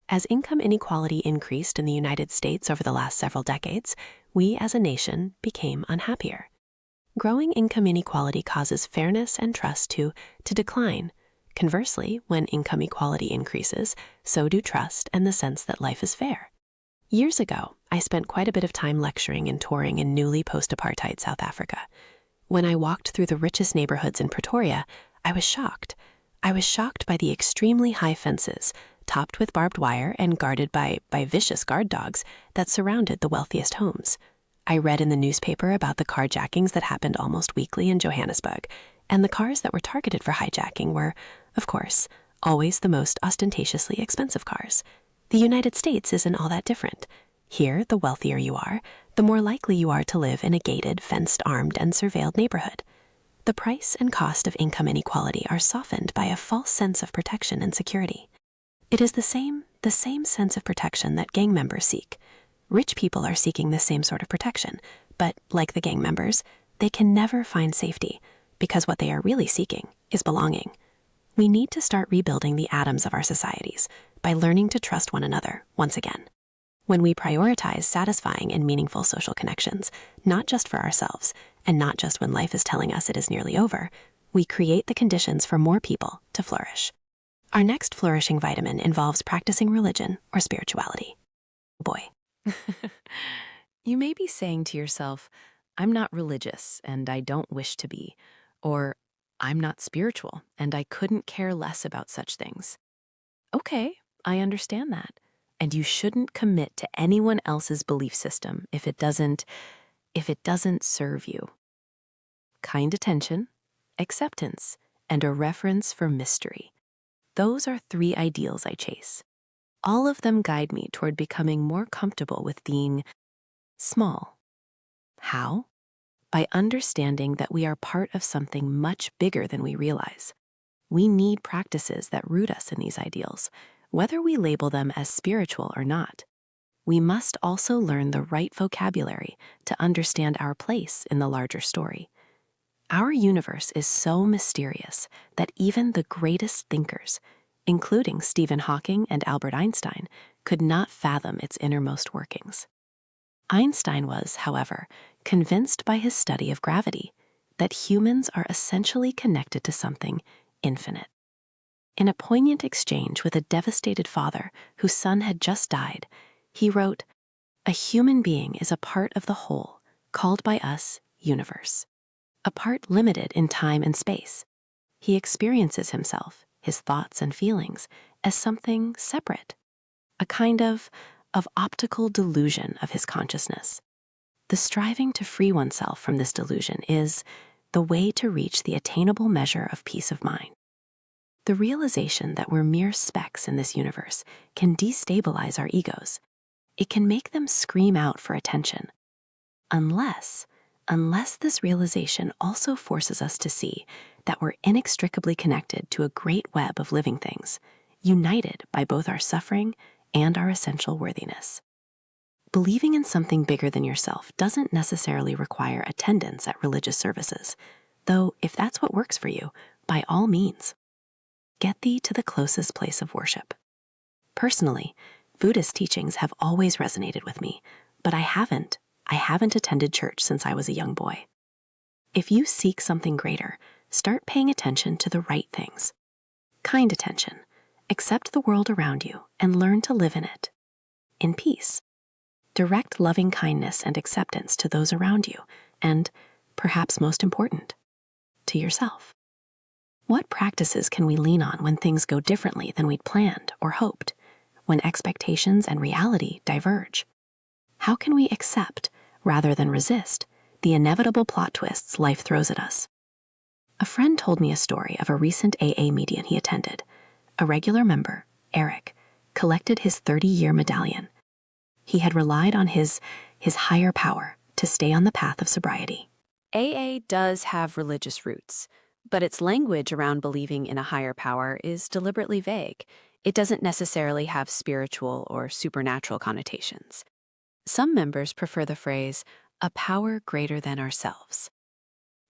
As income inequality increased in the United States over the last several decades, we as a nation became unhappier. Growing income inequality causes fairness and trust to decline. Conversely, when income equality increases, so do trust and the sense that life is fair. Years ago, I spent quite a bit of time lecturing and touring in newly post-apartheid South Africa. When I walked through the richest neighborhoods in Pretoria, I was shocked. I was shocked by the extremely high fences, topped with barbed wire and guarded by vicious guard dogs that surrounded the wealthiest homes. I read in the newspaper about the carjackings that happened almost weekly in Johannesburg, and the cars that were targeted for hijacking were, of course, always the most ostentatiously expensive cars. The United States isn't all that different. Here, the wealthier you are, the more likely you are to live in a gated, fenced, armed, and surveilled neighborhood. The price and cost of income inequality are softened by a false sense of protection and security. It is the same sense of protection that gang members seek. Rich people are seeking the same sort of protection, but like the gang members, they can never find safety because what they are really seeking is belonging. We need to start rebuilding the atoms of our societies by learning to trust one another once again. When we prioritize satisfying and meaningful social connections, not just for ourselves, and not just when life is telling us it is nearly over, we create the conditions for more people to flourish. Our next flourishing vitamin involves practicing religion or spirituality. Boy. You may be saying to yourself, I'm not religious and I don't wish to be, or I'm not spiritual and I couldn't care less about such things. Okay, I understand that. And you shouldn't commit to anyone else's belief system if it doesn't serve you. Kind attention, acceptance, and a reverence for mystery. Those are 3 ideals I chase. All of them guide me toward becoming more comfortable with being small. How? By understanding that we are part of something much bigger than we realize. We need practices that root us in these ideals, whether we label them as spiritual or not. We must also learn the right vocabulary to understand our place in the larger story. Our universe is so mysterious that even the greatest thinkers, including Stephen Hawking and Albert Einstein, could not fathom its innermost workings. Einstein was, however, convinced by his study of gravity that humans are essentially connected to something infinite. In a poignant exchange with a devastated father whose son had just died, he wrote, "A human being is a part of the whole, called by us universe, a part limited in time and space. He experiences himself, his thoughts and feelings, as something separate, a kind of optical delusion of his consciousness. The striving to free oneself from this delusion is the way to reach the attainable measure of peace of mind. The realization that we're mere specks in this universe can destabilize our egos. It can make them scream out for attention. Unless this realization also forces us to see that we're inextricably connected to a great web of living things, united by both our suffering and our essential worthiness. Believing in something bigger than yourself doesn't necessarily require attendance at religious services, though if that's what works for you, by all means. Get thee to the closest place of worship. Personally, Buddhist teachings have always resonated with me, but I haven't attended church since I was a young boy. If you seek something greater, start paying attention to the right things. Kind attention. Accept the world around you and learn to live in it. In peace. Direct loving kindness and acceptance to those around you, and, perhaps most important, to yourself. What practices can we lean on when things go differently than we'd planned or hoped, when expectations and reality diverge? How can we accept, rather than resist, the inevitable plot twists life throws at us? A friend told me a story of a recent AA meeting he attended. A regular member, Eric, collected his 30-year medallion. He had relied on his higher power to stay on the path of sobriety. AA does have religious roots, but its language around believing in a higher power is deliberately vague. It doesn't necessarily have spiritual or supernatural connotations. Some members prefer the phrase, a power greater than ourselves.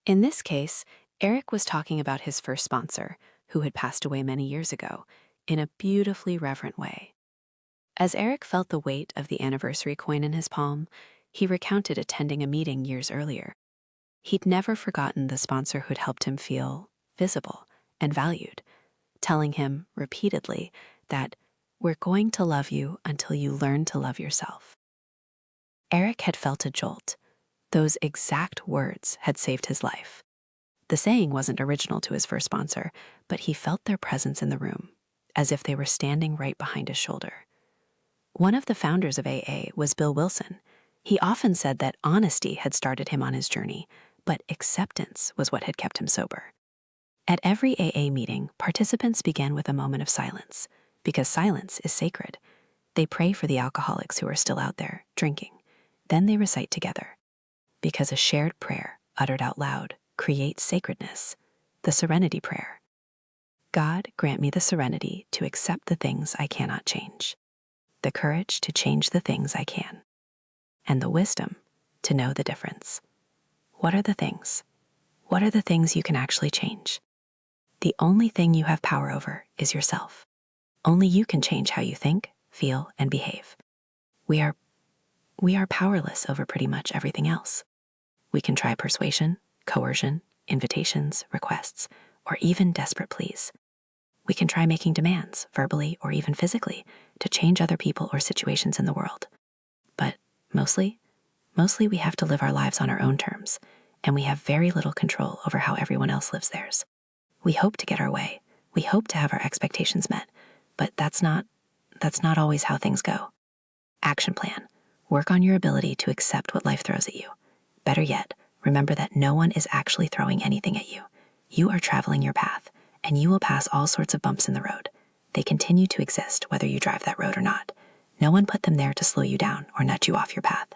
In this case, Eric was talking about his first sponsor, who had passed away many years ago, in a beautifully reverent way. As Eric felt the weight of the anniversary coin in his palm, he recounted attending a meeting years earlier. He'd never forgotten the sponsor who'd helped him feel visible and valued, telling him repeatedly that we're going to love you until you learn to love yourself. Eric had felt a jolt. Those exact words had saved his life. The saying wasn't original to his first sponsor, but he felt their presence in the room, as if they were standing right behind his shoulder. One of the founders of AA was Bill Wilson. He often said that honesty had started him on his journey, but acceptance was what had kept him sober. At every AA meeting, participants began with a moment of silence, because silence is sacred. They pray for the alcoholics who are still out there, drinking. Then they recite together, because a shared prayer, uttered out loud, creates sacredness, the serenity prayer. God, grant me the serenity to accept the things I cannot change, the courage to change the things I can, and the wisdom to know the difference. What are the things? What are the things you can actually change? The only thing you have power over is yourself. Only you can change how you think, feel, and behave. We are powerless over pretty much everything else. We can try persuasion, coercion, invitations, requests, or even desperate pleas. We can try making demands, verbally or even physically, to change other people or situations in the world. But mostly we have to live our lives on our own terms, and we have very little control over how everyone else lives theirs. We hope to get our way. We hope to have our expectations met, but that's not always how things go. Action plan. Work on your ability to accept what life throws at you. Better yet, remember that no one is actually throwing anything at you. You are traveling your path, and you will pass all sorts of bumps in the road. They continue to exist whether you drive that road or not. No one put them there to slow you down or nudge you off your path.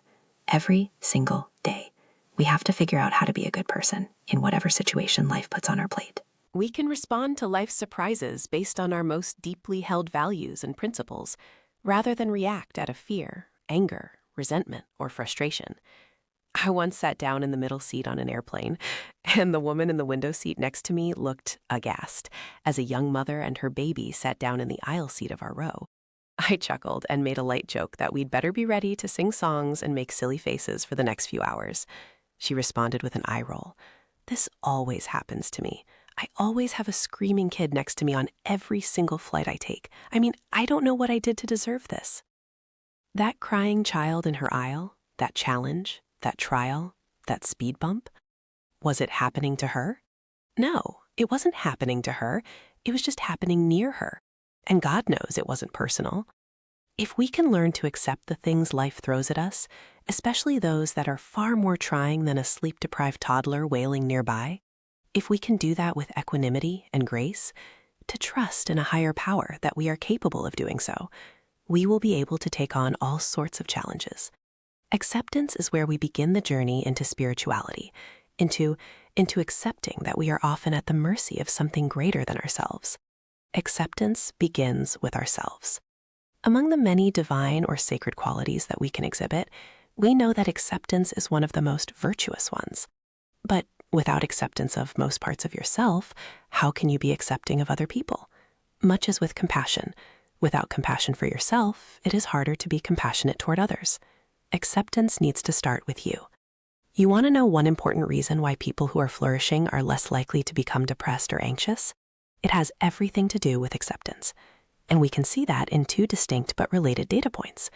Every single day, we have to figure out how to be a good person in whatever situation life puts on our plate. We can respond to life's surprises based on our most deeply held values and principles, rather than react out of fear, anger, resentment, or frustration. I once sat down in the middle seat on an airplane, and the woman in the window seat next to me looked aghast as a young mother and her baby sat down in the aisle seat of our row. I chuckled and made a light joke that we'd better be ready to sing songs and make silly faces for the next few hours. She responded with an eye roll. This always happens to me. I always have a screaming kid next to me on every single flight I take. I mean, I don't know what I did to deserve this. That crying child in her aisle, that challenge, that trial, that speed bump, was it happening to her? No, it wasn't happening to her. It was just happening near her. And God knows it wasn't personal. If we can learn to accept the things life throws at us, especially those that are far more trying than a sleep-deprived toddler wailing nearby, if we can do that with equanimity and grace, to trust in a higher power that we are capable of doing so, we will be able to take on all sorts of challenges. Acceptance is where we begin the journey into spirituality, into accepting that we are often at the mercy of something greater than ourselves. Acceptance begins with ourselves. Among the many divine or sacred qualities that we can exhibit, we know that acceptance is one of the most virtuous ones. But without acceptance of most parts of yourself, how can you be accepting of other people? Much as with compassion, Without compassion for yourself, it is harder to be compassionate toward others. Acceptance needs to start with you. You want to know one important reason why people who are flourishing are less likely to become depressed or anxious? It has everything to do with acceptance. And we can see that in two distinct but related data points.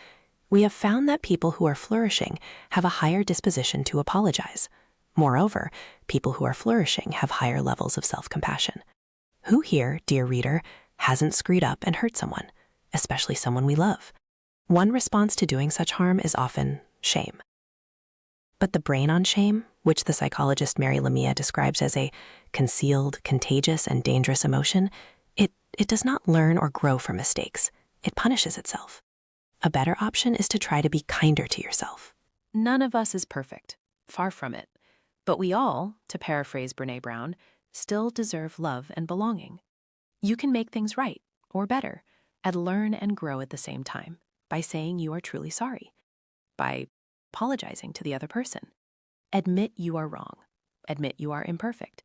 We have found that people who are flourishing have a higher disposition to apologize. Moreover, people who are flourishing have higher levels of self-compassion. Who here, dear reader, hasn't screwed up and hurt someone, especially someone we love? One response to doing such harm is often shame. But the brain on shame, which the psychologist Mary Lamia describes as a concealed, contagious, and dangerous emotion, it does not learn or grow from mistakes. It punishes itself. A better option is to try to be kinder to yourself. None of us is perfect, far from it. But we all, to paraphrase Brené Brown, still deserve love and belonging. You can make things right, or better, and learn and grow at the same time by saying you are truly sorry, by apologizing to the other person. Admit you are wrong. Admit you are imperfect.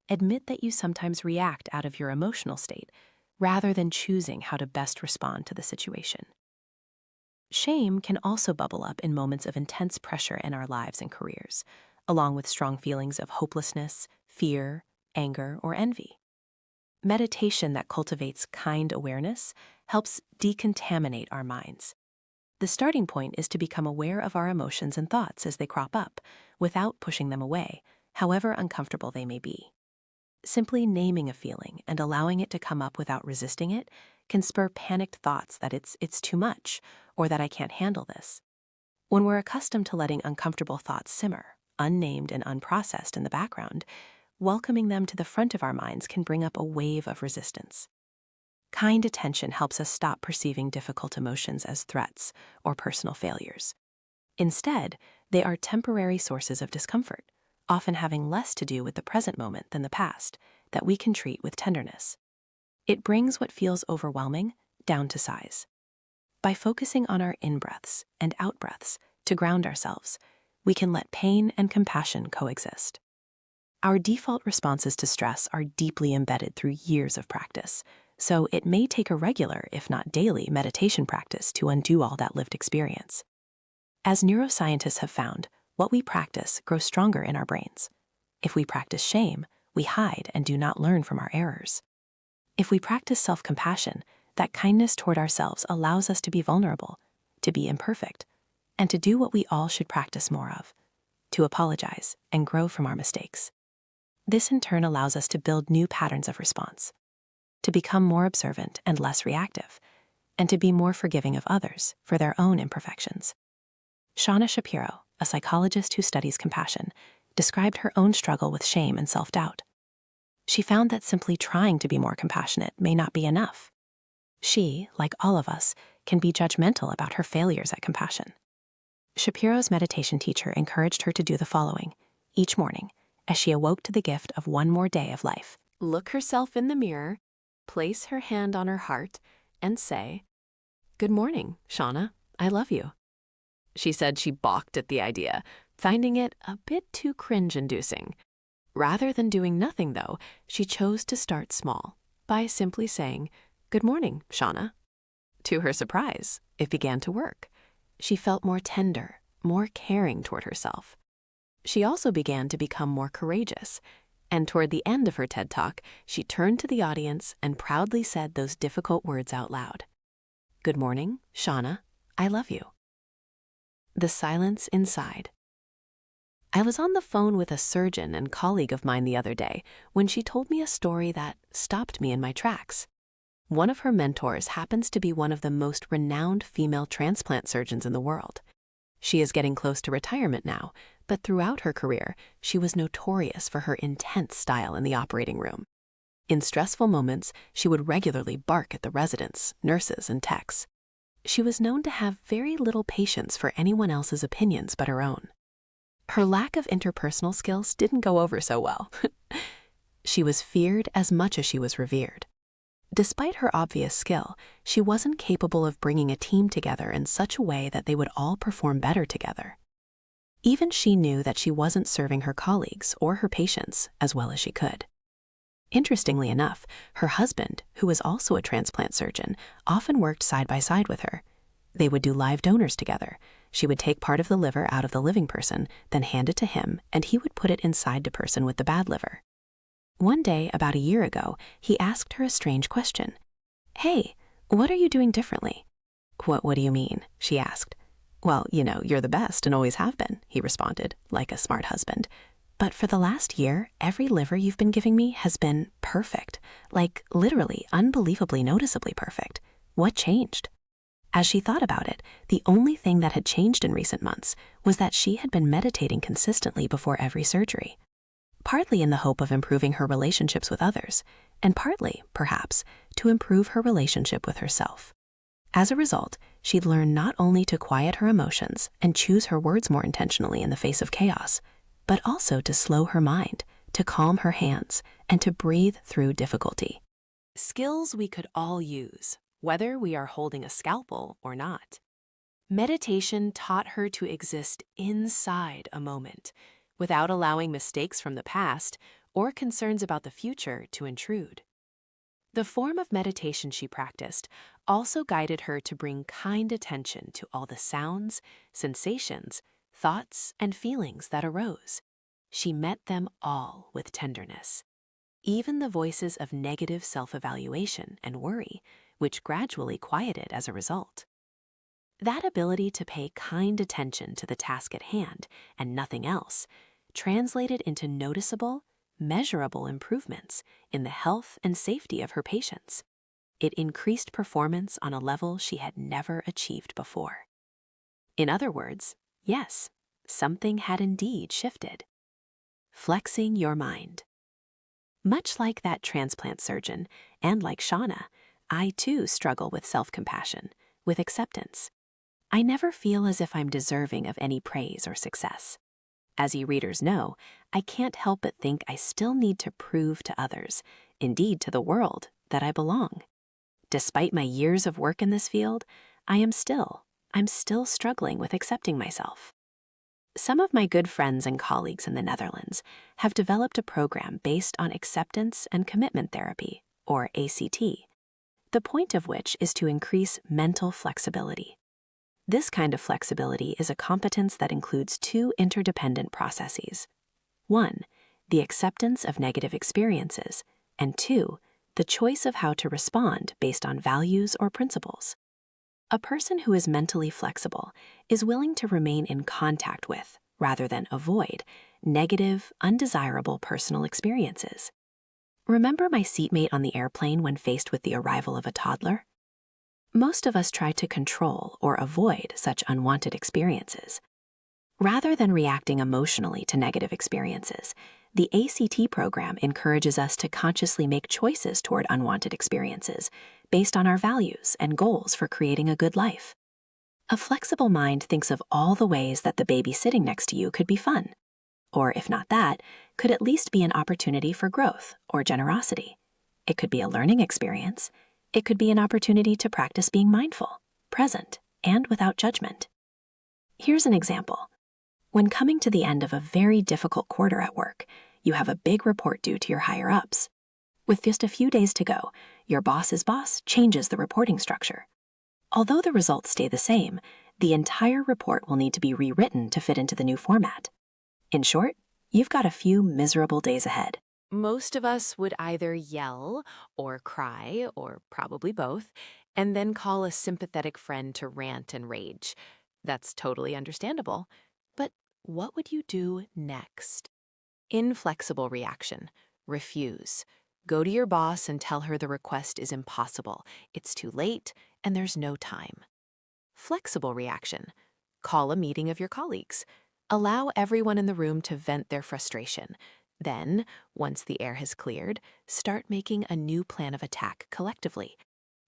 Admit that you sometimes react out of your emotional state, rather than choosing how to best respond to the situation. Shame can also bubble up in moments of intense pressure in our lives and careers, along with strong feelings of hopelessness, fear, anger, or envy. Meditation that cultivates kind awareness helps decontaminate our minds. The starting point is to become aware of our emotions and thoughts as they crop up, without pushing them away, however uncomfortable they may be. Simply naming a feeling and allowing it to come up without resisting it can spur panicked thoughts that it's too much or that I can't handle this. When we're accustomed to letting uncomfortable thoughts simmer, unnamed and unprocessed in the background, welcoming them to the front of our minds can bring up a wave of resistance. Kind attention helps us stop perceiving difficult emotions as threats or personal failures. Instead, they are temporary sources of discomfort, often having less to do with the present moment than the past, that we can treat with tenderness. It brings what feels overwhelming down to size. By focusing on our in-breaths and out-breaths to ground ourselves, we can let pain and compassion coexist. Our default responses to stress are deeply embedded through years of practice, so it may take a regular, if not daily, meditation practice to undo all that lived experience. As neuroscientists have found, what we practice grows stronger in our brains. If we practice shame, we hide and do not learn from our errors. If we practice self-compassion, that kindness toward ourselves allows us to be vulnerable, to be imperfect, and to do what we all should practice more of, to apologize and grow from our mistakes. This in turn allows us to build new patterns of response, to become more observant and less reactive, and to be more forgiving of others for their own imperfections. Shauna Shapiro, a psychologist who studies compassion, described her own struggle with shame and self-doubt. She found that simply trying to be more compassionate may not be enough. She, like all of us, can be judgmental about her failures at compassion. Shapiro's meditation teacher encouraged her to do the following each morning as she awoke to the gift of one more day of life. Look herself in the mirror, place her hand on her heart, and say, "Good morning, Shauna. I love you." She said she balked at the idea, finding it a bit too cringe-inducing. Rather than doing nothing, though, she chose to start small by simply saying, "Good morning, Shauna." To her surprise, it began to work. She felt more tender, more caring toward herself. She also began to become more courageous, and toward the end of her TED Talk, she turned to the audience and proudly said those difficult words out loud. "Good morning, Shauna. I love you." The silence inside. I was on the phone with a surgeon and colleague of mine the other day when she told me a story that stopped me in my tracks. One of her mentors happens to be one of the most renowned female transplant surgeons in the world. She is getting close to retirement now, but throughout her career, she was notorious for her intense style in the operating room. In stressful moments, she would regularly bark at the residents, nurses, and techs. She was known to have very little patience for anyone else's opinions but her own. Her lack of interpersonal skills didn't go over so well. She was feared as much as she was revered. Despite her obvious skill, she wasn't capable of bringing a team together in such a way that they would all perform better together. Even she knew that she wasn't serving her colleagues or her patients as well as she could. Interestingly enough, her husband, who was also a transplant surgeon, often worked side by side with her. They would do live donors together. She would take part of the liver out of the living person, then hand it to him, and he would put it inside the person with the bad liver. One day, about a year ago, he asked her a strange question. "Hey, what are you doing differently?" What do you mean?" she asked. "Well, you're the best and always have been," he responded, like a smart husband. "But for the last year, every liver you've been giving me has been perfect, like literally unbelievably noticeably perfect. What changed?" As she thought about it, the only thing that had changed in recent months was that she had been meditating consistently before every surgery. Partly in the hope of improving her relationships with others, and partly, perhaps, to improve her relationship with herself. As a result, she'd learned not only to quiet her emotions and choose her words more intentionally in the face of chaos, but also to slow her mind, to calm her hands, and to breathe through difficulty. Skills we could all use, whether we are holding a scalpel or not. Meditation taught her to exist inside a moment, without allowing mistakes from the past or concerns about the future to intrude. The form of meditation she practiced also guided her to bring kind attention to all the sounds, sensations, thoughts, and feelings that arose. She met them all with tenderness, even the voices of negative self-evaluation and worry, which gradually quieted as a result. That ability to pay kind attention to the task at hand and nothing else translated into noticeable, measurable improvements in the health and safety of her patients. It increased performance on a level she had never achieved before. In other words, yes, something had indeed shifted. Flexing your mind. Much like that transplant surgeon, and like Shauna, I too struggle with self-compassion, with acceptance. I never feel as if I'm deserving of any praise or success. As you readers know, I can't help but think I still need to prove to others, indeed to the world, that I belong. Despite my years of work in this field, I'm still struggling with accepting myself. Some of my good friends and colleagues in the Netherlands have developed a program based on acceptance and commitment therapy, or ACT, the point of which is to increase mental flexibility. This kind of flexibility is a competence that includes two interdependent processes. 1, the acceptance of negative experiences, and 2, the choice of how to respond based on values or principles. A person who is mentally flexible is willing to remain in contact with, rather than avoid, negative, undesirable personal experiences. Remember my seatmate on the airplane when faced with the arrival of a toddler? Most of us try to control or avoid such unwanted experiences. Rather than reacting emotionally to negative experiences, the ACT program encourages us to consciously make choices toward unwanted experiences based on our values and goals for creating a good life. A flexible mind thinks of all the ways that the baby sitting next to you could be fun, or if not that, could at least be an opportunity for growth or generosity. It could be a learning experience. It could be an opportunity to practice being mindful, present, and without judgment. Here's an example. When coming to the end of a very difficult quarter at work, you have a big report due to your higher-ups. With just a few days to go, your boss's boss changes the reporting structure. Although the results stay the same, the entire report will need to be rewritten to fit into the new format. In short, you've got a few miserable days ahead. Most of us would either yell or cry, or probably both, and then call a sympathetic friend to rant and rage. That's totally understandable. But what would you do next? Inflexible reaction. Refuse. Go to your boss and tell her the request is impossible. It's too late, and there's no time. Flexible reaction. Call a meeting of your colleagues. Allow everyone in the room to vent their frustration. Then, once the air has cleared, start making a new plan of attack collectively.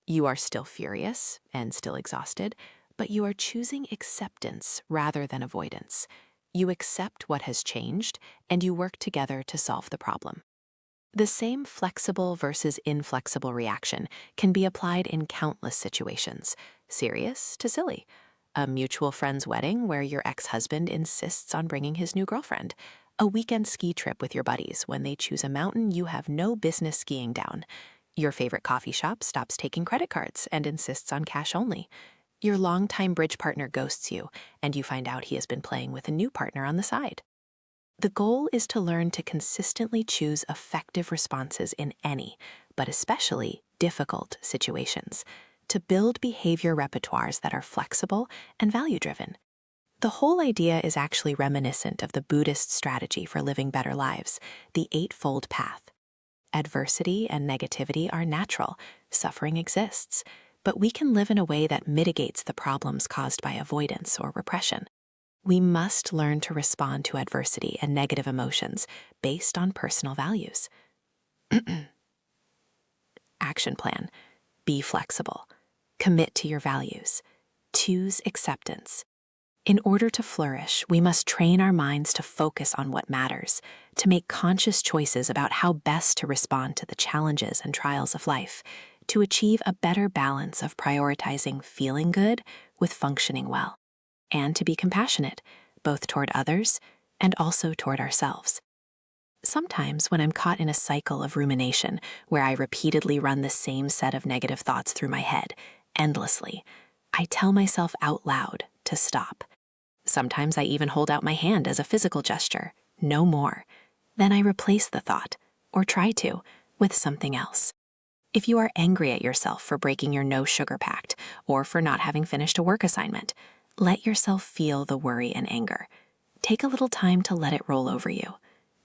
You are still furious and still exhausted, but you are choosing acceptance rather than avoidance. You accept what has changed, and you work together to solve the problem. The same flexible versus inflexible reaction can be applied in countless situations, serious to silly. A mutual friend's wedding where your ex-husband insists on bringing his new girlfriend. A weekend ski trip with your buddies when they choose a mountain you have no business skiing down. Your favorite coffee shop stops taking credit cards and insists on cash only. Your longtime bridge partner ghosts you, and you find out he has been playing with a new partner on the side. The goal is to learn to consistently choose effective responses in any, but especially difficult situations, to build behavior repertoires that are flexible and value-driven. The whole idea is actually reminiscent of the Buddhist strategy for living better lives, the Eightfold Path. Adversity and negativity are natural, suffering exists, but we can live in a way that mitigates the problems caused by avoidance or repression. We must learn to respond to adversity and negative emotions based on personal values. Action plan. Be flexible. Commit to your values. Choose acceptance. In order to flourish, we must train our minds to focus on what matters, to make conscious choices about how best to respond to the challenges and trials of life, to achieve a better balance of prioritizing feeling good with functioning well, and to be compassionate, both toward others and also toward ourselves. Sometimes when I'm caught in a cycle of rumination where I repeatedly run the same set of negative thoughts through my head, endlessly, I tell myself out loud to stop. Sometimes I even hold out my hand as a physical gesture, no more. Then I replace the thought, or try to, with something else. If you are angry at yourself for breaking your no sugar pact or for not having finished a work assignment, let yourself feel the worry and anger. Take a little time to let it roll over you,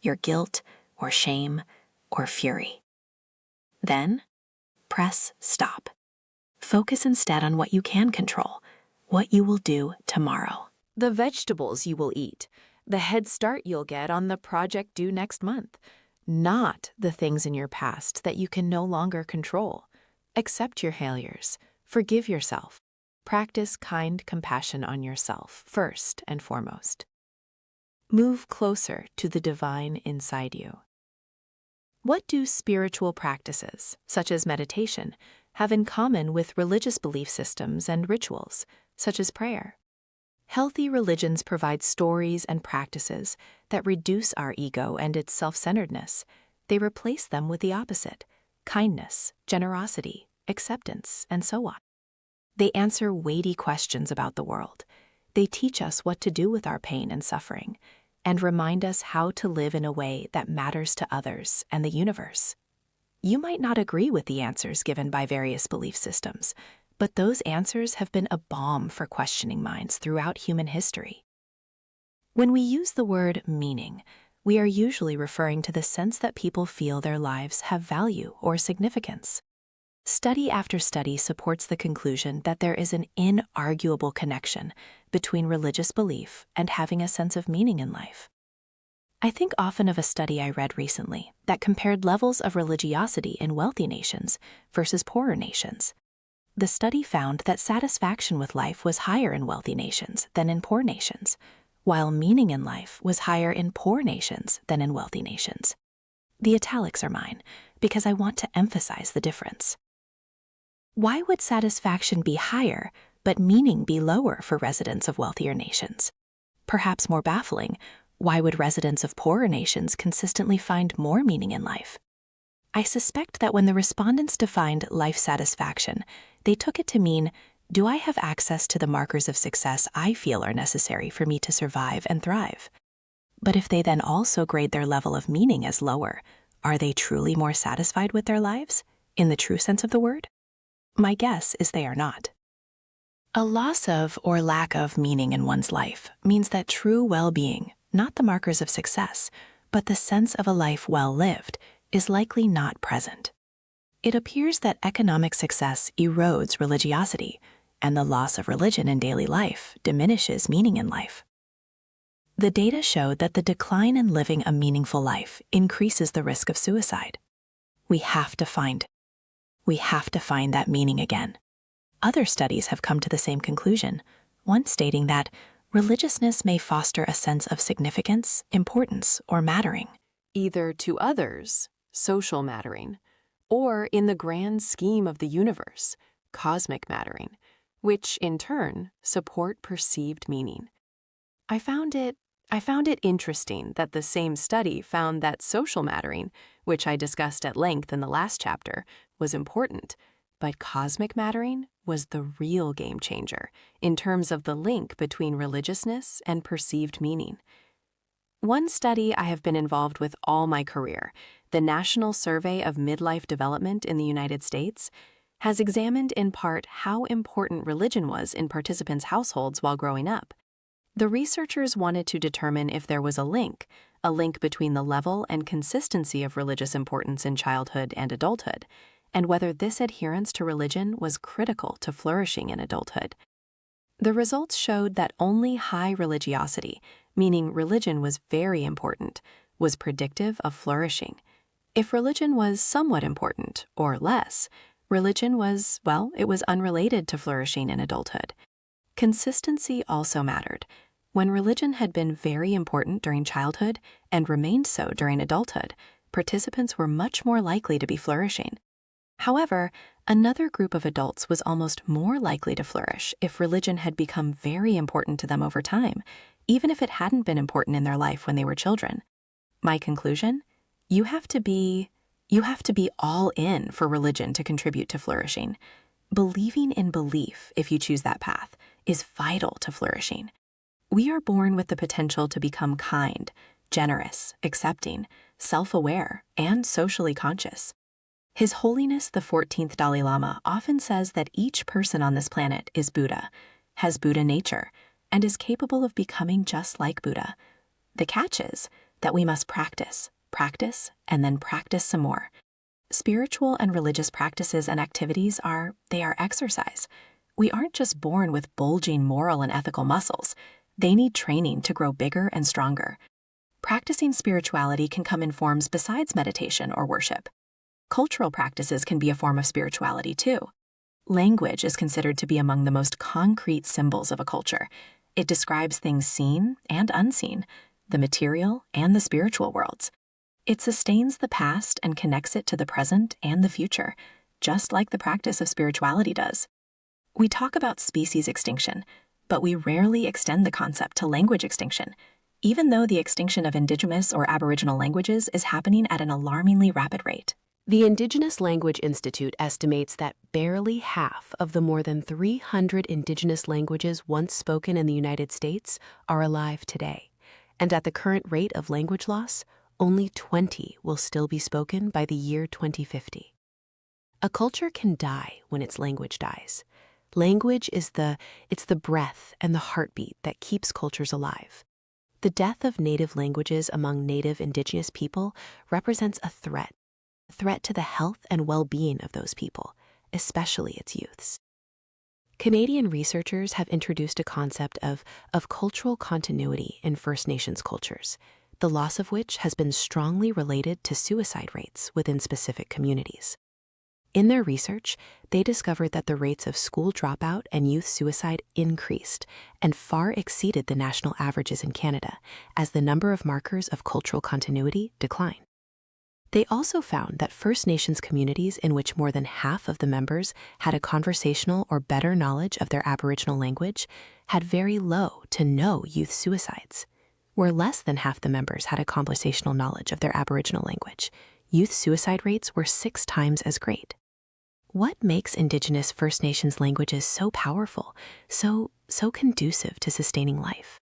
your guilt or shame or fury. Then, press stop. Focus instead on what you can control, what you will do tomorrow. The vegetables you will eat, the head start you'll get on the project due next month, not the things in your past that you can no longer control. Accept your failures. Forgive yourself. Practice kind compassion on yourself first and foremost. Move closer to the divine inside you. What do spiritual practices, such as meditation, have in common with religious belief systems and rituals, such as prayer? Healthy religions provide stories and practices that reduce our ego and its self-centeredness. They replace them with the opposite: kindness, generosity, acceptance, and so on. They answer weighty questions about the world. They teach us what to do with our pain and suffering, and remind us how to live in a way that matters to others and the universe. You might not agree with the answers given by various belief systems, but those answers have been a balm for questioning minds throughout human history. When we use the word meaning, we are usually referring to the sense that people feel their lives have value or significance. Study after study supports the conclusion that there is an inarguable connection between religious belief and having a sense of meaning in life. I think often of a study I read recently that compared levels of religiosity in wealthy nations versus poorer nations. The study found that satisfaction with life was higher in wealthy nations than in poor nations, while meaning in life was higher in poor nations than in wealthy nations. The italics are mine because I want to emphasize the difference. Why would satisfaction be higher, but meaning be lower for residents of wealthier nations? Perhaps more baffling, why would residents of poorer nations consistently find more meaning in life? I suspect that when the respondents defined life satisfaction, they took it to mean, do I have access to the markers of success I feel are necessary for me to survive and thrive? But if they then also grade their level of meaning as lower, are they truly more satisfied with their lives, in the true sense of the word? My guess is they are not. A loss of or lack of meaning in one's life means that true well-being, not the markers of success, but the sense of a life well lived, is likely not present. It appears that economic success erodes religiosity, and the loss of religion in daily life diminishes meaning in life. The data showed that the decline in living a meaningful life increases the risk of suicide. We have to find that meaning again. Other studies have come to the same conclusion, one stating that religiousness may foster a sense of significance, importance, or mattering, either to others, social mattering, or in the grand scheme of the universe, cosmic mattering, which in turn support perceived meaning. I found it I found it interesting that the same study found that social mattering, which I discussed at length in the last chapter, was important, but cosmic mattering was the real game changer in terms of the link between religiousness and perceived meaning. One study I have been involved with all my career, the National Survey of Midlife Development in the United States, has examined in part how important religion was in participants' households while growing up. The researchers wanted to determine if there was a link between the level and consistency of religious importance in childhood and adulthood, and whether this adherence to religion was critical to flourishing in adulthood. The results showed that only high religiosity, meaning religion was very important, was predictive of flourishing. If religion was somewhat important, or less, religion was, well, it was unrelated to flourishing in adulthood. Consistency also mattered. When religion had been very important during childhood and remained so during adulthood, participants were much more likely to be flourishing. However, another group of adults was almost more likely to flourish if religion had become very important to them over time, even if it hadn't been important in their life when they were children. My conclusion? You have to be all in for religion to contribute to flourishing. Believing in belief, if you choose that path, is vital to flourishing. We are born with the potential to become kind, generous, accepting, self-aware, and socially conscious. His Holiness the 14th Dalai Lama often says that each person on this planet is Buddha, has Buddha nature, and is capable of becoming just like Buddha. The catch is that we must practice, and then practice some more. Spiritual and religious practices and activities are exercise. We aren't just born with bulging moral and ethical muscles. They need training to grow bigger and stronger. Practicing spirituality can come in forms besides meditation or worship. Cultural practices can be a form of spirituality too. Language is considered to be among the most concrete symbols of a culture. It describes things seen and unseen, the material and the spiritual worlds. It sustains the past and connects it to the present and the future, just like the practice of spirituality does. We talk about species extinction, but we rarely extend the concept to language extinction, even though the extinction of indigenous or Aboriginal languages is happening at an alarmingly rapid rate. The Indigenous Language Institute estimates that barely half of the more than 300 indigenous languages once spoken in the United States are alive today. And at the current rate of language loss, only 20 will still be spoken by the year 2050. A culture can die when its language dies. Language is the breath and the heartbeat that keeps cultures alive. The death of native languages among native indigenous people represents a threat to the health and well-being of those people, especially its youths. Canadian researchers have introduced a concept of cultural continuity in First Nations cultures, the loss of which has been strongly related to suicide rates within specific communities. In their research, they discovered that the rates of school dropout and youth suicide increased and far exceeded the national averages in Canada as the number of markers of cultural continuity declined. They also found that First Nations communities in which more than half of the members had a conversational or better knowledge of their Aboriginal language had very low to no youth suicides. Where less than half the members had a conversational knowledge of their Aboriginal language, youth suicide rates were 6 times as great. What makes Indigenous First Nations languages so powerful, so conducive to sustaining life?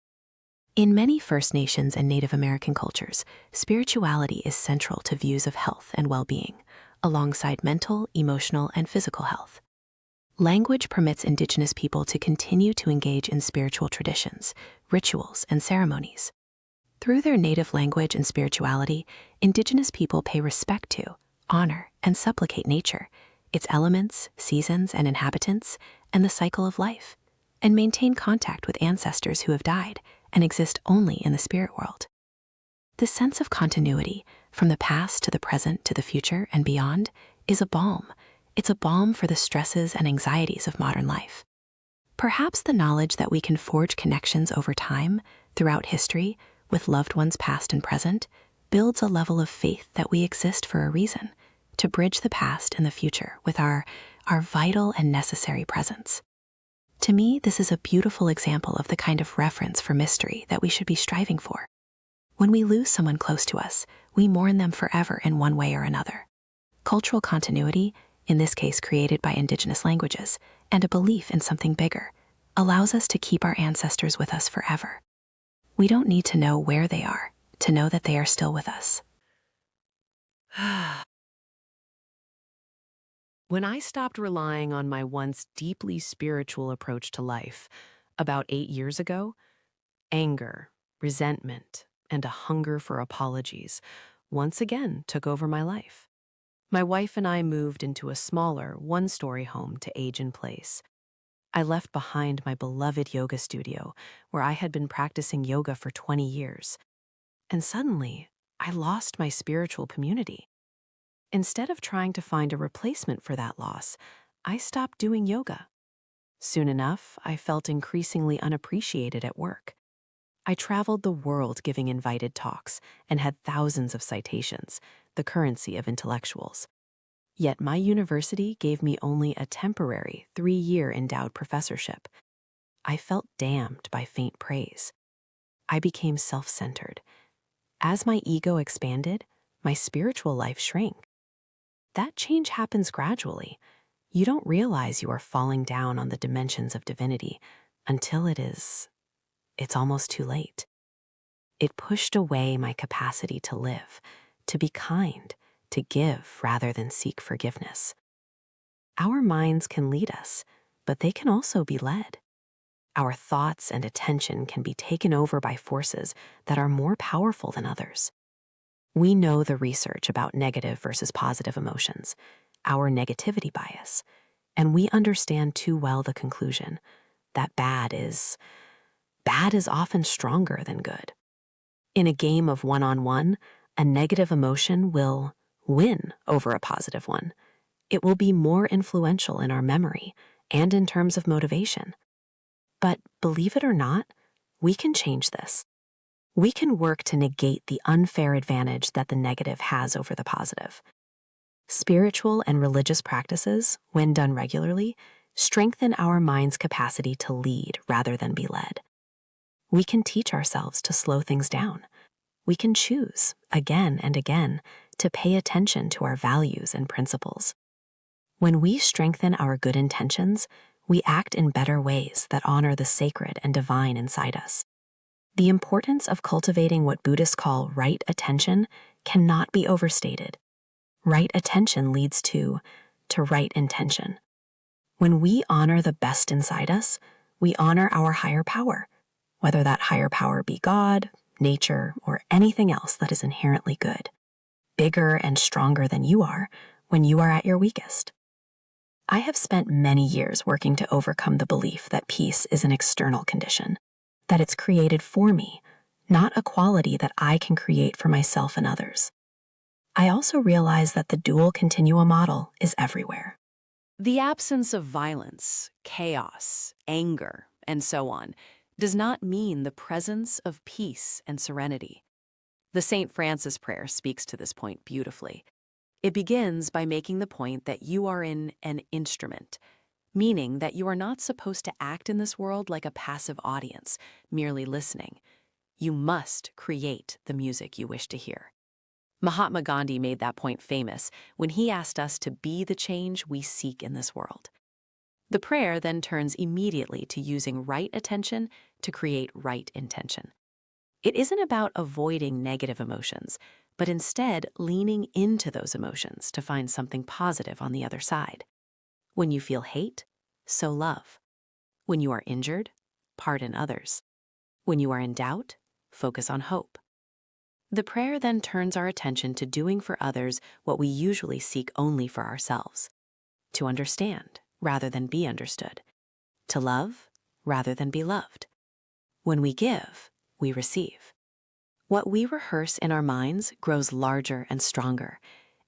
In many First Nations and Native American cultures, spirituality is central to views of health and well-being, alongside mental, emotional, and physical health. Language permits Indigenous people to continue to engage in spiritual traditions, rituals, and ceremonies. Through their native language and spirituality, Indigenous people pay respect to, honor, and supplicate nature, its elements, seasons, and inhabitants, and the cycle of life, and maintain contact with ancestors who have died and exist only in the spirit world. This sense of continuity, from the past to the present to the future and beyond, is a balm. It's a balm for the stresses and anxieties of modern life. Perhaps the knowledge that we can forge connections over time, throughout history, with loved ones past and present, builds a level of faith that we exist for a reason, to bridge the past and the future with our vital and necessary presence. To me, this is a beautiful example of the kind of reference for mystery that we should be striving for. When we lose someone close to us, we mourn them forever in one way or another. Cultural continuity, in this case created by indigenous languages, and a belief in something bigger, allows us to keep our ancestors with us forever. We don't need to know where they are to know that they are still with us. When I stopped relying on my once deeply spiritual approach to life, about 8 years ago, anger, resentment, and a hunger for apologies once again took over my life. My wife and I moved into a smaller, one-story home to age in place. I left behind my beloved yoga studio, where I had been practicing yoga for 20 years. And suddenly, I lost my spiritual community. Instead of trying to find a replacement for that loss, I stopped doing yoga. Soon enough, I felt increasingly unappreciated at work. I traveled the world giving invited talks and had thousands of citations, the currency of intellectuals. Yet my university gave me only a temporary 3-year endowed professorship. I felt damned by faint praise. I became self-centered. As my ego expanded, my spiritual life shrank. That change happens gradually. You don't realize you are falling down on the dimensions of divinity until it's almost too late. It pushed away my capacity to live, to be kind, to give rather than seek forgiveness. Our minds can lead us, but they can also be led. Our thoughts and attention can be taken over by forces that are more powerful than others. We know the research about negative versus positive emotions, our negativity bias, and we understand too well the conclusion that bad is often stronger than good. In a game of one-on-one, a negative emotion will win over a positive one. It will be more influential in our memory and in terms of motivation. But believe it or not, we can change this. We can work to negate the unfair advantage that the negative has over the positive. Spiritual and religious practices, when done regularly, strengthen our mind's capacity to lead rather than be led. We can teach ourselves to slow things down. We can choose, again and again, to pay attention to our values and principles. When we strengthen our good intentions, we act in better ways that honor the sacred and divine inside us. The importance of cultivating what Buddhists call right attention cannot be overstated. Right attention leads to right intention. When we honor the best inside us, we honor our higher power, whether that higher power be God, nature, or anything else that is inherently good, bigger and stronger than you are when you are at your weakest. I have spent many years working to overcome the belief that peace is an external condition, that it's created for me, not a quality that I can create for myself and others. I also realize that the dual continua model is everywhere. The absence of violence, chaos, anger, and so on does not mean the presence of peace and serenity. The St. Francis prayer speaks to this point beautifully. It begins by making the point that you are in an instrument, meaning that you are not supposed to act in this world like a passive audience, merely listening. You must create the music you wish to hear. Mahatma Gandhi made that point famous when he asked us to be the change we seek in this world. The prayer then turns immediately to using right attention to create right intention. It isn't about avoiding negative emotions, but instead leaning into those emotions to find something positive on the other side. When you feel hate, sow love. When you are injured, pardon others. When you are in doubt, focus on hope. The prayer then turns our attention to doing for others what we usually seek only for ourselves: to understand rather than be understood, to love rather than be loved. When we give, we receive. What we rehearse in our minds grows larger and stronger,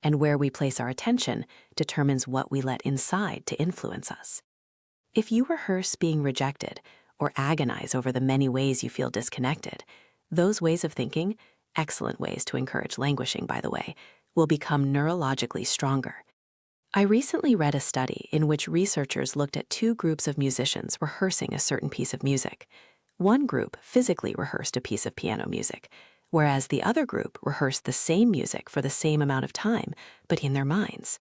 and where we place our attention determines what we let inside to influence us. If you rehearse being rejected or agonize over the many ways you feel disconnected, those ways of thinking, excellent ways to encourage languishing, by the way, will become neurologically stronger. I recently read a study in which researchers looked at two groups of musicians rehearsing a certain piece of music. One group physically rehearsed a piece of piano music, whereas the other group rehearsed the same music for the same amount of time, but in their minds.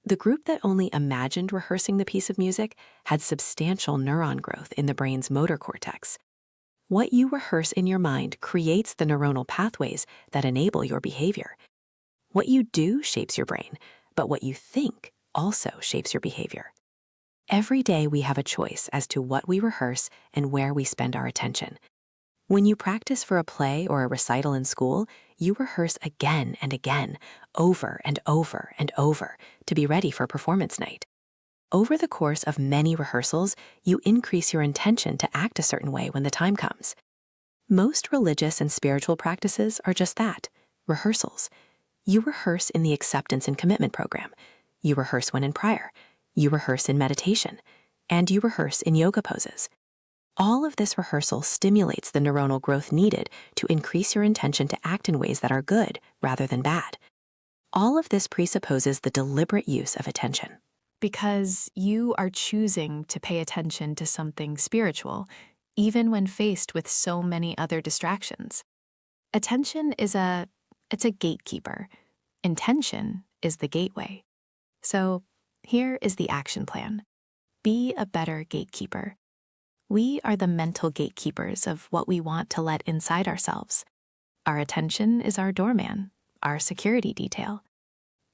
The group that only imagined rehearsing the piece of music had substantial neuron growth in the brain's motor cortex. What you rehearse in your mind creates the neuronal pathways that enable your behavior. What you do shapes your brain, but what you think also shapes your behavior. Every day we have a choice as to what we rehearse and where we spend our attention. When you practice for a play or a recital in school, you rehearse again and again, over and over and over, to be ready for performance night. Over the course of many rehearsals, you increase your intention to act a certain way when the time comes. Most religious and spiritual practices are just that, rehearsals. You rehearse in the acceptance and commitment program. You rehearse when in prayer. You rehearse in meditation. And you rehearse in yoga poses. All of this rehearsal stimulates the neuronal growth needed to increase your intention to act in ways that are good rather than bad. All of this presupposes the deliberate use of attention. Because you are choosing to pay attention to something spiritual, even when faced with so many other distractions. Attention is a gatekeeper. Intention is the gateway. So here is the action plan. Be a better gatekeeper. We are the mental gatekeepers of what we want to let inside ourselves. Our attention is our doorman, our security detail.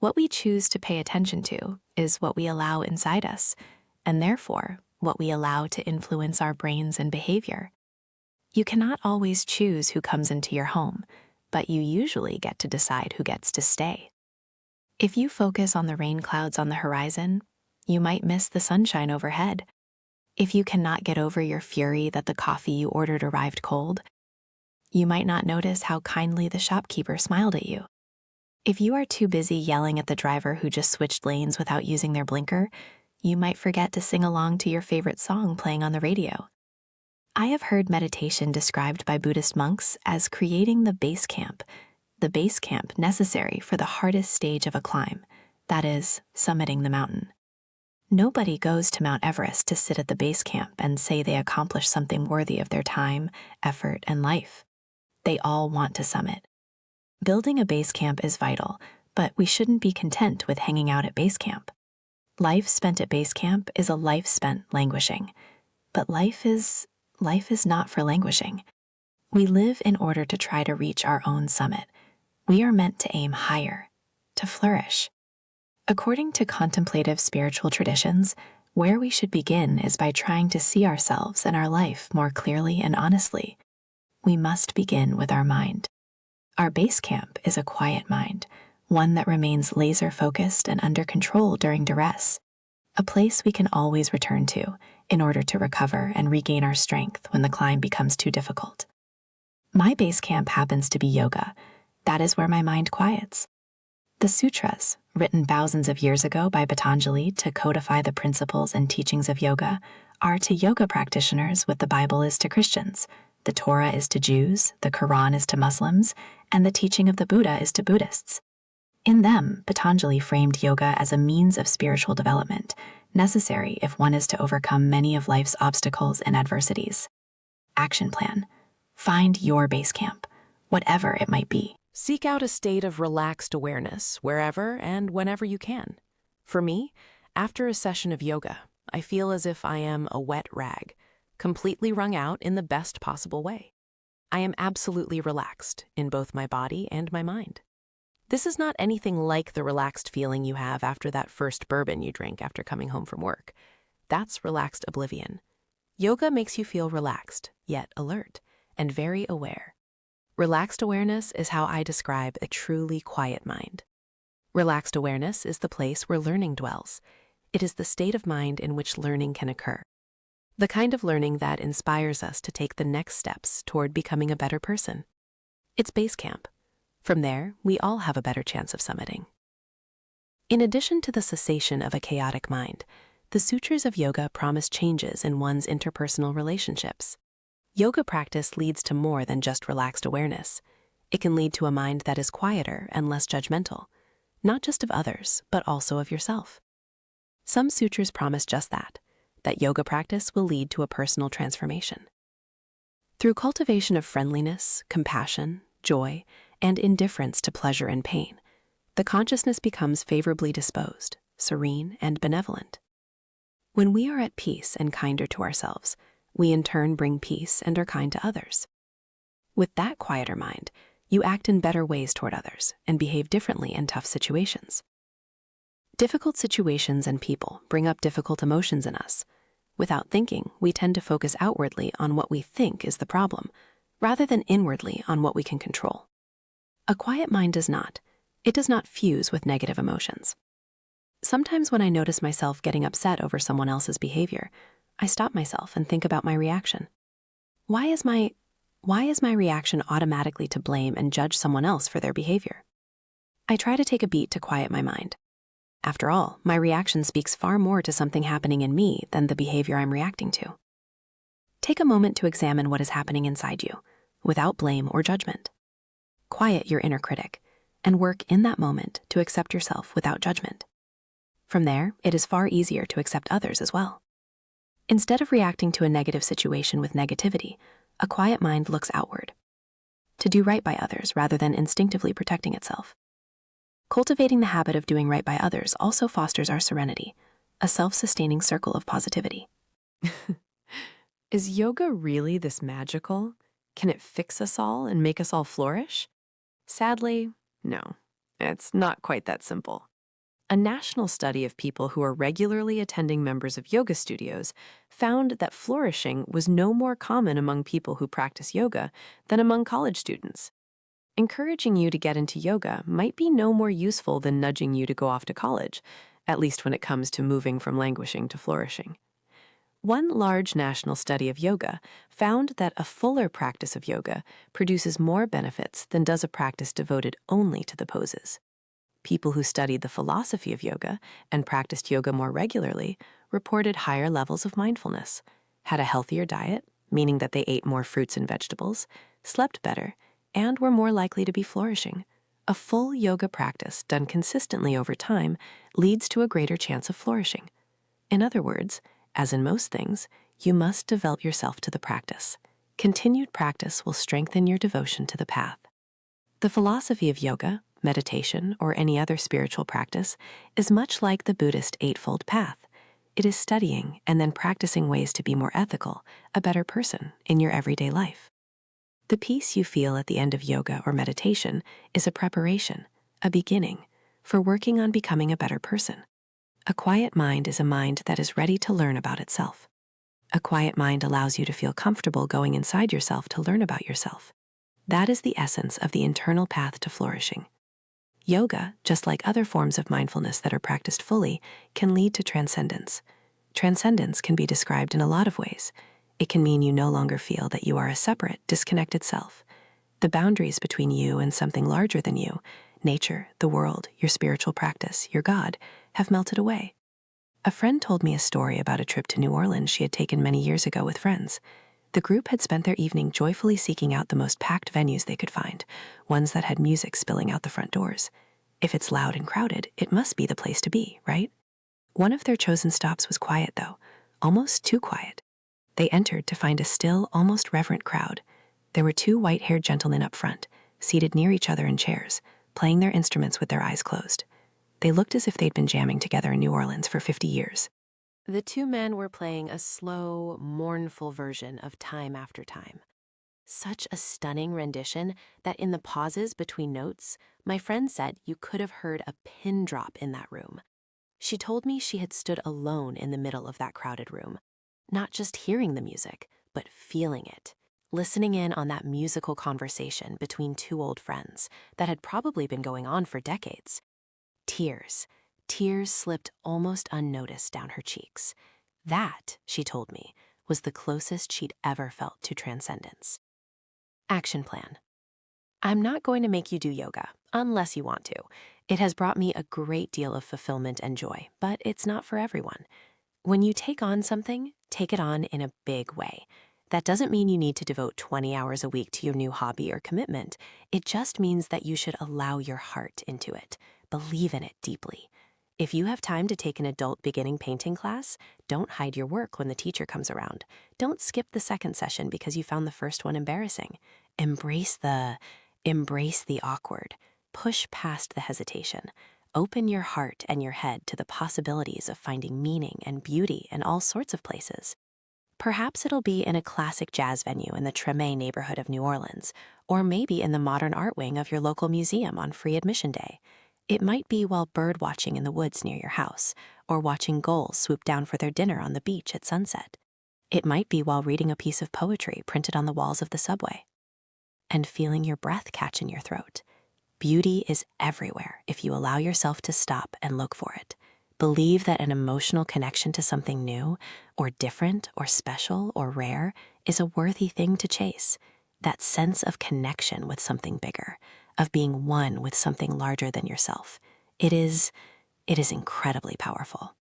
What we choose to pay attention to is what we allow inside us, and therefore what we allow to influence our brains and behavior. You cannot always choose who comes into your home, but you usually get to decide who gets to stay. If you focus on the rain clouds on the horizon, you might miss the sunshine overhead. If you cannot get over your fury that the coffee you ordered arrived cold, you might not notice how kindly the shopkeeper smiled at you. If you are too busy yelling at the driver who just switched lanes without using their blinker, you might forget to sing along to your favorite song playing on the radio. I have heard meditation described by Buddhist monks as creating the base camp necessary for the hardest stage of a climb, that is, summiting the mountain. Nobody goes to Mount Everest to sit at the base camp and say they accomplished something worthy of their time, effort, and life. They all want to summit. Building a base camp is vital, but we shouldn't be content with hanging out at base camp. Life spent at base camp is a life spent languishing. But life is not for languishing. We live in order to try to reach our own summit. We are meant to aim higher, to flourish. According to contemplative spiritual traditions, where we should begin is by trying to see ourselves and our life more clearly and honestly. We must begin with our mind. Our base camp is a quiet mind, one that remains laser-focused and under control during duress, a place we can always return to in order to recover and regain our strength when the climb becomes too difficult. My base camp happens to be yoga. That is where my mind quiets. The sutras, written thousands of years ago by Patanjali to codify the principles and teachings of yoga, are to yoga practitioners what the Bible is to Christians, the Torah is to Jews, the Quran is to Muslims, and the teaching of the Buddha is to Buddhists. In them, Patanjali framed yoga as a means of spiritual development, necessary if one is to overcome many of life's obstacles and adversities. Action plan. Find your base camp, whatever it might be. Seek out a state of relaxed awareness wherever and whenever you can. For me, after a session of yoga, I feel as if I am a wet rag, completely wrung out in the best possible way. I am absolutely relaxed in both my body and my mind. This is not anything like the relaxed feeling you have after that first bourbon you drink after coming home from work. That's relaxed oblivion. Yoga makes you feel relaxed, yet alert, and very aware. Relaxed awareness is how I describe a truly quiet mind. Relaxed awareness is the place where learning dwells. It is the state of mind in which learning can occur. The kind of learning that inspires us to take the next steps toward becoming a better person. It's base camp. From there, we all have a better chance of summiting. In addition to the cessation of a chaotic mind, the sutras of yoga promise changes in one's interpersonal relationships. Yoga practice leads to more than just relaxed awareness. It can lead to a mind that is quieter and less judgmental, not just of others, but also of yourself. Some sutras promise just that yoga practice will lead to a personal transformation. Through cultivation of friendliness, compassion, joy, and indifference to pleasure and pain, the consciousness becomes favorably disposed, serene, and benevolent. When we are at peace and kinder to ourselves, we in turn bring peace and are kind to others. With that quieter mind, you act in better ways toward others and behave differently in tough situations. Difficult situations and people bring up difficult emotions in us. Without thinking, we tend to focus outwardly on what we think is the problem, rather than inwardly on what we can control. A quiet mind does not. It does not fuse with negative emotions. Sometimes when I notice myself getting upset over someone else's behavior, I stop myself and think about my reaction. Why is my reaction automatically to blame and judge someone else for their behavior? I try to take a beat to quiet my mind. After all, my reaction speaks far more to something happening in me than the behavior I'm reacting to. Take a moment to examine what is happening inside you, without blame or judgment. Quiet your inner critic, and work in that moment to accept yourself without judgment. From there, it is far easier to accept others as well. Instead of reacting to a negative situation with negativity, a quiet mind looks outward, to do right by others rather than instinctively protecting itself. Cultivating the habit of doing right by others also fosters our serenity, a self-sustaining circle of positivity. Is yoga really this magical? Can it fix us all and make us all flourish? Sadly, no, it's not quite that simple. A national study of people who are regularly attending members of yoga studios found that flourishing was no more common among people who practice yoga than among college students. Encouraging you to get into yoga might be no more useful than nudging you to go off to college, at least when it comes to moving from languishing to flourishing. One large national study of yoga found that a fuller practice of yoga produces more benefits than does a practice devoted only to the poses. People who studied the philosophy of yoga and practiced yoga more regularly reported higher levels of mindfulness, had a healthier diet, meaning that they ate more fruits and vegetables, slept better, and were more likely to be flourishing. A full yoga practice done consistently over time leads to a greater chance of flourishing. In other words, as in most things, you must devote yourself to the practice. Continued practice will strengthen your devotion to the path. The philosophy of yoga, meditation, or any other spiritual practice is much like the Buddhist Eightfold Path. It is studying and then practicing ways to be more ethical, a better person in your everyday life. The peace you feel at the end of yoga or meditation is a preparation, a beginning, for working on becoming a better person. A quiet mind is a mind that is ready to learn about itself. A quiet mind allows you to feel comfortable going inside yourself to learn about yourself. That is the essence of the internal path to flourishing. Yoga, just like other forms of mindfulness that are practiced fully, can lead to transcendence. Transcendence can be described in a lot of ways. It can mean you no longer feel that you are a separate, disconnected self. The boundaries between you and something larger than you, nature, the world, your spiritual practice, your God, have melted away. A friend told me a story about a trip to New Orleans she had taken many years ago with friends. The group had spent their evening joyfully seeking out the most packed venues they could find, ones that had music spilling out the front doors. If it's loud and crowded, it must be the place to be, right? One of their chosen stops was quiet, though, almost too quiet. They entered to find a still, almost reverent crowd. There were two white-haired gentlemen up front, seated near each other in chairs, playing their instruments with their eyes closed. They looked as if they'd been jamming together in New Orleans for 50 years. The two men were playing a slow, mournful version of Time After Time. Such a stunning rendition that in the pauses between notes, my friend said you could have heard a pin drop in that room. She told me she had stood alone in the middle of that crowded room, not just hearing the music, but feeling it, listening in on that musical conversation between two old friends that had probably been going on for decades. Tears slipped almost unnoticed down her cheeks. That, she told me, was the closest she'd ever felt to transcendence. Action plan. I'm not going to make you do yoga, unless you want to. It has brought me a great deal of fulfillment and joy, but it's not for everyone. When you take on something, take it on in a big way. That doesn't mean you need to devote 20 hours a week to your new hobby or commitment. It just means that you should allow your heart into it, believe in it deeply. If you have time to take an adult beginning painting class, don't hide your work when the teacher comes around. Don't skip the second session because you found the first one embarrassing. Embrace the awkward. Push past the hesitation. Open your heart and your head to the possibilities of finding meaning and beauty in all sorts of places. Perhaps it'll be in a classic jazz venue in the Treme neighborhood of New Orleans, or maybe in the modern art wing of your local museum on free admission day. It might be while bird watching in the woods near your house, or watching gulls swoop down for their dinner on the beach at sunset. It might be while reading a piece of poetry printed on the walls of the subway, and feeling your breath catch in your throat. Beauty is everywhere if you allow yourself to stop and look for it. Believe that an emotional connection to something new, or different, or special, or rare is a worthy thing to chase. That sense of connection with something bigger, of being one with something larger than yourself. It is incredibly powerful.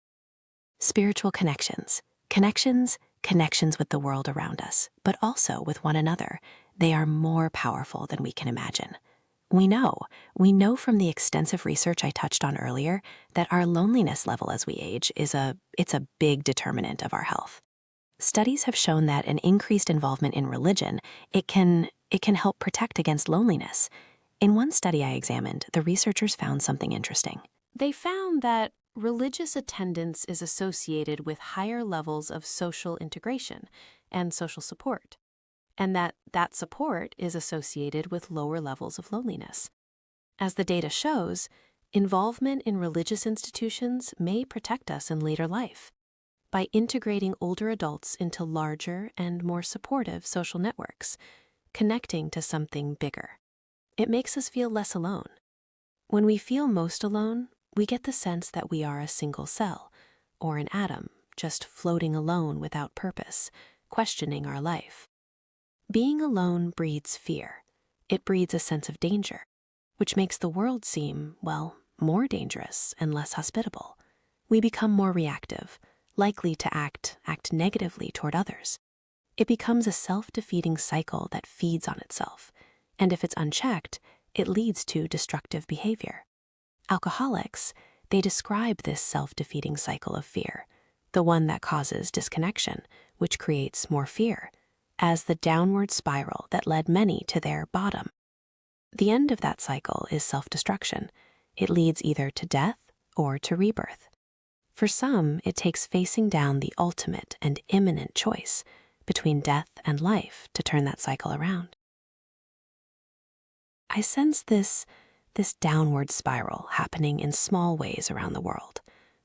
Spiritual connections. Connections with the world around us, but also with one another. They are more powerful than we can imagine. We know from the extensive research I touched on earlier that our loneliness level as we age it's a big determinant of our health. Studies have shown that an increased involvement in religion, it can help protect against loneliness. In one study I examined, the researchers found something interesting. They found that religious attendance is associated with higher levels of social integration and social support, and that support is associated with lower levels of loneliness. As the data shows, involvement in religious institutions may protect us in later life by integrating older adults into larger and more supportive social networks, connecting to something bigger. It makes us feel less alone. When we feel most alone, we get the sense that we are a single cell or an atom, just floating alone without purpose, questioning our life. Being alone breeds fear. It breeds a sense of danger, which makes the world seem, well, more dangerous and less hospitable. We become more reactive, likely to act negatively toward others. It becomes a self-defeating cycle that feeds on itself, and if it's unchecked, it leads to destructive behavior. Alcoholics, they describe this self-defeating cycle of fear, the one that causes disconnection, which creates more fear, as the downward spiral that led many to their bottom. The end of that cycle is self-destruction. It leads either to death or to rebirth. For some, it takes facing down the ultimate and imminent choice between death and life to turn that cycle around. I sense this downward spiral happening in small ways around the world,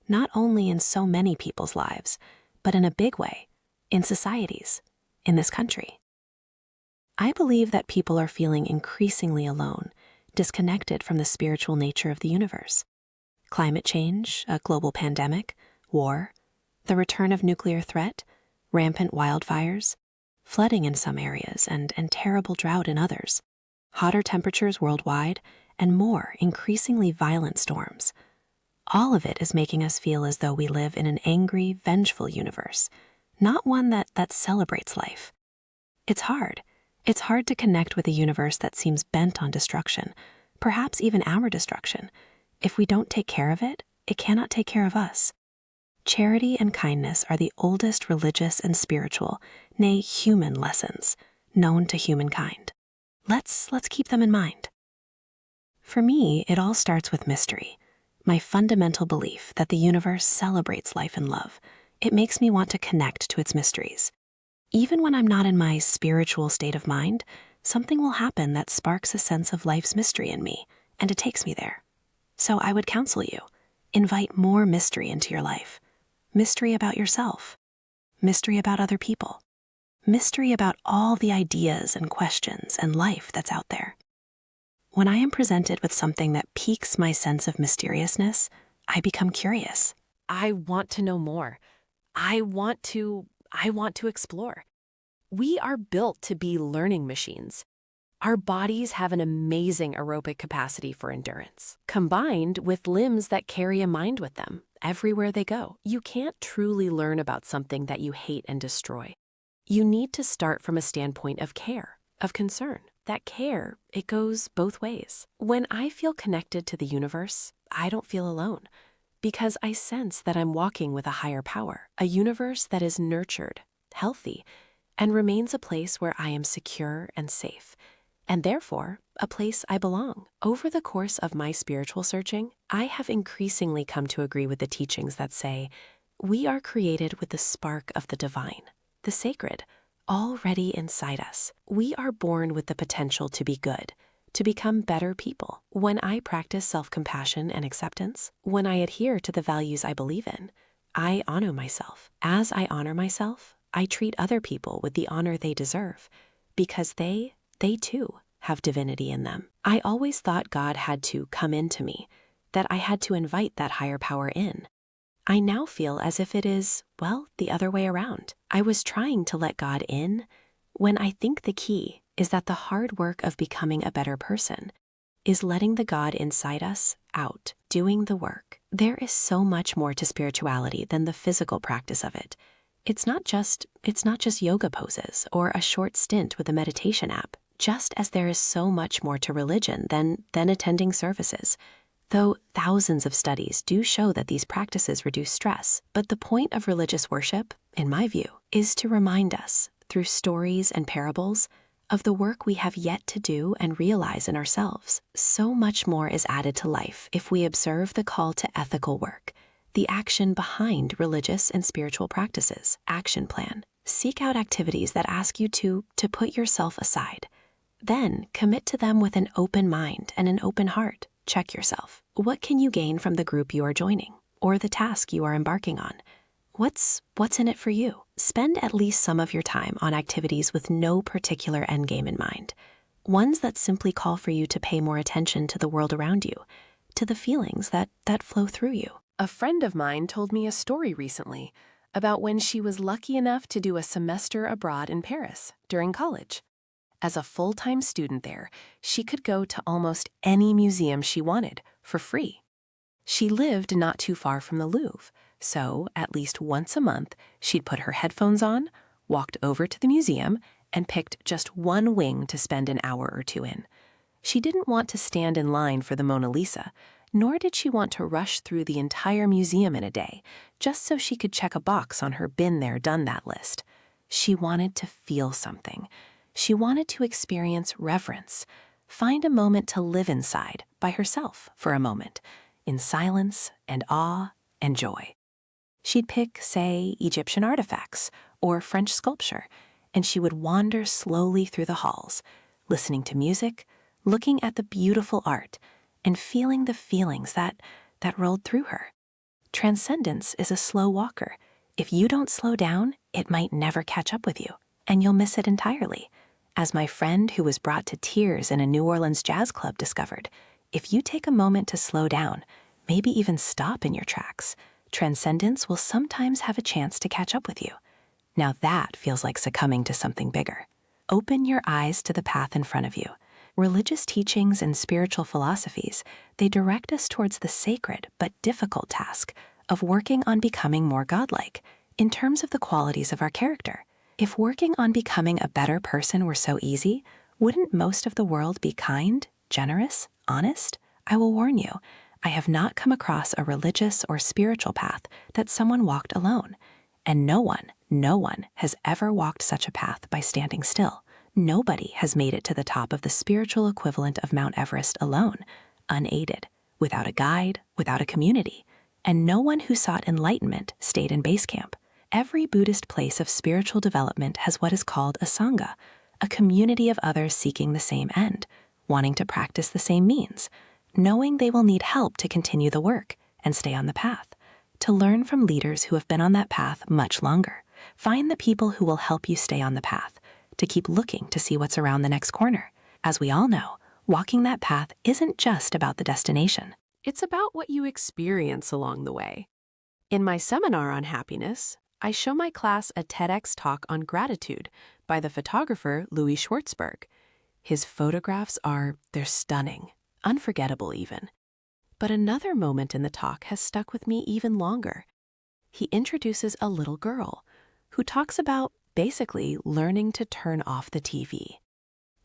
not only in so many people's lives, but in a big way, in societies, in this country. I believe that people are feeling increasingly alone, disconnected from the spiritual nature of the universe. Climate change, a global pandemic, war, the return of nuclear threat, rampant wildfires, flooding in some areas and terrible drought in others, hotter temperatures worldwide, and more increasingly violent storms. All of it is making us feel as though we live in an angry, vengeful universe, not one that celebrates life. It's hard. It's hard to connect with a universe that seems bent on destruction, perhaps even our destruction. If we don't take care of it, it cannot take care of us. Charity and kindness are the oldest religious and spiritual, nay, human lessons known to humankind. Let's keep them in mind. For me, it all starts with mystery, my fundamental belief that the universe celebrates life and love. It makes me want to connect to its mysteries. Even when I'm not in my spiritual state of mind, something will happen that sparks a sense of life's mystery in me, and it takes me there. So I would counsel you, invite more mystery into your life. Mystery about yourself. Mystery about other people. Mystery about all the ideas and questions and life that's out there. When I am presented with something that piques my sense of mysteriousness, I become curious. I want to know more. I want to explore. We are built to be learning machines. Our bodies have an amazing aerobic capacity for endurance, combined with limbs that carry a mind with them everywhere they go. You can't truly learn about something that you hate and destroy. You need to start from a standpoint of care, of concern. That care, it goes both ways. When I feel connected to the universe, I don't feel alone. because I sense that I'm walking with a higher power, a universe that is nurtured, healthy, and remains a place where I am secure and safe, and therefore a place I belong. Over the course of my spiritual searching, I have increasingly come to agree with the teachings that say, we are created with the spark of the divine, the sacred, already inside us. We are born with the potential to be good, to become better people. When I practice self-compassion and acceptance, when I adhere to the values I believe in, I honor myself. As I honor myself, I treat other people with the honor they deserve, because they too have divinity in them. I always thought God had to come into me, that I had to invite that higher power in. I now feel as if it is, well, the other way around. I was trying to let God in, when I think the key is that the hard work of becoming a better person is letting the God inside us out, doing the work. There is so much more to spirituality than the physical practice of it. It's not just yoga poses or a short stint with a meditation app, just as there is so much more to religion than attending services. Though thousands of studies do show that these practices reduce stress, but the point of religious worship, in my view, is to remind us, through stories and parables, of the work we have yet to do and realize in ourselves. So much more is added to life if we observe the call to ethical work, the action behind religious and spiritual practices. Action plan. Seek out activities that ask you to put yourself aside. Then commit to them with an open mind and an open heart. Check yourself. What can you gain from the group you are joining, or the task you are embarking on? What's in it for you? Spend at least some of your time on activities with no particular endgame in mind. Ones that simply call for you to pay more attention to the world around you, to the feelings that flow through you. A friend of mine told me a story recently about when she was lucky enough to do a semester abroad in Paris during college. As a full-time student there, she could go to almost any museum she wanted for free. She lived not too far from the Louvre, so at least once a month, she'd put her headphones on, walked over to the museum, and picked just one wing to spend an hour or two in. She didn't want to stand in line for the Mona Lisa, nor did she want to rush through the entire museum in a day, just so she could check a box on her been there, done that list. She wanted to feel something. She wanted to experience reverence, find a moment to live inside by herself for a moment, in silence and awe and joy. She'd pick, say, Egyptian artifacts or French sculpture, and she would wander slowly through the halls, listening to music, looking at the beautiful art, and feeling the feelings that rolled through her. Transcendence is a slow walker. If you don't slow down, it might never catch up with you, and you'll miss it entirely. As my friend who was brought to tears in a New Orleans jazz club discovered, if you take a moment to slow down, maybe even stop in your tracks, transcendence will sometimes have a chance to catch up with you. Now that feels like succumbing to something bigger. Open your eyes to the path in front of you. Religious teachings and spiritual philosophies, they direct us towards the sacred but difficult task of working on becoming more godlike in terms of the qualities of our character. If working on becoming a better person were so easy, wouldn't most of the world be kind, generous, honest? I will warn you, I have not come across a religious or spiritual path that someone walked alone. And no one has ever walked such a path by standing still. Nobody has made it to the top of the spiritual equivalent of Mount Everest alone, unaided, without a guide, without a community. And no one who sought enlightenment stayed in base camp. Every Buddhist place of spiritual development has what is called a sangha, a community of others seeking the same end, wanting to practice the same means, knowing they will need help to continue the work and stay on the path, to learn from leaders who have been on that path much longer. Find the people who will help you stay on the path, to keep looking to see what's around the next corner. As we all know, walking that path isn't just about the destination. It's about what you experience along the way. In my seminar on happiness, I show my class a TEDx talk on gratitude by the photographer Louis Schwartzberg. His photographs they're stunning, unforgettable even. But another moment in the talk has stuck with me even longer. He introduces a little girl who talks about basically learning to turn off the TV.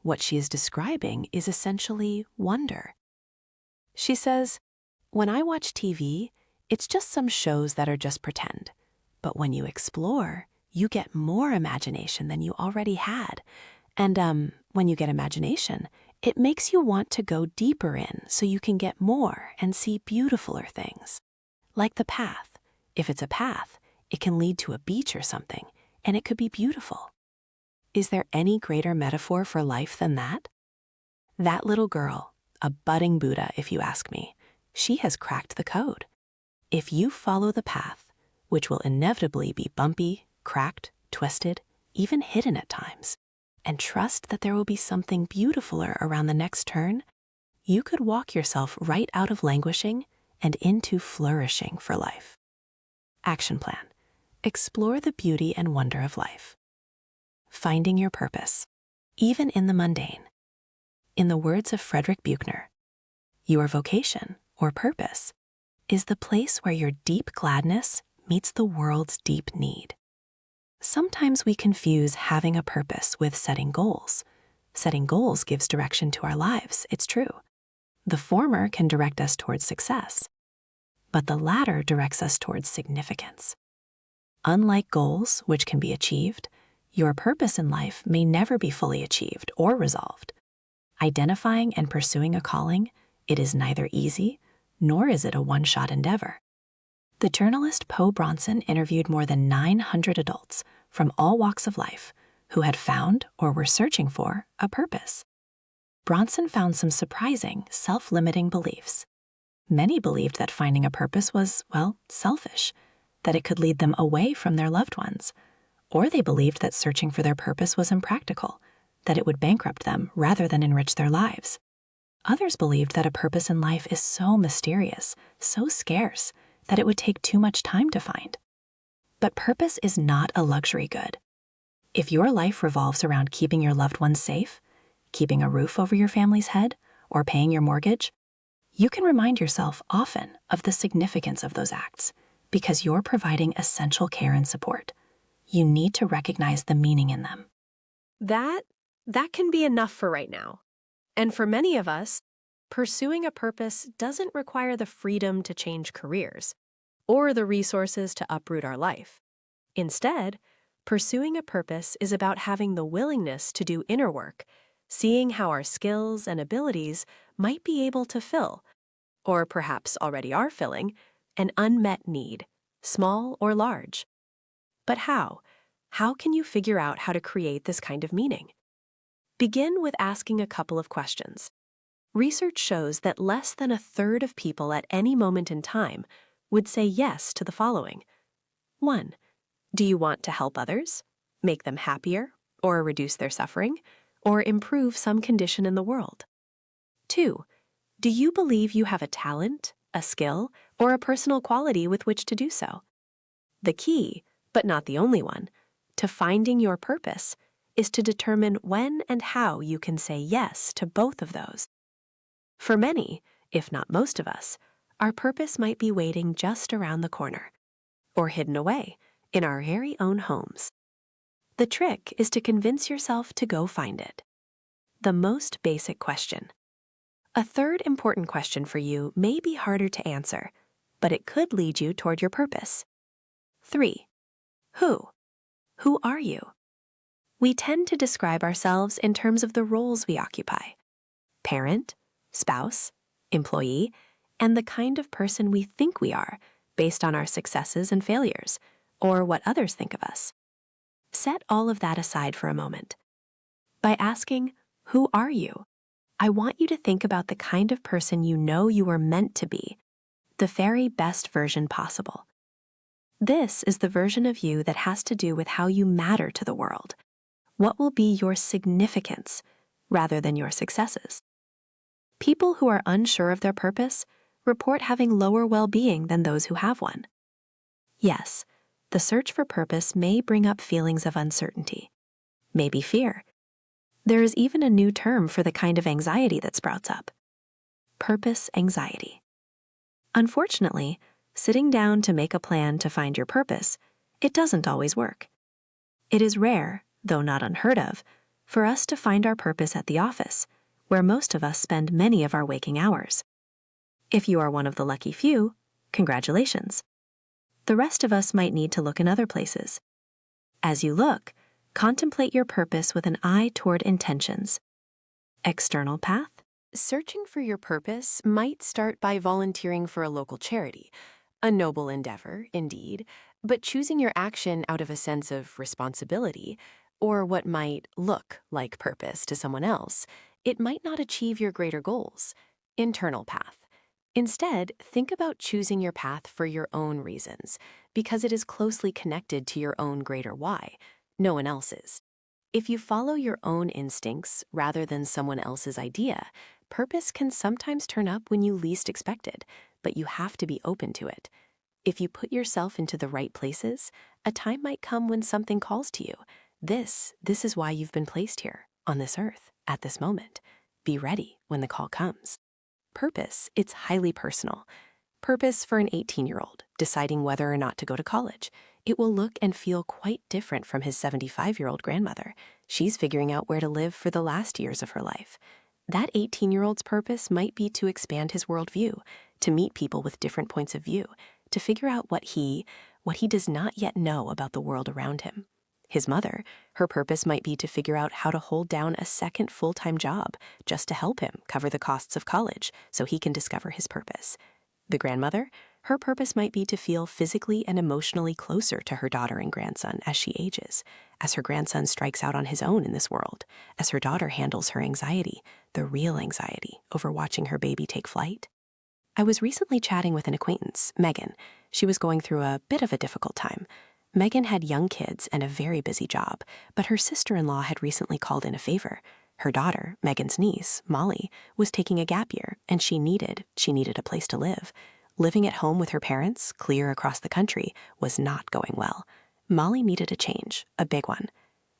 What she is describing is essentially wonder. She says, "When I watch TV, It's just some shows that are just pretend. But when you explore, you get more imagination than you already had. And when you get imagination, it makes you want to go deeper in so you can get more and see beautifuler things. Like the path. If it's a path, it can lead to a beach or something, and it could be beautiful. Is there any greater metaphor for life than that? That little girl, a budding Buddha if you ask me, she has cracked the code. If you follow the path, which will inevitably be bumpy, cracked, twisted, even hidden at times, and trust that there will be something beautifuler around the next turn, you could walk yourself right out of languishing and into flourishing for life. Action plan. Explore the beauty and wonder of life. Finding your purpose, even in the mundane. In the words of Frederick Buechner, your vocation, or purpose, is the place where your deep gladness meets the world's deep need. Sometimes we confuse having a purpose with setting goals. Setting goals gives direction to our lives, it's true. The former can direct us towards success, but the latter directs us towards significance. Unlike goals, which can be achieved, your purpose in life may never be fully achieved or resolved. Identifying and pursuing a calling, it is neither easy, nor is it a one-shot endeavor. The journalist Poe Bronson interviewed more than 900 adults from all walks of life who had found or were searching for a purpose. Bronson found some surprising, self-limiting beliefs. Many believed that finding a purpose was, selfish, that it could lead them away from their loved ones, or they believed that searching for their purpose was impractical, that it would bankrupt them rather than enrich their lives. Others believed that a purpose in life is so mysterious, so scarce, that it would take too much time to find. But purpose is not a luxury good. If your life revolves around keeping your loved ones safe, keeping a roof over your family's head, or paying your mortgage, you can remind yourself often of the significance of those acts because you're providing essential care and support. You need to recognize the meaning in them. That can be enough for right now. And for many of us, pursuing a purpose doesn't require the freedom to change careers or the resources to uproot our life. Instead, pursuing a purpose is about having the willingness to do inner work, seeing how our skills and abilities might be able to fill, or perhaps already are filling, an unmet need, small or large. But how? How can you figure out how to create this kind of meaning? Begin with asking a couple of questions. Research shows that less than a third of people at any moment in time would say yes to the following. 1. Do you want to help others, make them happier, or reduce their suffering, or improve some condition in the world? 2. Do you believe you have a talent, a skill, or a personal quality with which to do so? The key, but not the only one, to finding your purpose is to determine when and how you can say yes to both of those. For many, if not most of us, our purpose might be waiting just around the corner, or hidden away in our very own homes. The trick is to convince yourself to go find it. The most basic question. A third important question for you may be harder to answer, but it could lead you toward your purpose. 3. Who? Who are you? We tend to describe ourselves in terms of the roles we occupy: parent, spouse, employee, and the kind of person we think we are based on our successes and failures, or what others think of us. Set all of that aside for a moment. By asking, "Who are you?" I want you to think about the kind of person you know you were meant to be, the very best version possible. This is the version of you that has to do with how you matter to the world. What will be your significance rather than your successes? People who are unsure of their purpose report having lower well-being than those who have one. Yes, the search for purpose may bring up feelings of uncertainty, maybe fear. There is even a new term for the kind of anxiety that sprouts up: purpose anxiety. Unfortunately, sitting down to make a plan to find your purpose, it doesn't always work. It is rare, though not unheard of, for us to find our purpose at the office, where most of us spend many of our waking hours. If you are one of the lucky few, Congratulations. The rest of us might need to look in other places. As you look, contemplate your purpose with an eye toward intentions. External path? Searching for your purpose might start by volunteering for a local charity. A noble endeavor, indeed, but choosing your action out of a sense of responsibility, or what might look like purpose to someone else, it might not achieve your greater goals. Internal path. Instead, think about choosing your path for your own reasons, because it is closely connected to your own greater why, no one else's. If you follow your own instincts rather than someone else's idea, purpose can sometimes turn up when you least expect it, but you have to be open to it. If you put yourself into the right places, a time might come when something calls to you. This is why you've been placed here, on this earth, at this moment. Be ready when the call comes. Purpose, it's highly personal. Purpose for an 18-year-old deciding whether or not to go to college. It will look and feel quite different from his 75-year-old grandmother. She's figuring out where to live for the last years of her life. That 18-year-old's purpose might be to expand his worldview, to meet people with different points of view, to figure out what he does not yet know about the world around him. His mother, her purpose might be to figure out how to hold down a second full-time job just to help him cover the costs of college so he can discover his purpose. The grandmother, her purpose might be to feel physically and emotionally closer to her daughter and grandson as she ages, as her grandson strikes out on his own in this world, as her daughter handles her anxiety, the real anxiety, over watching her baby take flight. I was recently chatting with an acquaintance, Megan. She was going through a bit of a difficult time. Megan had young kids and a very busy job, but her sister-in-law had recently called in a favor. Her daughter, Megan's niece, Molly, was taking a gap year, and she needed a place to live. Living at home with her parents, clear across the country, was not going well. Molly needed a change, a big one.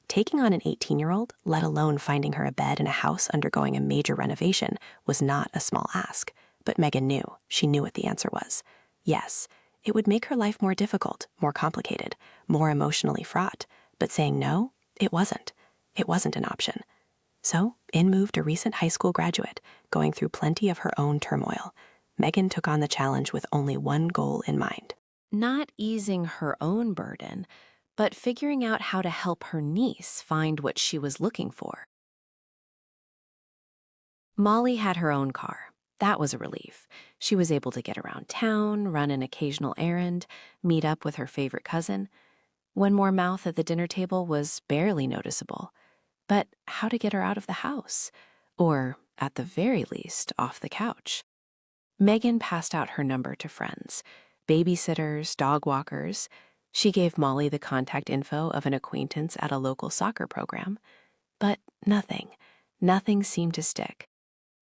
Taking on an 18-year-old, let alone finding her a bed in a house undergoing a major renovation, was not a small ask. But Megan knew. She knew what the answer was. Yes, it would make her life more difficult, more complicated, more emotionally fraught. But saying no, it wasn't. It wasn't an option. So in moved a recent high school graduate, going through plenty of her own turmoil. Megan took on the challenge with only one goal in mind. Not easing her own burden, but figuring out how to help her niece find what she was looking for. Molly had her own car. That was a relief. She was able to get around town, run an occasional errand, meet up with her favorite cousin. One more mouth at the dinner table was barely noticeable. But how to get her out of the house? Or, at the very least, off the couch? Megan passed out her number to friends, babysitters, dog walkers. She gave Molly the contact info of an acquaintance at a local soccer program. But nothing seemed to stick.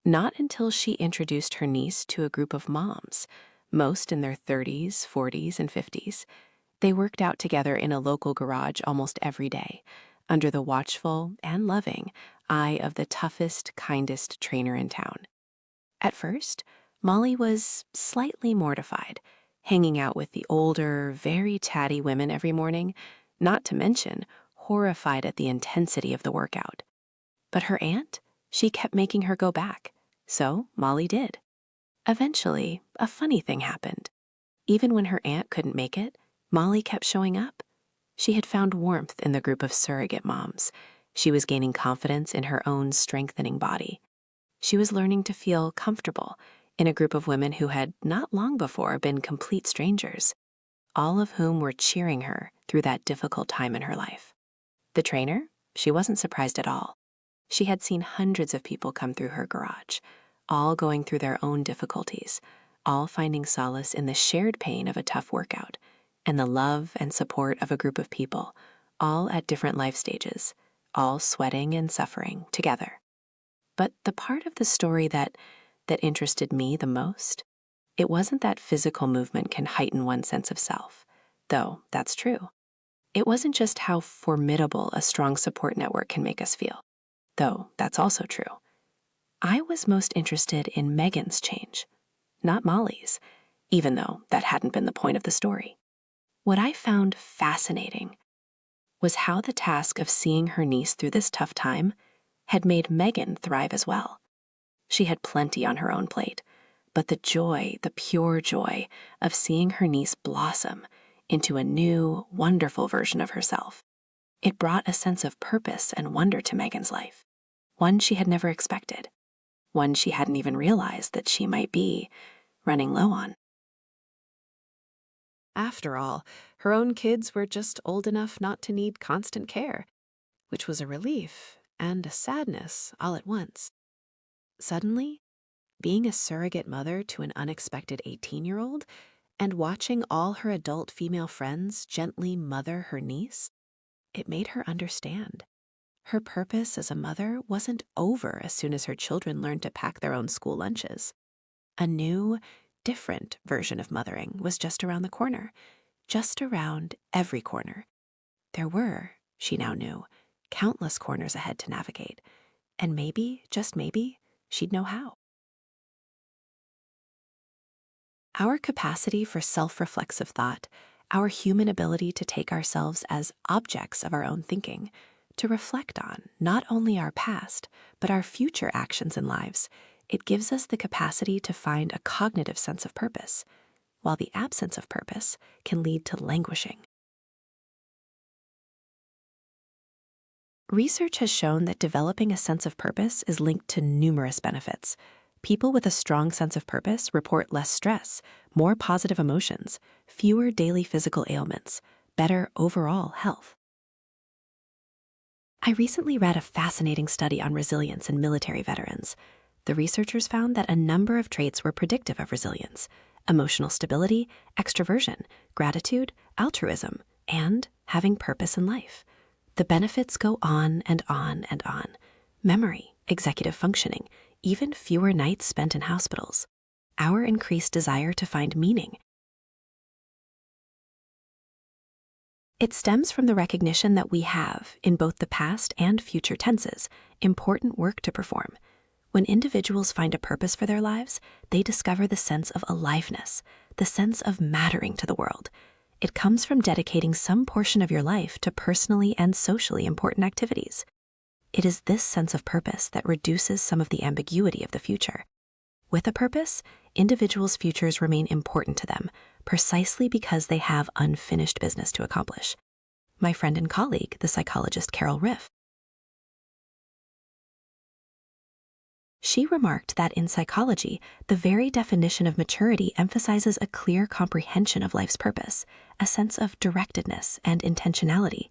Not until she introduced her niece to a group of moms, most in their 30s, 40s, and 50s. They worked out together in a local garage almost every day, under the watchful and loving eye of the toughest, kindest trainer in town. At first, Molly was slightly mortified, hanging out with the older, very tatty women every morning, not to mention horrified at the intensity of the workout. But her aunt, she kept making her go back. So Molly did. Eventually, a funny thing happened. Even when her aunt couldn't make it, Molly kept showing up. She had found warmth in the group of surrogate moms. She was gaining confidence in her own strengthening body. She was learning to feel comfortable in a group of women who had not long before been complete strangers, all of whom were cheering her through that difficult time in her life. The trainer, she wasn't surprised at all. She had seen hundreds of people come through her garage, all going through their own difficulties, all finding solace in the shared pain of a tough workout and the love and support of a group of people, all at different life stages, all sweating and suffering together. But the part of the story that interested me the most, it wasn't that physical movement can heighten one's sense of self, though that's true. It wasn't just how formidable a strong support network can make us feel, though that's also true. I was most interested in Megan's change, not Molly's, even though that hadn't been the point of the story. What I found fascinating was how the task of seeing her niece through this tough time had made Megan thrive as well. She had plenty on her own plate, but the pure joy of seeing her niece blossom into a new, wonderful version of herself. It brought a sense of purpose and wonder to Megan's life, one she had never expected, one she hadn't even realized that she might be running low on. After all, her own kids were just old enough not to need constant care, which was a relief and a sadness all at once. Suddenly, being a surrogate mother to an unexpected 18-year-old and watching all her adult female friends gently mother her niece, it made her understand. Her purpose as a mother wasn't over as soon as her children learned to pack their own school lunches. A new, different version of mothering was just around the corner, just around every corner. There were, she now knew, countless corners ahead to navigate, and maybe, just maybe, she'd know how. Our capacity for self-reflexive thought, our human ability to take ourselves as objects of our own thinking, to reflect on not only our past, but our future actions and lives, it gives us the capacity to find a cognitive sense of purpose, while the absence of purpose can lead to languishing. Research has shown that developing a sense of purpose is linked to numerous benefits. People with a strong sense of purpose report less stress, more positive emotions, fewer daily physical ailments, better overall health. I recently read a fascinating study on resilience in military veterans. The researchers found that a number of traits were predictive of resilience: emotional stability, extroversion, gratitude, altruism, and having purpose in life. The benefits go on and on and on. Memory, executive functioning, even fewer nights spent in hospitals. Our increased desire to find meaning. It stems from the recognition that we have, in both the past and future tenses, important work to perform. When individuals find a purpose for their lives, they discover the sense of aliveness, the sense of mattering to the world. It comes from dedicating some portion of your life to personally and socially important activities. It is this sense of purpose that reduces some of the ambiguity of the future. With a purpose, individuals' futures remain important to them, precisely because they have unfinished business to accomplish. My friend and colleague, the psychologist Carol Riff, she remarked that in psychology, the very definition of maturity emphasizes a clear comprehension of life's purpose, a sense of directedness and intentionality.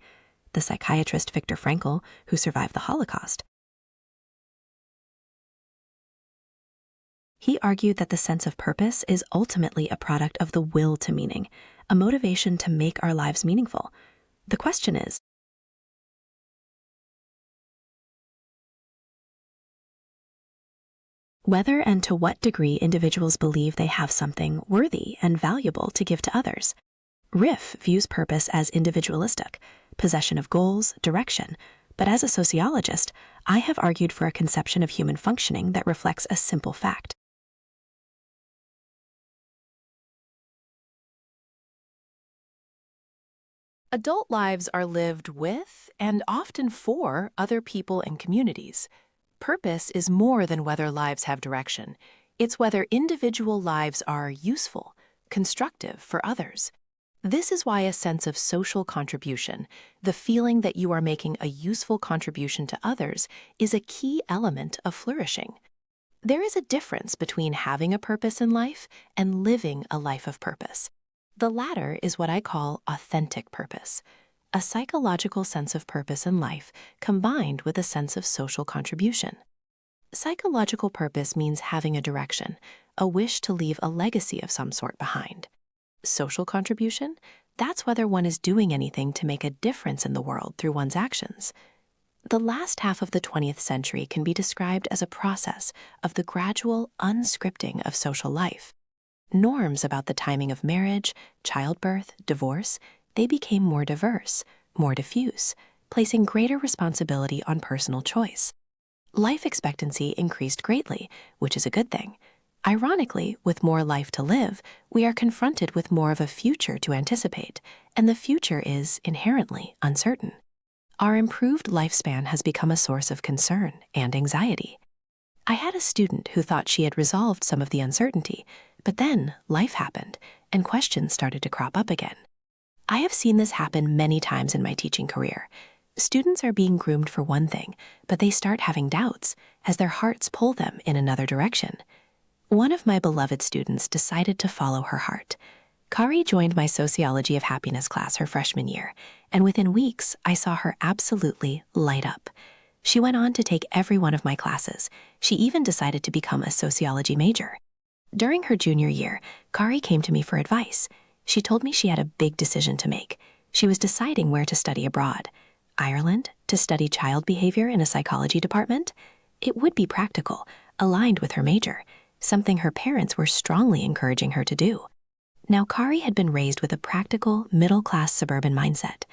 The psychiatrist Viktor Frankl, who survived the Holocaust, he argued that the sense of purpose is ultimately a product of the will to meaning, a motivation to make our lives meaningful. The question is, whether and to what degree individuals believe they have something worthy and valuable to give to others. Riff views purpose as individualistic, possession of goals, direction, but as a sociologist, I have argued for a conception of human functioning that reflects a simple fact. Adult lives are lived with and often for other people and communities. Purpose is more than whether lives have direction. It's whether individual lives are useful, constructive for others. This is why a sense of social contribution, the feeling that you are making a useful contribution to others, is a key element of flourishing. There is a difference between having a purpose in life and living a life of purpose. The latter is what I call authentic purpose, a psychological sense of purpose in life combined with a sense of social contribution. Psychological purpose means having a direction, a wish to leave a legacy of some sort behind. Social contribution, that's whether one is doing anything to make a difference in the world through one's actions. The last half of the 20th century can be described as a process of the gradual unscripting of social life. Norms about the timing of marriage, childbirth, divorce, they became more diverse, more diffuse, placing greater responsibility on personal choice. Life expectancy increased greatly, which is a good thing. Ironically, with more life to live, we are confronted with more of a future to anticipate, and the future is inherently uncertain. Our improved lifespan has become a source of concern and anxiety. I had a student who thought she had resolved some of the uncertainty, but then life happened and questions started to crop up again. I have seen this happen many times in my teaching career. Students are being groomed for one thing, but they start having doubts as their hearts pull them in another direction. One of my beloved students decided to follow her heart. Kari joined my Sociology of Happiness class her freshman year, and within weeks, I saw her absolutely light up. She went on to take every one of my classes. She even decided to become a sociology major. During her junior year, Kari came to me for advice. She told me she had a big decision to make. She was deciding where to study abroad. Ireland, to study child behavior in a psychology department? It would be practical, aligned with her major, something her parents were strongly encouraging her to do. Now, Kari had been raised with a practical, middle-class suburban mindset.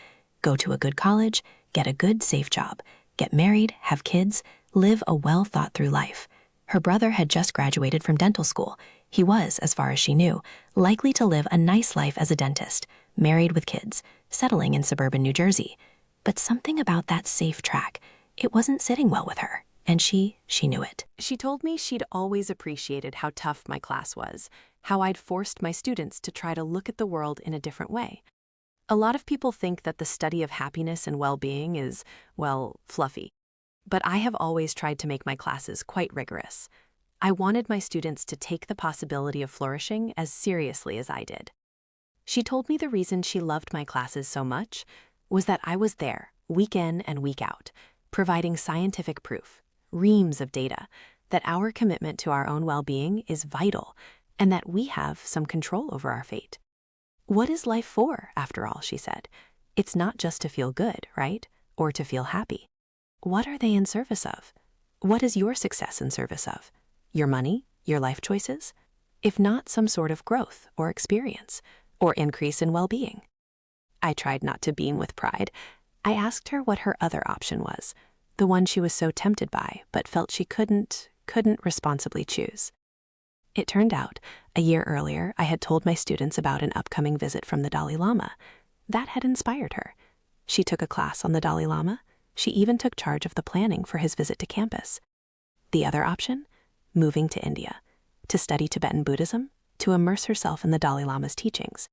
Go to a good college, get a good, safe job, get married, have kids, live a well-thought-through life. Her brother had just graduated from dental school. He was, as far as she knew, likely to live a nice life as a dentist, married with kids, settling in suburban New Jersey. But something about that safe track, it wasn't sitting well with her, and she knew it. She told me she'd always appreciated how tough my class was, how I'd forced my students to try to look at the world in a different way. A lot of people think that the study of happiness and well-being is, well, fluffy. But I have always tried to make my classes quite rigorous. I wanted my students to take the possibility of flourishing as seriously as I did. She told me the reason she loved my classes so much was that I was there, week in and week out, providing scientific proof, reams of data, that our commitment to our own well-being is vital and that we have some control over our fate. What is life for, after all, she said? It's not just to feel good, right? Or to feel happy. What are they in service of? What is your success in service of? Your money? Your life choices? If not some sort of growth or experience or increase in well-being? I tried not to beam with pride. I asked her what her other option was, the one she was so tempted by but felt she couldn't responsibly choose. It turned out, a year earlier, I had told my students about an upcoming visit from the Dalai Lama. That had inspired her. She took a class on the Dalai Lama. She even took charge of the planning for his visit to campus. The other option? Moving to India, to study Tibetan Buddhism, to immerse herself in the Dalai Lama's teachings.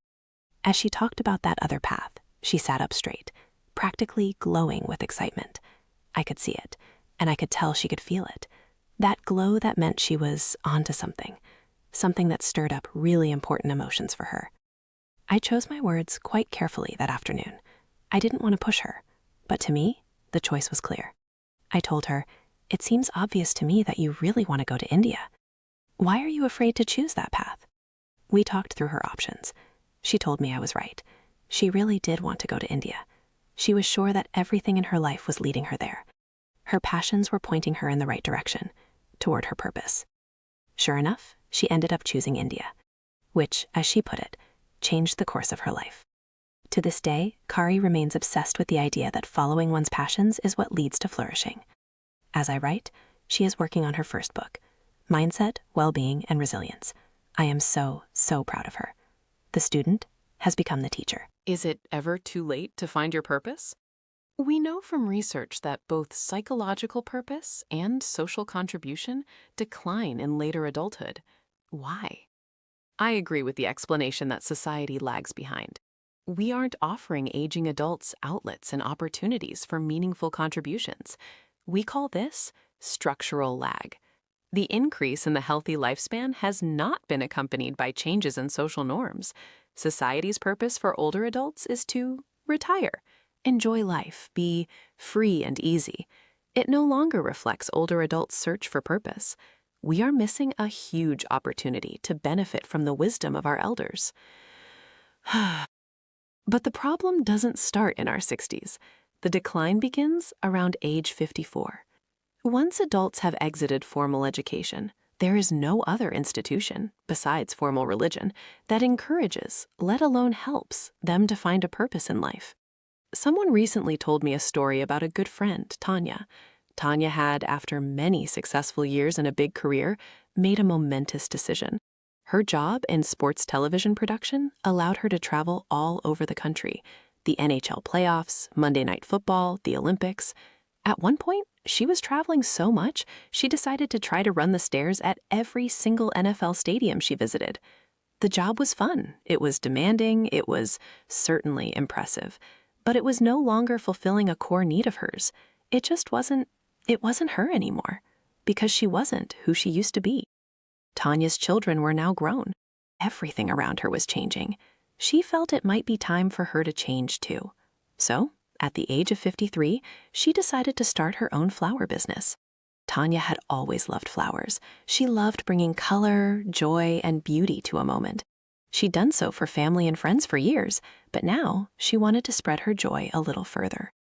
As she talked about that other path, she sat up straight, practically glowing with excitement. I could see it, and I could tell she could feel it. That glow that meant she was onto something that stirred up really important emotions for her. I chose my words quite carefully that afternoon. I didn't want to push her, but to me, the choice was clear. I told her, "It seems obvious to me that you really want to go to India. Why are you afraid to choose that path?" We talked through her options. She told me I was right. She really did want to go to India. She was sure that everything in her life was leading her there. Her passions were pointing her in the right direction, toward her purpose. Sure enough, she ended up choosing India, which, as she put it, changed the course of her life. To this day, Kari remains obsessed with the idea that following one's passions is what leads to flourishing. As I write, she is working on her first book, Mindset, Well-Being, and Resilience. I am so proud of her. The student has become the teacher. Is it ever too late to find your purpose? We know from research that both psychological purpose and social contribution decline in later adulthood. Why? I agree with the explanation that society lags behind. We aren't offering aging adults outlets and opportunities for meaningful contributions. We call this structural lag. The increase in the healthy lifespan has not been accompanied by changes in social norms. Society's purpose for older adults is to retire, enjoy life, be free and easy. It no longer reflects older adults' search for purpose. We are missing a huge opportunity to benefit from the wisdom of our elders. But the problem doesn't start in our 60s. The decline begins around age 54. Once adults have exited formal education, there is no other institution, besides formal religion, that encourages, let alone helps, them to find a purpose in life. Someone recently told me a story about a good friend, Tanya. Tanya had, after many successful years in a big career, made a momentous decision. Her job in sports television production allowed her to travel all over the country. The NHL playoffs, Monday Night Football, the Olympics. At one point, she was traveling so much, she decided to try to run the stairs at every single NFL stadium she visited. The job was fun, it was demanding, it was certainly impressive, but it was no longer fulfilling a core need of hers. It wasn't her anymore, because she wasn't who she used to be. Tanya's children were now grown. Everything around her was changing. She felt it might be time for her to change too. So, at the age of 53, she decided to start her own flower business. Tanya had always loved flowers. She loved bringing color, joy, and beauty to a moment. She'd done so for family and friends for years, but now she wanted to spread her joy a little further.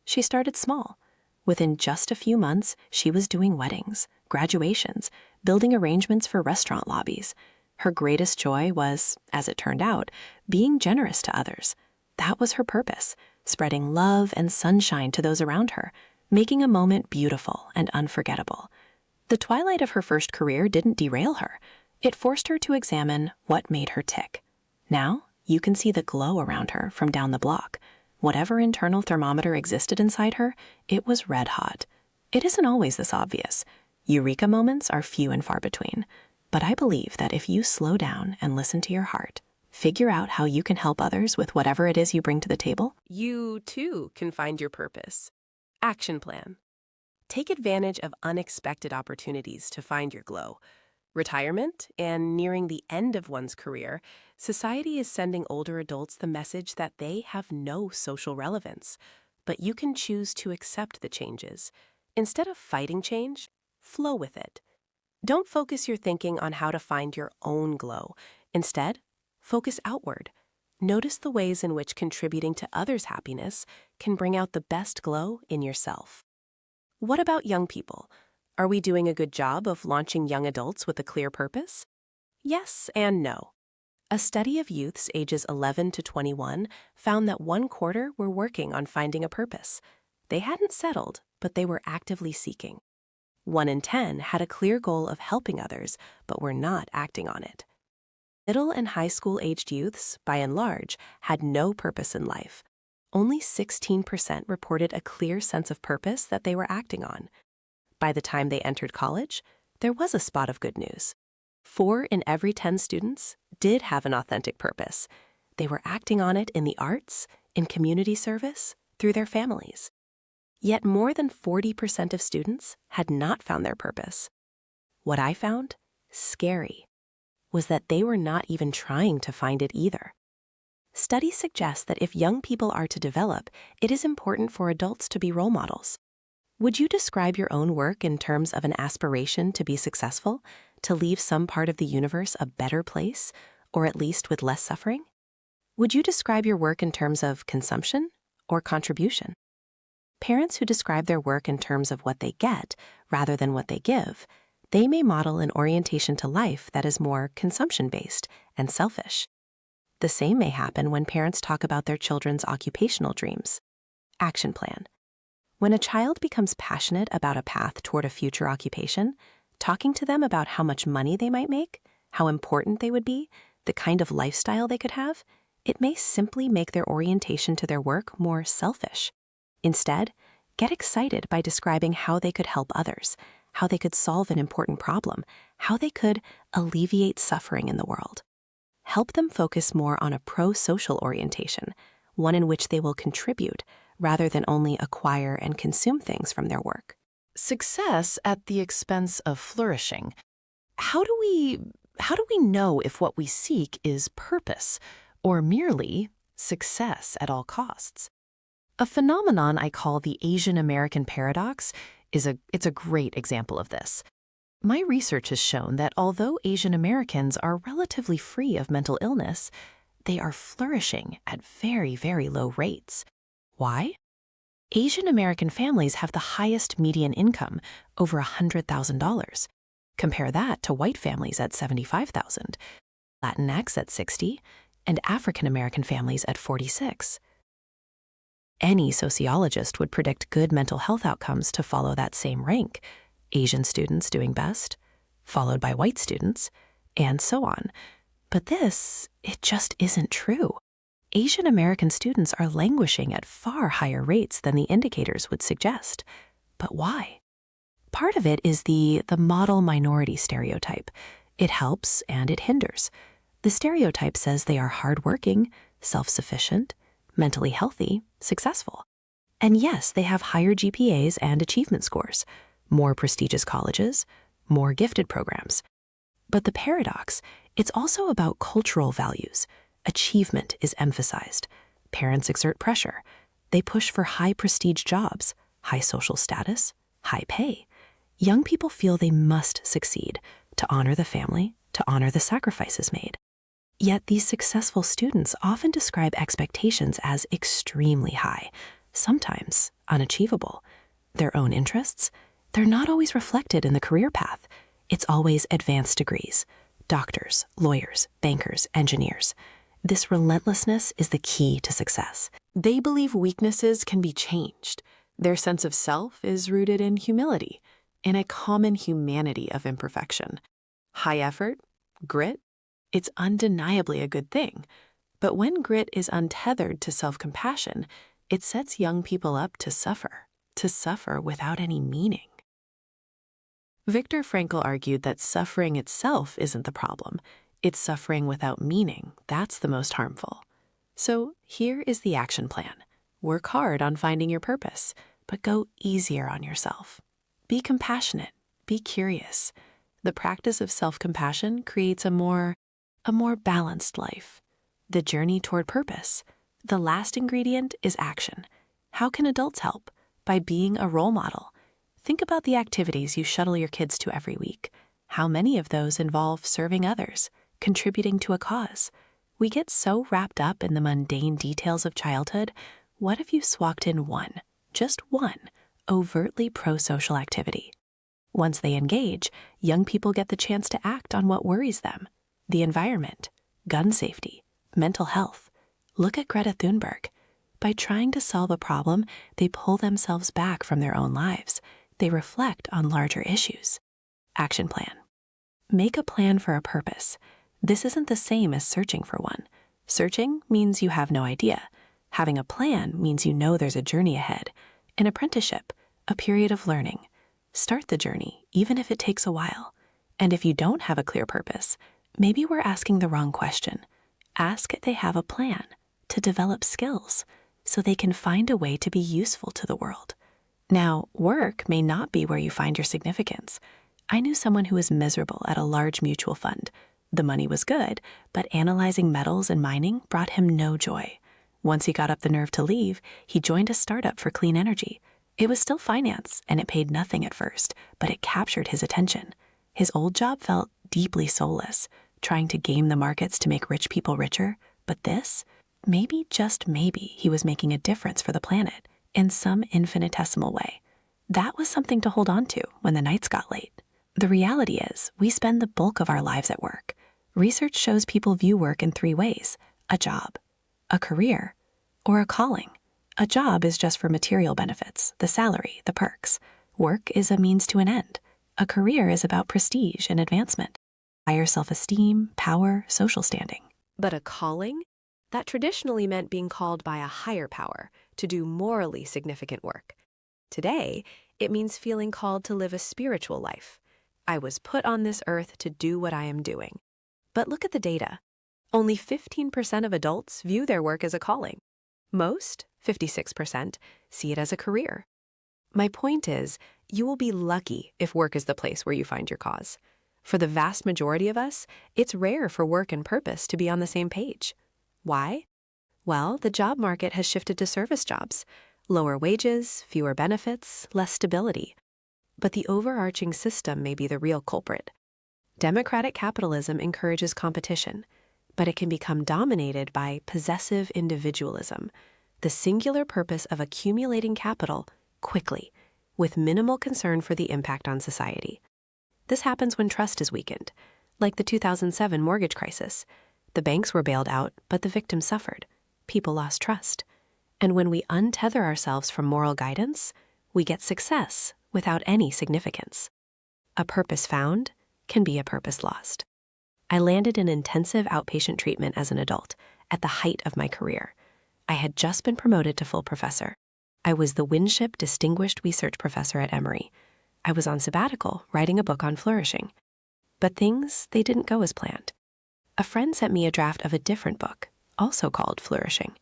She started small. Within just a few months, she was doing weddings, graduations, building arrangements for restaurant lobbies. Her greatest joy was, as it turned out, being generous to others. That was her purpose, spreading love and sunshine to those around her, making a moment beautiful and unforgettable. The twilight of her first career didn't derail her. It forced her to examine what made her tick. Now, you can see the glow around her from down the block. Whatever internal thermometer existed inside her, it was red hot. It isn't always this obvious. Eureka moments are few and far between. But I believe that if you slow down and listen to your heart, figure out how you can help others with whatever it is you bring to the table, you too can find your purpose. Action plan. Take advantage of unexpected opportunities to find your glow. Retirement and nearing the end of one's career, society is sending older adults the message that they have no social relevance. But you can choose to accept the changes. Instead of fighting change, flow with it. Don't focus your thinking on how to find your own glow. Instead, focus outward. Notice the ways in which contributing to others' happiness can bring out the best glow in yourself. What about young people? Are we doing a good job of launching young adults with a clear purpose? Yes and no. A study of youths ages 11 to 21 found that 1/4 were working on finding a purpose. They hadn't settled, but they were actively seeking. 1 in 10 had a clear goal of helping others, but were not acting on it. Middle and high school-aged youths, by and large, had no purpose in life. Only 16% reported a clear sense of purpose that they were acting on. By the time they entered college, there was a spot of good news. 4 in every 10 students did have an authentic purpose. They were acting on it in the arts, in community service, through their families. Yet more than 40% of students had not found their purpose. What I found, scary, was that they were not even trying to find it either. Studies suggest that if young people are to develop, it is important for adults to be role models. Would you describe your own work in terms of an aspiration to be successful, to leave some part of the universe a better place, or at least with less suffering? Would you describe your work in terms of consumption or contribution? Parents who describe their work in terms of what they get rather than what they give, they may model an orientation to life that is more consumption-based and selfish. The same may happen when parents talk about their children's occupational dreams. Action plan. When a child becomes passionate about a path toward a future occupation, talking to them about how much money they might make, how important they would be, the kind of lifestyle they could have, it may simply make their orientation to their work more selfish. Instead, get excited by describing how they could help others, how they could solve an important problem, how they could alleviate suffering in the world. Help them focus more on a pro-social orientation, one in which they will contribute rather than only acquire and consume things from their work. Success at the expense of flourishing. How do we know if what we seek is purpose or merely success at all costs? A phenomenon I call the Asian American paradox it's a great example of this. My research has shown that although Asian Americans are relatively free of mental illness, they are flourishing at very, very low rates. Why? Asian American families have the highest median income, over $100,000. Compare that to white families at $75,000, Latinx at $60,000, and African American families at $46,000. Any sociologist would predict good mental health outcomes to follow that same rank. Asian students doing best, followed by white students, and so on. But it just isn't true. Asian American students are languishing at far higher rates than the indicators would suggest. But why? Part of it is the model minority stereotype. It helps and it hinders. The stereotype says they are hardworking, self-sufficient, mentally healthy, successful. And yes, they have higher GPAs and achievement scores, more prestigious colleges, more gifted programs. But the paradox, it's also about cultural values. Achievement is emphasized. Parents exert pressure. They push for high prestige jobs, high social status, high pay. Young people feel they must succeed to honor the family, to honor the sacrifices made. Yet these successful students often describe expectations as extremely high, sometimes unachievable. Their own interests, they're not always reflected in the career path. It's always advanced degrees, doctors, lawyers, bankers, engineers. This relentlessness is the key to success. They believe weaknesses can be changed. Their sense of self is rooted in humility, in a common humanity of imperfection. High effort, grit, it's undeniably a good thing. But when grit is untethered to self-compassion, it sets young people up to suffer without any meaning. Viktor Frankl argued that suffering itself isn't the problem. It's suffering without meaning that's the most harmful. So here is the action plan. Work hard on finding your purpose, but go easier on yourself. Be compassionate, be curious. The practice of self-compassion creates a more balanced life. The journey toward purpose. The last ingredient is action. How can adults help? By being a role model. Think about the activities you shuttle your kids to every week. How many of those involve serving others, contributing to a cause? We get so wrapped up in the mundane details of childhood. What if you swapped in one, just one, overtly pro-social activity? Once they engage, young people get the chance to act on what worries them. The environment, gun safety, mental health. Look at Greta Thunberg. By trying to solve a problem, they pull themselves back from their own lives. They reflect on larger issues. Action plan. Make a plan for a purpose. This isn't the same as searching for one. Searching means you have no idea. Having a plan means you know there's a journey ahead. An apprenticeship, a period of learning. Start the journey, even if it takes a while. And if you don't have a clear purpose, maybe we're asking the wrong question. Ask if they have a plan to develop skills so they can find a way to be useful to the world. Now, work may not be where you find your significance. I knew someone who was miserable at a large mutual fund. The money was good, but analyzing metals and mining brought him no joy. Once he got up the nerve to leave, he joined a startup for clean energy. It was still finance, and it paid nothing at first, but it captured his attention. His old job felt deeply soulless, trying to game the markets to make rich people richer. But this, maybe, just maybe, he was making a difference for the planet in some infinitesimal way. That was something to hold on to when the nights got late. The reality is, we spend the bulk of our lives at work. Research shows people view work in 3 ways: a job, a career, or a calling. A job is just for material benefits, the salary, the perks. Work is a means to an end. A career is about prestige and advancement, higher self-esteem, power, social standing. But a calling? That traditionally meant being called by a higher power to do morally significant work. Today, it means feeling called to live a spiritual life. I was put on this earth to do what I am doing. But look at the data. Only 15% of adults view their work as a calling. Most, 56%, see it as a career. My point is, you will be lucky if work is the place where you find your cause. For the vast majority of us, it's rare for work and purpose to be on the same page. Why? Well, the job market has shifted to service jobs. Lower wages, fewer benefits, less stability. But the overarching system may be the real culprit. Democratic capitalism encourages competition, but it can become dominated by possessive individualism, the singular purpose of accumulating capital quickly, with minimal concern for the impact on society. This happens when trust is weakened, like the 2007 mortgage crisis. The banks were bailed out, but the victims suffered. People lost trust. And when we untether ourselves from moral guidance, we get success without any significance. A purpose found can be a purpose lost. I landed in intensive outpatient treatment as an adult, at the height of my career. I had just been promoted to full professor. I was the Winship Distinguished Research Professor at Emory. I was on sabbatical, writing a book on flourishing. But things, they didn't go as planned. A friend sent me a draft of a different book, also called Flourishing.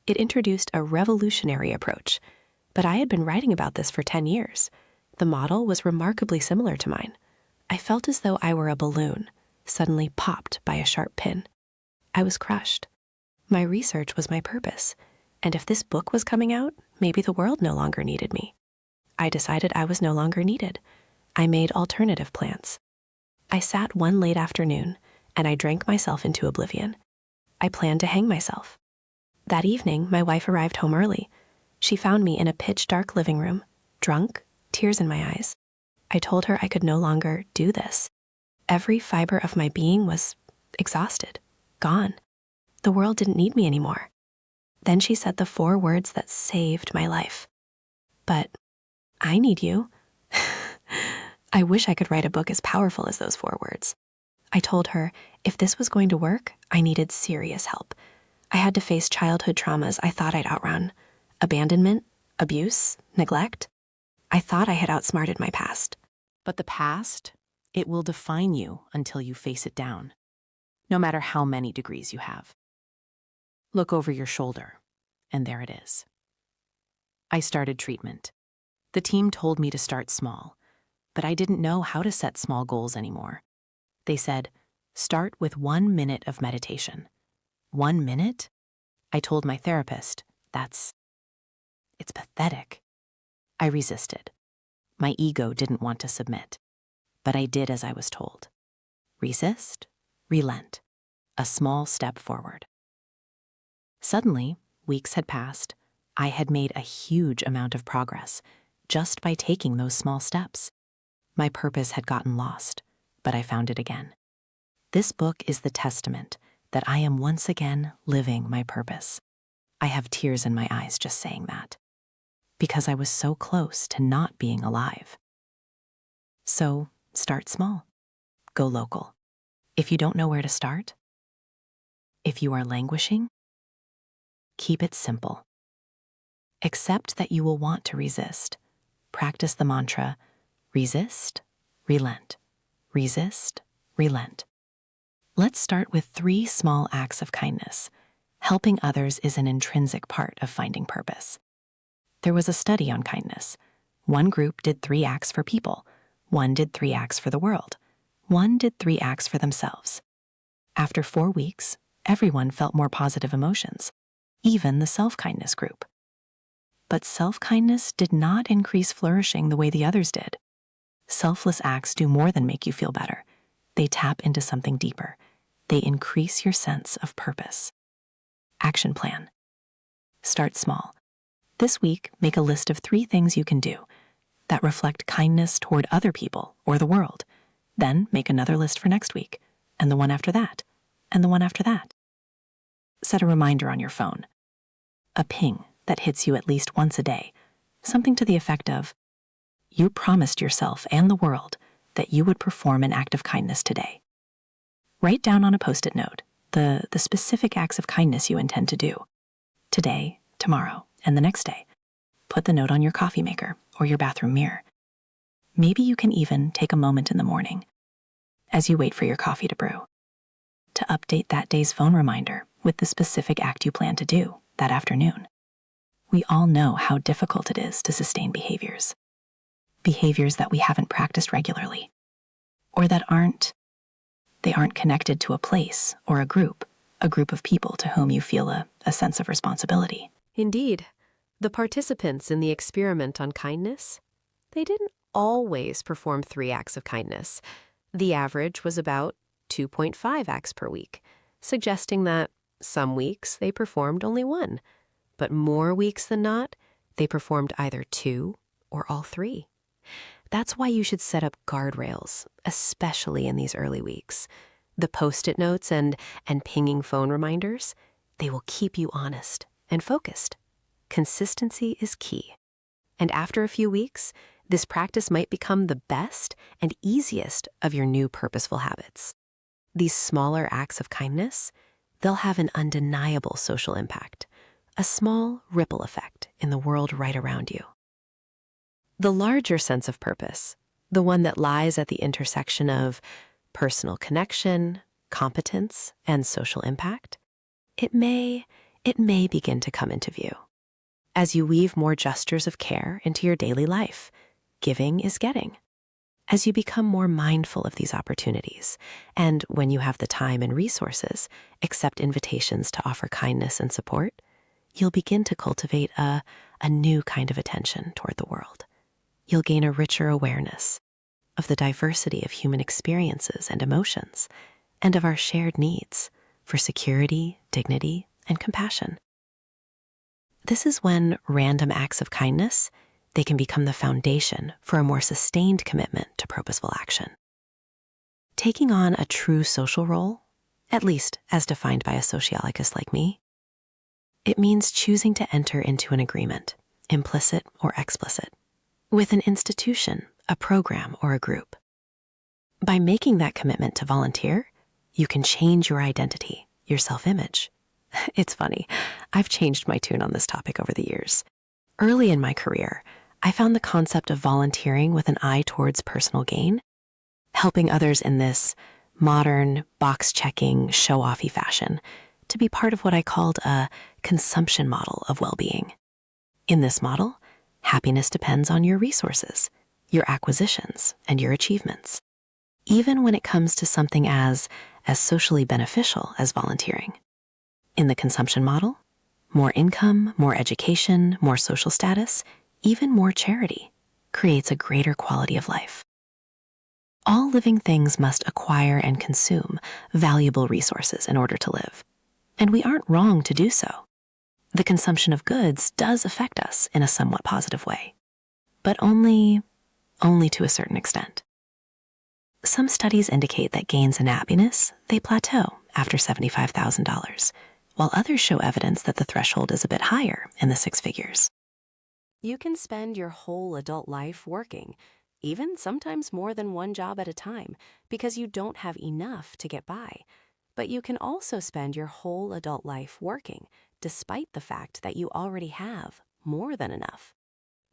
It introduced a revolutionary approach, but I had been writing about this for 10 years. The model was remarkably similar to mine. I felt as though I were a balloon, suddenly popped by a sharp pin. I was crushed. My research was my purpose, and if this book was coming out, maybe the world no longer needed me. I decided I was no longer needed. I made alternative plans. I sat one late afternoon, and I drank myself into oblivion. I planned to hang myself. That evening, my wife arrived home early. She found me in a pitch-dark living room, drunk, tears in my eyes. I told her I could no longer do this. Every fiber of my being was exhausted, gone. The world didn't need me anymore. Then she said the 4 words that saved my life. But I need you. I wish I could write a book as powerful as those 4 words. I told her if this was going to work, I needed serious help. I had to face childhood traumas I thought I'd outrun. Abandonment, abuse, neglect. I thought I had outsmarted my past. But the past, it will define you until you face it down, no matter how many degrees you have. Look over your shoulder, and there it is. I started treatment. The team told me to start small, but I didn't know how to set small goals anymore. They said, start with 1 minute of meditation. 1 minute? I told my therapist, it's pathetic. I resisted. My ego didn't want to submit, but I did as I was told. Resist, relent, a small step forward. Suddenly, weeks had passed. I had made a huge amount of progress just by taking those small steps. My purpose had gotten lost, but I found it again. This book is the testament that I am once again living my purpose. I have tears in my eyes just saying that, because I was so close to not being alive. So start small. Go local. If you don't know where to start, if you are languishing, keep it simple. Accept that you will want to resist. Practice the mantra, resist, relent, resist, relent. Let's start with 3 small acts of kindness. Helping others is an intrinsic part of finding purpose. There was a study on kindness. One group did 3 acts for people. One did 3 acts for the world. One did 3 acts for themselves. After 4 weeks, everyone felt more positive emotions, even the self-kindness group. But self-kindness did not increase flourishing the way the others did. Selfless acts do more than make you feel better. They tap into something deeper. They increase your sense of purpose. Action plan. Start small. This week, make a list of 3 things you can do that reflect kindness toward other people or the world. Then make another list for next week, and the one after that, and the one after that. Set a reminder on your phone. A ping that hits you at least once a day. Something to the effect of, you promised yourself and the world that you would perform an act of kindness today. Write down on a Post-it note the specific acts of kindness you intend to do. Today, tomorrow, and the next day. Put the note on your coffee maker or your bathroom mirror. Maybe you can even take a moment in the morning, as you wait for your coffee to brew, to update that day's phone reminder with the specific act you plan to do that afternoon. We all know how difficult it is to sustain behaviors that we haven't practiced regularly, or that aren't connected to a place or a group of people to whom you feel a sense of responsibility. Indeed, the participants in the experiment on kindness, they didn't always perform 3 acts of kindness. The average was about 2.5 acts per week, suggesting that some weeks they performed only 1, but more weeks than not, they performed either 2 or all 3. That's why you should set up guardrails, especially in these early weeks. The Post-it notes and pinging phone reminders, they will keep you honest and focused. Consistency is key. And after a few weeks, this practice might become the best and easiest of your new purposeful habits. These smaller acts of kindness, they'll have an undeniable social impact, a small ripple effect in the world right around you. The larger sense of purpose, the one that lies at the intersection of personal connection, competence, and social impact, it may begin to come into view. As you weave more gestures of care into your daily life, giving is getting. As you become more mindful of these opportunities, and when you have the time and resources, accept invitations to offer kindness and support, you'll begin to cultivate a new kind of attention toward the world. You'll gain a richer awareness of the diversity of human experiences and emotions, and of our shared needs for security, dignity, and compassion. This is when random acts of kindness, they can become the foundation for a more sustained commitment to purposeful action. Taking on a true social role, at least as defined by a sociologist like me, it means choosing to enter into an agreement, implicit or explicit, with an institution, a program, or a group. By making that commitment to volunteer, you can change your identity, your self-image. It's funny, I've changed my tune on this topic over the years. Early in my career, I found the concept of volunteering with an eye towards personal gain, helping others in this modern, box-checking, show-offy fashion, to be part of what I called a consumption model of well-being. In this model, happiness depends on your resources, your acquisitions, and your achievements, even when it comes to something as socially beneficial as volunteering. In the consumption model, more income, more education, more social status, even more charity creates a greater quality of life. All living things must acquire and consume valuable resources in order to live, and we aren't wrong to do so. The consumption of goods does affect us in a somewhat positive way, but only to a certain extent. Some studies indicate that gains in happiness, they plateau after $75,000, while others show evidence that the threshold is a bit higher in the six figures. You can spend your whole adult life working, even sometimes more than one job at a time, because you don't have enough to get by. But you can also spend your whole adult life working, despite the fact that you already have more than enough.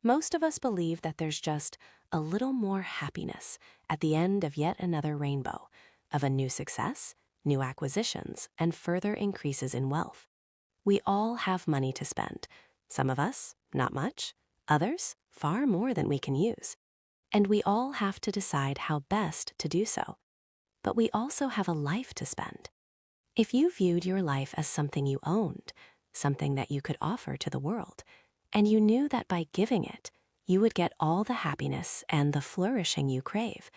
Most of us believe that there's just a little more happiness at the end of yet another rainbow, of a new success, new acquisitions, and further increases in wealth. We all have money to spend. Some of us, not much. Others, far more than we can use. And we all have to decide how best to do so. But we also have a life to spend. If you viewed your life as something you owned, something that you could offer to the world, and you knew that by giving it, you would get all the happiness and the flourishing you crave,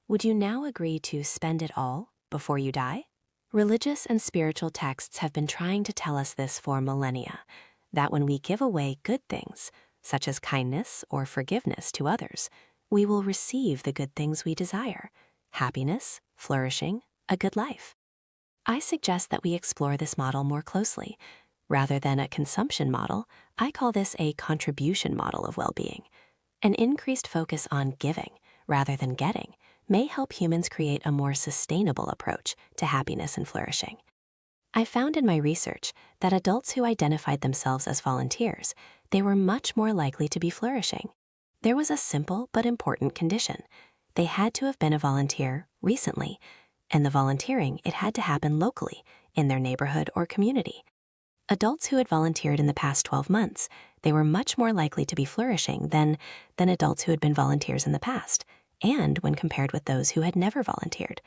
would you now agree to spend it all before you die? Religious and spiritual texts have been trying to tell us this for millennia, that when we give away good things, such as kindness or forgiveness to others, we will receive the good things we desire: happiness, flourishing, a good life. I suggest that we explore this model more closely. Rather than a consumption model, I call this a contribution model of well-being. An increased focus on giving rather than getting may help humans create a more sustainable approach to happiness and flourishing. I found in my research that adults who identified themselves as volunteers, they were much more likely to be flourishing. There was a simple but important condition. They had to have been a volunteer recently, and the volunteering, it had to happen locally, in their neighborhood or community. Adults who had volunteered in the past 12 months, they were much more likely to be flourishing than adults who had been volunteers in the past, and when compared with those who had never volunteered.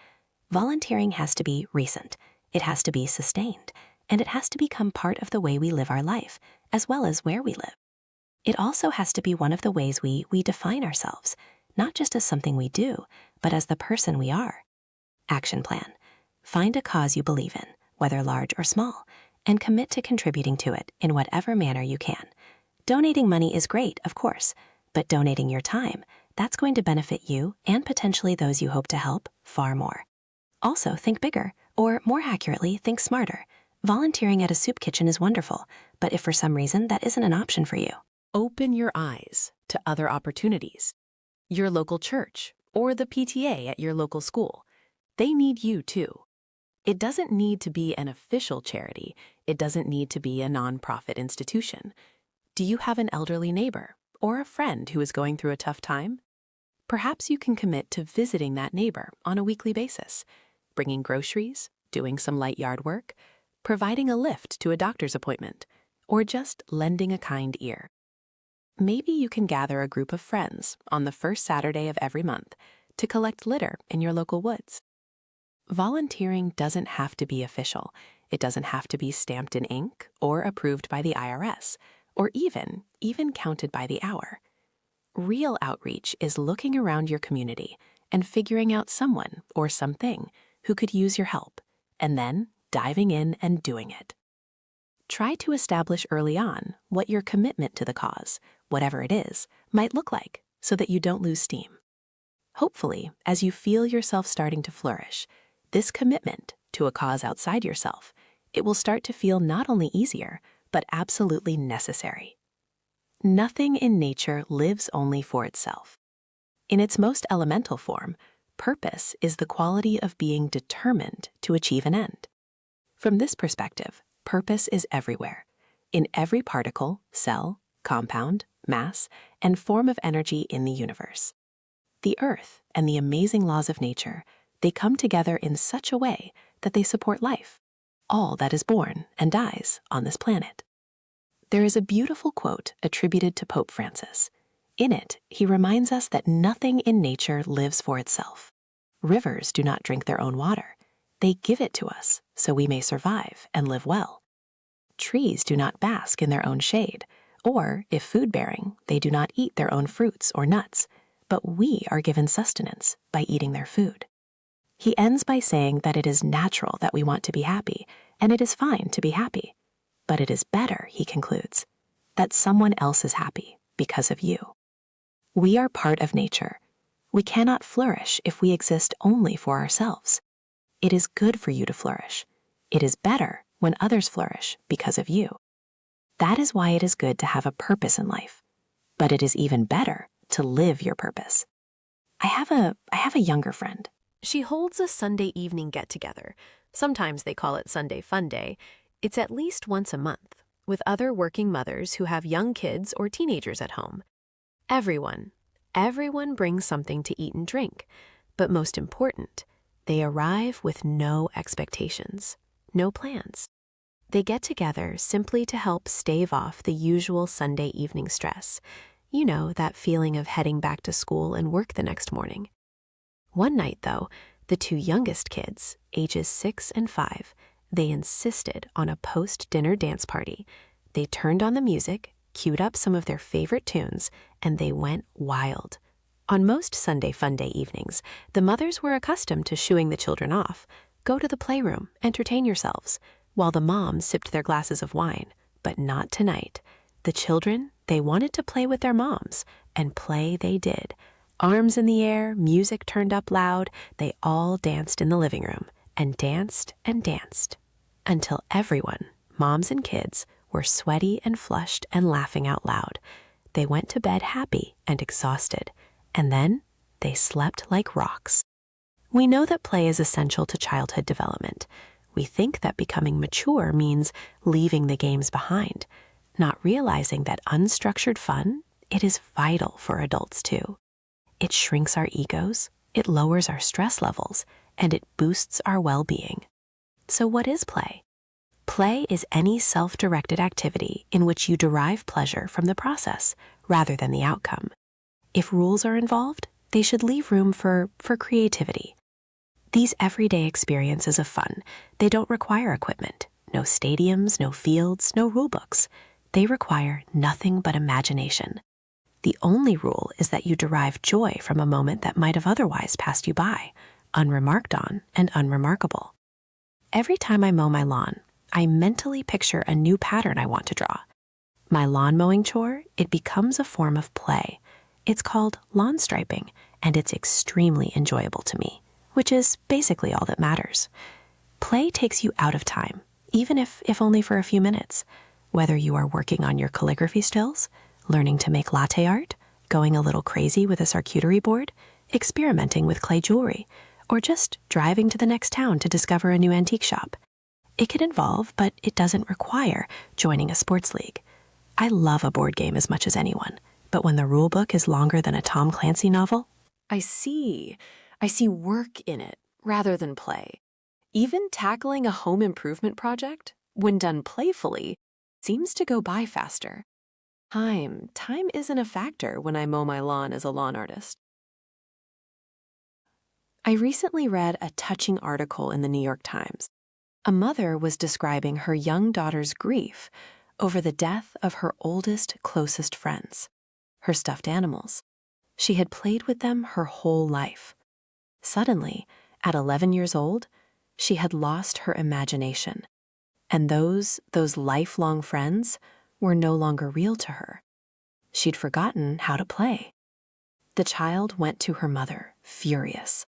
Volunteering has to be recent, it has to be sustained, and it has to become part of the way we live our life, as well as where we live. It also has to be one of the ways we define ourselves, not just as something we do, but as the person we are. Action plan. Find a cause you believe in, whether large or small, and commit to contributing to it in whatever manner you can. Donating money is great, of course, but donating your time, that's going to benefit you and potentially those you hope to help far more. Also, think bigger, or more accurately, think smarter. Volunteering at a soup kitchen is wonderful, but if for some reason that isn't an option for you, Open your eyes to other opportunities. Your local church or the PTA at your local school, they need you too. It doesn't need to be an official charity. It doesn't need to be a nonprofit institution. Do you have an elderly neighbor or a friend who is going through a tough time? Perhaps you can commit to visiting that neighbor on a weekly basis, bringing groceries, doing some light yard work, providing a lift to a doctor's appointment, or just lending a kind ear. Maybe you can gather a group of friends on the first Saturday of every month to collect litter in your local woods. Volunteering doesn't have to be official. It doesn't have to be stamped in ink or approved by the IRS, or even counted by the hour. Real outreach is looking around your community and figuring out someone or something who could use your help, and then diving in and doing it. Try to establish early on what your commitment to the cause, whatever it is, might look like so that you don't lose steam. Hopefully, as you feel yourself starting to flourish, this commitment to a cause outside yourself, it will start to feel not only easier, but absolutely necessary. Nothing in nature lives only for itself. In its most elemental form, purpose is the quality of being determined to achieve an end. From this perspective, purpose is everywhere, in every particle, cell, compound, mass, and form of energy in the universe. The earth and the amazing laws of nature, they come together in such a way that they support life, all that is born and dies on this planet. There is a beautiful quote attributed to Pope Francis. In it, he reminds us that nothing in nature lives for itself. Rivers do not drink their own water. They give it to us so we may survive and live well. Trees do not bask in their own shade, or, if food-bearing, they do not eat their own fruits or nuts, but we are given sustenance by eating their food. He ends by saying that it is natural that we want to be happy, and it is fine to be happy. But it is better, he concludes, that someone else is happy because of you. We are part of nature. We cannot flourish if we exist only for ourselves. It is good for you to flourish. It is better when others flourish because of you. That is why it is good to have a purpose in life. But it is even better to live your purpose. I have a younger friend. She holds a Sunday evening get-together. Sometimes they call it Sunday Fun Day. It's at least once a month, with other working mothers who have young kids or teenagers at home. Everyone brings something to eat and drink, but most important, they arrive with no expectations, no plans. They get together simply to help stave off the usual Sunday evening stress. You know, that feeling of heading back to school and work the next morning. One night, though, the two youngest kids, ages 6 and 5, they insisted on a post-dinner dance party. They turned on the music, queued up some of their favorite tunes, and they went wild. On most Sunday Fun Day evenings, the mothers were accustomed to shooing the children off. Go to the playroom, entertain yourselves, while the moms sipped their glasses of wine. But not tonight. The children, they wanted to play with their moms, and play they did. Arms in the air, music turned up loud, they all danced in the living room, and danced, until everyone, moms and kids, were sweaty and flushed and laughing out loud. They went to bed happy and exhausted, and then they slept like rocks. We know that play is essential to childhood development. We think that becoming mature means leaving the games behind, not realizing that unstructured fun, it is vital for adults too. It shrinks our egos, it lowers our stress levels, and it boosts our well-being. So what is play? Play is any self-directed activity in which you derive pleasure from the process rather than the outcome. If rules are involved, they should leave room for creativity. These everyday experiences of fun, they don't require equipment, no stadiums, no fields, no rule books. They require nothing but imagination. The only rule is that you derive joy from a moment that might have otherwise passed you by, unremarked on and unremarkable. Every time I mow my lawn, I mentally picture a new pattern I want to draw. My lawn mowing chore, it becomes a form of play. It's called lawn striping, and it's extremely enjoyable to me, which is basically all that matters. Play takes you out of time, even if only for a few minutes. Whether you are working on your calligraphy skills, learning to make latte art, going a little crazy with a charcuterie board, experimenting with clay jewelry, or just driving to the next town to discover a new antique shop. It can involve, but it doesn't require, joining a sports league. I love a board game as much as anyone, but when the rule book is longer than a Tom Clancy novel, I see. I see work in it rather than play. Even tackling a home improvement project, when done playfully, seems to go by faster. Time isn't a factor when I mow my lawn as a lawn artist. I recently read a touching article in the New York Times. A mother was describing her young daughter's grief over the death of her oldest, closest friends, her stuffed animals. She had played with them her whole life. Suddenly, at 11 years old, she had lost her imagination, and those lifelong friends were no longer real to her. She'd forgotten how to play. The child went to her mother, furious.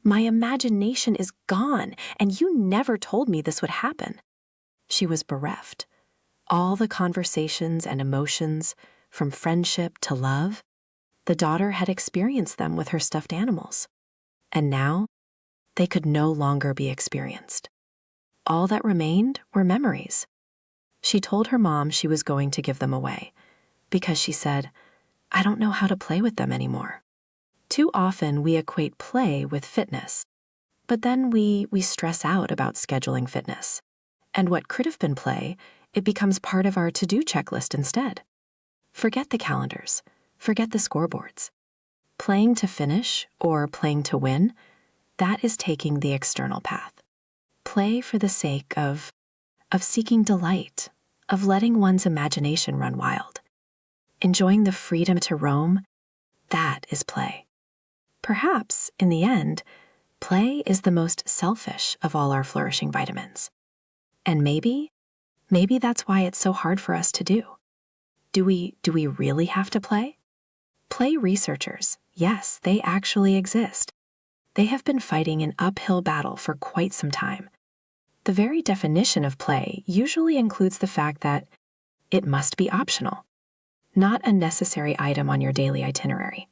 "My imagination is gone, and you never told me this would happen." She was bereft. All the conversations and emotions, from friendship to love, the daughter had experienced them with her stuffed animals. And now, they could no longer be experienced. All that remained were memories. She told her mom she was going to give them away, because she said, "I don't know how to play with them anymore." Too often we equate play with fitness, but then we stress out about scheduling fitness. And what could have been play, it becomes part of our to-do checklist instead. Forget the calendars, forget the scoreboards. Playing to finish or playing to win, that is taking the external path. Play for the sake of seeking delight, of letting one's imagination run wild. Enjoying the freedom to roam, that is play. Perhaps, in the end, play is the most selfish of all our flourishing vitamins. And maybe that's why it's so hard for us to do. Do we really have to play? Play researchers, yes, they actually exist. They have been fighting an uphill battle for quite some time. The very definition of play usually includes the fact that it must be optional, not a necessary item on your daily itinerary.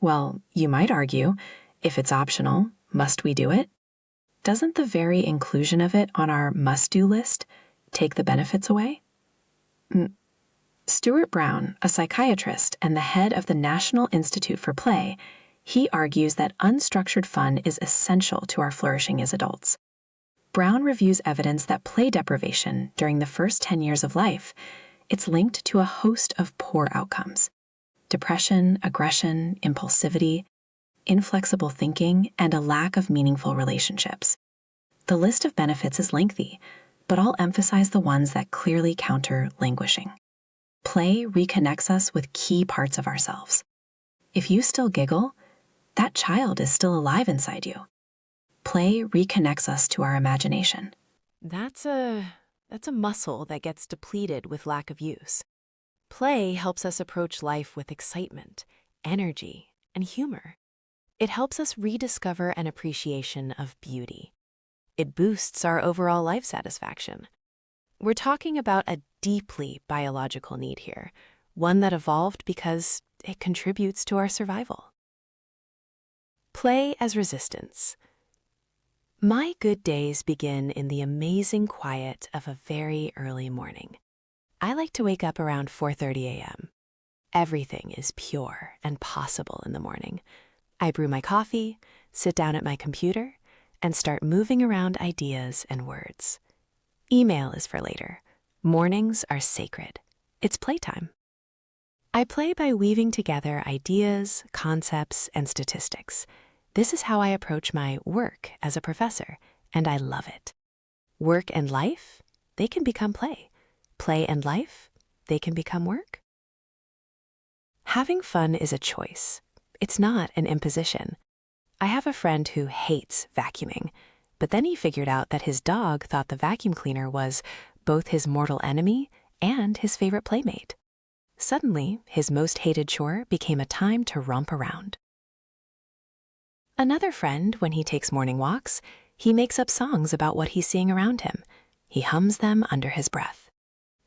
Well, you might argue, if it's optional, must we do it? Doesn't the very inclusion of it on our must-do list take the benefits away? Stuart Brown, a psychiatrist and the head of the National Institute for Play, he argues that unstructured fun is essential to our flourishing as adults. Brown reviews evidence that play deprivation during the first 10 years of life, it's linked to a host of poor outcomes: depression, aggression, impulsivity, inflexible thinking, and a lack of meaningful relationships. The list of benefits is lengthy, but I'll emphasize the ones that clearly counter languishing. Play reconnects us with key parts of ourselves. If you still giggle, that child is still alive inside you. Play reconnects us to our imagination. That's a muscle that gets depleted with lack of use. Play helps us approach life with excitement, energy, and humor. It helps us rediscover an appreciation of beauty. It boosts our overall life satisfaction. We're talking about a deeply biological need here, one that evolved because it contributes to our survival. Play as resistance. My good days begin in the amazing quiet of a very early morning. I like to wake up around 4:30 a.m. Everything is pure and possible in the morning. I brew my coffee, sit down at my computer, and start moving around ideas and words. Email is for later. Mornings are sacred. It's playtime. I play by weaving together ideas, concepts, and statistics. This is how I approach my work as a professor, and I love it. Work and life, they can become play. Play and life, they can become work. Having fun is a choice. It's not an imposition. I have a friend who hates vacuuming, but then he figured out that his dog thought the vacuum cleaner was both his mortal enemy and his favorite playmate. Suddenly, his most hated chore became a time to romp around. Another friend, when he takes morning walks, he makes up songs about what he's seeing around him. He hums them under his breath.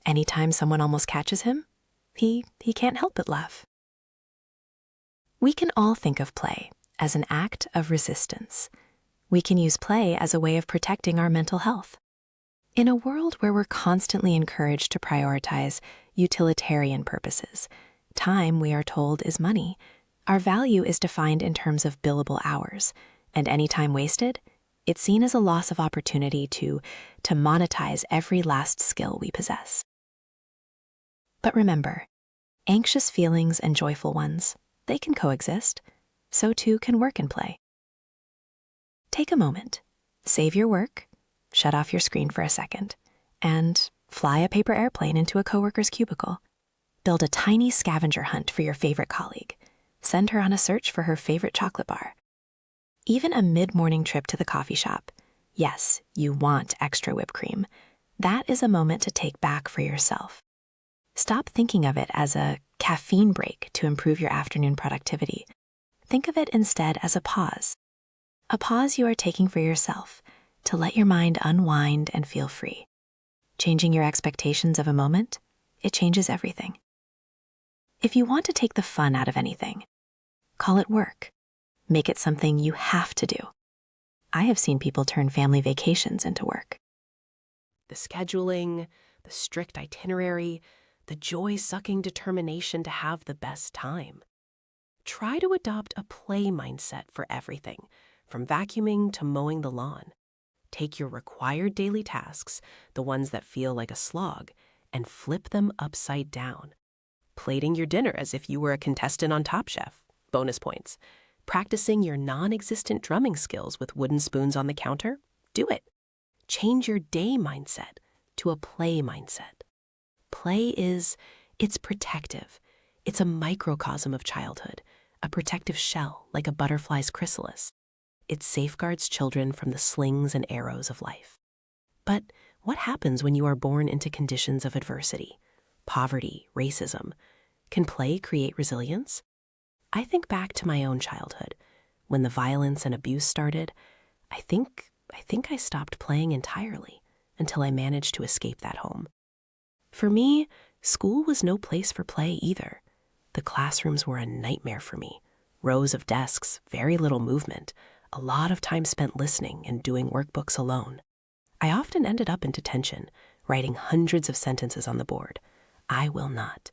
Anytime someone almost catches him, he can't help but laugh. We can all think of play as an act of resistance. We can use play as a way of protecting our mental health. In a world where we're constantly encouraged to prioritize utilitarian purposes, time, we are told, is money. Our value is defined in terms of billable hours, and any time wasted, it's seen as a loss of opportunity to monetize every last skill we possess. But remember, anxious feelings and joyful ones, they can coexist. So too can work and play. Take a moment, save your work, shut off your screen for a second, and fly a paper airplane into a coworker's cubicle. Build a tiny scavenger hunt for your favorite colleague. Send her on a search for her favorite chocolate bar. Even a mid-morning trip to the coffee shop. Yes, you want extra whipped cream. That is a moment to take back for yourself. Stop thinking of it as a caffeine break to improve your afternoon productivity. Think of it instead as a pause you are taking for yourself to let your mind unwind and feel free. Changing your expectations of a moment, it changes everything. If you want to take the fun out of anything, call it work. Make it something you have to do. I have seen people turn family vacations into work. The scheduling, the strict itinerary, the joy-sucking determination to have the best time. Try to adopt a play mindset for everything, from vacuuming to mowing the lawn. Take your required daily tasks, the ones that feel like a slog, and flip them upside down. Plating your dinner as if you were a contestant on Top Chef. Bonus points. Practicing your non-existent drumming skills with wooden spoons on the counter. Do it. Change your day mindset to a play mindset. Play it's protective. It's a microcosm of childhood, a protective shell like a butterfly's chrysalis. It safeguards children from the slings and arrows of life. But what happens when you are born into conditions of adversity, poverty, racism? Can play create resilience? I think back to my own childhood. When the violence and abuse started, I think I stopped playing entirely until I managed to escape that home. For me, school was no place for play either. The classrooms were a nightmare for me. Rows of desks, very little movement, a lot of time spent listening and doing workbooks alone. I often ended up in detention, writing hundreds of sentences on the board. I will not,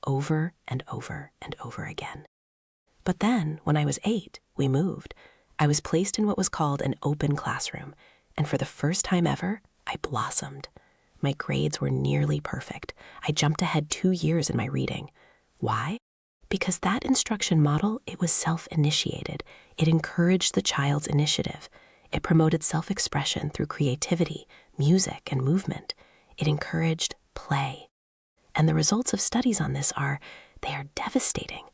over and over and over again. But then, when I was 8, we moved. I was placed in what was called an open classroom, and for the first time ever, I blossomed. My grades were nearly perfect. I jumped ahead 2 years in my reading. Why? Because that instruction model, it was self-initiated. It encouraged the child's initiative. It promoted self-expression through creativity, music, and movement. It encouraged play. And the results of studies on this they are devastating.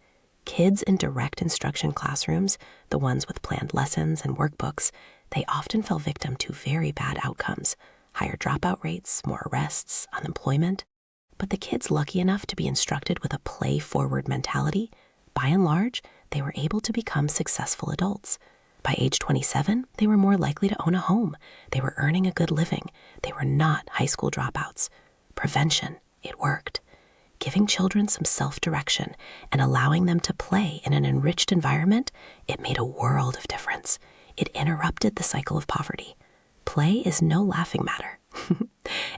Kids in direct instruction classrooms, the ones with planned lessons and workbooks, they often fell victim to very bad outcomes. Higher dropout rates, more arrests, unemployment. But the kids lucky enough to be instructed with a play-forward mentality, by and large, they were able to become successful adults. By age 27, they were more likely to own a home. They were earning a good living. They were not high school dropouts. Prevention, it worked. Giving children some self-direction and allowing them to play in an enriched environment, it made a world of difference. It interrupted the cycle of poverty. Play is no laughing matter,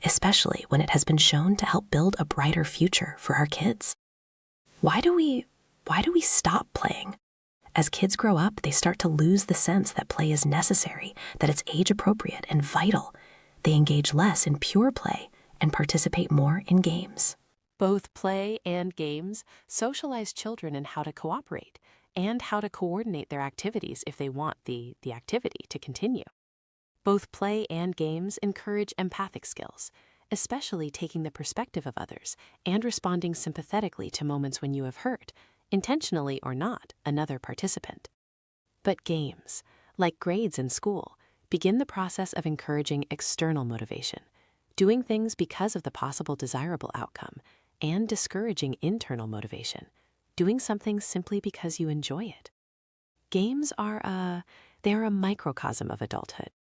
especially when it has been shown to help build a brighter future for our kids. Why do we stop playing? As kids grow up, they start to lose the sense that play is necessary, that it's age-appropriate and vital. They engage less in pure play and participate more in games. Both play and games socialize children in how to cooperate and how to coordinate their activities if they want the activity to continue. Both play and games encourage empathic skills, especially taking the perspective of others and responding sympathetically to moments when you have hurt, intentionally or not, another participant. But games, like grades in school, begin the process of encouraging external motivation, doing things because of the possible desirable outcome, and discouraging internal motivation, doing something simply because you enjoy it. Games are a microcosm of adulthood.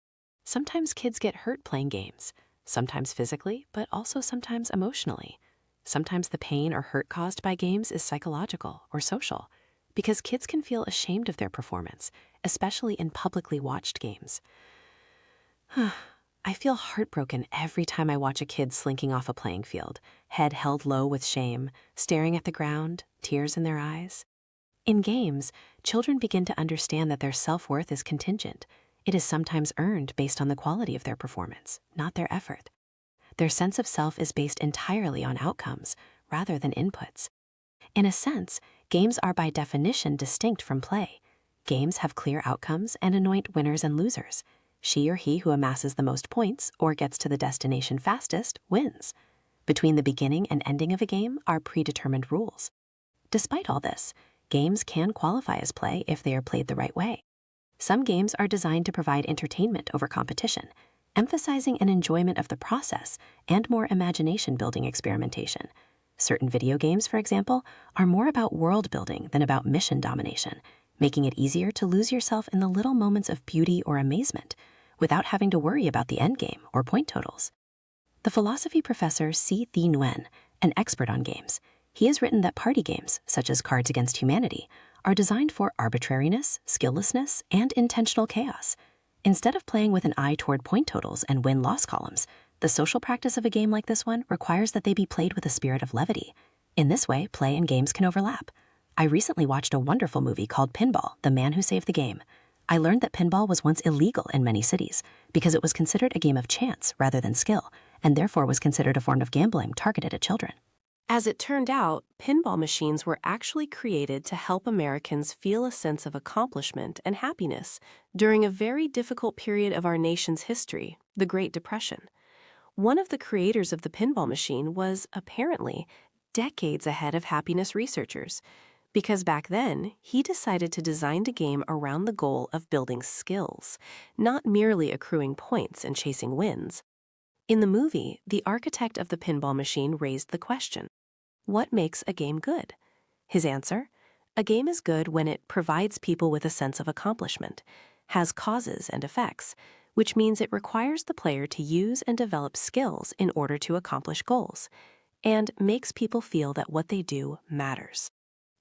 Sometimes kids get hurt playing games, sometimes physically, but also sometimes emotionally. Sometimes the pain or hurt caused by games is psychological or social. because kids can feel ashamed of their performance, especially in publicly watched games. I feel heartbroken every time I watch a kid slinking off a playing field, head held low with shame, staring at the ground, tears in their eyes. In games, children begin to understand that their self-worth is contingent. It is sometimes earned based on the quality of their performance, not their effort. Their sense of self is based entirely on outcomes, rather than inputs. In a sense, games are by definition distinct from play. Games have clear outcomes and anoint winners and losers. She or he who amasses the most points or gets to the destination fastest wins. Between the beginning and ending of a game are predetermined rules. Despite all this, games can qualify as play if they are played the right way. Some games are designed to provide entertainment over competition, emphasizing an enjoyment of the process and more imagination-building experimentation. Certain video games, for example, are more about world building than about mission domination, making it easier to lose yourself in the little moments of beauty or amazement without having to worry about the endgame or point totals. The philosophy professor C. Thi Nguyen, an expert on games, he has written that party games, such as Cards Against Humanity, are designed for arbitrariness, skilllessness, and intentional chaos. Instead of playing with an eye toward point totals and win-loss columns, the social practice of a game like this one requires that they be played with a spirit of levity. In this way, play and games can overlap. I recently watched a wonderful movie called Pinball: The Man Who Saved the Game. I learned that pinball was once illegal in many cities because it was considered a game of chance rather than skill, and therefore was considered a form of gambling targeted at children. As it turned out, pinball machines were actually created to help Americans feel a sense of accomplishment and happiness during a very difficult period of our nation's history, the Great Depression. One of the creators of the pinball machine was, apparently, decades ahead of happiness researchers, because back then, he decided to design the game around the goal of building skills, not merely accruing points and chasing wins. In the movie, the architect of the pinball machine raised the question, what makes a game good? His answer, a game is good when it provides people with a sense of accomplishment, has causes and effects, which means it requires the player to use and develop skills in order to accomplish goals, and makes people feel that what they do matters.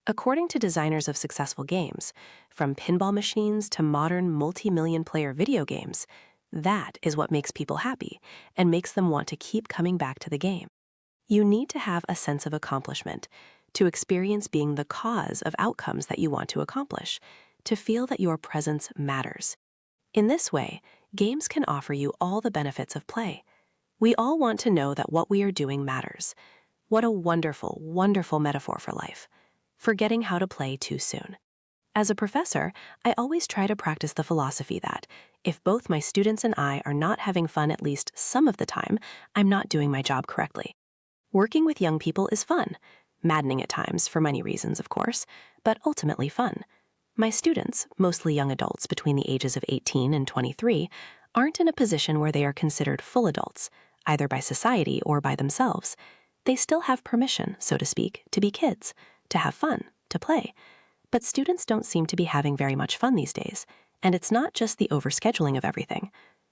According to designers of successful games, from pinball machines to modern multi-million player video games, that is what makes people happy and makes them want to keep coming back to the game. You need to have a sense of accomplishment, to experience being the cause of outcomes that you want to accomplish, to feel that your presence matters. In this way, games can offer you all the benefits of play. We all want to know that what we are doing matters. What a wonderful, wonderful metaphor for life. Forgetting how to play too soon. As a professor, I always try to practice the philosophy that, if both my students and I are not having fun at least some of the time, I'm not doing my job correctly. Working with young people is fun, maddening at times for many reasons, of course, but ultimately fun. My students, mostly young adults between the ages of 18 and 23, aren't in a position where they are considered full adults, either by society or by themselves. They still have permission, so to speak, to be kids, to have fun, to play. But students don't seem to be having very much fun these days, and it's not just the overscheduling of everything.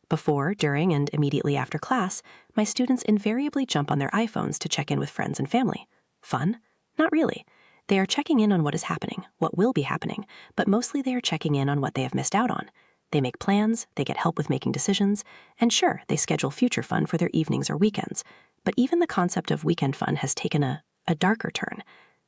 Before, during, and immediately after class, my students invariably jump on their iPhones to check in with friends and family. Fun? Not really. They are checking in on what is happening, what will be happening, but mostly they are checking in on what they have missed out on. They make plans, they get help with making decisions, and sure, they schedule future fun for their evenings or weekends. But even the concept of weekend fun has taken a darker turn.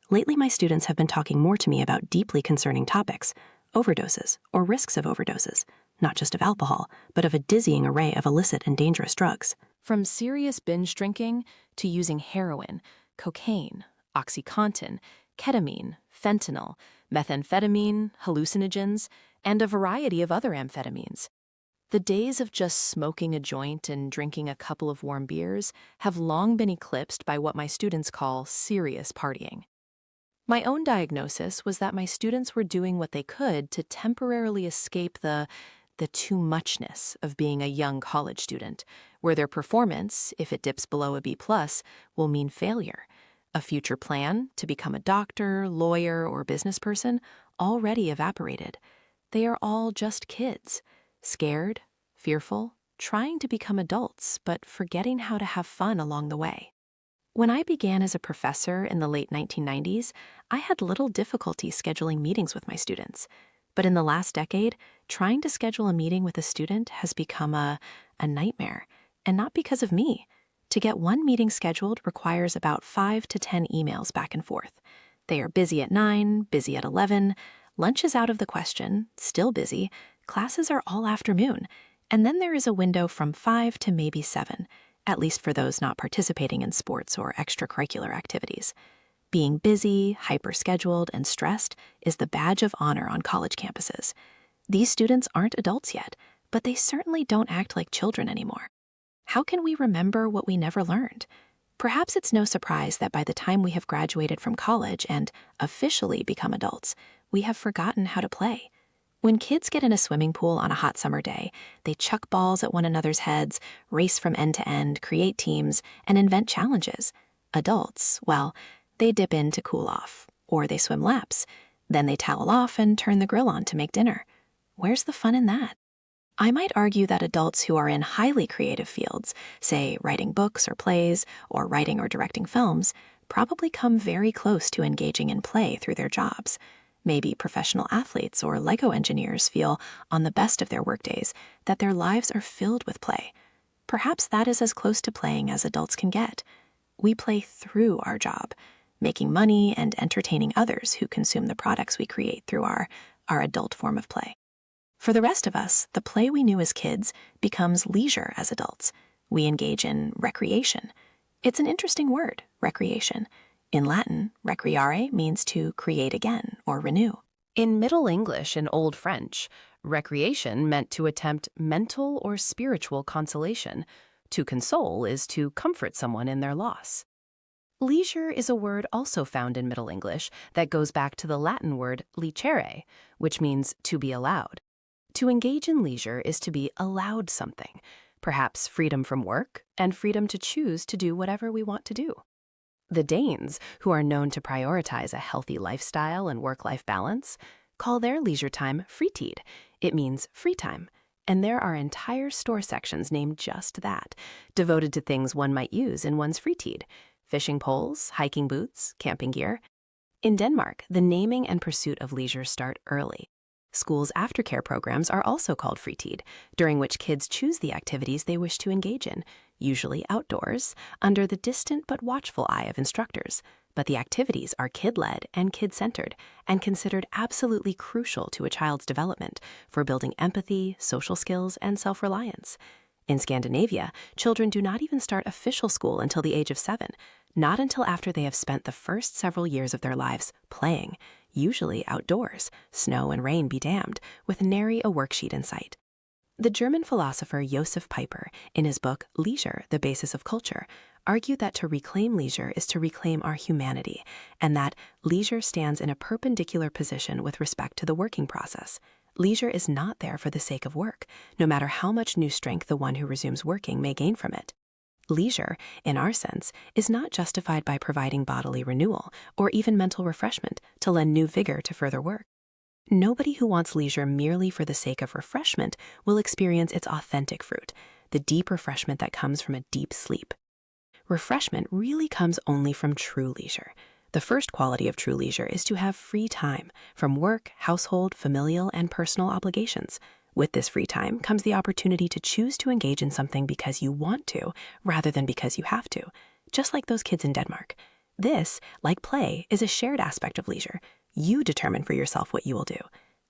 Lately, my students have been talking more to me about deeply concerning topics, overdoses or risks of overdoses, not just of alcohol, but of a dizzying array of illicit and dangerous drugs. From serious binge drinking to using heroin, cocaine, OxyContin, ketamine, fentanyl, methamphetamine, hallucinogens, and a variety of other amphetamines. The days of just smoking a joint and drinking a couple of warm beers have long been eclipsed by what my students call serious partying. My own diagnosis was that my students were doing what they could to temporarily escape the too muchness of being a young college student, where their performance, if it dips below a B+, will mean failure. A future plan to become a doctor, lawyer, or business person already evaporated. They are all just kids, scared, fearful, trying to become adults, but forgetting how to have fun along the way. When I began as a professor in the late 1990s, I had little difficulty scheduling meetings with my students. But in the last decade, trying to schedule a meeting with a student has become a nightmare, and not because of me. To get one meeting scheduled requires about 5 to 10 emails back and forth. They are busy at 9, busy at 11, lunch is out of the question, still busy, classes are all afternoon, and then there is a window from 5 to maybe 7, at least for those not participating in sports or extracurricular activities. Being busy, hyper-scheduled, and stressed is the badge of honor on college campuses. These students aren't adults yet, but they certainly don't act like children anymore. How can we remember what we never learned? Perhaps it's no surprise that by the time we have graduated from college and officially become adults, we have forgotten how to play. When kids get in a swimming pool on a hot summer day, they chuck balls at one another's heads, race from end to end, create teams, and invent challenges. Adults, well, they dip in to cool off, or they swim laps. Then they towel off and turn the grill on to make dinner. Where's the fun in that? I might argue that adults who are in highly creative fields, say writing books or plays, or writing or directing films, probably come very close to engaging in play through their jobs. Maybe professional athletes or Lego engineers feel, on the best of their workdays, that their lives are filled with play. Perhaps that is as close to playing as adults can get. We play through our job, making money and entertaining others who consume the products we create through our adult form of play. For the rest of us, the play we knew as kids becomes leisure as adults. We engage in recreation. It's an interesting word, recreation. In Latin, recreare means to create again or renew. In Middle English and Old French, recreation meant to attempt mental or spiritual consolation. To console is to comfort someone in their loss. Leisure is a word also found in Middle English that goes back to the Latin word licere, which means to be allowed. To engage in leisure is to be allowed something, perhaps freedom from work and freedom to choose to do whatever we want to do. The Danes, who are known to prioritize a healthy lifestyle and work-life balance, call their leisure time fritid. It means free time, and there are entire store sections named just that, devoted to things one might use in one's fritid: fishing poles, hiking boots, camping gear. In Denmark, the naming and pursuit of leisure start early. Schools' aftercare programs are also called fritid, during which kids choose the activities they wish to engage in, usually outdoors, under the distant but watchful eye of instructors. But the activities are kid-led and kid-centered, and considered absolutely crucial to a child's development for building empathy, social skills, and self-reliance. In Scandinavia, children do not even start official school until the age of 7, not until after they have spent the first several years of their lives playing, usually outdoors, snow and rain be damned, with nary a worksheet in sight. The German philosopher Josef Pieper, in his book Leisure, the Basis of Culture, argued that to reclaim leisure is to reclaim our humanity, and that leisure stands in a perpendicular position with respect to the working process. Leisure is not there for the sake of work, no matter how much new strength the one who resumes working may gain from it. Leisure, in our sense, is not justified by providing bodily renewal or even mental refreshment to lend new vigor to further work. Nobody who wants leisure merely for the sake of refreshment will experience its authentic fruit, the deep refreshment that comes from a deep sleep. Refreshment really comes only from true leisure. The first quality of true leisure is to have free time from work, household, familial, and personal obligations. With this free time comes the opportunity to choose to engage in something because you want to, rather than because you have to, just like those kids in Denmark. This, like play, is a shared aspect of leisure. You determine for yourself what you will do.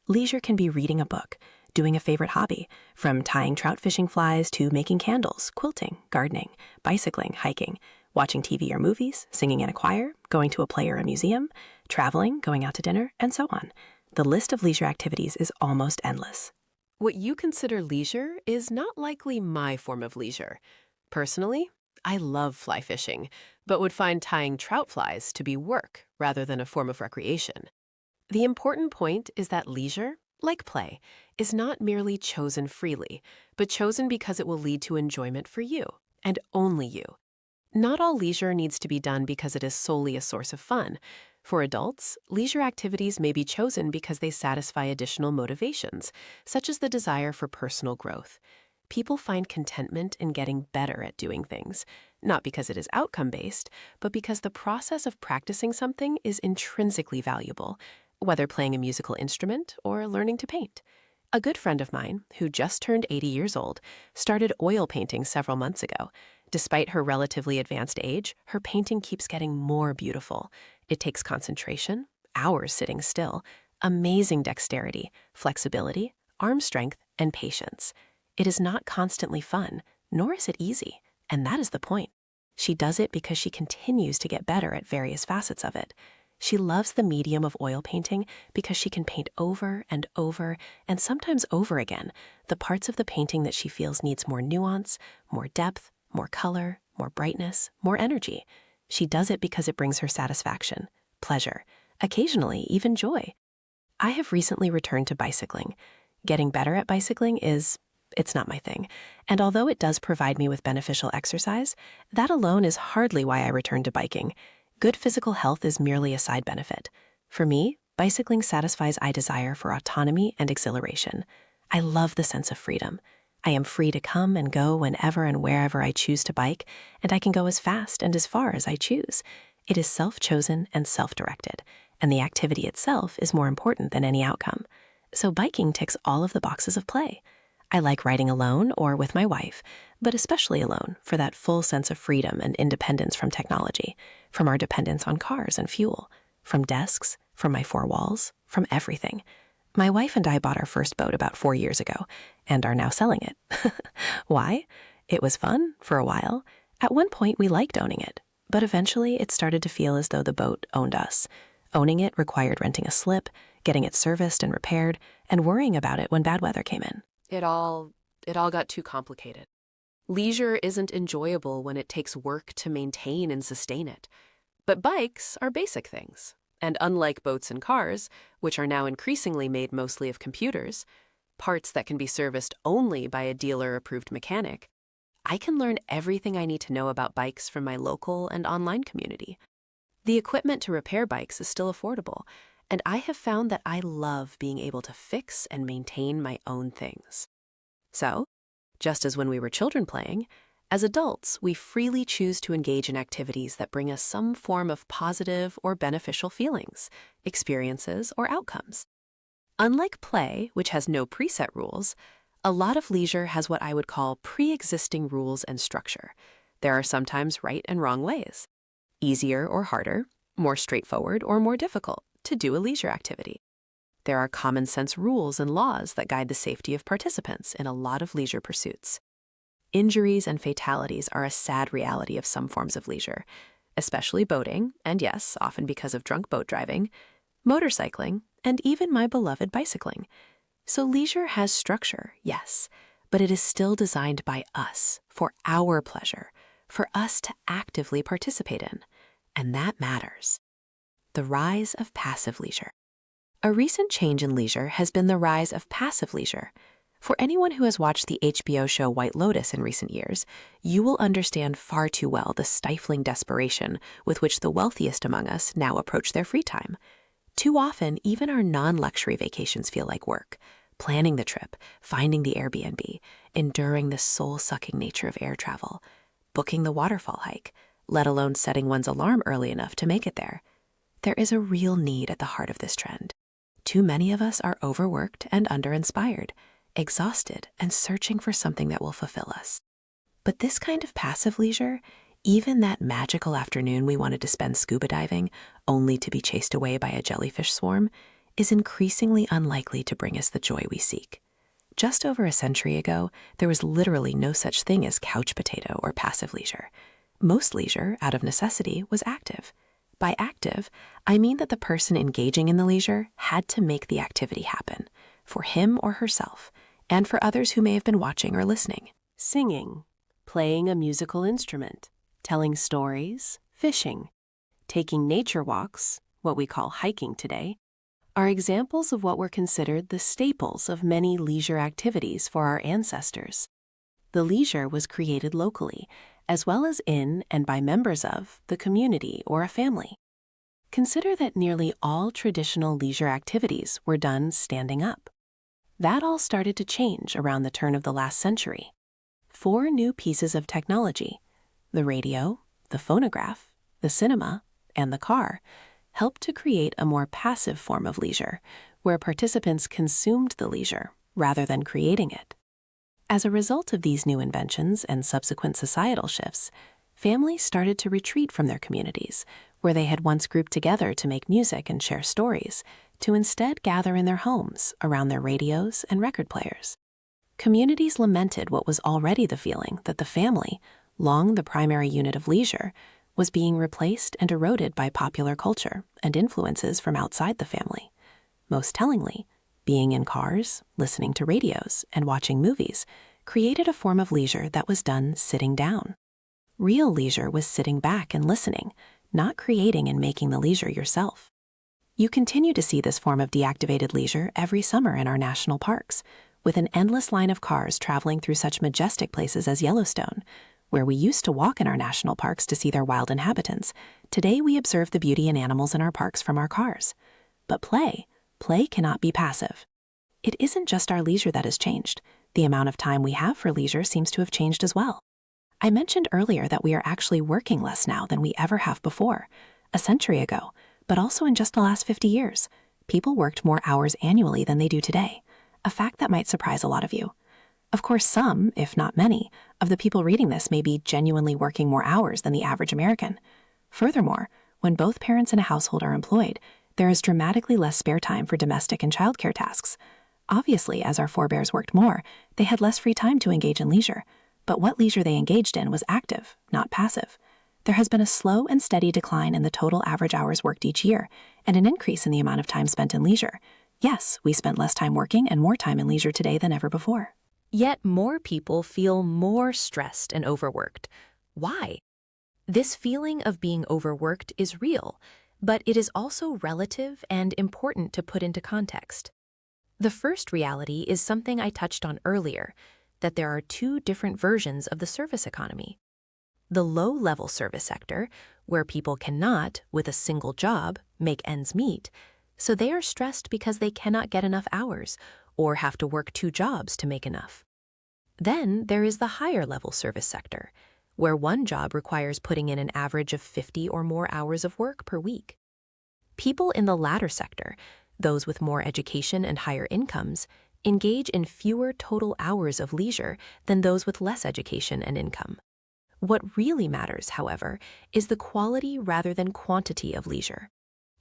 Leisure can be reading a book, doing a favorite hobby, from tying trout fishing flies to making candles, quilting, gardening, bicycling, hiking, watching TV or movies, singing in a choir, going to a play or a museum, traveling, going out to dinner, and so on. The list of leisure activities is almost endless. What you consider leisure is not likely my form of leisure. Personally, I love fly fishing, but would find tying trout flies to be work rather than a form of recreation. The important point is that leisure, like play, is not merely chosen freely, but chosen because it will lead to enjoyment for you, and only you. Not all leisure needs to be done because it is solely a source of fun. For adults, leisure activities may be chosen because they satisfy additional motivations, such as the desire for personal growth. People find contentment in getting better at doing things, not because it is outcome-based, but because the process of practicing something is intrinsically valuable, whether playing a musical instrument or learning to paint. A good friend of mine, who just turned 80 years old, started oil painting several months ago. Despite her relatively advanced age, her painting keeps getting more beautiful. It takes concentration, hours sitting still, amazing dexterity, flexibility, arm strength, and patience. It is not constantly fun, nor is it easy, and that is the point. She does it because she continues to get better at various facets of it. She loves the medium of oil painting because she can paint over and over, and sometimes over again, the parts of the painting that she feels needs more nuance, more depth, more color, more brightness, more energy. She does it because it brings her satisfaction, pleasure, occasionally even joy. I have recently returned to bicycling. Getting better at bicycling it's not my thing. And although it does provide me with beneficial exercise, that alone is hardly why I returned to biking. Good physical health is merely a side benefit. For me, bicycling satisfies my desire for autonomy and exhilaration. I love the sense of freedom. I am free to come and go whenever and wherever I choose to bike, and I can go as fast and as far as I choose. It is self-chosen and self-directed, and the activity itself is more important than any outcome. So biking ticks all of the boxes of play. I like riding alone or with my wife, but especially alone for that full sense of freedom and independence from technology, from our dependence on cars and fuel, from desks, from my four walls, from everything. My wife and I bought our first boat about 4 years ago and are now selling it. Why? It was fun for a while. At one point, we liked owning it, but eventually it started to feel as though the boat owned us. Owning it required renting a slip, getting it serviced and repaired, and worrying about it when bad weather came in. It all got too complicated. Leisure isn't enjoyable when it takes work to maintain and sustain it. But bikes are basic things. And unlike boats and cars, which are now increasingly made mostly of computers, parts that can be serviced only by a dealer-approved mechanic, I can learn everything I need to know about bikes from my local and online community. The equipment to repair bikes is still affordable, and I have found that I love being able to fix and maintain my own things. So, just as when we were children playing, as adults, we freely choose to engage in activities that bring us some form of positive or beneficial feelings, experiences, or outcomes. Unlike play, which has no preset rules, a lot of leisure has what I would call pre-existing rules and structure. There are sometimes right and wrong ways, easier or harder, more straightforward or more difficult to do a leisure activity. There are common sense rules and laws that guide the safety of participants in a lot of leisure pursuits. Injuries and fatalities are a sad reality of some forms of leisure, especially boating, and yes, often because of drunk boat driving, motorcycling, and even my beloved bicycling. So leisure has structure, yes, but it is still designed by us, for our pleasure, for us to actively participate in, and that matters. The rise of passive leisure. A recent change in leisure has been the rise of passive leisure. For anyone who has watched the HBO show White Lotus in recent years, you will understand far too well the stifling desperation with which the wealthiest among us now approach their free time. Too often, even our non-luxury vacations feel like work. Planning the trip, finding the Airbnb, enduring the soul-sucking nature of air travel, booking the waterfall hike, let alone setting one's alarm early enough to make it there. There is a real need at the heart of this trend. Too many of us are overworked and under-inspired, exhausted and searching for something that will fulfill us. But this kind of passive leisure, even that magical afternoon we wanted to spend scuba diving only to be chased away by a jellyfish swarm, is increasingly unlikely to bring us the joy we seek. Just over a century ago, there was literally no such thing as couch potato or passive leisure. Most leisure, out of necessity, was active. By active, I mean that the person engaging in the leisure had to make the activity happen, for him or herself, and for others who may have been watching or listening. Singing, playing a musical instrument, telling stories, fishing, taking nature walks, what we call hiking today, are examples of what were considered the staples of many leisure activities for our ancestors. The leisure was created locally, as well as in and by members of the community or a family. Consider that nearly all traditional leisure activities were done standing up. That all started to change around the turn of the last century. 4 new pieces of technology, the radio, the phonograph, the cinema, and the car, helped to create a more passive form of leisure, where participants consumed the leisure rather than creating it. As a result of these new inventions and subsequent societal shifts, families started to retreat from their communities, where they had once grouped together to make music and share stories, to instead gather in their homes around their radios and record players. Communities lamented what was already the feeling that the family, long the primary unit of leisure, was being replaced and eroded by popular culture and influences from outside the family. Most tellingly, being in cars, listening to radios, and watching movies created a form of leisure that was done sitting down. Real leisure was sitting back and listening, not creating and making the leisure yourself. You continue to see this form of deactivated leisure every summer in our national parks, with an endless line of cars traveling through such majestic places as Yellowstone. Where we used to walk in our national parks to see their wild inhabitants, today we observe the beauty in animals in our parks from our cars. But play cannot be passive. It isn't just our leisure that has changed. The amount of time we have for leisure seems to have changed as well. I mentioned earlier that we are actually working less now than we ever have before, a century ago, but also in just the last 50 years. People worked more hours annually than they do today, a fact that might surprise a lot of you. Of course, some, if not many, of the people reading this may be genuinely working more hours than the average American. Furthermore, when both parents in a household are employed, there is dramatically less spare time for domestic and childcare tasks. Obviously, as our forebears worked more, they had less free time to engage in leisure. But what leisure they engaged in was active, not passive. There has been a slow and steady decline in the total average hours worked each year, and an increase in the amount of time spent in leisure. Yes, we spend less time working and more time in leisure today than ever before. Yet more people feel more stressed and overworked. Why? This feeling of being overworked is real, but it is also relative and important to put into context. The first reality is something I touched on earlier, that there are 2 different versions of the service economy. The low-level service sector, where people cannot, with a single job, make ends meet, so they are stressed because they cannot get enough hours or have to work 2 jobs to make enough. Then there is the higher-level service sector, where one job requires putting in an average of 50 or more hours of work per week. People in the latter sector, those with more education and higher incomes, engage in fewer total hours of leisure than those with less education and income. What really matters, however, is the quality rather than quantity of leisure.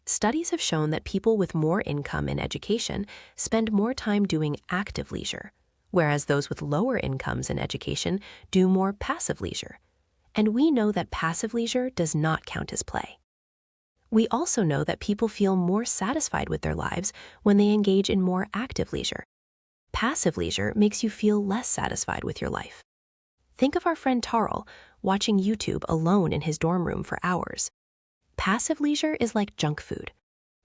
Studies have shown that people with more income and education spend more time doing active leisure, whereas those with lower incomes and education do more passive leisure. And we know that passive leisure does not count as play. We also know that people feel more satisfied with their lives when they engage in more active leisure. Passive leisure makes you feel less satisfied with your life. Think of our friend Tarl watching YouTube alone in his dorm room for hours. Passive leisure is like junk food.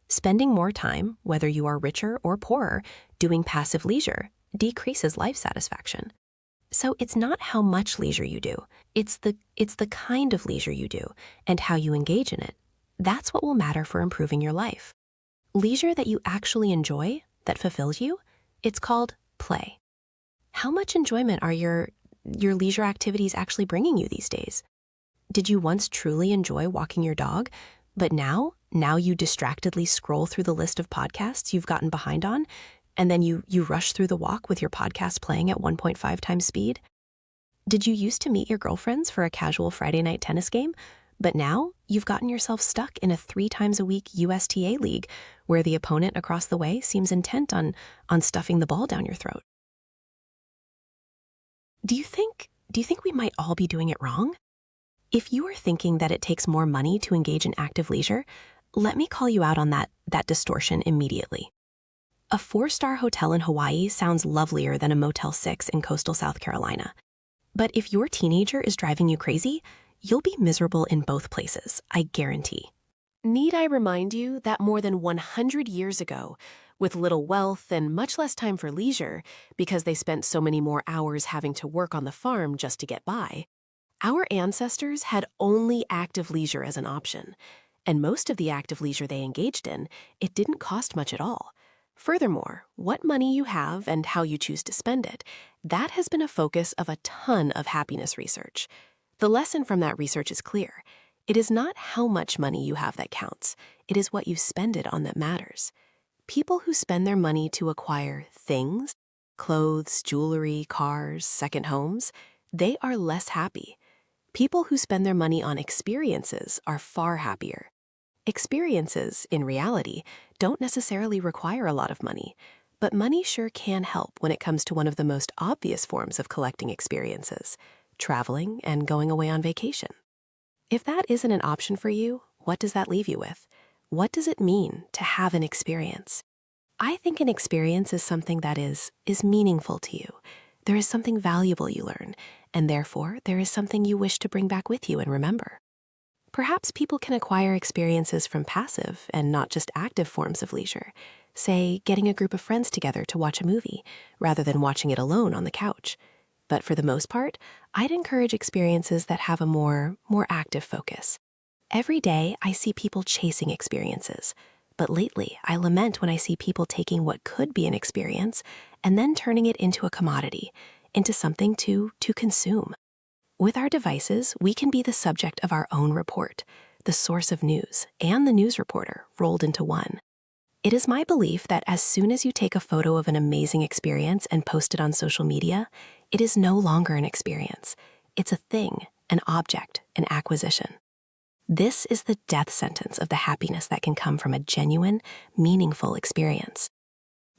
Spending more time, whether you are richer or poorer, doing passive leisure decreases life satisfaction. So it's not how much leisure you do, it's the kind of leisure you do and how you engage in it. That's what will matter for improving your life. Leisure that you actually enjoy, that fulfills you, it's called play. How much enjoyment are your leisure activities actually bringing you these days? Did you once truly enjoy walking your dog, but now you distractedly scroll through the list of podcasts you've gotten behind on, and then you rush through the walk with your podcast playing at 1.5 times speed? Did you used to meet your girlfriends for a casual Friday night tennis game, but now you've gotten yourself stuck in a 3 times a week USTA league where the opponent across the way seems intent on stuffing the ball down your throat? Do you think we might all be doing it wrong? If you are thinking that it takes more money to engage in active leisure, let me call you out on that distortion immediately. A 4-star hotel in Hawaii sounds lovelier than a Motel 6 in coastal South Carolina. But if your teenager is driving you crazy, you'll be miserable in both places, I guarantee. Need I remind you that more than 100 years ago, with little wealth and much less time for leisure because they spent so many more hours having to work on the farm just to get by, our ancestors had only active leisure as an option. And most of the active leisure they engaged in, it didn't cost much at all. Furthermore, what money you have and how you choose to spend it, that has been a focus of a ton of happiness research. The lesson from that research is clear. It is not how much money you have that counts. It is what you spend it on that matters. People who spend their money to acquire things, clothes, jewelry, cars, second homes, they are less happy. People who spend their money on experiences are far happier. Experiences, in reality, don't necessarily require a lot of money, but money sure can help when it comes to one of the most obvious forms of collecting experiences, traveling and going away on vacation. If that isn't an option for you, what does that leave you with? What does it mean to have an experience? I think an experience is something that is meaningful to you. There is something valuable you learn, and therefore there is something you wish to bring back with you and remember. Perhaps people can acquire experiences from passive and not just active forms of leisure, say getting a group of friends together to watch a movie rather than watching it alone on the couch. But for the most part, I'd encourage experiences that have a more active focus. Every day, I see people chasing experiences, but lately, I lament when I see people taking what could be an experience and then turning it into a commodity, into something to consume. With our devices, we can be the subject of our own report, the source of news, and the news reporter rolled into one. It is my belief that as soon as you take a photo of an amazing experience and post it on social media, it is no longer an experience. It's a thing, an object, an acquisition. This is the death sentence of the happiness that can come from a genuine, meaningful experience.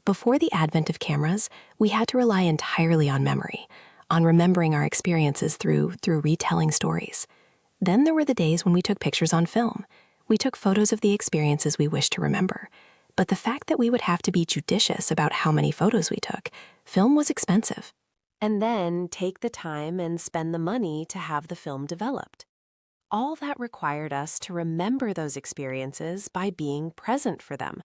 Before the advent of cameras, we had to rely entirely on memory, on remembering our experiences through retelling stories. Then there were the days when we took pictures on film. We took photos of the experiences we wished to remember. But the fact that we would have to be judicious about how many photos we took, film was expensive. And then take the time and spend the money to have the film developed. All that required us to remember those experiences by being present for them,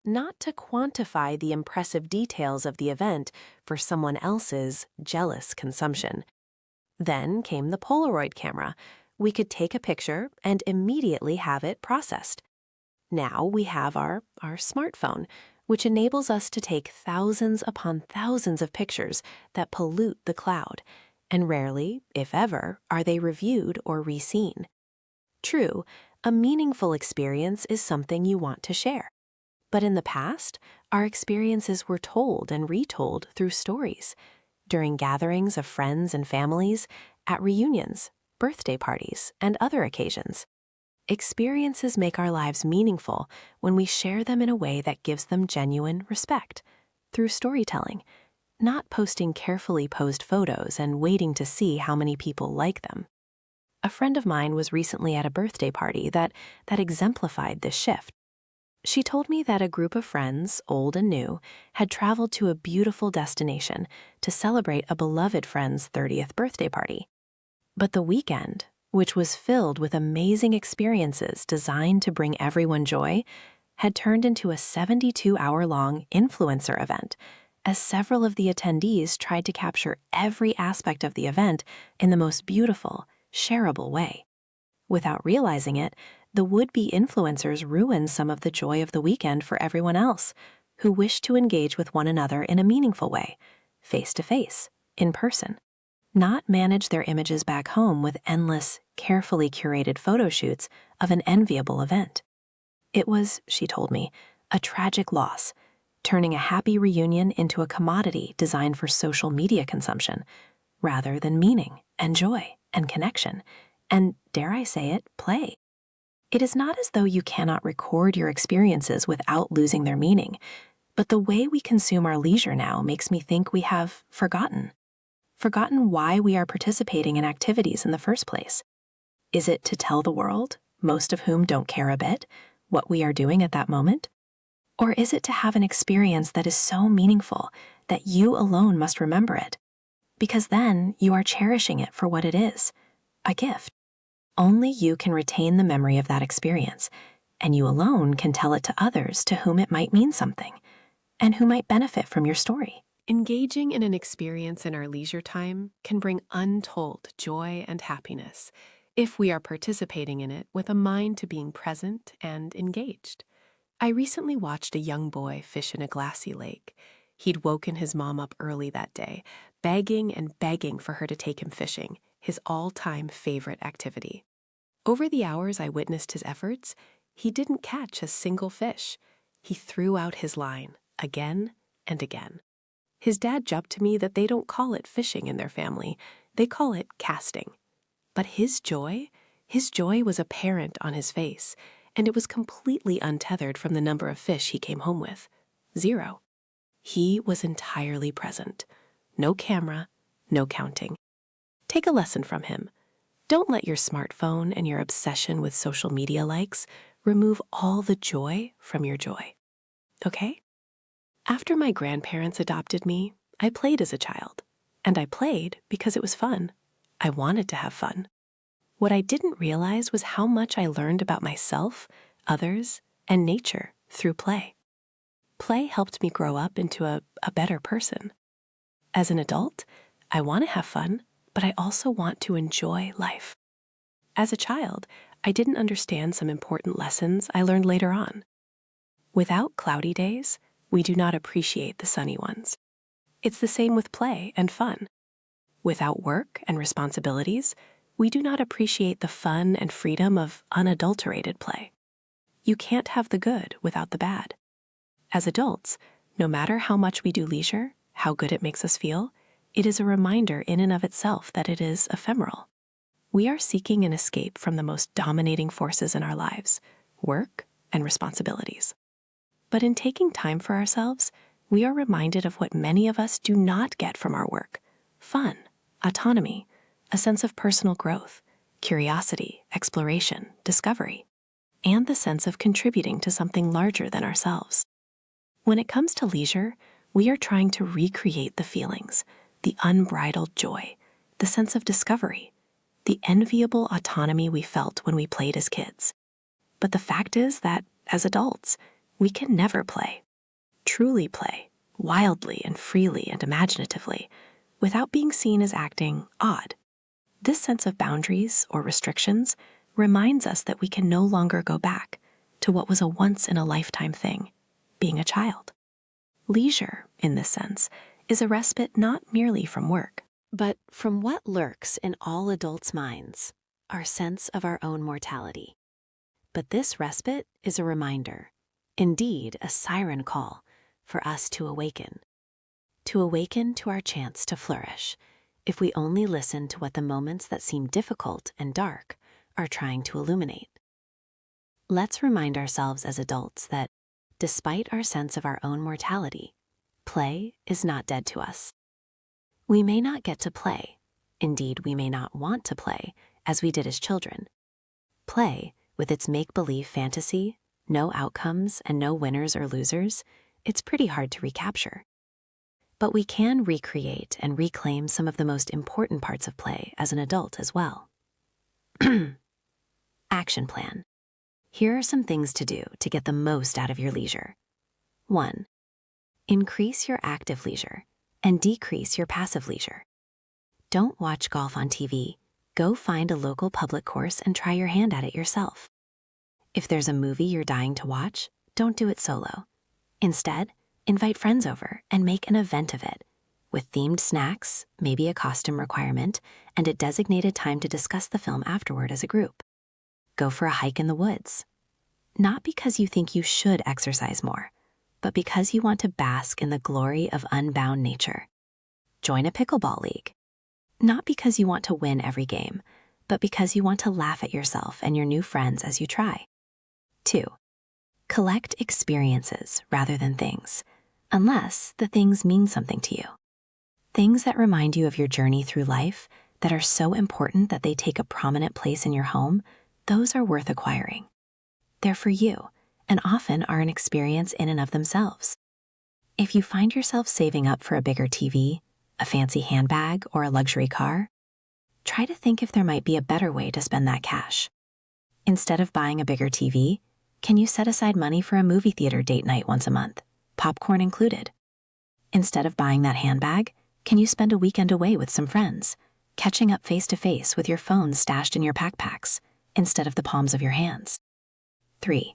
not to quantify the impressive details of the event for someone else's jealous consumption. Then came the Polaroid camera. We could take a picture and immediately have it processed. Now we have our smartphone, which enables us to take thousands upon thousands of pictures that pollute the cloud, and rarely, if ever, are they reviewed or re-seen. True, a meaningful experience is something you want to share. But in the past, our experiences were told and retold through stories, during gatherings of friends and families, at reunions, birthday parties, and other occasions. Experiences make our lives meaningful when we share them in a way that gives them genuine respect, through storytelling, not posting carefully posed photos and waiting to see how many people like them. A friend of mine was recently at a birthday party that exemplified this shift. She told me that a group of friends, old and new, had traveled to a beautiful destination to celebrate a beloved friend's 30th birthday party. But the weekend, which was filled with amazing experiences designed to bring everyone joy, had turned into a 72-hour-long influencer event, as several of the attendees tried to capture every aspect of the event in the most beautiful, shareable way. Without realizing it, the would-be influencers ruined some of the joy of the weekend for everyone else, who wished to engage with one another in a meaningful way, face-to-face, in person, not manage their images back home with endless, carefully curated photo shoots of an enviable event. It was, she told me, a tragic loss, turning a happy reunion into a commodity designed for social media consumption, rather than meaning and joy and connection, and, dare I say it, play. It is not as though you cannot record your experiences without losing their meaning, but the way we consume our leisure now makes me think we have forgotten why we are participating in activities in the first place. Is it to tell the world, most of whom don't care a bit, what we are doing at that moment? Or is it to have an experience that is so meaningful that you alone must remember it? Because then you are cherishing it for what it is, a gift. Only you can retain the memory of that experience, and you alone can tell it to others to whom it might mean something, and who might benefit from your story. Engaging in an experience in our leisure time can bring untold joy and happiness if we are participating in it with a mind to being present and engaged. I recently watched a young boy fish in a glassy lake. He'd woken his mom up early that day, begging and begging for her to take him fishing, his all-time favorite activity. Over the hours I witnessed his efforts, he didn't catch a single fish. He threw out his line again and again. His dad joked to me that they don't call it fishing in their family, they call it casting. But his joy was apparent on his face, and it was completely untethered from the number of fish he came home with. 0. He was entirely present. No camera, no counting. Take a lesson from him. Don't let your smartphone and your obsession with social media likes remove all the joy from your joy. Okay? After my grandparents adopted me, I played as a child. And I played because it was fun. I wanted to have fun. What I didn't realize was how much I learned about myself, others, and nature through play. Play helped me grow up into a better person. As an adult, I want to have fun, but I also want to enjoy life. As a child, I didn't understand some important lessons I learned later on. Without cloudy days, we do not appreciate the sunny ones. It's the same with play and fun. Without work and responsibilities, we do not appreciate the fun and freedom of unadulterated play. You can't have the good without the bad. As adults, no matter how much we do leisure, how good it makes us feel, it is a reminder in and of itself that it is ephemeral. We are seeking an escape from the most dominating forces in our lives, work and responsibilities. But in taking time for ourselves, we are reminded of what many of us do not get from our work: fun, autonomy, a sense of personal growth, curiosity, exploration, discovery, and the sense of contributing to something larger than ourselves. When it comes to leisure, we are trying to recreate the feelings, the unbridled joy, the sense of discovery, the enviable autonomy we felt when we played as kids. But the fact is that, as adults, we can never play, truly play, wildly and freely and imaginatively, without being seen as acting odd. This sense of boundaries or restrictions reminds us that we can no longer go back to what was a once-in-a-lifetime thing, being a child. Leisure, in this sense, is a respite not merely from work, but from what lurks in all adults' minds, our sense of our own mortality. But this respite is a reminder, indeed a siren call, for us to awaken to our chance to flourish, if we only listen to what the moments that seem difficult and dark are trying to illuminate. Let's remind ourselves as adults that, despite our sense of our own mortality, play is not dead to us. We may not get to play, indeed we may not want to play, as we did as children. Play, with its make-believe fantasy, no outcomes and no winners or losers, it's pretty hard to recapture. But we can recreate and reclaim some of the most important parts of play as an adult as well. Action plan. Here are some things to do to get the most out of your leisure. 1. Increase your active leisure and decrease your passive leisure. Don't watch golf on TV. Go find a local public course and try your hand at it yourself. If there's a movie you're dying to watch, don't do it solo. Instead, invite friends over and make an event of it, with themed snacks, maybe a costume requirement, and a designated time to discuss the film afterward as a group. Go for a hike in the woods. Not because you think you should exercise more, but because you want to bask in the glory of unbound nature. Join a pickleball league. Not because you want to win every game, but because you want to laugh at yourself and your new friends as you try. 2. Collect experiences rather than things, unless the things mean something to you. Things that remind you of your journey through life, that are so important that they take a prominent place in your home, those are worth acquiring. They're for you, and often are an experience in and of themselves. If you find yourself saving up for a bigger TV, a fancy handbag, or a luxury car, try to think if there might be a better way to spend that cash. Instead of buying a bigger TV, can you set aside money for a movie theater date night once a month, popcorn included? Instead of buying that handbag, can you spend a weekend away with some friends, catching up face-to-face with your phone stashed in your backpacks instead of the palms of your hands? 3.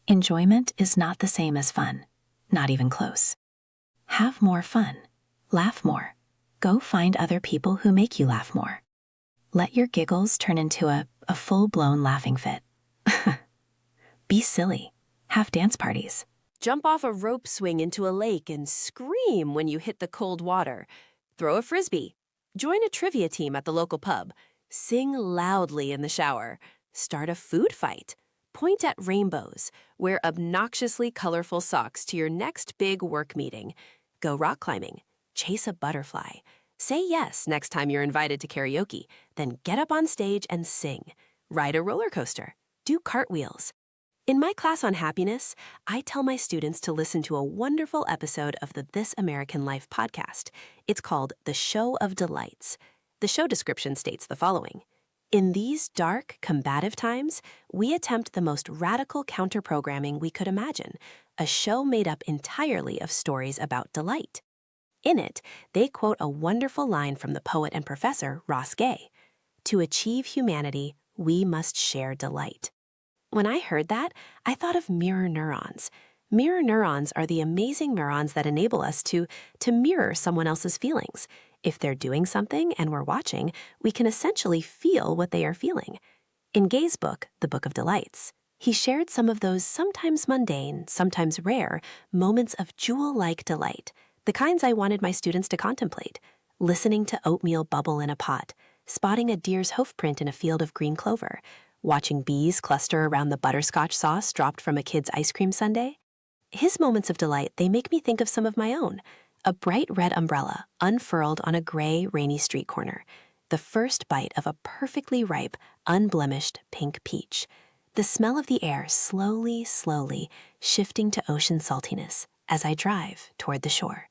Enjoyment is not the same as fun, not even close. Have more fun. Laugh more. Go find other people who make you laugh more. Let your giggles turn into a full-blown laughing fit. Be silly. Have dance parties. Jump off a rope swing into a lake and scream when you hit the cold water. Throw a frisbee. Join a trivia team at the local pub. Sing loudly in the shower. Start a food fight. Point at rainbows. Wear obnoxiously colorful socks to your next big work meeting. Go rock climbing. Chase a butterfly. Say yes next time you're invited to karaoke. Then get up on stage and sing. Ride a roller coaster. Do cartwheels. In my class on happiness, I tell my students to listen to a wonderful episode of the This American Life podcast. It's called The Show of Delights. The show description states the following. In these dark, combative times, we attempt the most radical counter-programming we could imagine, a show made up entirely of stories about delight. In it, they quote a wonderful line from the poet and professor Ross Gay. To achieve humanity, we must share delight. When I heard that, I thought of mirror neurons. Mirror neurons are the amazing neurons that enable us to mirror someone else's feelings. If they're doing something and we're watching, we can essentially feel what they are feeling. In Gay's book, The Book of Delights, he shared some of those sometimes mundane, sometimes rare, moments of jewel-like delight, the kinds I wanted my students to contemplate. Listening to oatmeal bubble in a pot, spotting a deer's hoofprint in a field of green clover, watching bees cluster around the butterscotch sauce dropped from a kid's ice cream sundae. His moments of delight, they make me think of some of my own. A bright red umbrella unfurled on a gray, rainy street corner. The first bite of a perfectly ripe, unblemished pink peach. The smell of the air slowly, slowly shifting to ocean saltiness as I drive toward the shore.